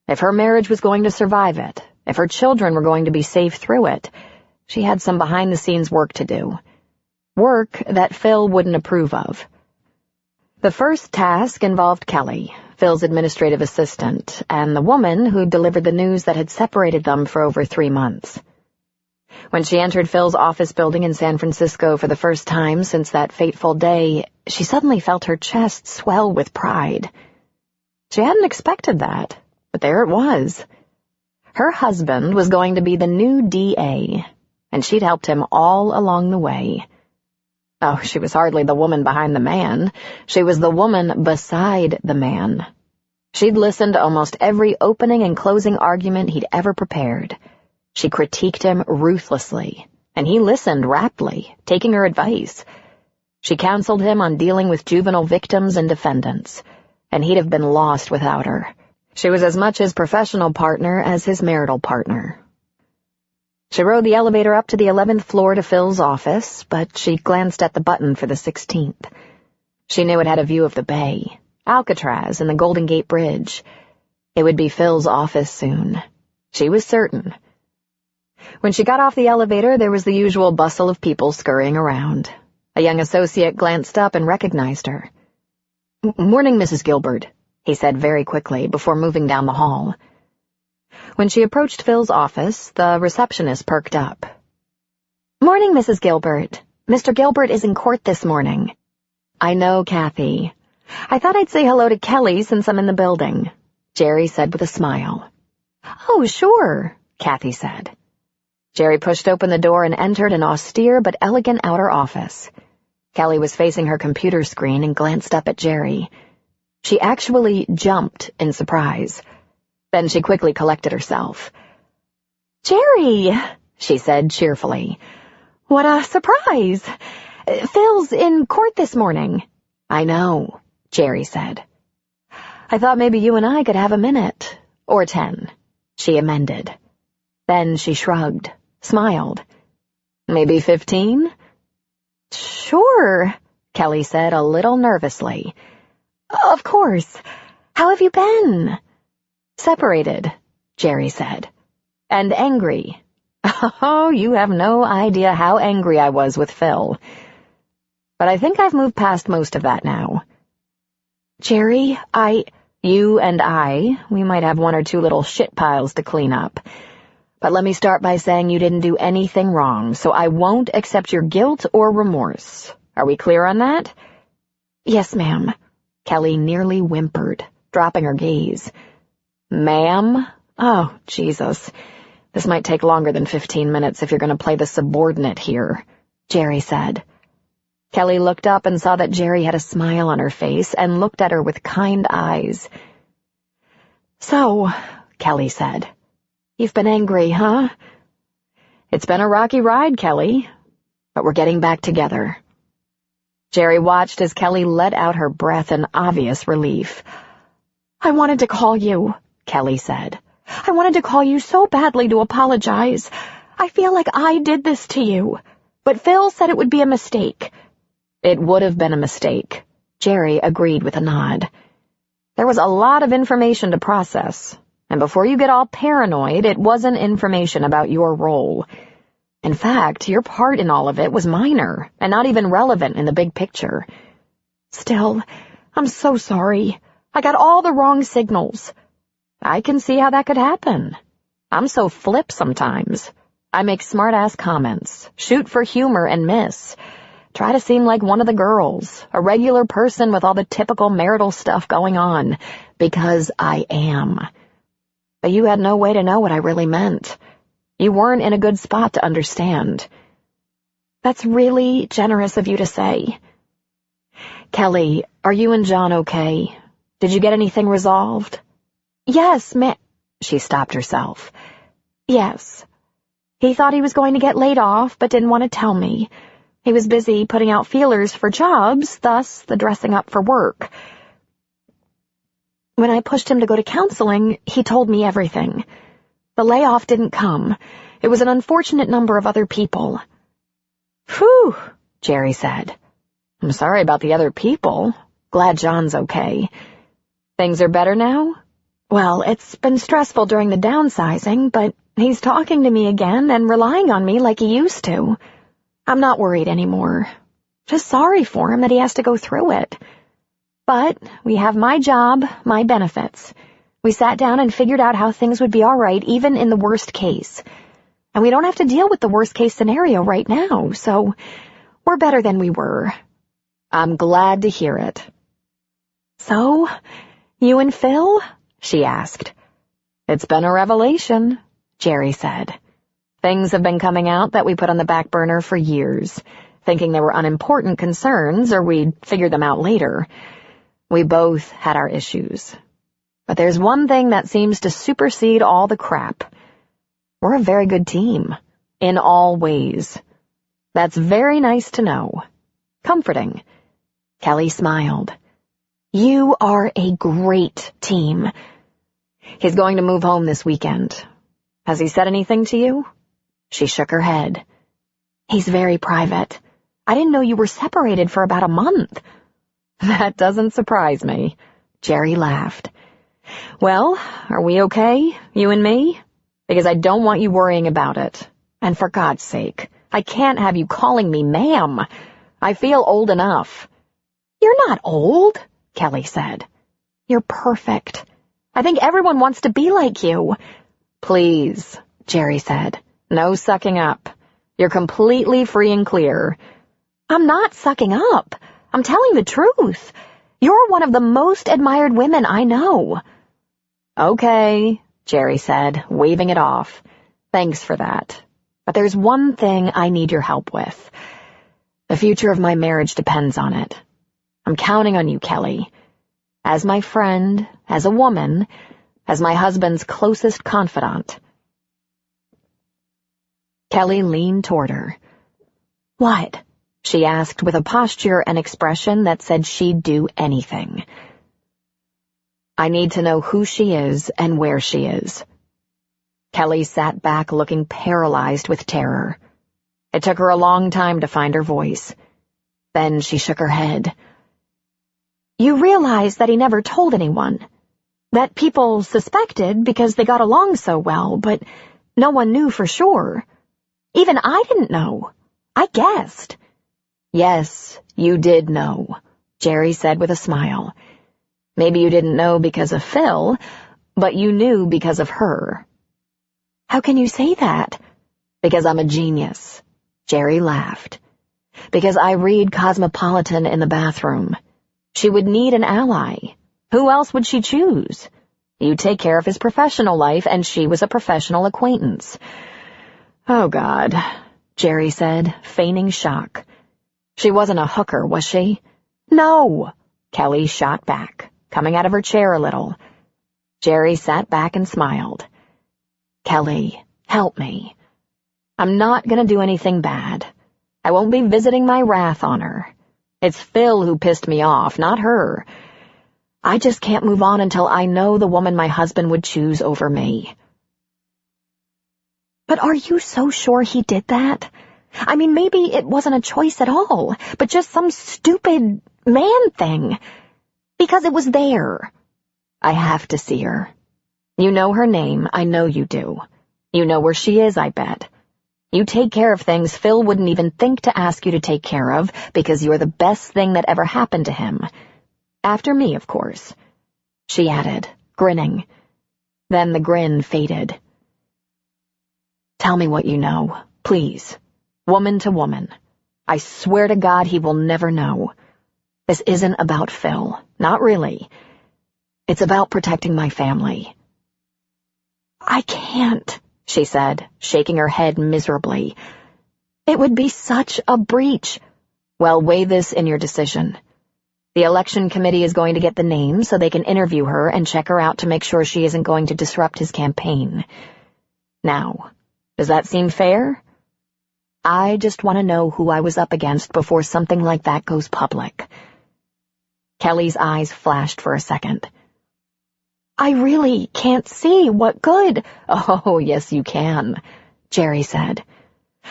If her marriage was going to survive it, if her children were going to be safe through it, she had some behind-the-scenes work to do. Work that Phil wouldn't approve of. The first task involved Kelly, Phil's administrative assistant, and the woman who delivered the news that had separated them for over 3 months. When she entered Phil's office building in San Francisco for the first time since that fateful day, she suddenly felt her chest swell with pride. She hadn't expected that, but there it was. Her husband was going to be the new DA, and she'd helped him all along the way. Oh, she was hardly the woman behind the man. She was the woman beside the man. She'd listened to almost every opening and closing argument he'd ever prepared. She critiqued him ruthlessly, and he listened raptly, taking her advice. She counseled him on dealing with juvenile victims and defendants, and he'd have been lost without her. She was as much his professional partner as his marital partner. She rode the elevator up to the 11th floor to Phil's office, but she glanced at the button for the 16th. She knew it had a view of the bay, Alcatraz, and the Golden Gate Bridge. It would be Phil's office soon. She was certain. When she got off the elevator, there was the usual bustle of people scurrying around. A young associate glanced up and recognized her. "Morning, Mrs. Gilbert," he said very quickly before moving down the hall. When she approached Phil's office, the receptionist perked up. "Morning, Mrs. Gilbert. Mr. Gilbert is in court this morning." "I know, Kathy. I thought I'd say hello to Kelly since I'm in the building," Jerry said with a smile. "Oh, sure," Kathy said. Jerry pushed open the door and entered an austere but elegant outer office. Kelly was facing her computer screen and glanced up at Jerry. She actually jumped in surprise. Then she quickly collected herself. "Jerry," she said cheerfully. "What a surprise! Phil's in court this morning." "I know," Jerry said. "I thought maybe you and I could have a minute. Or 10, she amended. Then she shrugged, smiled. "Maybe 15? "Sure," Kelly said a little nervously. "Of course. How have you been?" "Separated," Jerry said. "And angry. Oh, you have no idea how angry I was with Phil. But I think I've moved past most of that now." "Jerry, you and we might have 1 or 2 little shit piles to clean up. But let me start by saying you didn't do anything wrong, so I won't accept your guilt or remorse. Are we clear on that?" "Yes, ma'am," Kelly nearly whimpered, dropping her gaze. "Ma'am? Oh, Jesus. This might take longer than 15 minutes if you're going to play the subordinate here," Jerry said. Kelly looked up and saw that Jerry had a smile on her face and looked at her with kind eyes. "So," Kelly said, "you've been angry, huh?" "It's been a rocky ride, Kelly, but we're getting back together." Jerry watched as Kelly let out her breath in obvious relief. "I wanted to call you," Kelly said. I wanted to call you so badly to apologize. I feel like I did this to you. But Phil said it would be a mistake." "It would have been a mistake," Jerry agreed with a nod. "There was a lot of information to process, and before you get all paranoid, it wasn't information about your role. In fact, your part in all of it was minor and not even relevant in the big picture." "Still, I'm so sorry. I got all the wrong signals." "I can see how that could happen. I'm so flip sometimes. I make smart-ass comments, shoot for humor and miss, try to seem like one of the girls, a regular person with all the typical marital stuff going on, because I am. But you had no way to know what I really meant. You weren't in a good spot to understand." "That's really generous of you to say." "Kelly, are you and John okay? Did you get anything resolved?" "Yes, She stopped herself. Yes. He thought he was going to get laid off, but didn't want to tell me. He was busy putting out feelers for jobs, thus the dressing up for work. When I pushed him to go to counseling, he told me everything. The layoff didn't come. It was an unfortunate number of other people." "Phew," Jerry said. "I'm sorry about the other people. Glad John's okay. Things are better now?" "Well, it's been stressful during the downsizing, but he's talking to me again and relying on me like he used to. I'm not worried anymore. Just sorry for him that he has to go through it. But we have my job, my benefits. We sat down and figured out how things would be all right even in the worst case. And we don't have to deal with the worst case scenario right now, so we're better than we were." "I'm glad to hear it." "So, you and Phil?" she asked. "It's been a revelation," Jerry said. "Things have been coming out that we put on the back burner for years, thinking they were unimportant concerns or we'd figure them out later. We both had our issues. But there's one thing that seems to supersede all the crap. We're a very good team, in all ways. That's very nice to know. Comforting." Kelly smiled. "You are a great team." "He's going to move home this weekend. Has he said anything to you?" She shook her head. "He's very private. I didn't know you were separated for about a month." "That doesn't surprise me," Jerry laughed. "Well, are we okay, you and me? Because I don't want you worrying about it. And for God's sake, I can't have you calling me ma'am. I feel old enough." "You're not old," Kelly said. "You're perfect. I think everyone wants to be like you." "Please," Jerry said. "No sucking up. You're completely free and clear." "I'm not sucking up. I'm telling the truth. You're one of the most admired women I know." "Okay," Jerry said, waving it off. "Thanks for that. But there's one thing I need your help with. The future of my marriage depends on it. I'm counting on you, Kelly. As my friend, as a woman, as my husband's closest confidant." Kelly leaned toward her. "What?" she asked with a posture and expression that said she'd do anything. "I need to know who she is and where she is." Kelly sat back looking paralyzed with terror. It took her a long time to find her voice. Then she shook her head. "You realize that he never told anyone. That people suspected because they got along so well, but no one knew for sure. Even I didn't know. I guessed." "Yes, you did know," Jerry said with a smile. "Maybe you didn't know because of Phil, but you knew because of her." "How can you say that?" "Because I'm a genius," Jerry laughed. "Because I read Cosmopolitan in the bathroom. She would need an ally. Who else would she choose? You take care of his professional life, and she was a professional acquaintance." "Oh, God," Jerry said, feigning shock. "She wasn't a hooker, was she?" "No," Kelly shot back, coming out of her chair a little. Jerry sat back and smiled. "Kelly, help me. I'm not going to do anything bad. I won't be visiting my wrath on her. It's Phil who pissed me off, not her. I just can't move on until I know the woman my husband would choose over me. But are you so sure he did that? I mean, maybe it wasn't a choice at all, but just some stupid man thing. Because it was there. I have to see her. You know her name, I know you do. You know where she is, I bet. You take care of things Phil wouldn't even think to ask you to take care of because you're the best thing that ever happened to him. After me, of course. She added, grinning. Then the grin faded. Tell me what you know, please. Woman to woman. I swear to God he will never know. This isn't about Phil. Not really. It's about protecting my family. I can't, she said, shaking her head miserably. It would be such a breach. Well, weigh this in your decision. The election committee is going to get the names so they can interview her and check her out to make sure she isn't going to disrupt his campaign. Now, does that seem fair? I just want to know who I was up against before something like that goes public. Kelly's eyes flashed for a second. I really can't see what good. Oh, yes, you can, Jerry said.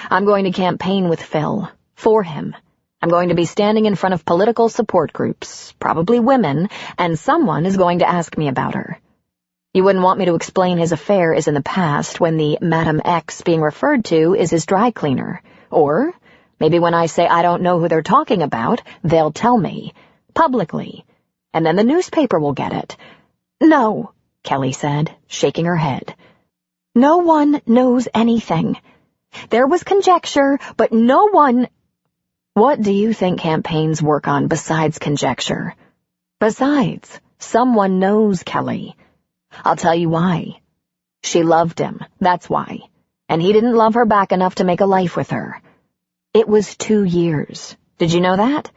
I'm going to campaign with Phil, for him. I'm going to be standing in front of political support groups, probably women, and someone is going to ask me about her. You wouldn't want me to explain his affair is in the past when the Madam X being referred to is his dry cleaner. Or maybe when I say I don't know who they're talking about, they'll tell me, publicly, and then the newspaper will get it. No, Kelly said, shaking her head. No one knows anything. There was conjecture, but no one... What do you think campaigns work on besides conjecture? Besides, someone knows Kelly. I'll tell you why. She loved him, that's why. And he didn't love her back enough to make a life with her. It was 2 years. Did you know that?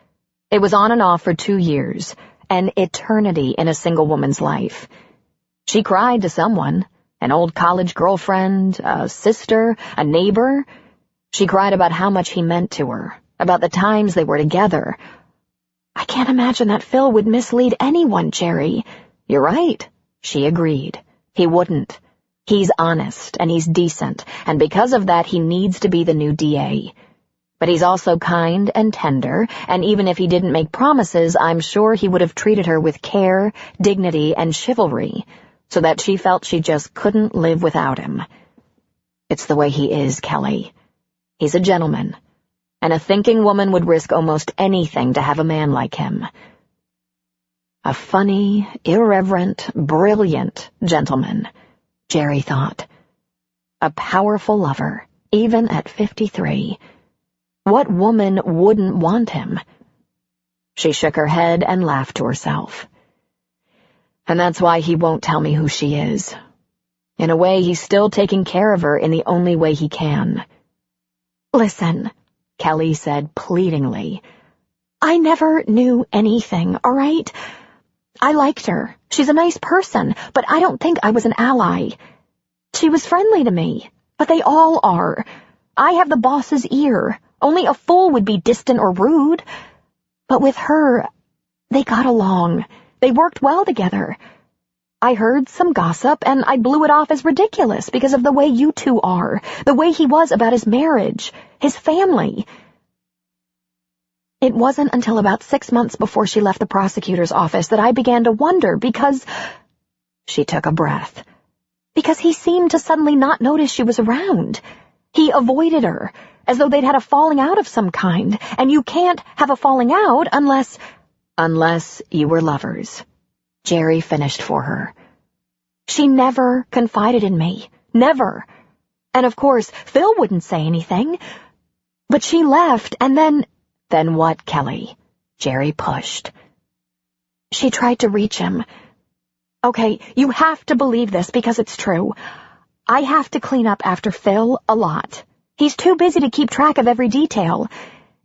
It was on and off for 2 years. An eternity in a single woman's life. She cried to someone, an old college girlfriend, a sister, a neighbor. She cried about how much he meant to her, about the times they were together. I can't imagine that Phil would mislead anyone, Jerry. You're right, she agreed. He wouldn't. He's honest, and he's decent, and because of that he needs to be the new DA. But he's also kind and tender, and even if he didn't make promises, I'm sure he would have treated her with care, dignity, and chivalry, so that she felt she just couldn't live without him. It's the way he is, Kelly. He's a gentleman, and a thinking woman would risk almost anything to have a man like him. A funny, irreverent, brilliant gentleman, Jerry thought. A powerful lover, even at 53. What woman wouldn't want him? She shook her head and laughed to herself. And that's why he won't tell me who she is. In a way, he's still taking care of her in the only way he can. Listen, Kelly said pleadingly. I never knew anything, all right? I liked her. She's a nice person, but I don't think I was an ally. She was friendly to me, but they all are. I have the boss's ear. Only a fool would be distant or rude. But with her, they got along. They worked well together. I heard some gossip, and I blew it off as ridiculous because of the way you two are, the way he was about his marriage, his family. It wasn't until about 6 months before she left the prosecutor's office that I began to wonder because... She took a breath. Because he seemed to suddenly not notice she was around. He avoided her, as though they'd had a falling out of some kind, and you can't have a falling out unless... Unless you were lovers. Jerry finished for her. She never confided in me. Never. And of course, Phil wouldn't say anything. But she left, and then... Then what, Kelly? Jerry pushed. She tried to reach him. Okay, you have to believe this because it's true. I have to clean up after Phil a lot. He's too busy to keep track of every detail.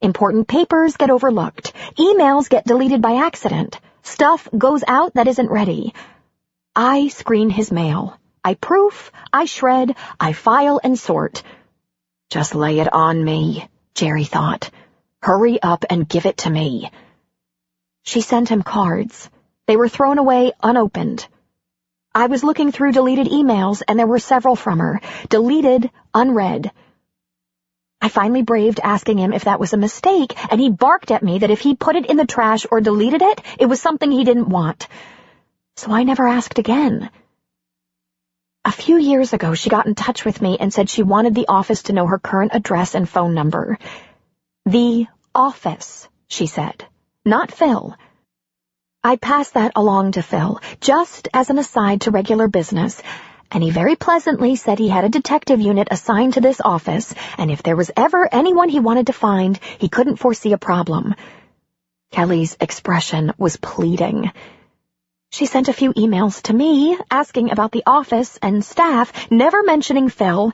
Important papers get overlooked. Emails get deleted by accident. Stuff goes out that isn't ready. I screen his mail. I proof, I shred, I file and sort. Just lay it on me, Jerry thought. Hurry up and give it to me. She sent him cards. They were thrown away unopened. I was looking through deleted emails, and there were several from her. Deleted, unread. I finally braved asking him if that was a mistake, and he barked at me that if he put it in the trash or deleted it, it was something he didn't want. So I never asked again. A few years ago, she got in touch with me and said she wanted the office to know her current address and phone number. The office, she said, not Phil. I passed that along to Phil, just as an aside to regular business, and he very pleasantly said he had a detective unit assigned to this office, and if there was ever anyone he wanted to find, he couldn't foresee a problem. Kelly's expression was pleading. She sent a few emails to me, asking about the office and staff, never mentioning Phil,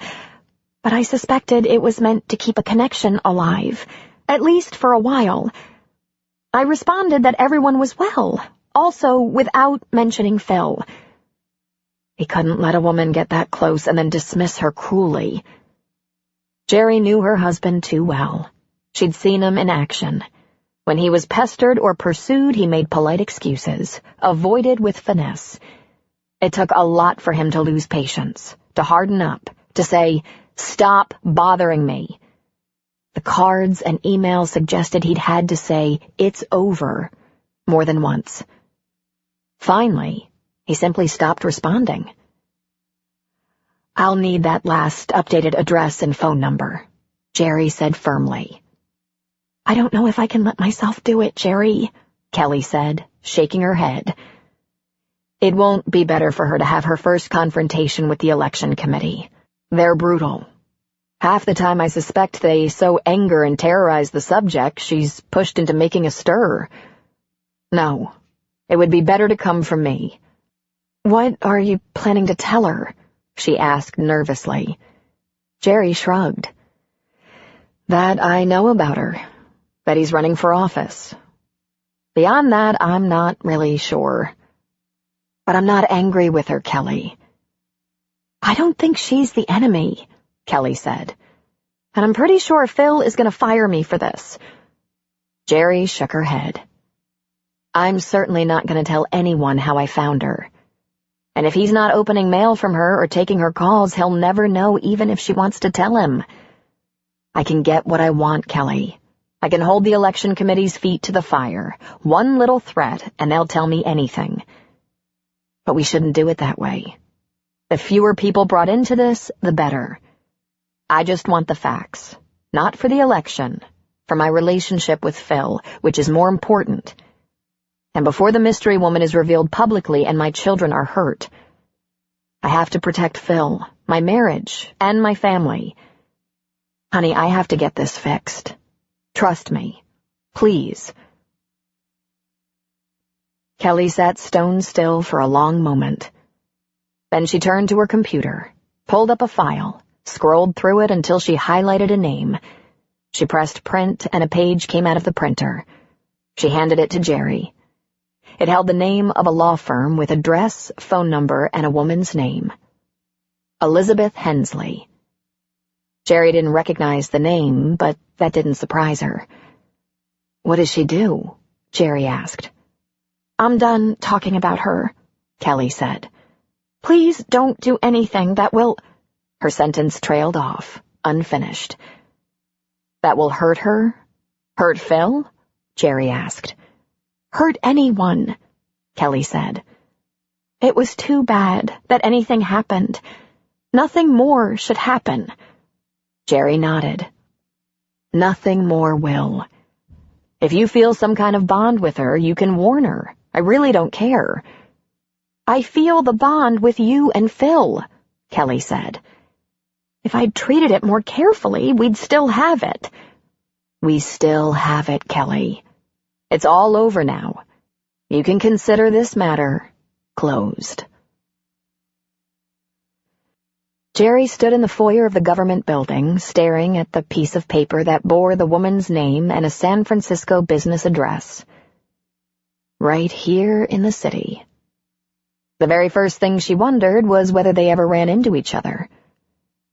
but I suspected it was meant to keep a connection alive, at least for a while. I responded that everyone was well, also without mentioning Phil. He couldn't let a woman get that close and then dismiss her cruelly. Jerry knew her husband too well. She'd seen him in action. When he was pestered or pursued, he made polite excuses, avoided with finesse. It took a lot for him to lose patience, to harden up, to say, "Stop bothering me." The cards and emails suggested he'd had to say, "It's over," more than once. Finally, he simply stopped responding. "I'll need that last updated address and phone number," Jerry said firmly. "I don't know if I can let myself do it, Jerry," Kelly said, shaking her head. It won't be better for her to have her first confrontation with the election committee. They're brutal. Half the time I suspect they so anger and terrorize the subject she's pushed into making a stir. No, it would be better to come from me. "What are you planning to tell her?" she asked nervously. Jerry shrugged. "That I know about her, that he's running for office. Beyond that, I'm not really sure. But I'm not angry with her, Kelly." "I don't think she's the enemy," Kelly said. "And I'm pretty sure Phil is going to fire me for this." Jerry shook her head. "I'm certainly not going to tell anyone how I found her. And if he's not opening mail from her or taking her calls, he'll never know even if she wants to tell him. I can get what I want, Kelly. I can hold the election committee's feet to the fire. One little threat, and they'll tell me anything. But we shouldn't do it that way. The fewer people brought into this, the better. I just want the facts, not for the election, for my relationship with Phil, which is more important. And before the mystery woman is revealed publicly and my children are hurt, I have to protect Phil, my marriage, and my family. Honey, I have to get this fixed. Trust me. Please." Kelly sat stone still for a long moment. Then she turned to her computer, pulled up a file, scrolled through it until she highlighted a name. She pressed print and a page came out of the printer. She handed it to Jerry. It held the name of a law firm with address, phone number, and a woman's name. Elizabeth Hensley. Jerry didn't recognize the name, but that didn't surprise her. "What does she do?" Jerry asked. "I'm done talking about her," Kelly said. "Please don't do anything that will—" Her sentence trailed off, unfinished. "That will hurt her? Hurt Phil?" Jerry asked. "Hurt anyone," Kelly said. "It was too bad that anything happened. Nothing more should happen." Jerry nodded. "Nothing more will. If you feel some kind of bond with her, you can warn her. I really don't care." "I feel the bond with you and Phil," Kelly said. "If I'd treated it more carefully, we'd still have it." "We still have it, Kelly. It's all over now. You can consider this matter closed." Jerry stood in the foyer of the government building, staring at the piece of paper that bore the woman's name and a San Francisco business address. Right here in the city. The very first thing she wondered was whether they ever ran into each other.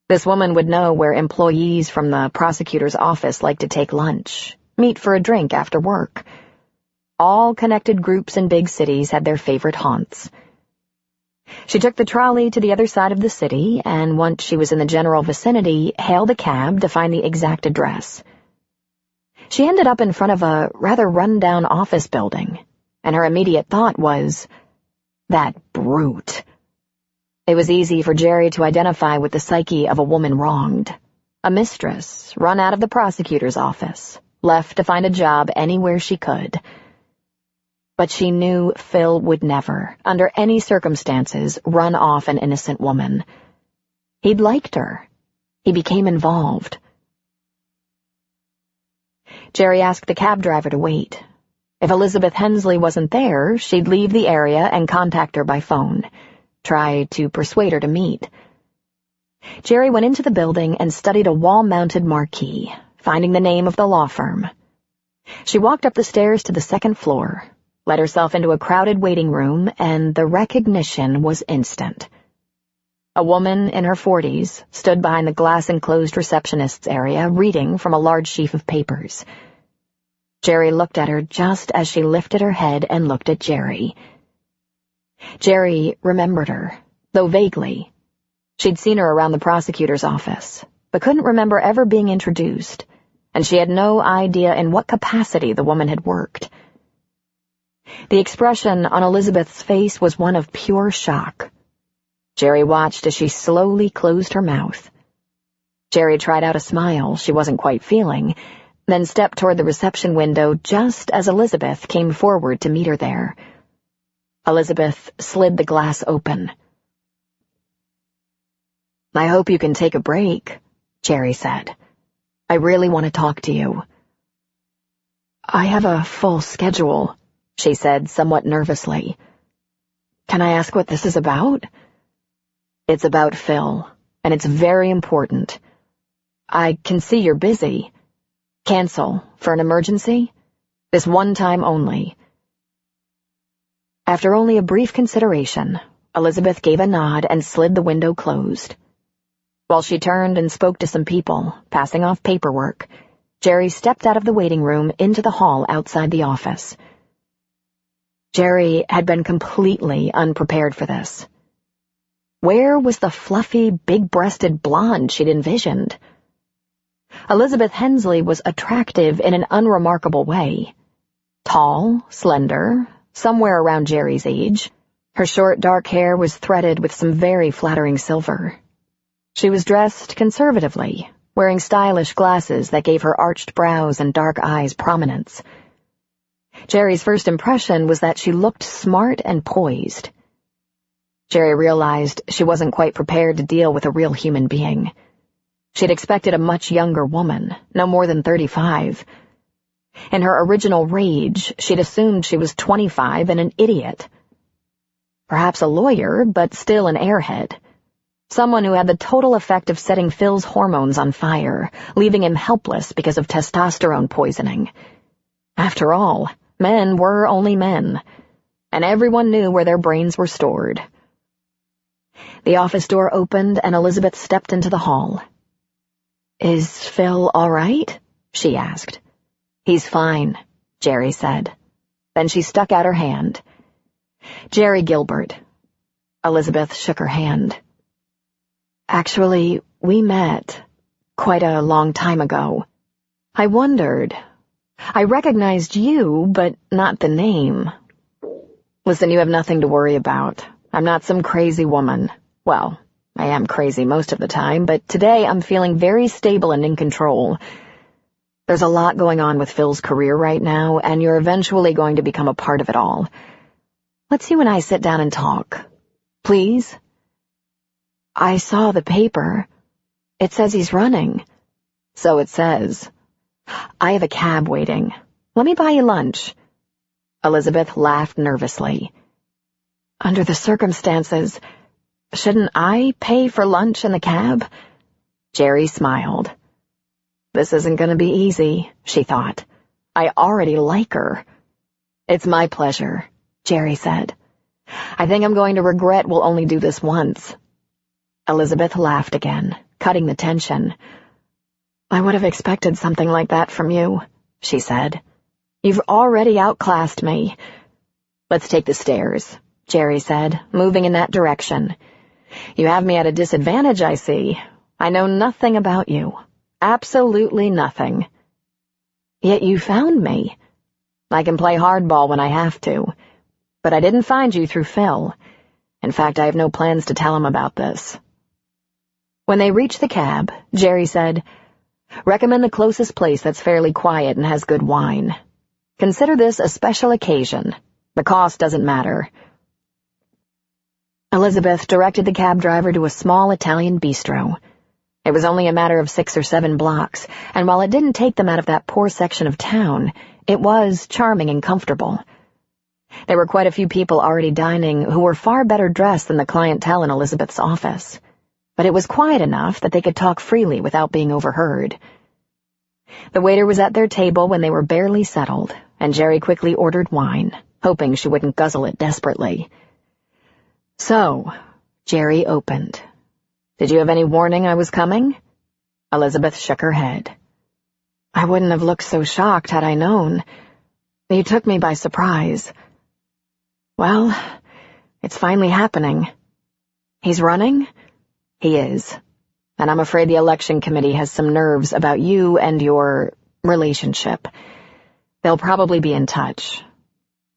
This woman would know where employees from the prosecutor's office like to take lunch, meet for a drink after work. All connected groups in big cities had their favorite haunts. She took the trolley to the other side of the city, and once she was in the general vicinity, hailed a cab to find the exact address. She ended up in front of a rather run-down office building, and her immediate thought was, that brute. It was easy for Jerry to identify with the psyche of a woman wronged. A mistress, run out of the prosecutor's office, left to find a job anywhere she could. But she knew Phil would never, under any circumstances, run off an innocent woman. He'd liked her. He became involved. Jerry asked the cab driver to wait. If Elizabeth Hensley wasn't there, she'd leave the area and contact her by phone. Try to persuade her to meet. Jerry went into the building and studied a wall-mounted marquee, finding the name of the law firm. She walked up the stairs to the second floor, let herself into a crowded waiting room, and the recognition was instant. A woman in her 40s stood behind the glass-enclosed receptionist's area, reading from a large sheaf of papers. Jerry looked at her just as she lifted her head and looked at Jerry. Jerry remembered her, though vaguely. She'd seen her around the prosecutor's office, but couldn't remember ever being introduced, and she had no idea in what capacity the woman had worked. The expression on Elizabeth's face was one of pure shock. Jerry watched as she slowly closed her mouth. Jerry tried out a smile she wasn't quite feeling, then stepped toward the reception window just as Elizabeth came forward to meet her there. Elizabeth slid the glass open. "I hope you can take a break," Jerry said. "I really want to talk to you." "I have a full schedule," she said somewhat nervously. "Can I ask what this is about?" "It's about Phil, and it's very important. I can see you're busy. Cancel for an emergency? This one time only." After only a brief consideration, Elizabeth gave a nod and slid the window closed. While she turned and spoke to some people, passing off paperwork, Jerry stepped out of the waiting room into the hall outside the office. Jerry had been completely unprepared for this. Where was the fluffy, big-breasted blonde she'd envisioned? Elizabeth Hensley was attractive in an unremarkable way. Tall, slender, somewhere around Jerry's age. Her short, dark hair was threaded with some very flattering silver. She was dressed conservatively, wearing stylish glasses that gave her arched brows and dark eyes prominence. Jerry's first impression was that she looked smart and poised. Jerry realized she wasn't quite prepared to deal with a real human being. She'd expected a much younger woman, no more than 35. In her original rage, she'd assumed she was 25 and an idiot. Perhaps a lawyer, but still an airhead. Someone who had the total effect of setting Phil's hormones on fire, leaving him helpless because of testosterone poisoning. After all, men were only men, and everyone knew where their brains were stored. The office door opened and Elizabeth stepped into the hall. "Is Phil all right?" she asked. "He's fine," Jerry said. Then she stuck out her hand. "Jerry Gilbert." Elizabeth shook her hand. "Actually, we met quite a long time ago. I wondered. I recognized you, but not the name." "Listen, you have nothing to worry about. I'm not some crazy woman. Well, I am crazy most of the time, but today I'm feeling very stable and in control. There's a lot going on with Phil's career right now, and you're eventually going to become a part of it all. Let's you and I sit down and talk. Please?" "I saw the paper. It says he's running." "So it says. I have a cab waiting. Let me buy you lunch." Elizabeth laughed nervously. "Under the circumstances, shouldn't I pay for lunch in the cab?" Jerry smiled. This isn't going to be easy, she thought. I already like her. "It's my pleasure," Jerry said. "I think I'm going to regret we'll only do this once." Elizabeth laughed again, cutting the tension. "I would have expected something like that from you," she said. "You've already outclassed me." "Let's take the stairs," Jerry said, moving in that direction. "You have me at a disadvantage, I see. I know nothing about you. Absolutely nothing. Yet you found me. I can play hardball when I have to. But I didn't find you through Phil. In fact, I have no plans to tell him about this." When they reached the cab, Jerry said, "Recommend the closest place that's fairly quiet and has good wine. Consider this a special occasion. The cost doesn't matter." Elizabeth directed the cab driver to a small Italian bistro. It was only a matter of 6 or 7 blocks, and while it didn't take them out of that poor section of town, it was charming and comfortable. There were quite a few people already dining who were far better dressed than the clientele in Elizabeth's office, but it was quiet enough that they could talk freely without being overheard. The waiter was at their table when they were barely settled, and Jerry quickly ordered wine, hoping she wouldn't guzzle it desperately. "So," Jerry opened. "Did you have any warning I was coming?" Elizabeth shook her head. "I wouldn't have looked so shocked had I known. You took me by surprise." "Well, it's finally happening." "He's running?" "He is. And I'm afraid the election committee has some nerves about you and your relationship. They'll probably be in touch.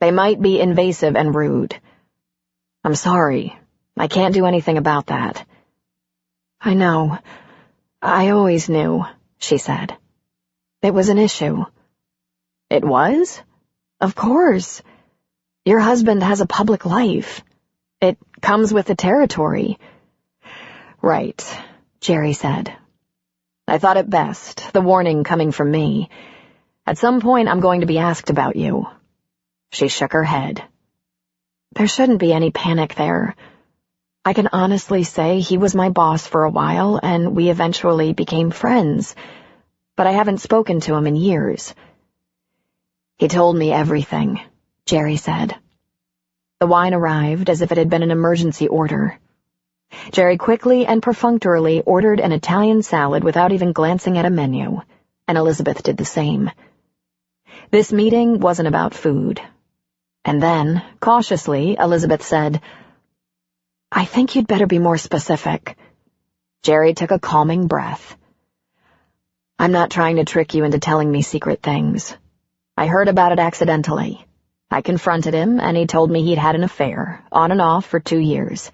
They might be invasive and rude. I'm sorry. I can't do anything about that." "I know. I always knew," she said. "It was an issue." "It was?" "Of course. Your husband has a public life. It comes with the territory." "Right," Jerry said. "I thought it best, the warning coming from me. At some point I'm going to be asked about you." She shook her head. "There shouldn't be any panic there. I can honestly say he was my boss for a while, and we eventually became friends, but I haven't spoken to him in years." "He told me everything," Jerry said. The wine arrived as if it had been an emergency order. Jerry quickly and perfunctorily ordered an Italian salad without even glancing at a menu, and Elizabeth did the same. This meeting wasn't about food. And then, cautiously, Elizabeth said, "I think you'd better be more specific." Jerry took a calming breath. "I'm not trying to trick you into telling me secret things. I heard about it accidentally. I confronted him, and he told me he'd had an affair, on and off for 2 years,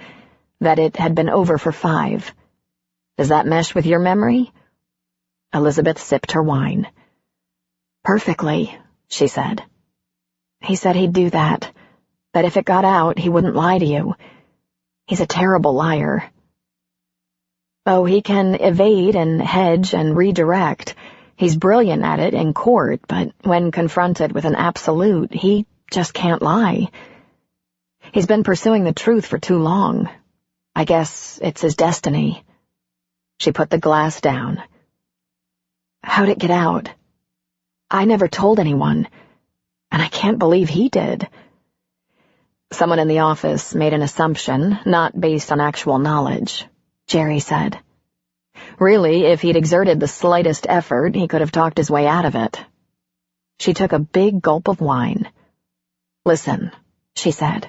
that it had been over for 5. Does that mesh with your memory?" Elizabeth sipped her wine. "Perfectly," she said. "He said he'd do that if it got out, he wouldn't lie to you. He's a terrible liar. Oh, he can evade and hedge and redirect. He's brilliant at it in court, but when confronted with an absolute, he just can't lie. He's been pursuing the truth for too long. I guess it's his destiny." She put the glass down. "How'd it get out?" "I never told anyone, and I can't believe he did." "Someone in the office made an assumption, not based on actual knowledge," Jerry said. "Really, if he'd exerted the slightest effort, he could have talked his way out of it." She took a big gulp of wine. "Listen," she said.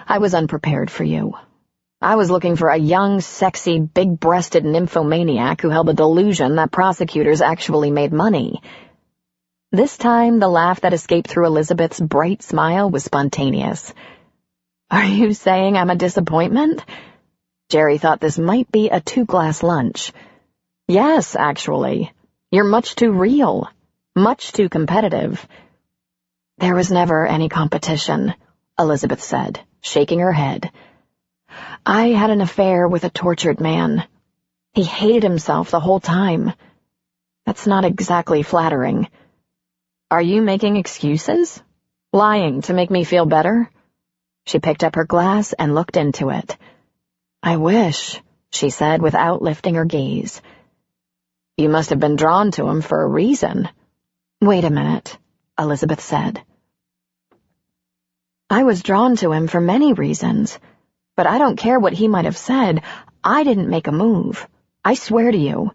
"I was unprepared for you. I was looking for a young, sexy, big-breasted nymphomaniac who held the delusion that prosecutors actually made money." This time, the laugh that escaped through Elizabeth's bright smile was spontaneous. "Are you saying I'm a disappointment?" Jerry thought this might be a 2-glass lunch. "Yes, actually. You're much too real. Much too competitive." "There was never any competition," Elizabeth said, shaking her head. "I had an affair with a tortured man. He hated himself the whole time. That's not exactly flattering." "Are you making excuses? Lying to make me feel better?" She picked up her glass and looked into it. "I wish," she said without lifting her gaze. "You must have been drawn to him for a reason." "Wait a minute," Elizabeth said. "I was drawn to him for many reasons, but I don't care what he might have said. I didn't make a move. I swear to you.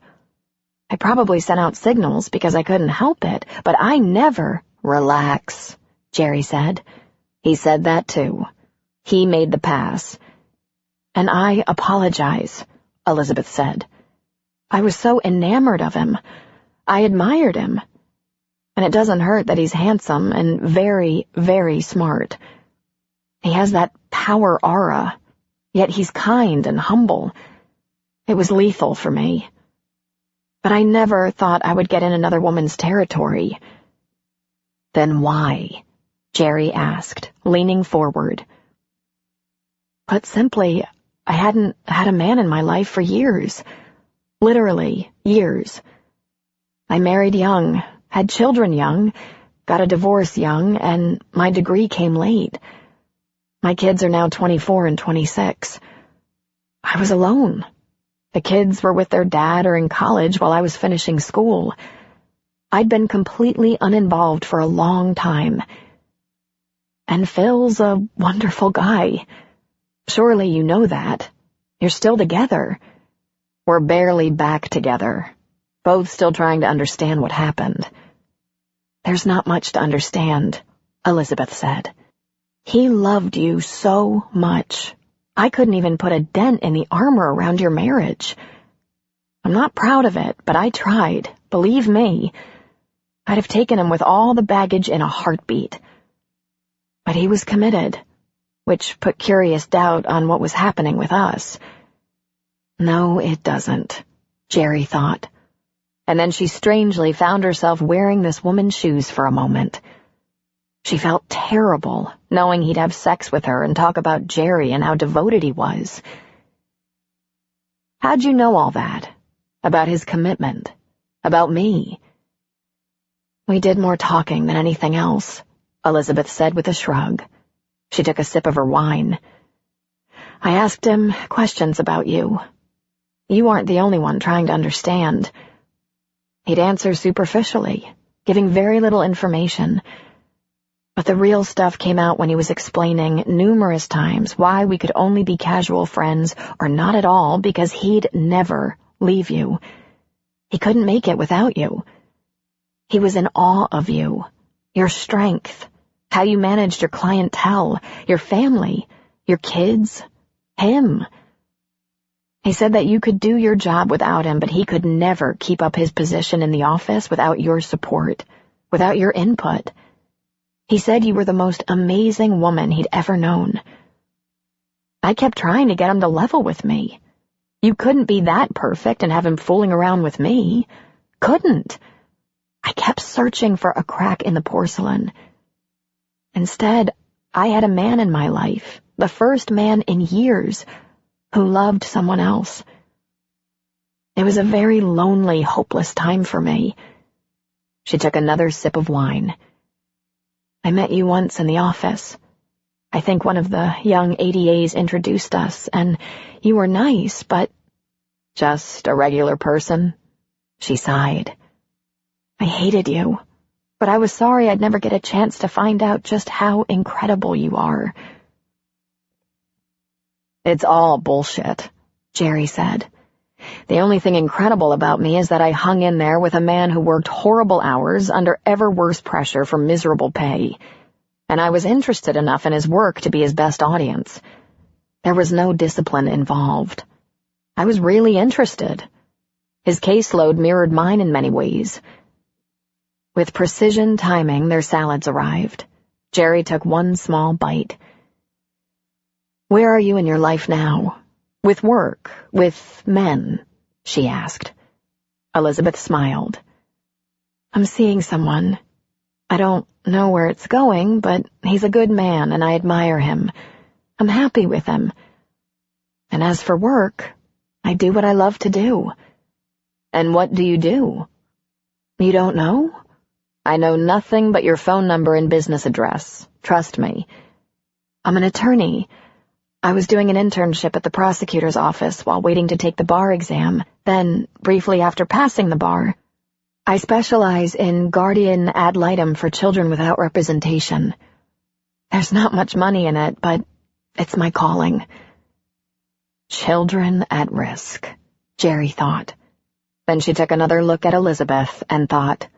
I probably sent out signals because I couldn't help it, but I never—" "Relax," Jerry said. "He said that too. He made the pass. And I apologize, Elizabeth said. I was so enamored of him. I admired him. And it doesn't hurt that he's handsome and very, very smart. He has that power aura, yet he's kind and humble. It was lethal for me. But I never thought I would get in another woman's territory. Then why? Jerry asked, leaning forward. Put simply, I hadn't had a man in my life for years. Literally, years. I married young, had children young, got a divorce young, and my degree came late. My kids are now 24 and 26. I was alone. The kids were with their dad or in college while I was finishing school. I'd been completely uninvolved for a long time. And Phil's a wonderful guy. Surely you know that. You're still together. We're barely back together. Both still trying to understand what happened. There's not much to understand, Elizabeth said. He loved you so much. I couldn't even put a dent in the armor around your marriage. I'm not proud of it, but I tried. Believe me. I'd have taken him with all the baggage in a heartbeat. But he was committed, which put curious doubt on what was happening with us. No, it doesn't, Jerry thought. And then she strangely found herself wearing this woman's shoes for a moment. She felt terrible, knowing he'd have sex with her and talk about Jerry and how devoted he was. How'd you know all that? About his commitment? About me? We did more talking than anything else, Elizabeth said with a shrug. She took a sip of her wine. I asked him questions about you. You aren't the only one trying to understand. He'd answer superficially, giving very little information. But the real stuff came out when he was explaining numerous times why we could only be casual friends or not at all because he'd never leave you. He couldn't make it without you. He was in awe of you, your strength, how you managed your clientele, your family, your kids, him. He said that you could do your job without him, but he could never keep up his position in the office without your support, without your input. He said you were the most amazing woman he'd ever known. I kept trying to get him to level with me. You couldn't be that perfect and have him fooling around with me. Couldn't. I kept searching for a crack in the porcelain. Instead, I had a man in my life, the first man in years, who loved someone else. It was a very lonely, hopeless time for me. She took another sip of wine. I met you once in the office. I think one of the young ADAs introduced us, and you were nice, but just a regular person. She sighed. I hated you, but I was sorry I'd never get a chance to find out just how incredible you are. It's all bullshit, Jerry said. The only thing incredible about me is that I hung in there with a man who worked horrible hours under ever worse pressure for miserable pay, and I was interested enough in his work to be his best audience. There was no discipline involved. I was really interested. His caseload mirrored mine in many ways. With precision timing, their salads arrived. Jerry took one small bite. Where are you in your life now? With work, with men, she asked. Elizabeth smiled. I'm seeing someone. I don't know where it's going, but he's a good man and I admire him. I'm happy with him. And as for work, I do what I love to do. And what do you do? You don't know? I know nothing but your phone number and business address. Trust me. I'm an attorney. I was doing an internship at the prosecutor's office while waiting to take the bar exam. Then, briefly after passing the bar, I specialize in guardian ad litem for children without representation. There's not much money in it, but it's my calling. Children at risk, Jerry thought. Then she took another look at Elizabeth and thought,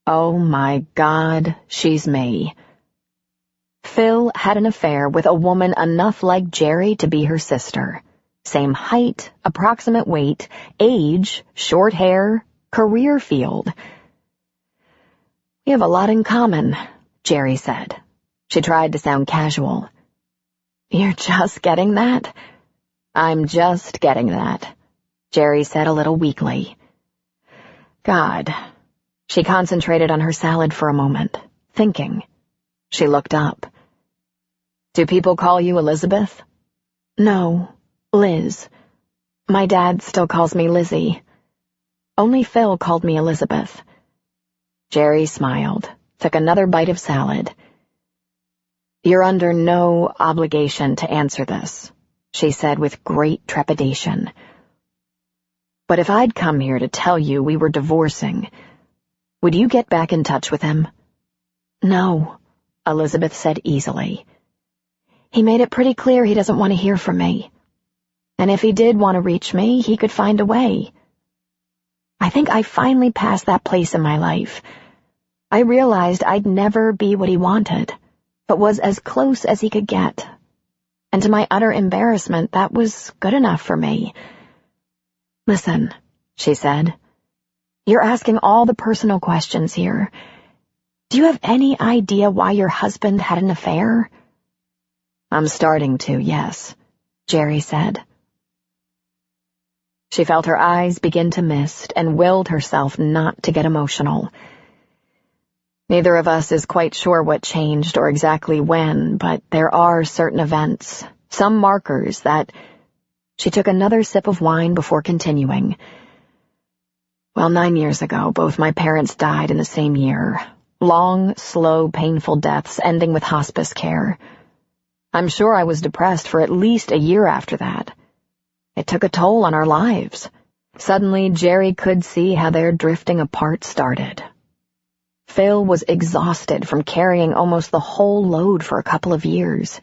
oh my God, she's me. Phil had an affair with a woman enough like Jerry to be her sister. Same height, approximate weight, age, short hair, career field. "We have a lot in common," Jerry said. She tried to sound casual. "You're just getting that?" "I'm just getting that," Jerry said a little weakly. God. She concentrated on her salad for a moment, thinking. She looked up. "Do people call you Elizabeth?" "No, Liz. My dad still calls me Lizzie. Only Phil called me Elizabeth." Jerry smiled, took another bite of salad. "You're under no obligation to answer this," she said with great trepidation. "But if I'd come here to tell you we were divorcing, would you get back in touch with him?" "No," Elizabeth said easily. "He made it pretty clear he doesn't want to hear from me. And if he did want to reach me, he could find a way. I think I finally passed that place in my life. I realized I'd never be what he wanted, but was as close as he could get. And to my utter embarrassment, that was good enough for me." "Listen," she said. "You're asking all the personal questions here. Do you have any idea why your husband had an affair?" "I'm starting to, yes," Jerry said. She felt her eyes begin to mist and willed herself not to get emotional. Neither of us is quite sure what changed or exactly when, but there are certain events, some markers that... She took another sip of wine before continuing. "Well, 9 years ago, both my parents died in the same year. Long, slow, painful deaths ending with hospice care. I'm sure I was depressed for at least a year after that. It took a toll on our lives. Suddenly, Jerry could see how their drifting apart started. Phil was exhausted from carrying almost the whole load for a couple of years.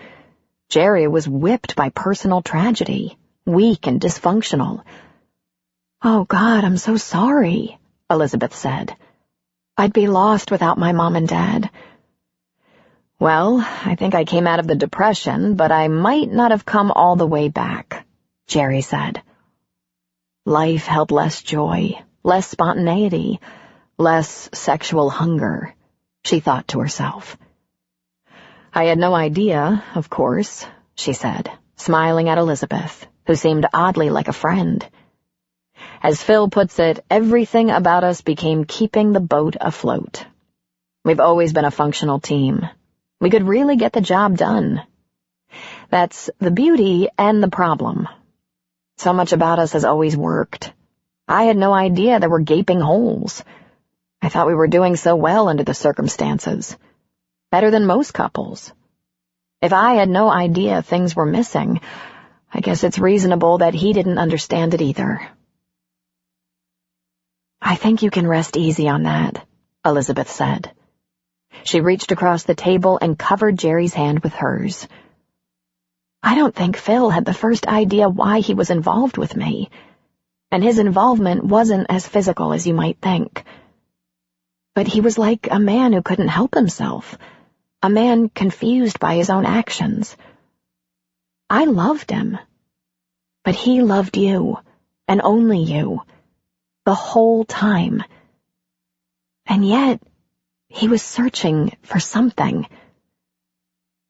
Jerry was whipped by personal tragedy, weak and dysfunctional. "Oh, God, I'm so sorry," Elizabeth said. "I'd be lost without my mom and dad." "Well, I think I came out of the depression, but I might not have come all the way back," Jerry said. Life held less joy, less spontaneity, less sexual hunger, she thought to herself. "I had no idea, of course," she said, smiling at Elizabeth, who seemed oddly like a friend. "As Phil puts it, everything about us became keeping the boat afloat. We've always been a functional team. We could really get the job done. That's the beauty and the problem. So much about us has always worked. I had no idea there were gaping holes. I thought we were doing so well under the circumstances. Better than most couples. If I had no idea things were missing, I guess it's reasonable that he didn't understand it either." "I think you can rest easy on that," Elizabeth said. She reached across the table and covered Jerry's hand with hers. "I don't think Phil had the first idea why he was involved with me, and his involvement wasn't as physical as you might think. But he was like a man who couldn't help himself, a man confused by his own actions. I loved him, but he loved you, and only you, the whole time. And yet, he was searching for something."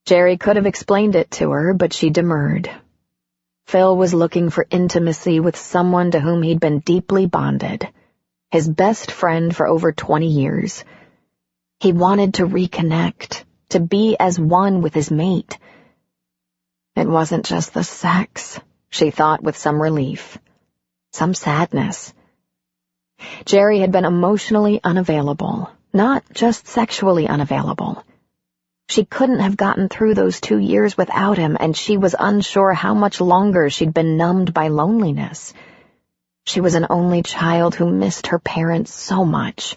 Jerry could have explained it to her, but she demurred. Phil was looking for intimacy with someone to whom he'd been deeply bonded, his best friend for over 20 years. He wanted to reconnect, to be as one with his mate. It wasn't just the sex, she thought with some relief, some sadness. Jerry had been emotionally unavailable, not just sexually unavailable. She couldn't have gotten through those 2 years without him, and she was unsure how much longer she'd been numbed by loneliness. She was an only child who missed her parents so much.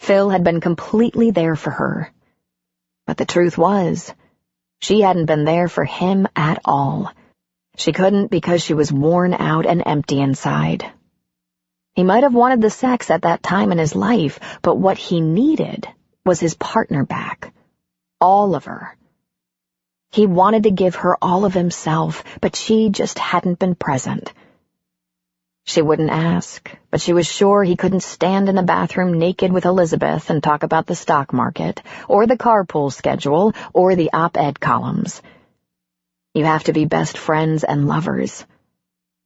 Phil had been completely there for her. But the truth was, she hadn't been there for him at all. She couldn't because she was worn out and empty inside. He might have wanted the sex at that time in his life, but what he needed was his partner back. All of her. He wanted to give her all of himself, but she just hadn't been present. She wouldn't ask, but she was sure he couldn't stand in a bathroom naked with Elizabeth and talk about the stock market, or the carpool schedule, or the op-ed columns. You have to be best friends and lovers.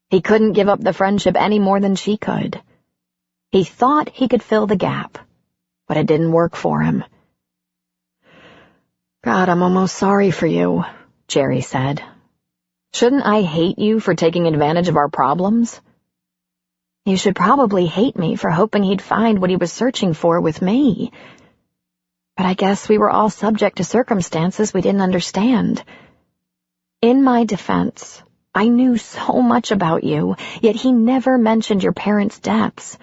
He couldn't give up the friendship any more than she could. He thought he could fill the gap, but it didn't work for him. "God, I'm almost sorry for you," Jerry said. "Shouldn't I hate you for taking advantage of our problems?" "You should probably hate me for hoping he'd find what he was searching for with me. But I guess we were all subject to circumstances we didn't understand. In my defense, I knew so much about you, yet he never mentioned your parents' deaths.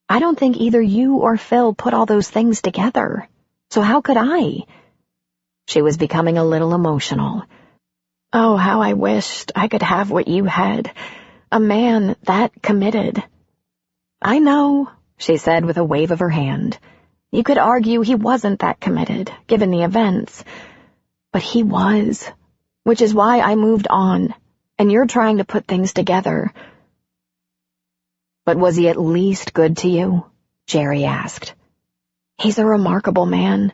I don't think either you or Phil put all those things together, so how could I?" She was becoming a little emotional. "Oh, how I wished I could have what you had, a man that committed." "I know," she said with a wave of her hand. "You could argue he wasn't that committed, given the events. But he was, which is why I moved on, and you're trying to put things together." "But was he at least good to you?" Jerry asked. "He's a remarkable man.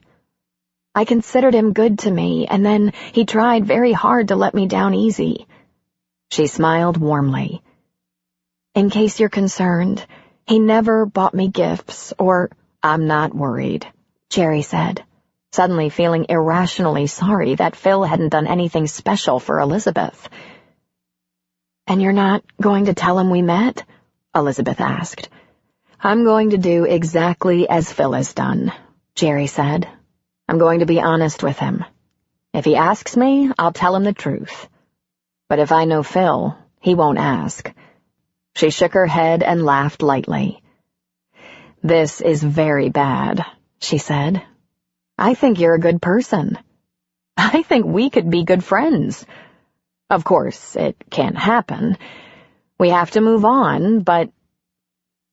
I considered him good to me, and then he tried very hard to let me down easy." She smiled warmly. "In case you're concerned, he never bought me gifts or—" "I'm not worried," Jerry said, suddenly feeling irrationally sorry that Phil hadn't done anything special for Elizabeth. "And you're not going to tell him we met?" Elizabeth asked. "I'm going to do exactly as Phil has done," Jerry said. "I'm going to be honest with him. If he asks me, I'll tell him the truth. But if I know Phil, he won't ask." She shook her head and laughed lightly. "This is very bad," she said. "I think you're a good person. I think we could be good friends. Of course, it can't happen. We have to move on, but—"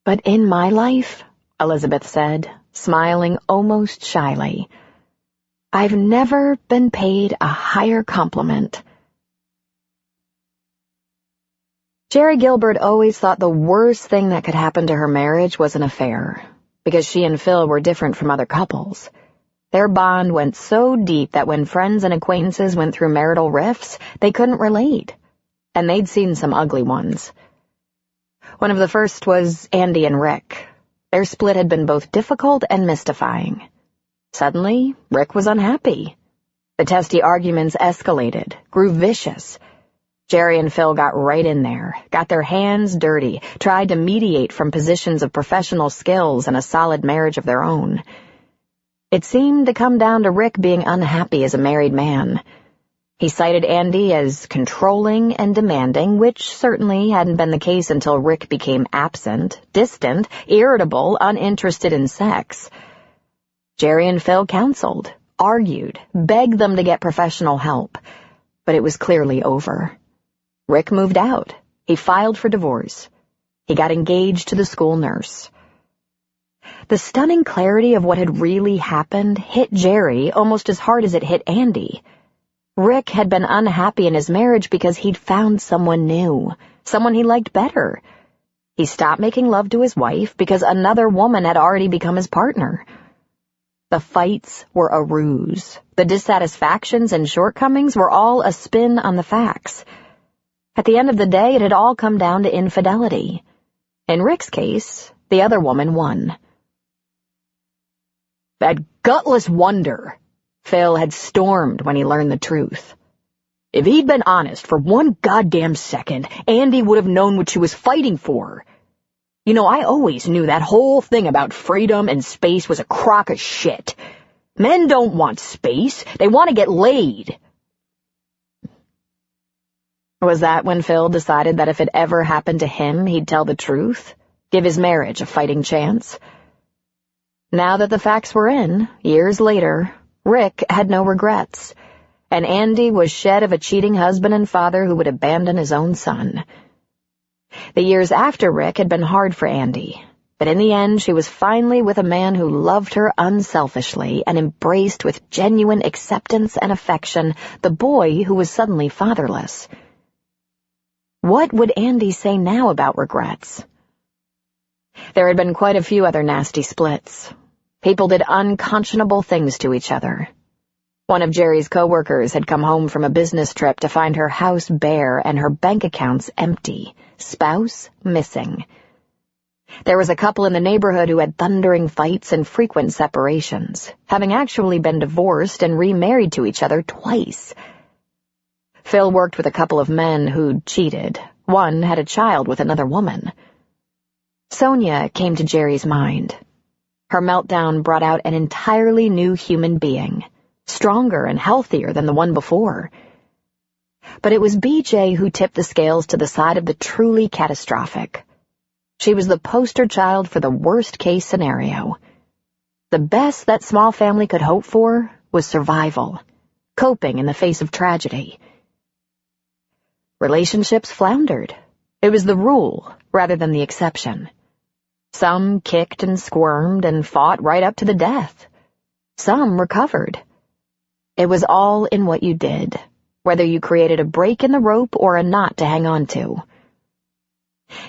"But in my life," Elizabeth said, smiling almost shyly, "I've never been paid a higher compliment." Jerry Gilbert always thought the worst thing that could happen to her marriage was an affair, because she and Phil were different from other couples. Their bond went so deep that when friends and acquaintances went through marital rifts, they couldn't relate, and they'd seen some ugly ones. One of the first was Andy and Rick. Their split had been both difficult and mystifying. Suddenly, Rick was unhappy. The testy arguments escalated, grew vicious. Jerry and Phil got right in there, got their hands dirty, tried to mediate from positions of professional skills and a solid marriage of their own. It seemed to come down to Rick being unhappy as a married man. He cited Andy as controlling and demanding, which certainly hadn't been the case until Rick became absent, distant, irritable, uninterested in sex. Jerry and Phil counseled, argued, begged them to get professional help, but it was clearly over. Rick moved out. He filed for divorce. He got engaged to the school nurse. The stunning clarity of what had really happened hit Jerry almost as hard as it hit Andy. Rick had been unhappy in his marriage because he'd found someone new, someone he liked better. He stopped making love to his wife because another woman had already become his partner. The fights were a ruse. The dissatisfactions and shortcomings were all a spin on the facts. At the end of the day, it had all come down to infidelity. In Rick's case, the other woman won. "That gutless wonder," Phil had stormed when he learned the truth. "If he'd been honest for one goddamn second, Andy would have known what she was fighting for. You know, I always knew that whole thing about freedom and space was a crock of shit. Men don't want space, they want to get laid." Was that when Phil decided that if it ever happened to him, he'd tell the truth, give his marriage a fighting chance? Now that the facts were in, years later, Rick had no regrets, and Andy was shed of a cheating husband and father who would abandon his own son. The years after Rick had been hard for Andy. But in the end, she was finally with a man who loved her unselfishly and embraced with genuine acceptance and affection the boy who was suddenly fatherless. What would Andy say now about regrets? There had been quite a few other nasty splits. People did unconscionable things to each other. One of Jerry's coworkers had come home from a business trip to find her house bare and her bank accounts empty, spouse missing. There was a couple in the neighborhood who had thundering fights and frequent separations, having actually been divorced and remarried to each other twice. Phil worked with a couple of men who'd cheated. One had a child with another woman. Sonia came to Jerry's mind. Her meltdown brought out an entirely new human being, stronger and healthier than the one before. But it was BJ who tipped the scales to the side of the truly catastrophic. She was the poster child for the worst-case scenario. The best that small family could hope for was survival, coping in the face of tragedy. Relationships floundered. It was the rule rather than the exception. Some kicked and squirmed and fought right up to the death. Some recovered. It was all in what you did, whether you created a break in the rope or a knot to hang on to.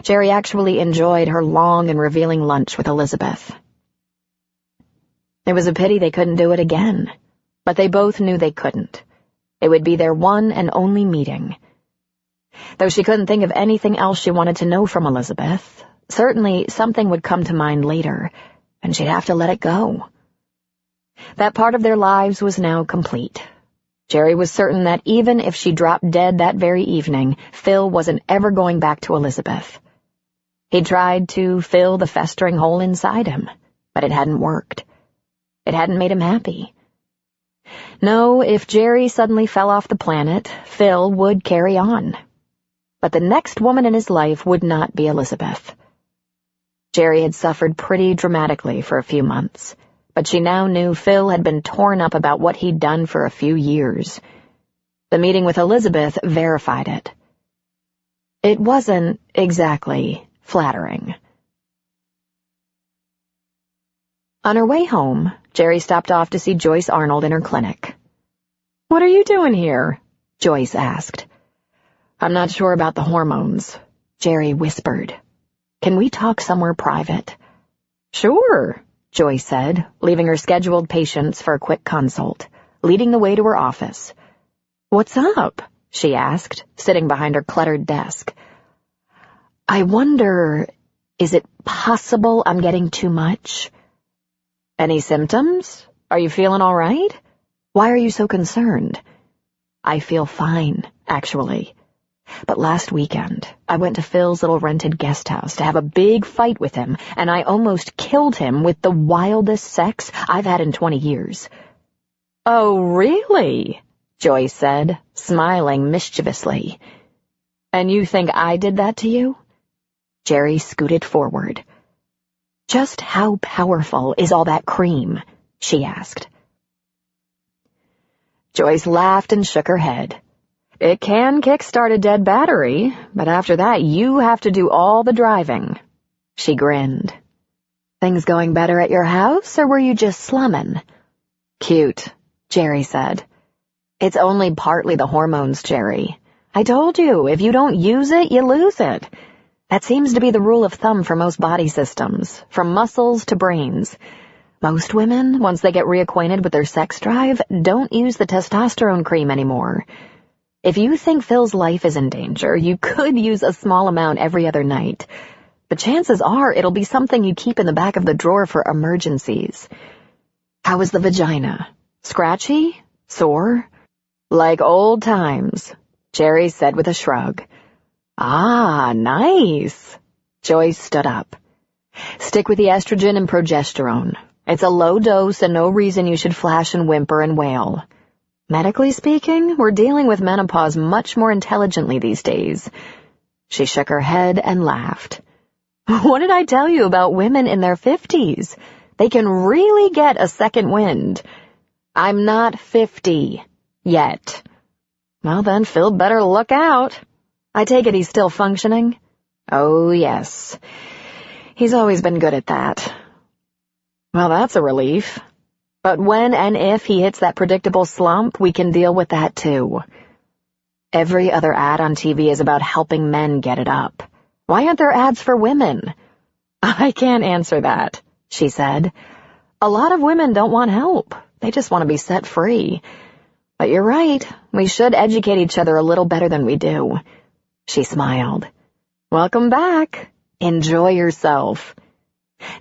Jerry actually enjoyed her long and revealing lunch with Elizabeth. It was a pity they couldn't do it again, but they both knew they couldn't. It would be their one and only meeting. Though she couldn't think of anything else she wanted to know from Elizabeth, certainly something would come to mind later, and she'd have to let it go. That part of their lives was now complete. Jerry was certain that even if she dropped dead that very evening, Phil wasn't ever going back to Elizabeth. He tried to fill the festering hole inside him, but it hadn't worked. It hadn't made him happy. No, if Jerry suddenly fell off the planet, Phil would carry on. But the next woman in his life would not be Elizabeth. Jerry had suffered pretty dramatically for a few months, but she now knew Phil had been torn up about what he'd done for a few years. The meeting with Elizabeth verified it. It wasn't exactly flattering. On her way home, Jerry stopped off to see Joyce Arnold in her clinic. "What are you doing here?" Joyce asked. "I'm not sure about the hormones," Jerry whispered. "Can we talk somewhere private?" "Sure," Joyce said, leaving her scheduled patients for a quick consult, leading the way to her office. "What's up?" she asked, sitting behind her cluttered desk. "I wonder, is it possible I'm getting too much?" "Any symptoms? Are you feeling all right? Why are you so concerned?" "I feel fine, actually. But last weekend, I went to Phil's little rented guest house to have a big fight with him, and I almost killed him with the wildest sex I've had in 20 years. "Oh, really?" Joyce said, smiling mischievously. "And you think I did that to you?" Jerry scooted forward. "Just how powerful is all that cream?" she asked. Joyce laughed and shook her head. "It can kickstart a dead battery, but after that you have to do all the driving." She grinned. "Things going better at your house, or were you just slumming?" "Cute," Jerry said. "It's only partly the hormones, Jerry. I told you, if you don't use it, you lose it. That seems to be the rule of thumb for most body systems, from muscles to brains. Most women, once they get reacquainted with their sex drive, don't use the testosterone cream anymore. If you think Phil's life is in danger, you could use a small amount every other night. But chances are it'll be something you keep in the back of the drawer for emergencies. How is the vagina? Scratchy? Sore?" "Like old times," Jerry said with a shrug. "Ah, nice." Joyce stood up. "Stick with the estrogen and progesterone. It's a low dose and no reason you should flash and whimper and wail. Medically speaking, we're dealing with menopause much more intelligently these days." She shook her head and laughed. "What did I tell you about women in their 50s? They can really get a second wind. I'm not 50 yet." "Well then, Phil better look out. I take it he's still functioning?" "Oh, yes. He's always been good at that. Well, that's a relief. But when and if he hits that predictable slump, we can deal with that too. Every other ad on TV is about helping men get it up. Why aren't there ads for women? I can't answer that, she said. A lot of women don't want help. They just want to be set free. But you're right. We should educate each other a little better than we do. She smiled. Welcome back. Enjoy yourself.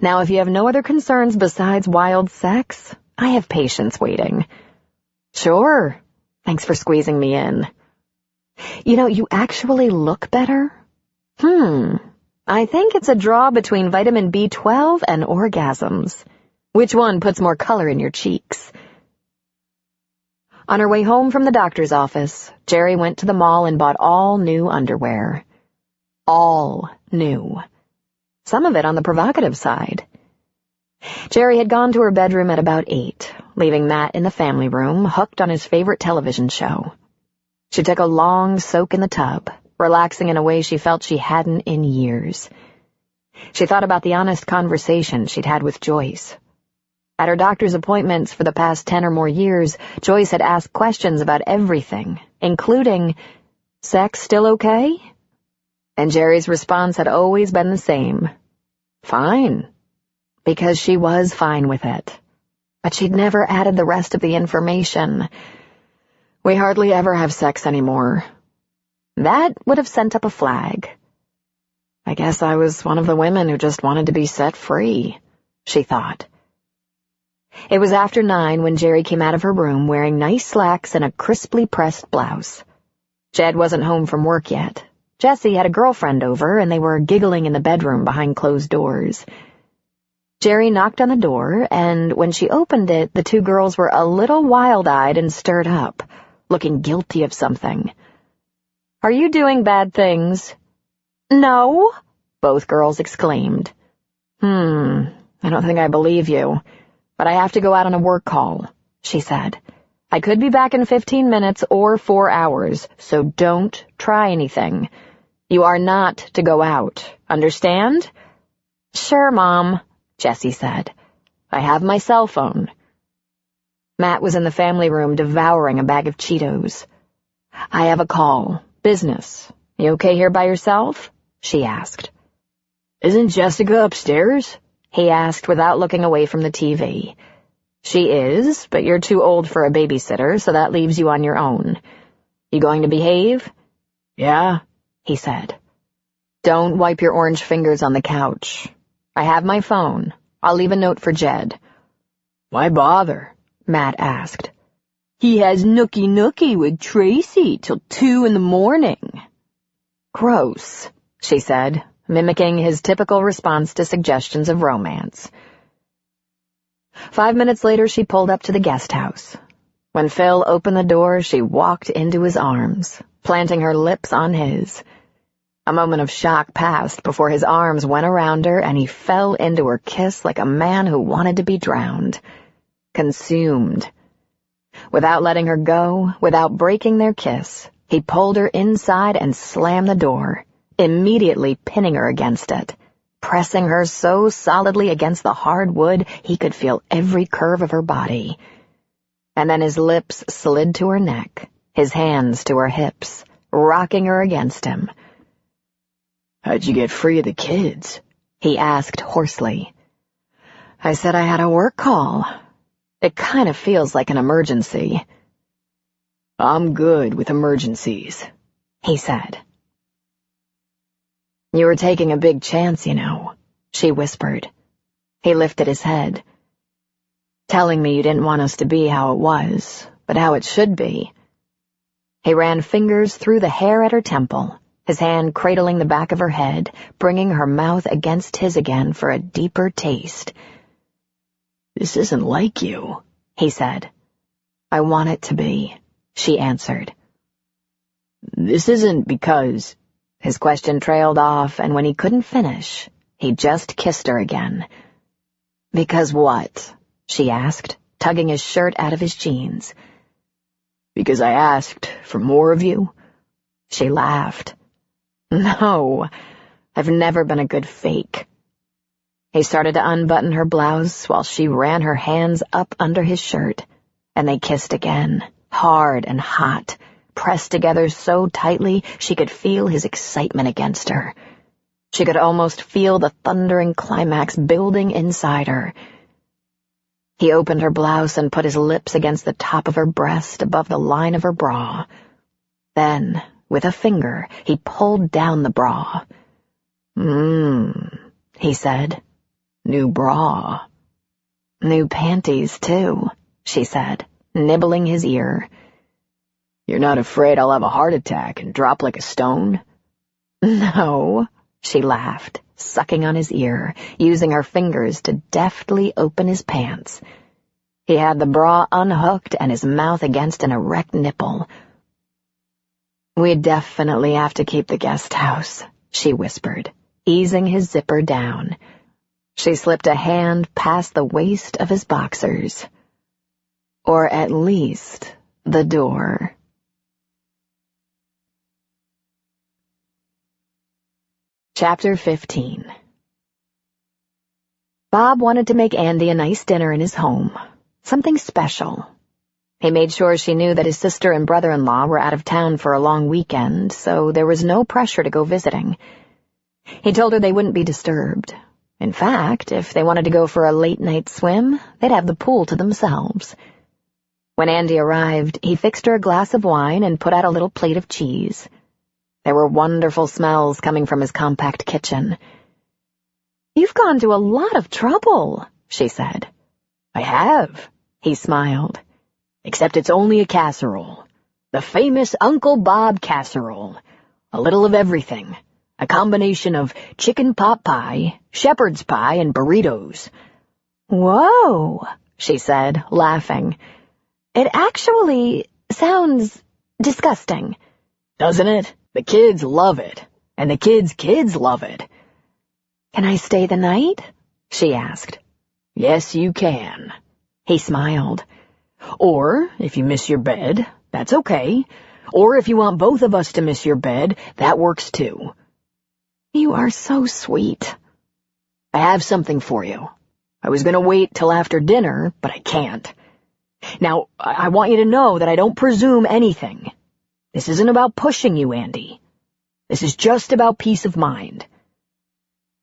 Now, if you have no other concerns besides wild sex, I have patience waiting. Sure. Thanks for squeezing me in. You know, you actually look better. I think it's a draw between vitamin B12 and orgasms. Which one puts more color in your cheeks? On her way home from the doctor's office, Jerry went to the mall and bought all new underwear. All new. Some of it on the provocative side. Jerry had gone to her bedroom at about 8, leaving Matt in the family room, hooked on his favorite television show. She took a long soak in the tub, relaxing in a way she felt she hadn't in years. She thought about the honest conversation she'd had with Joyce. At her doctor's appointments for the past 10 or more years, Joyce had asked questions about everything, including, "Sex still okay?" And Jerry's response had always been the same. Fine. Because she was fine with it. But she'd never added the rest of the information. We hardly ever have sex anymore. That would have sent up a flag. I guess I was one of the women who just wanted to be set free, she thought. It was after 9 when Jerry came out of her room wearing nice slacks and a crisply pressed blouse. Jed wasn't home from work yet. Jessie had a girlfriend over, and they were giggling in the bedroom behind closed doors. Jerry knocked on the door, and when she opened it, the two girls were a little wild-eyed and stirred up, looking guilty of something. "Are you doing bad things?" "No," both girls exclaimed. I don't think I believe you, but I have to go out on a work call," she said. "I could be back in 15 minutes or 4 hours, so don't try anything. You are not to go out, understand?" "Sure, Mom," Jessie said. "I have my cell phone." Matt was in the family room devouring a bag of Cheetos. "I have a call. Business. You okay here by yourself?" she asked. "Isn't Jessica upstairs?" he asked without looking away from the TV. "She is, but you're too old for a babysitter, so that leaves you on your own. You going to behave?" "Yeah," he said. "Don't wipe your orange fingers on the couch. I have my phone. I'll leave a note for Jed." "Why bother?" Matt asked. "He has nookie with Tracy till 2 in the morning. "Gross," she said, mimicking his typical response to suggestions of romance. 5 minutes later, she pulled up to the guest house. When Phil opened the door, she walked into his arms, planting her lips on his. A moment of shock passed before his arms went around her and he fell into her kiss like a man who wanted to be drowned. Consumed. Without letting her go, without breaking their kiss, he pulled her inside and slammed the door, immediately pinning her against it, pressing her so solidly against the hard wood he could feel every curve of her body. And then his lips slid to her neck, his hands to her hips, rocking her against him. "How'd you get free of the kids?" he asked hoarsely. "I said I had a work call. It kind of feels like an emergency." "I'm good with emergencies," he said. "You were taking a big chance, you know," she whispered. He lifted his head. "Telling me you didn't want us to be how it was, but how it should be." He ran fingers through the hair at her temple, his hand cradling the back of her head, bringing her mouth against his again for a deeper taste. "This isn't like you," he said. "I want it to be," she answered. "This isn't because—" His question trailed off, and when he couldn't finish, he just kissed her again. "Because what?" she asked, tugging his shirt out of his jeans. "Because I asked for more of you?" She laughed. "No, I've never been a good fake." He started to unbutton her blouse while she ran her hands up under his shirt, and they kissed again, hard and hot, pressed together so tightly she could feel his excitement against her. She could almost feel the thundering climax building inside her. He opened her blouse and put his lips against the top of her breast above the line of her bra. Then, with a finger, he pulled down the bra. He said. New bra. New panties, too, she said, nibbling his ear. You're not afraid I'll have a heart attack and drop like a stone? No, she laughed, sucking on his ear, using her fingers to deftly open his pants. He had the bra unhooked and his mouth against an erect nipple. We definitely have to keep the guest house, she whispered, easing his zipper down. She slipped a hand past the waist of his boxers. Or at least the door. Chapter 15. Bob wanted to make Andy a nice dinner in his home, something special. He made sure she knew that his sister and brother-in-law were out of town for a long weekend, so there was no pressure to go visiting. He told her they wouldn't be disturbed. In fact, if they wanted to go for a late-night swim, they'd have the pool to themselves. When Andy arrived, he fixed her a glass of wine and put out a little plate of cheese. There were wonderful smells coming from his compact kitchen. You've gone to a lot of trouble, she said. I have, he smiled. Except it's only a casserole. The famous Uncle Bob casserole. A little of everything. A combination of chicken pot pie, shepherd's pie, and burritos. Whoa, she said, laughing. It actually sounds disgusting. Doesn't it? The kids love it. And the kids' love it. Can I stay the night? She asked. Yes, you can. He smiled. Or, if you miss your bed, that's okay. Or if you want both of us to miss your bed, that works too. You are so sweet. I have something for you. I was going to wait till after dinner, but I can't. Now, I want you to know that I don't presume anything. This isn't about pushing you, Andy. This is just about peace of mind.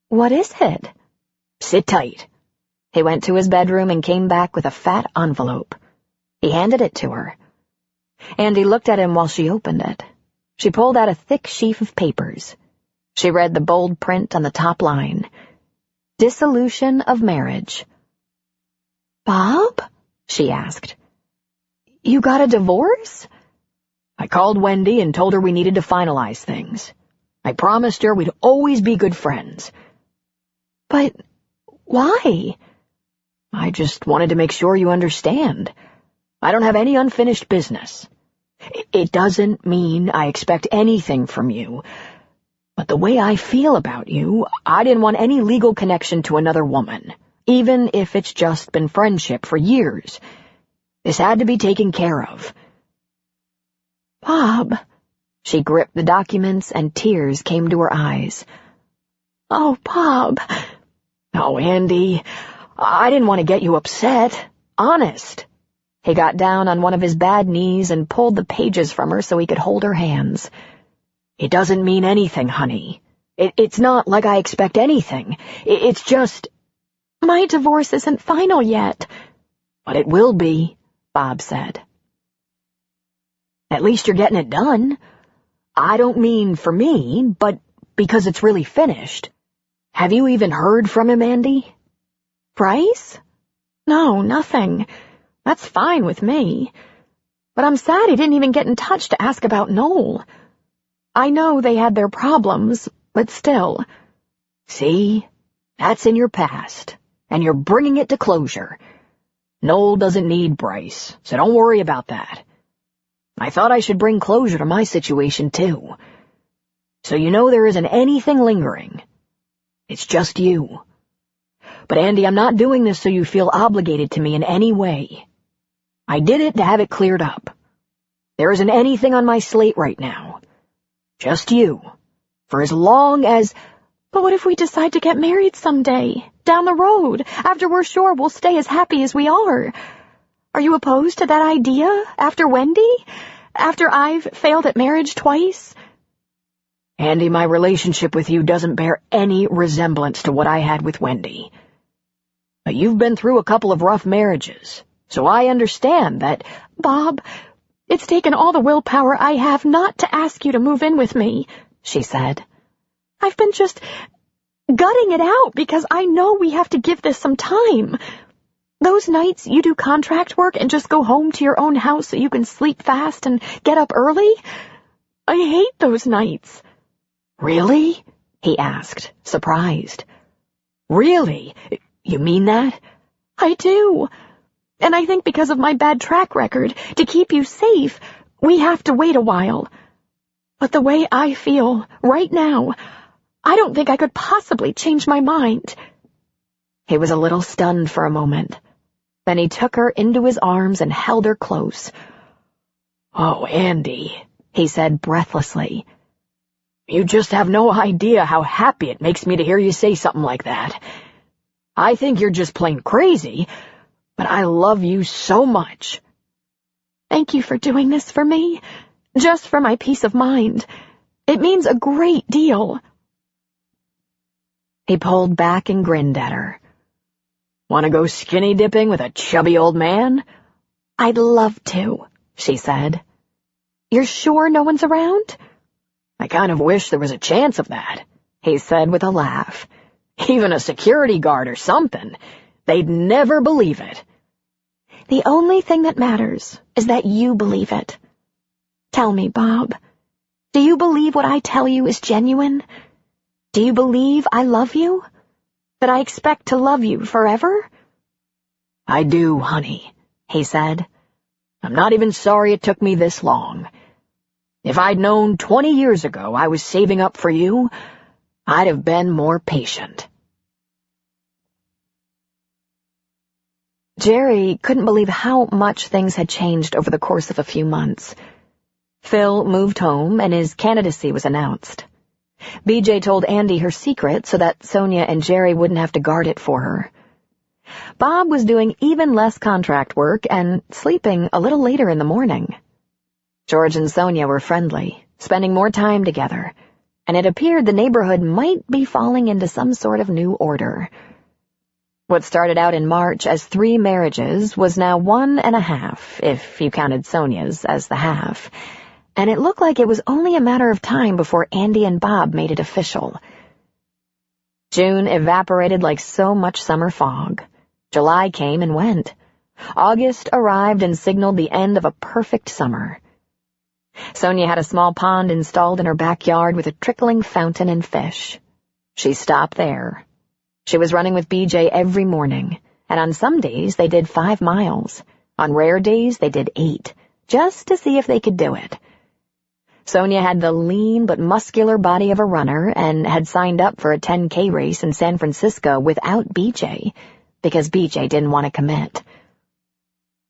What is it? Sit tight. He went to his bedroom and came back with a fat envelope. He handed it to her. Andy looked at him while she opened it. She pulled out a thick sheaf of papers. She read the bold print on the top line. Dissolution of marriage. Bob? She asked. You got a divorce? I called Wendy and told her we needed to finalize things. I promised her we'd always be good friends. But why? I just wanted to make sure you understand. I don't have any unfinished business. It doesn't mean I expect anything from you. But the way I feel about you, I didn't want any legal connection to another woman, even if it's just been friendship for years. This had to be taken care of. Bob, she gripped the documents and tears came to her eyes. Oh, Bob. Oh, Andy, I didn't want to get you upset. Honest. He got down on one of his bad knees and pulled the pages from her so he could hold her hands. It doesn't mean anything, honey. It's not like I expect anything. It's just... My divorce isn't final yet. But it will be, Bob said. At least you're getting it done. I don't mean for me, but because it's really finished. Have you even heard from him, Andy? Bryce? No, nothing. That's fine with me. But I'm sad he didn't even get in touch to ask about Noel. I know they had their problems, but still. See? That's in your past, and you're bringing it to closure. Noel doesn't need Bryce, so don't worry about that. I thought I should bring closure to my situation, too. So you know there isn't anything lingering. It's just you. But Andy, I'm not doing this so you feel obligated to me in any way. I did it to have it cleared up. There isn't anything on my slate right now. Just you. For as long as... But what if we decide to get married someday, down the road, after we're sure we'll stay as happy as we are? Are you opposed to that idea, after Wendy? After I've failed at marriage twice? Andy, my relationship with you doesn't bear any resemblance to what I had with Wendy. But you've been through a couple of rough marriages, so I understand that. Bob, it's taken all the willpower I have not to ask you to move in with me, she said. I've been just gutting it out because I know we have to give this some time. Those nights you do contract work and just go home to your own house so you can sleep fast and get up early, I hate those nights. Really? He asked, surprised. Really? You mean that? I do. And I think because of my bad track record, to keep you safe, we have to wait a while. But the way I feel right now, I don't think I could possibly change my mind. He was a little stunned for a moment. Then he took her into his arms and held her close. Oh, Andy, he said breathlessly. You just have no idea how happy it makes me to hear you say something like that. I think you're just plain crazy, but I love you so much. Thank you for doing this for me, just for my peace of mind. It means a great deal. He pulled back and grinned at her. Want to go skinny dipping with a chubby old man? I'd love to, she said. You're sure no one's around? I kind of wish there was a chance of that, he said with a laugh. Even a security guard or something. They'd never believe it. The only thing that matters is that you believe it. Tell me, Bob, do you believe what I tell you is genuine? Do you believe I love you? That I expect to love you forever? I do, honey, he said. I'm not even sorry it took me this long. If I'd known 20 years ago I was saving up for you, I'd have been more patient. Jerry couldn't believe how much things had changed over the course of a few months. Phil moved home and his candidacy was announced. BJ told Andy her secret so that Sonia and Jerry wouldn't have to guard it for her. Bob was doing even less contract work and sleeping a little later in the morning. George and Sonia were friendly, spending more time together, and it appeared the neighborhood might be falling into some sort of new order. What started out in March as 3 marriages was now 1.5, if you counted Sonia's as the half, and it looked like it was only a matter of time before Andy and Bob made it official. June evaporated like so much summer fog. July came and went. August arrived and signaled the end of a perfect summer. Sonia had a small pond installed in her backyard with a trickling fountain and fish. She stopped there. She was running with BJ every morning, and on some days they did 5 miles. On rare days they did 8, just to see if they could do it. Sonia had the lean but muscular body of a runner and had signed up for a 10K race in San Francisco without BJ, because BJ didn't want to commit.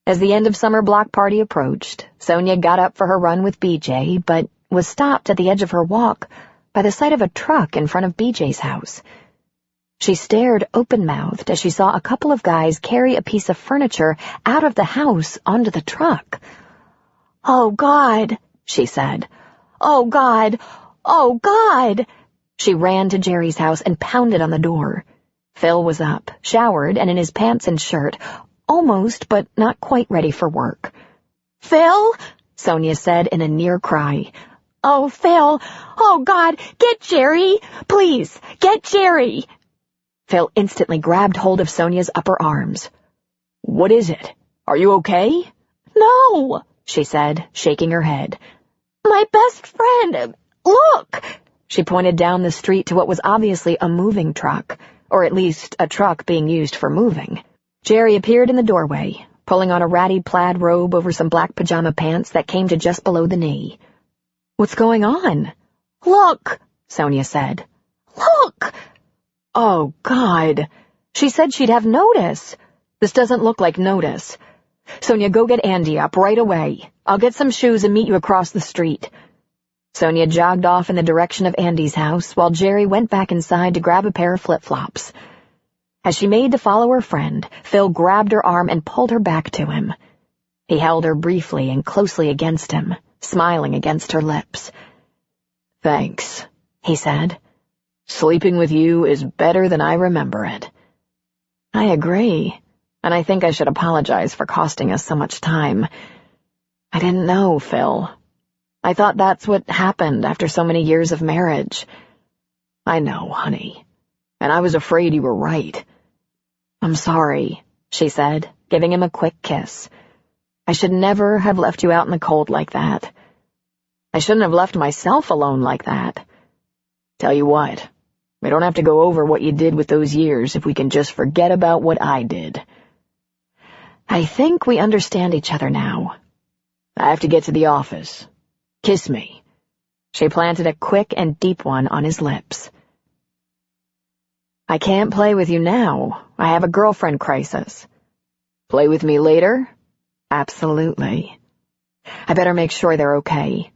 As the end of summer block party approached, Sonia got up for her run with BJ, but was stopped at the edge of her walk by the sight of a truck in front of BJ's house. She stared open-mouthed as she saw a couple of guys carry a piece of furniture out of the house onto the truck. "Oh, God," she said. "Oh, God! Oh, God!" She ran to Jerry's house and pounded on the door. Phil was up, showered, and in his pants and shirt, almost but not quite ready for work. "Phil?" Sonia said in a near cry. "Oh, Phil! Oh, God! Get Jerry! Please, get Jerry!" Phil instantly grabbed hold of Sonia's upper arms. "What is it? Are you okay?" "No," she said, shaking her head. "My best friend! Look!" She pointed down the street to what was obviously a moving truck, or at least a truck being used for moving. Jerry appeared in the doorway, pulling on a ratty plaid robe over some black pajama pants that came to just below the knee. "What's going on?" "Look," Sonia said. "Look!" "Oh, God." She said she'd have notice. This doesn't look like notice. Sonia, go get Andy up right away. I'll get some shoes and meet you across the street. Sonia jogged off in the direction of Andy's house while Jerry went back inside to grab a pair of flip-flops. As she made to follow her friend, Phil grabbed her arm and pulled her back to him. He held her briefly and closely against him, smiling against her lips. "Thanks," he said. "Sleeping with you is better than I remember it." "I agree, and I think I should apologize for costing us so much time. I didn't know, Phil. I thought that's what happened after so many years of marriage." "I know, honey, and I was afraid you were right." "I'm sorry," she said, giving him a quick kiss. "I should never have left you out in the cold like that. I shouldn't have left myself alone like that. Tell you what, we don't have to go over what you did with those years if we can just forget about what I did." "I think we understand each other now. I have to get to the office. Kiss me." She planted a quick and deep one on his lips. "I can't play with you now. I have a girlfriend crisis." "Play with me later?" "Absolutely." "I better make sure they're okay."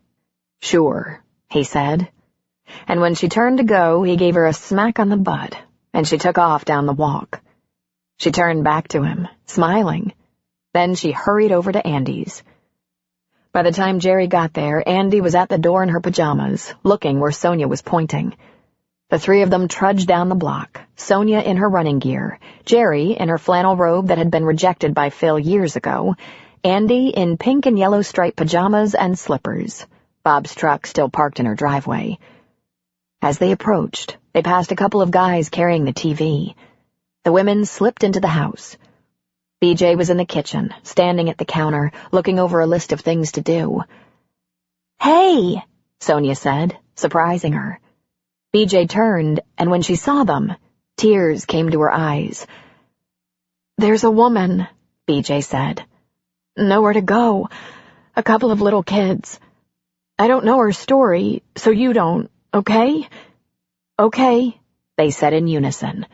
"Sure," he said. And when she turned to go, he gave her a smack on the butt, and she took off down the walk. She turned back to him, smiling. Then she hurried over to Andy's. By the time Jerry got there, Andy was at the door in her pajamas, looking where Sonia was pointing. The three of them trudged down the block, Sonia in her running gear, Jerry in her flannel robe that had been rejected by Phil years ago, Andy in pink and yellow striped pajamas and slippers, Bob's truck still parked in her driveway. As they approached, they passed a couple of guys carrying the TV. The women slipped into the house. BJ was in the kitchen, standing at the counter, looking over a list of things to do. "Hey," Sonia said, surprising her. BJ turned, and when she saw them, tears came to her eyes. "There's a woman," BJ said. "Nowhere to go. A couple of little kids. I don't know her story, so you don't, okay?" "Okay," they said in unison.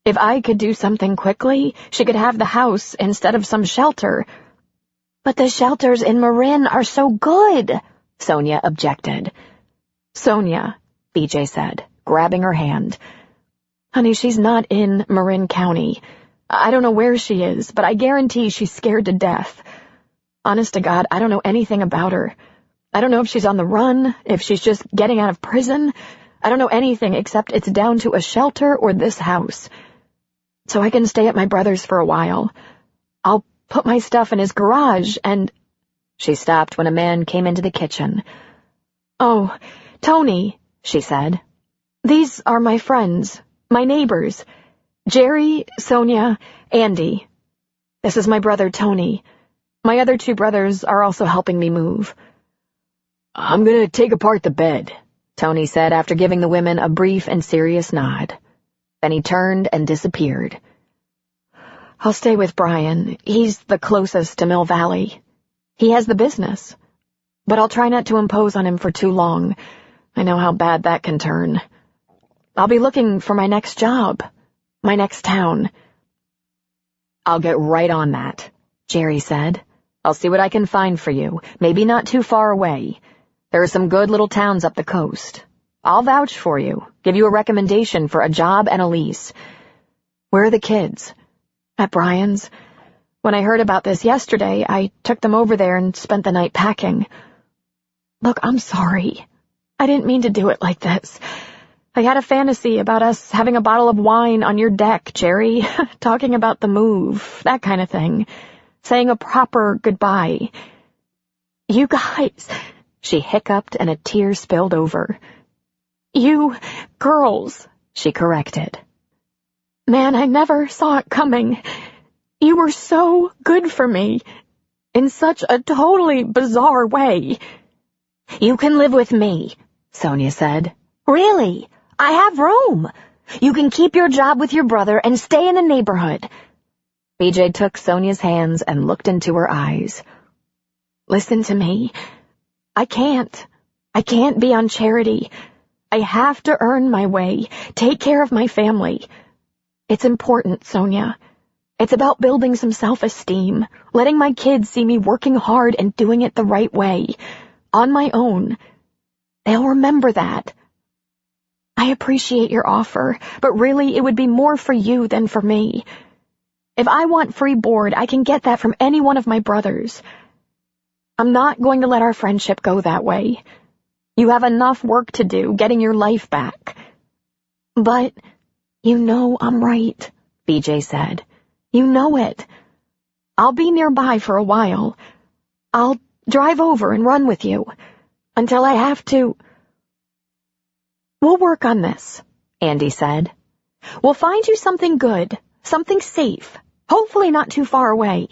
"If I could do something quickly, she could have the house instead of some shelter." "But the shelters in Marin are so good," Sonia objected. "Sonia," BJ said, grabbing her hand. "Honey, she's not in Marin County. I don't know where she is, but I guarantee she's scared to death. Honest to God, I don't know anything about her. I don't know if she's on the run, if she's just getting out of prison. I don't know anything except it's down to a shelter or this house. So I can stay at my brother's for a while. I'll put my stuff in his garage and—" She stopped when a man came into the kitchen. "Oh, Tony," she said. "These are my friends, my neighbors. Jerry, Sonia, Andy. This is my brother Tony. My other two brothers are also helping me move." "I'm gonna take apart the bed," Tony said after giving the women a brief and serious nod. Then he turned and disappeared. "I'll stay with Brian. He's the closest to Mill Valley. He has the business. But I'll try not to impose on him for too long. I know how bad that can turn. I'll be looking for my next job, my next town." "I'll get right on that," Jerry said. "I'll see what I can find for you, maybe not too far away. There are some good little towns up the coast. I'll vouch for you, give you a recommendation for a job and a lease. Where are the kids?" "At Brian's. When I heard about this yesterday, I took them over there and spent the night packing. Look, I'm sorry. I didn't mean to do it like this. I had a fantasy about us having a bottle of wine on your deck, Jerry, talking about the move, that kind of thing, saying a proper goodbye. You guys," she hiccuped and a tear spilled over. "You girls," she corrected. "Man, I never saw it coming. You were so good for me, in such a totally bizarre way." "You can live with me," Sonia said. "Really, I have room. You can keep your job with your brother and stay in the neighborhood." BJ took Sonia's hands and looked into her eyes. "Listen to me. I can't be on charity. I have to earn my way, take care of my family. It's important, Sonia. It's about building some self-esteem, letting my kids see me working hard and doing it the right way, on my own. They'll remember that. I appreciate your offer, but really it would be more for you than for me. If I want free board, I can get that from any one of my brothers. I'm not going to let our friendship go that way. You have enough work to do getting your life back. But you know I'm right, BJ said. You know it. I'll be nearby for a while. I'll drive over and run with you until I have to. We'll work on this, Andy said. We'll find you something good, something safe, hopefully not too far away.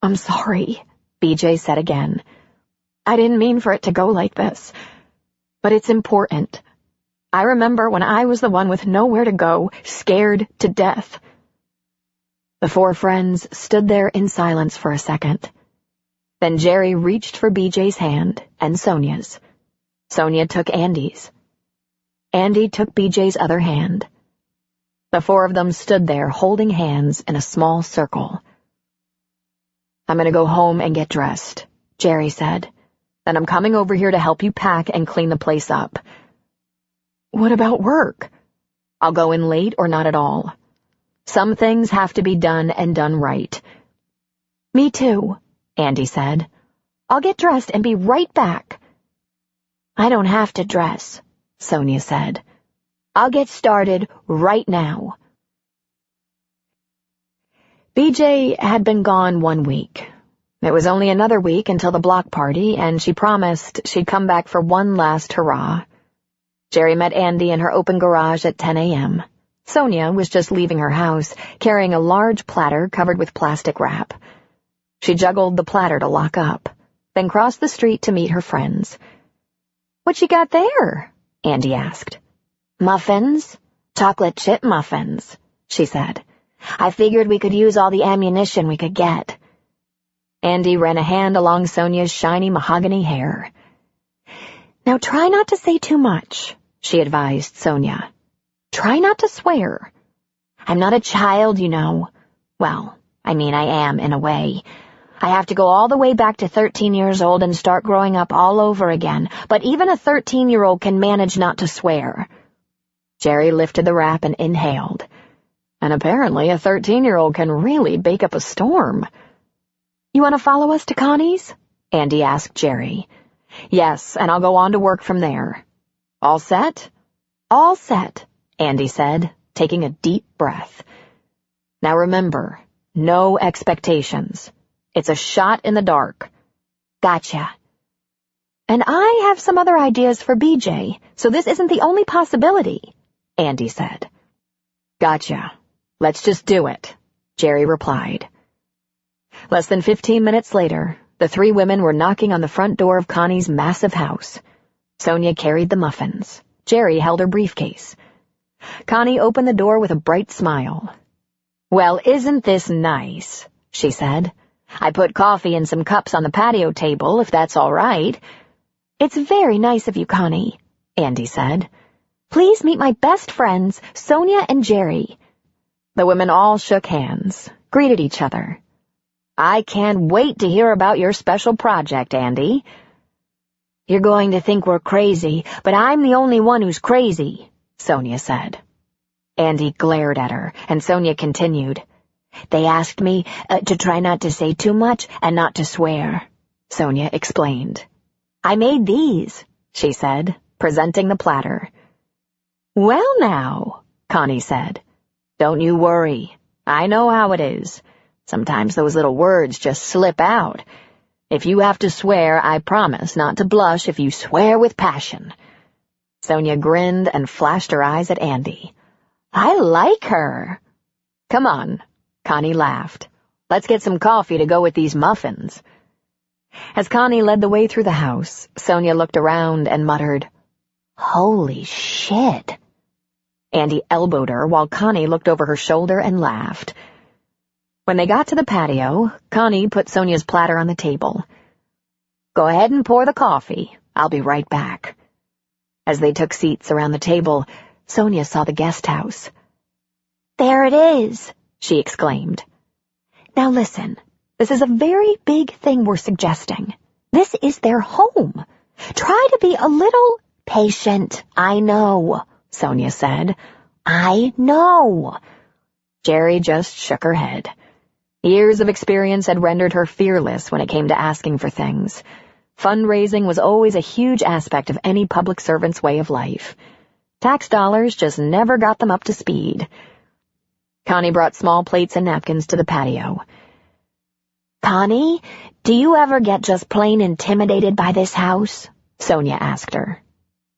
I'm sorry, BJ said again. I didn't mean for it to go like this, but it's important. I remember when I was the one with nowhere to go, scared to death. The four friends stood there in silence for a second. Then Jerry reached for BJ's hand and Sonia's. Sonia took Andy's. Andy took BJ's other hand. The four of them stood there holding hands in a small circle. I'm going to go home and get dressed, Jerry said. Then I'm coming over here to help you pack and clean the place up. What about work? I'll go in late or not at all. Some things have to be done and done right. Me too, Andy said. I'll get dressed and be right back. I don't have to dress, Sonia said. I'll get started right now. BJ had been gone 1 week. It was only another week until the block party, and she promised she'd come back for one last hurrah. Jerry met Andy in her open garage at 10 a.m. Sonia was just leaving her house, carrying a large platter covered with plastic wrap. She juggled the platter to lock up, then crossed the street to meet her friends. What you got there? Andy asked. Muffins. Chocolate chip muffins, she said. I figured we could use all the ammunition we could get. Andy ran a hand along Sonia's shiny mahogany hair. Now try not to say too much, she advised Sonia. Try not to swear. I'm not a child, you know. Well, I mean, I am in a way. I have to go all the way back to 13 years old and start growing up all over again, but even a 13-year-old can manage not to swear. Jerry lifted the wrap and inhaled. And apparently a 13-year-old can really bake up a storm. You want to follow us to Connie's? Andy asked Jerry. Yes, and I'll go on to work from there. All set? All set, Andy said, taking a deep breath. Now remember, no expectations. It's a shot in the dark. Gotcha. And I have some other ideas for BJ, so this isn't the only possibility, Andy said. Gotcha. Let's just do it, Jerry replied. Less than 15 minutes later, the three women were knocking on the front door of Connie's massive house. Sonia carried the muffins. Jerry held her briefcase. Connie opened the door with a bright smile. Well, isn't this nice? She said. I put coffee and some cups on the patio table, if that's all right. It's very nice of you, Connie, Andy said. Please meet my best friends, Sonia and Jerry. The women all shook hands, greeted each other. I can't wait to hear about your special project, Andy. You're going to think we're crazy, but I'm the only one who's crazy, Sonia said. Andy glared at her, and Sonia continued. They asked me to try not to say too much and not to swear, Sonia explained. I made these, she said, presenting the platter. Well now, Connie said. Don't you worry. I know how it is. Sometimes those little words just slip out. If you have to swear, I promise not to blush if you swear with passion. Sonia grinned and flashed her eyes at Andy. I like her. Come on, Connie laughed. Let's get some coffee to go with these muffins. As Connie led the way through the house, Sonia looked around and muttered, Holy shit. Andy elbowed her while Connie looked over her shoulder and laughed. When they got to the patio, Connie put Sonia's platter on the table. Go ahead and pour the coffee. I'll be right back. As they took seats around the table, Sonia saw the guest house. There it is, she exclaimed. Now listen, this is a very big thing we're suggesting. This is their home. Try to be a little patient. I know, Sonia said. I know. Jerry just shook her head. Years of experience had rendered her fearless when it came to asking for things. Fundraising was always a huge aspect of any public servant's way of life. Tax dollars just never got them up to speed. Connie brought small plates and napkins to the patio. Connie, do you ever get just plain intimidated by this house? Sonia asked her.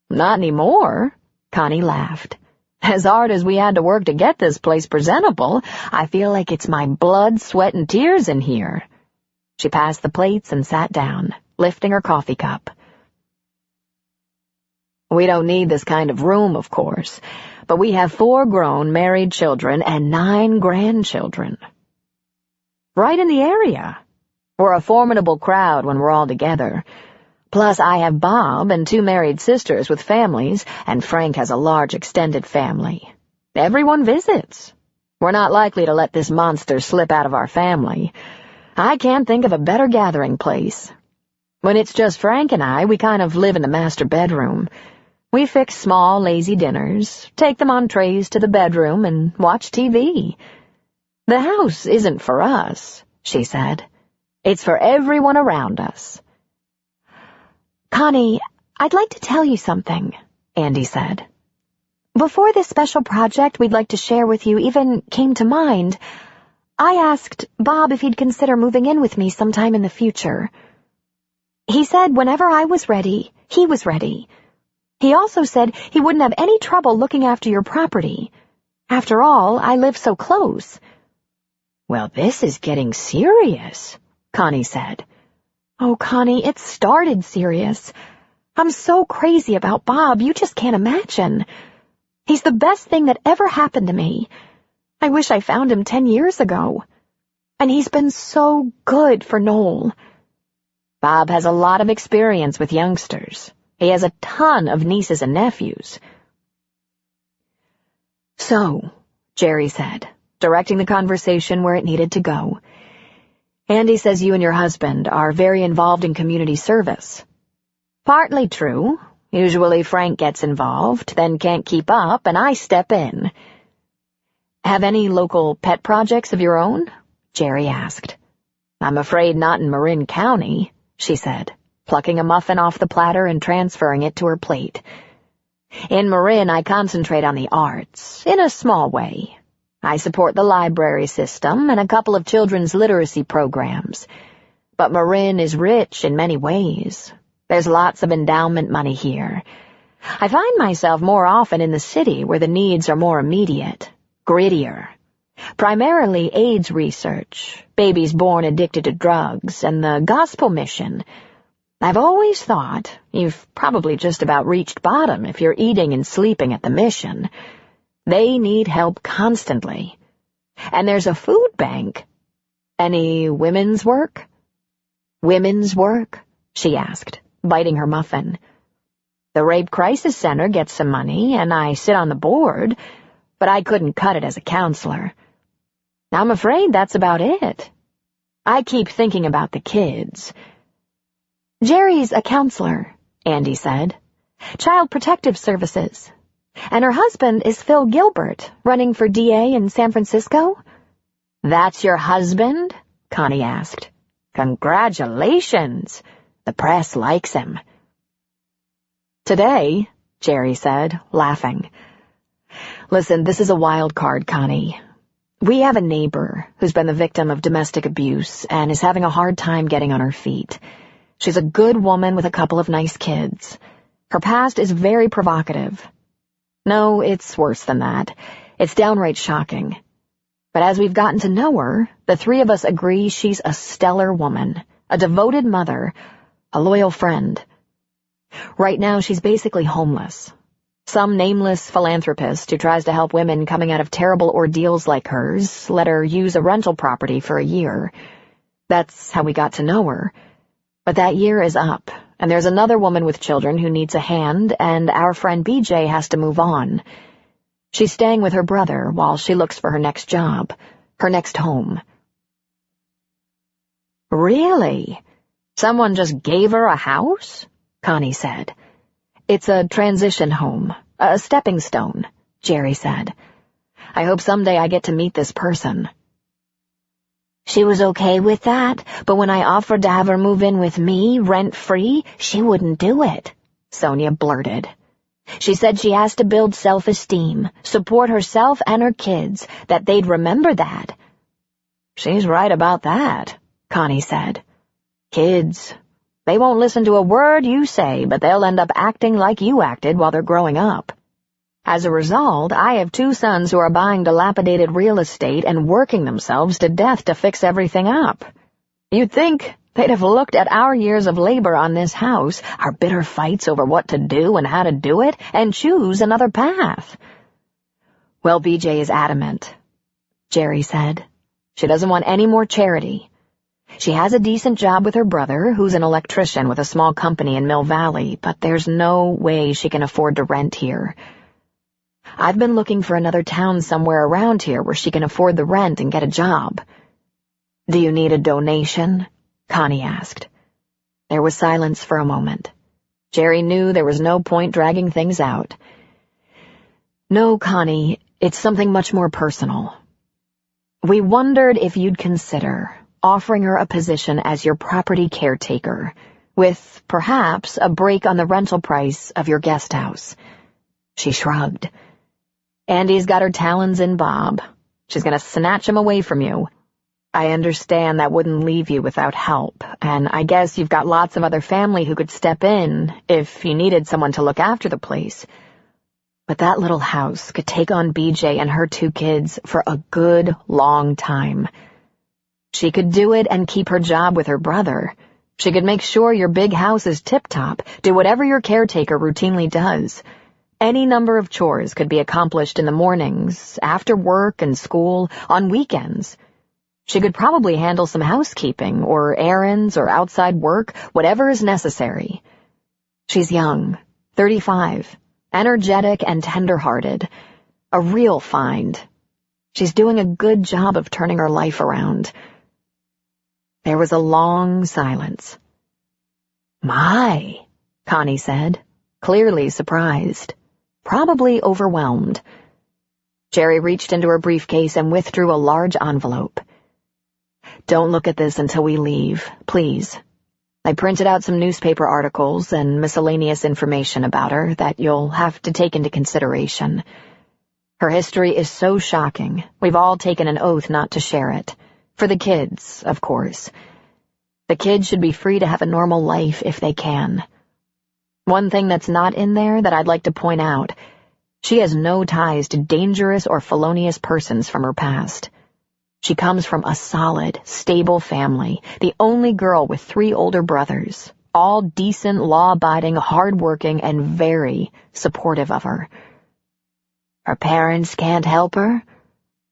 Not anymore, Connie laughed. As hard as we had to work to get this place presentable, I feel like it's my blood, sweat, and tears in here. She passed the plates and sat down, lifting her coffee cup. We don't need this kind of room, of course, but we have 4 grown married children and 9 grandchildren. Right in the area. We're a formidable crowd when we're all together. Plus, I have Bob and 2 married sisters with families, and Frank has a large extended family. Everyone visits. We're not likely to let this monster slip out of our family. I can't think of a better gathering place. When it's just Frank and I, we kind of live in the master bedroom. We fix small, lazy dinners, take them on trays to the bedroom, and watch TV. The house isn't for us, she said. It's for everyone around us. Connie, I'd like to tell you something, Andy said. Before this special project we'd like to share with you even came to mind, I asked Bob if he'd consider moving in with me sometime in the future. He said whenever I was ready, he was ready. He also said he wouldn't have any trouble looking after your property. After all, I live so close. Well, this is getting serious, Connie said. Oh, Connie, it started serious. I'm so crazy about Bob, you just can't imagine. He's the best thing that ever happened to me. I wish I found him 10 years ago. And he's been so good for Noel. Bob has a lot of experience with youngsters. He has a ton of nieces and nephews. So, Jerry said, directing the conversation where it needed to go, Andy says you and your husband are very involved in community service. Partly true. Usually Frank gets involved, then can't keep up, and I step in. Have any local pet projects of your own? Jerry asked. I'm afraid not in Marin County, she said, plucking a muffin off the platter and transferring it to her plate. In Marin, I concentrate on the arts, in a small way. I support the library system and a couple of children's literacy programs. But Marin is rich in many ways. There's lots of endowment money here. I find myself more often in the city where the needs are more immediate, grittier. Primarily AIDS research, babies born addicted to drugs, and the gospel mission. I've always thought you've probably just about reached bottom if you're eating and sleeping at the mission. They need help constantly. And there's a food bank. Any women's work? Women's work? She asked, biting her muffin. The Rape Crisis Center gets some money, and I sit on the board, but I couldn't cut it as a counselor. I'm afraid that's about it. I keep thinking about the kids. Jerry's a counselor, Andy said. Child Protective Services. And her husband is Phil Gilbert, running for DA in San Francisco. That's your husband? Connie asked. Congratulations. The press likes him. Today, Jerry said, laughing. Listen, this is a wild card, Connie. We have a neighbor who's been the victim of domestic abuse and is having a hard time getting on her feet. She's a good woman with a couple of nice kids. Her past is very provocative. No, it's worse than that. It's downright shocking. But as we've gotten to know her, the 3 of us agree she's a stellar woman, a devoted mother, a loyal friend. Right now, she's basically homeless. Some nameless philanthropist who tries to help women coming out of terrible ordeals like hers let her use a rental property for a year. That's how we got to know her. But that year is up, and there's another woman with children who needs a hand, and our friend BJ has to move on. She's staying with her brother while she looks for her next job, her next home. Really? Someone just gave her a house? Connie said. It's a transition home, a stepping stone, Jerry said. I hope someday I get to meet this person. She was okay with that, but when I offered to have her move in with me, rent-free, she wouldn't do it, Sonia blurted. She said she has to build self-esteem, support herself and her kids, that they'd remember that. She's right about that, Connie said. Kids. They won't listen to a word you say, but they'll end up acting like you acted while they're growing up. As a result, I have 2 sons who are buying dilapidated real estate and working themselves to death to fix everything up. You'd think they'd have looked at our years of labor on this house, our bitter fights over what to do and how to do it, and choose another path. Well, BJ is adamant, Jerry said. She doesn't want any more charity. She has a decent job with her brother, who's an electrician with a small company in Mill Valley, but there's no way she can afford to rent here. I've been looking for another town somewhere around here where she can afford the rent and get a job. Do you need a donation? Connie asked. There was silence for a moment. Jerry knew there was no point dragging things out. No, Connie, it's something much more personal. We wondered if you'd consider offering her a position as your property caretaker, with, perhaps, a break on the rental price of your guest house. She shrugged. Andy's got her talons in Bob. She's going to snatch him away from you. I understand that wouldn't leave you without help, and I guess you've got lots of other family who could step in if you needed someone to look after the place. But that little house could take on BJ and her 2 kids for a good long time. She could do it and keep her job with her brother. She could make sure your big house is tip-top, do whatever your caretaker routinely does. Any number of chores could be accomplished in the mornings, after work and school, on weekends. She could probably handle some housekeeping, or errands, or outside work, whatever is necessary. She's young, 35, energetic and tender-hearted. A real find. She's doing a good job of turning her life around. There was a long silence. My, Connie said, clearly surprised. Probably overwhelmed. Jerry reached into her briefcase and withdrew a large envelope. Don't look at this until we leave, please. I printed out some newspaper articles and miscellaneous information about her that you'll have to take into consideration. Her history is so shocking, we've all taken an oath not to share it. For the kids, of course. The kids should be free to have a normal life if they can. One thing that's not in there that I'd like to point out, she has no ties to dangerous or felonious persons from her past. She comes from a solid, stable family, the only girl with 3 older brothers, all decent, law-abiding, hard-working, and very supportive of her. Her parents can't help her?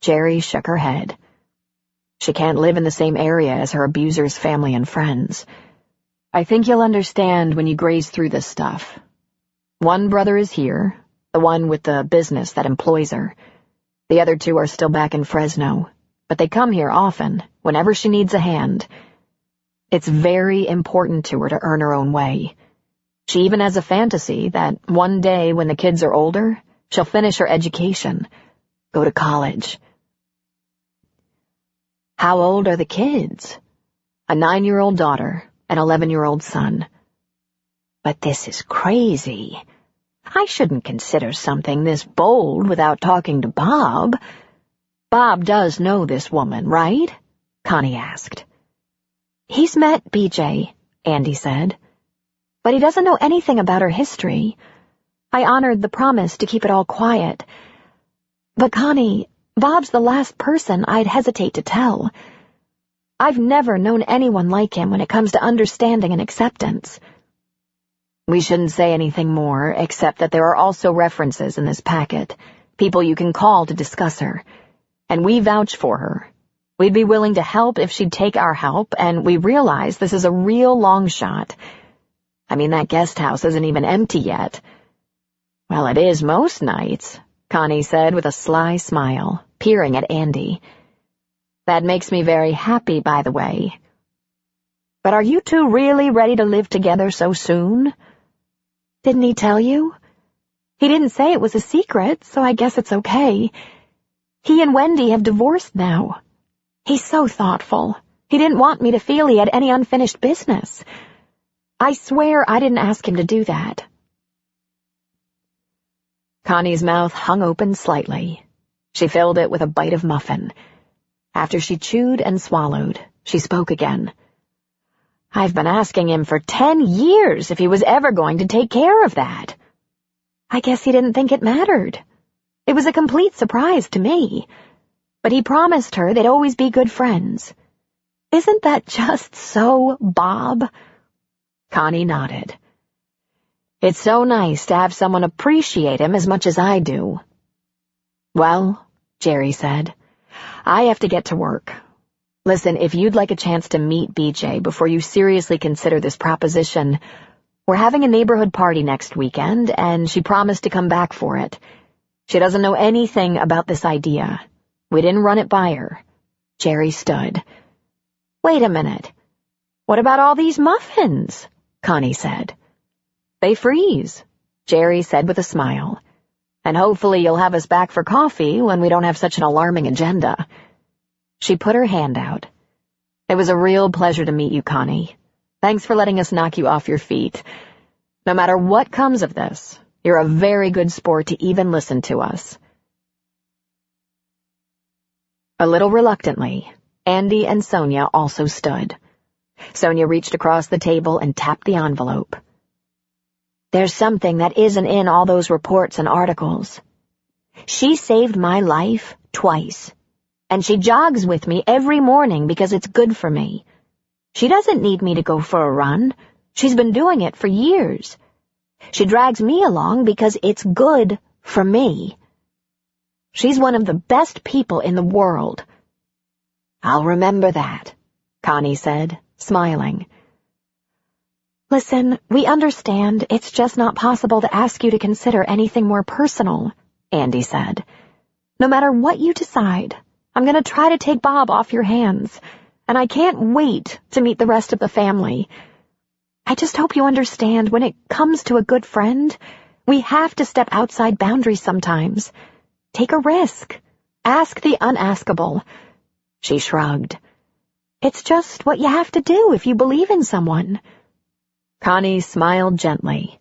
Jerry shook her head. She can't live in the same area as her abuser's family and friends. I think you'll understand when you graze through this stuff. One brother is here, the one with the business that employs her. The other 2 are still back in Fresno, but they come here often, whenever she needs a hand. It's very important to her to earn her own way. She even has a fantasy that one day when the kids are older, she'll finish her education, go to college. How old are the kids? A 9-year-old daughter, an 11-year-old son. But this is crazy. I shouldn't consider something this bold without talking to Bob. Bob does know this woman, right? Connie asked. He's met BJ, Andy said. But he doesn't know anything about her history. I honored the promise to keep it all quiet. But Connie, Bob's the last person I'd hesitate to tell. I've never known anyone like him when it comes to understanding and acceptance. We shouldn't say anything more, except that there are also references in this packet, people you can call to discuss her. And we vouch for her. We'd be willing to help if she'd take our help, and we realize this is a real long shot. I mean, that guest house isn't even empty yet. Well, it is most nights, Connie said with a sly smile, peering at Andy. That makes me very happy, by the way. But are you 2 really ready to live together so soon? Didn't he tell you? He didn't say it was a secret, so I guess it's okay. He and Wendy have divorced now. He's so thoughtful. He didn't want me to feel he had any unfinished business. I swear I didn't ask him to do that. Connie's mouth hung open slightly. She filled it with a bite of muffin. After she chewed and swallowed, she spoke again. I've been asking him for 10 years if he was ever going to take care of that. I guess he didn't think it mattered. It was a complete surprise to me. But he promised her they'd always be good friends. Isn't that just so Bob? Connie nodded. It's so nice to have someone appreciate him as much as I do. Well, Jerry said, I have to get to work. Listen, if you'd like a chance to meet BJ before you seriously consider this proposition, we're having a neighborhood party next weekend, and she promised to come back for it. She doesn't know anything about this idea. We didn't run it by her. Jerry stood. Wait a minute. What about all these muffins? Connie said. They freeze, Jerry said with a smile. And hopefully you'll have us back for coffee when we don't have such an alarming agenda. She put her hand out. It was a real pleasure to meet you, Connie. Thanks for letting us knock you off your feet. No matter what comes of this, you're a very good sport to even listen to us. A little reluctantly, Andy and Sonia also stood. Sonia reached across the table and tapped the envelope. There's something that isn't in all those reports and articles. She saved my life twice. And she jogs with me every morning because it's good for me. She doesn't need me to go for a run. She's been doing it for years. She drags me along because it's good for me. She's one of the best people in the world. I'll remember that, Connie said, smiling. Listen, we understand it's just not possible to ask you to consider anything more personal, Andy said. No matter what you decide, I'm going to try to take Bob off your hands, and I can't wait to meet the rest of the family. I just hope you understand when it comes to a good friend, we have to step outside boundaries sometimes. Take a risk. Ask the unaskable. She shrugged. It's just what you have to do if you believe in someone. Connie smiled gently.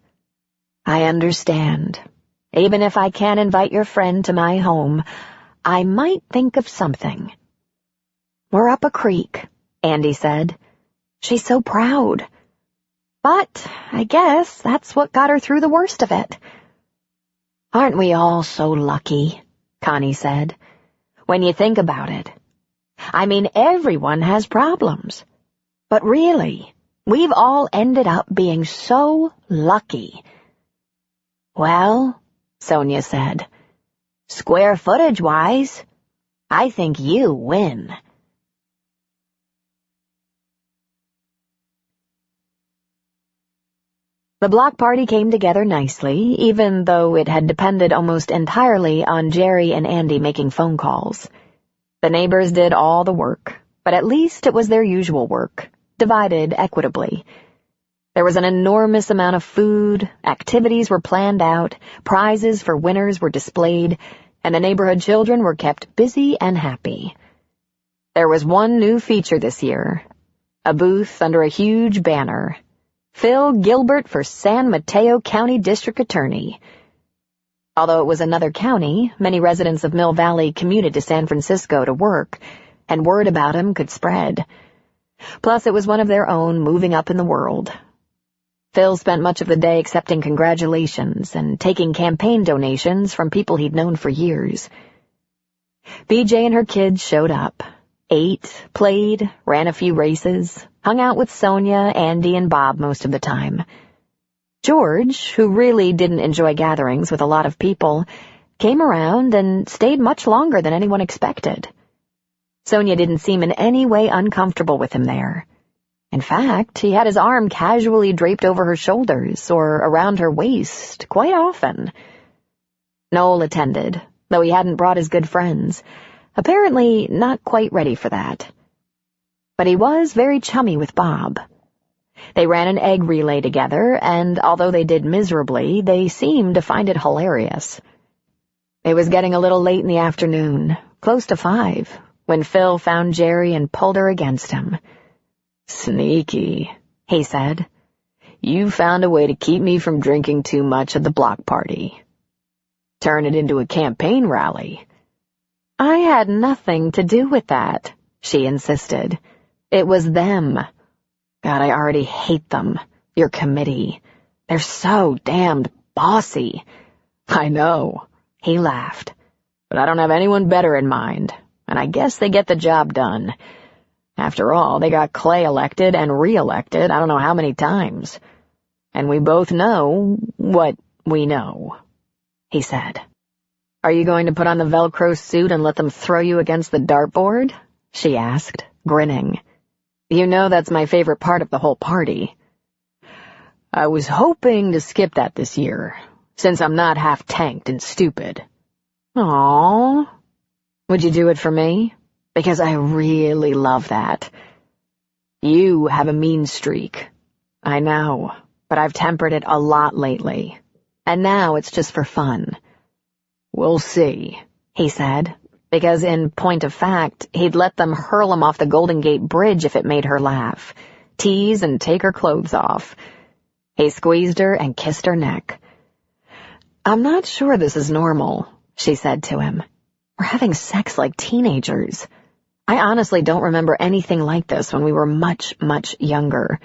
I understand. Even if I can't invite your friend to my home, I might think of something. We're up a creek, Andy said. She's so proud. But I guess that's what got her through the worst of it. Aren't we all so lucky? Connie said. When you think about it. I mean, everyone has problems. But really, we've all ended up being so lucky. Well, Sonia said, square footage-wise, I think you win. The block party came together nicely, even though it had depended almost entirely on Jerry and Andy making phone calls. The neighbors did all the work, but at least it was their usual work, divided equitably. There was an enormous amount of food, activities were planned out, prizes for winners were displayed, and the neighborhood children were kept busy and happy. There was one new feature this year, a booth under a huge banner. Phil Gilbert for San Mateo County District Attorney. Although it was another county, many residents of Mill Valley commuted to San Francisco to work, and word about him could spread. Plus, it was one of their own moving up in the world. Phil spent much of the day accepting congratulations and taking campaign donations from people he'd known for years. BJ and her kids showed up, ate, played, ran a few races, hung out with Sonia, Andy, and Bob most of the time. George, who really didn't enjoy gatherings with a lot of people, came around and stayed much longer than anyone expected. Sonia didn't seem in any way uncomfortable with him there. In fact, he had his arm casually draped over her shoulders or around her waist quite often. Noel attended, though he hadn't brought his good friends, apparently not quite ready for that. But he was very chummy with Bob. They ran an egg relay together, and although they did miserably, they seemed to find it hilarious. It was getting a little late in the afternoon, close to 5, when Phil found Jerry and pulled her against him. "Sneaky," he said. "You found a way to keep me from drinking too much at the block party. Turn it into a campaign rally." "I had nothing to do with that," she insisted. "It was them. God, I already hate them. Your committee. They're so damned bossy." "I know," he laughed. "But I don't have anyone better in mind, and I guess they get the job done. After all, they got Clay elected and re-elected I don't know how many times. And we both know what we know," he said. "Are you going to put on the Velcro suit and let them throw you against the dartboard?" she asked, grinning. "You know that's my favorite part of the whole party." "I was hoping to skip that this year, since I'm not half-tanked and stupid." "Aww. Would you do it for me? Because I really love that." "You have a mean streak." "I know, but I've tempered it a lot lately. And now it's just for fun." "We'll see," he said, because in point of fact, he'd let them hurl him off the Golden Gate Bridge if it made her laugh, tease and take her clothes off. He squeezed her and kissed her neck. "I'm not sure this is normal," she said to him. "We're having sex like teenagers. I honestly don't remember anything like this when we were much, much younger.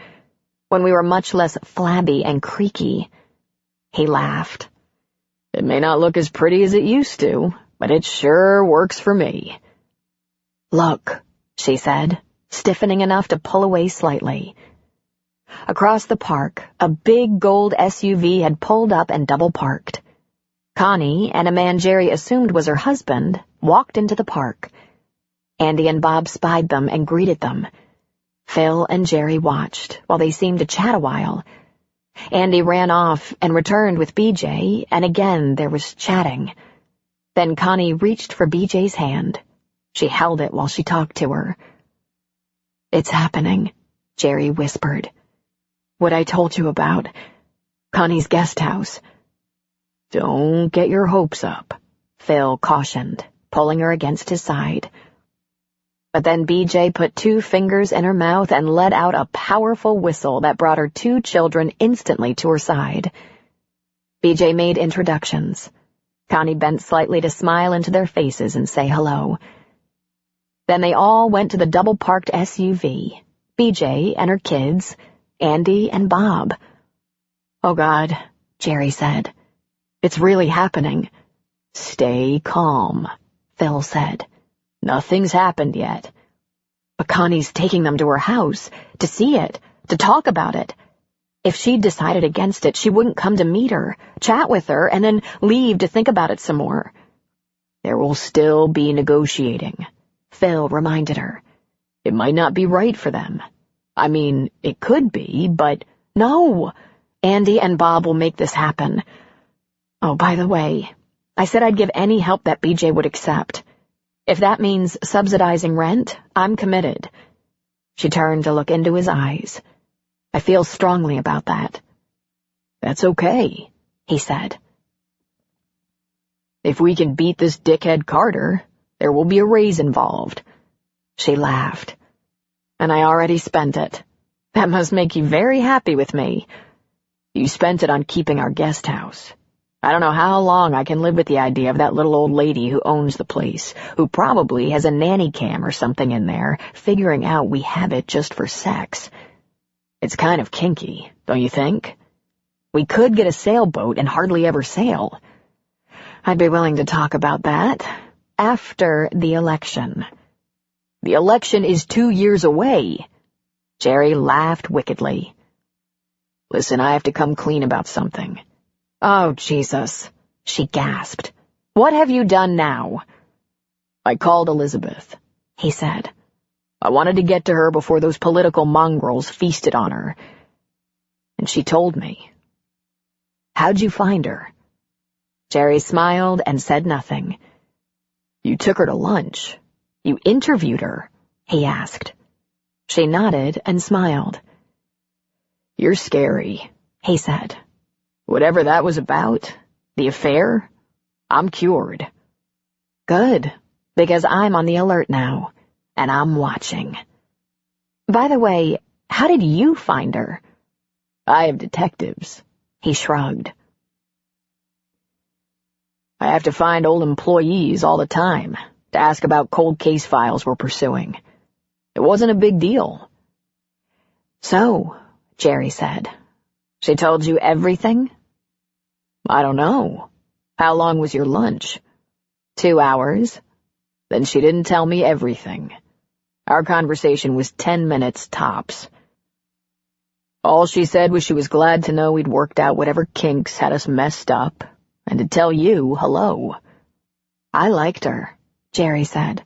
When we were much less flabby and creaky." He laughed. "It may not look as pretty as it used to, but it sure works for me." "Look," she said, stiffening enough to pull away slightly. Across the park, a big gold SUV had pulled up and double-parked. Connie and a man Jerry assumed was her husband walked into the park. Andy and Bob spied them and greeted them. Phil and Jerry watched while they seemed to chat a while. Andy ran off and returned with BJ, and again there was chatting. Then Connie reached for BJ's hand. She held it while she talked to her. "It's happening," Jerry whispered. "What I told you about. Connie's guest house." "Don't get your hopes up," Phil cautioned, pulling her against his side. But then BJ put 2 fingers in her mouth and let out a powerful whistle that brought her 2 children instantly to her side. BJ made introductions. Connie bent slightly to smile into their faces and say hello. Then they all went to the double-parked SUV, BJ and her kids, Andy and Bob. "Oh, God," Jerry said. "It's really happening." "Stay calm," Phil said. "Nothing's happened yet." "But Connie's taking them to her house, to see it, to talk about it. If she'd decided against it, she wouldn't come to meet her, chat with her, and then leave to think about it some more." "There will still be negotiating," Phil reminded her. "It might not be right for them. I mean, it could be, but—" "No! Andy and Bob will make this happen. Oh, by the way, I said I'd give any help that BJ would accept. If that means subsidizing rent, I'm committed." She turned to look into his eyes. "I feel strongly about that." "That's okay," he said. "If we can beat this dickhead Carter, there will be a raise involved." She laughed. "And I already spent it. That must make you very happy with me." "You spent it on keeping our guest house. I don't know how long I can live with the idea of that little old lady who owns the place, who probably has a nanny cam or something in there, figuring out we have it just for sex. It's kind of kinky, don't you think? We could get a sailboat and hardly ever sail." "I'd be willing to talk about that. After the election." "The election is 2 years away." Jerry laughed wickedly. "Listen, I have to come clean about something." "Oh, Jesus," she gasped. "What have you done now?" "I called Elizabeth," he said. "I wanted to get to her before those political mongrels feasted on her. And she told me." "How'd you find her?" Jerry smiled and said nothing. "You took her to lunch. You interviewed her?" he asked. She nodded and smiled. "You're scary," he said. "Whatever that was about, the affair, I'm cured." Good, because I'm on the alert now, and I'm watching. By the way, how did you find her? "I have detectives." He shrugged. "I have to find old employees all the time to ask about cold case files we're pursuing. It wasn't a big deal." "So," Jerry said, "She told you everything?" "I don't know. How long was your lunch?" 2 hours. "Then she didn't tell me everything. Our conversation was 10 minutes tops. All she said was she was glad to know we'd worked out whatever kinks had us messed up, and to tell you hello." "I liked her," Jerry said.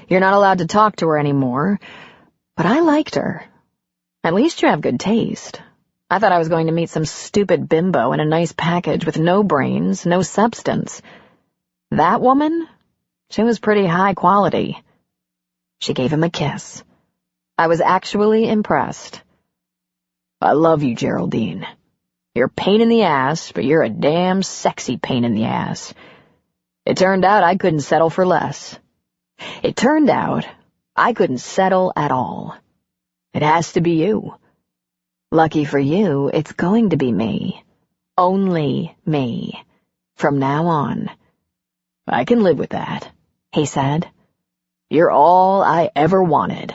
"You're not allowed to talk to her anymore, "But I liked her." at least you have good taste. I thought I was going to meet some stupid bimbo in a nice package with no brains, no substance. That woman? She was pretty high quality." She gave him a kiss. I was actually impressed. "I love you, Geraldine. You're a pain in the ass, but you're a damn sexy pain in the ass. It turned out I couldn't settle for less. It turned out I couldn't settle at all. It has to be you. Lucky for you, it's going to be me. Only me. From now on." I can live with that," he said. "You're all I ever wanted."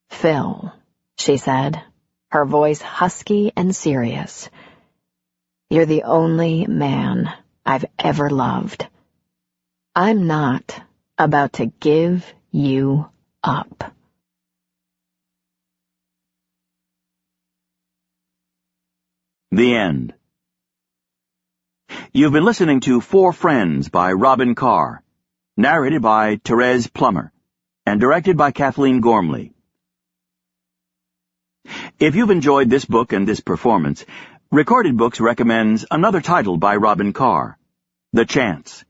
"Phil," she said, her voice husky and serious. "You're the only man I've ever loved. I'm not about to give you up." The end. You've been listening to Four Friends by Robin Carr, narrated by Therese Plummer, and directed by Kathleen Gormley. If you've enjoyed this book and this performance, Recorded Books recommends another title by Robin Carr, The Chance,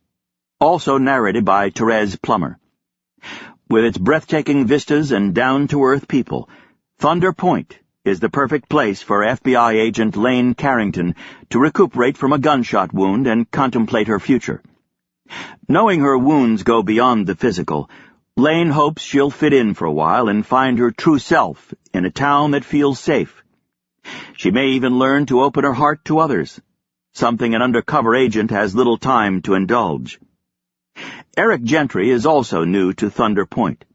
also narrated by Therese Plummer. With its breathtaking vistas and down-to-earth people, Thunder Point is the perfect place for FBI agent Lane Carrington to recuperate from a gunshot wound and contemplate her future. Knowing her wounds go beyond the physical, Lane hopes she'll fit in for a while and find her true self in a town that feels safe. She may even learn to open her heart to others, something an undercover agent has little time to indulge. Eric Gentry is also new to Thunder Point.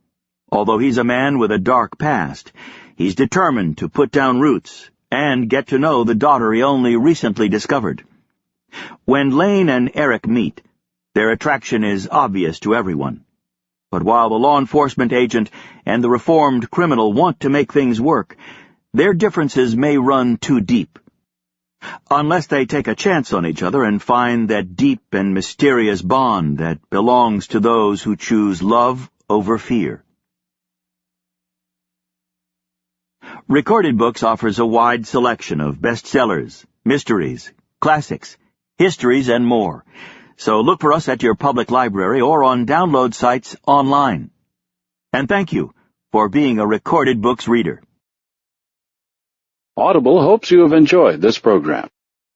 Although he's a man with a dark past, he's determined to put down roots and get to know the daughter he only recently discovered. When Lane and Eric meet, their attraction is obvious to everyone. But while the law enforcement agent and the reformed criminal want to make things work, their differences may run too deep. Unless they take a chance on each other and find that deep and mysterious bond that belongs to those who choose love over fear. Recorded Books offers a wide selection of bestsellers, mysteries, classics, histories, and more. So look for us at your public library or on download sites online. And thank you for being a Recorded Books reader. Audible hopes you have enjoyed this program.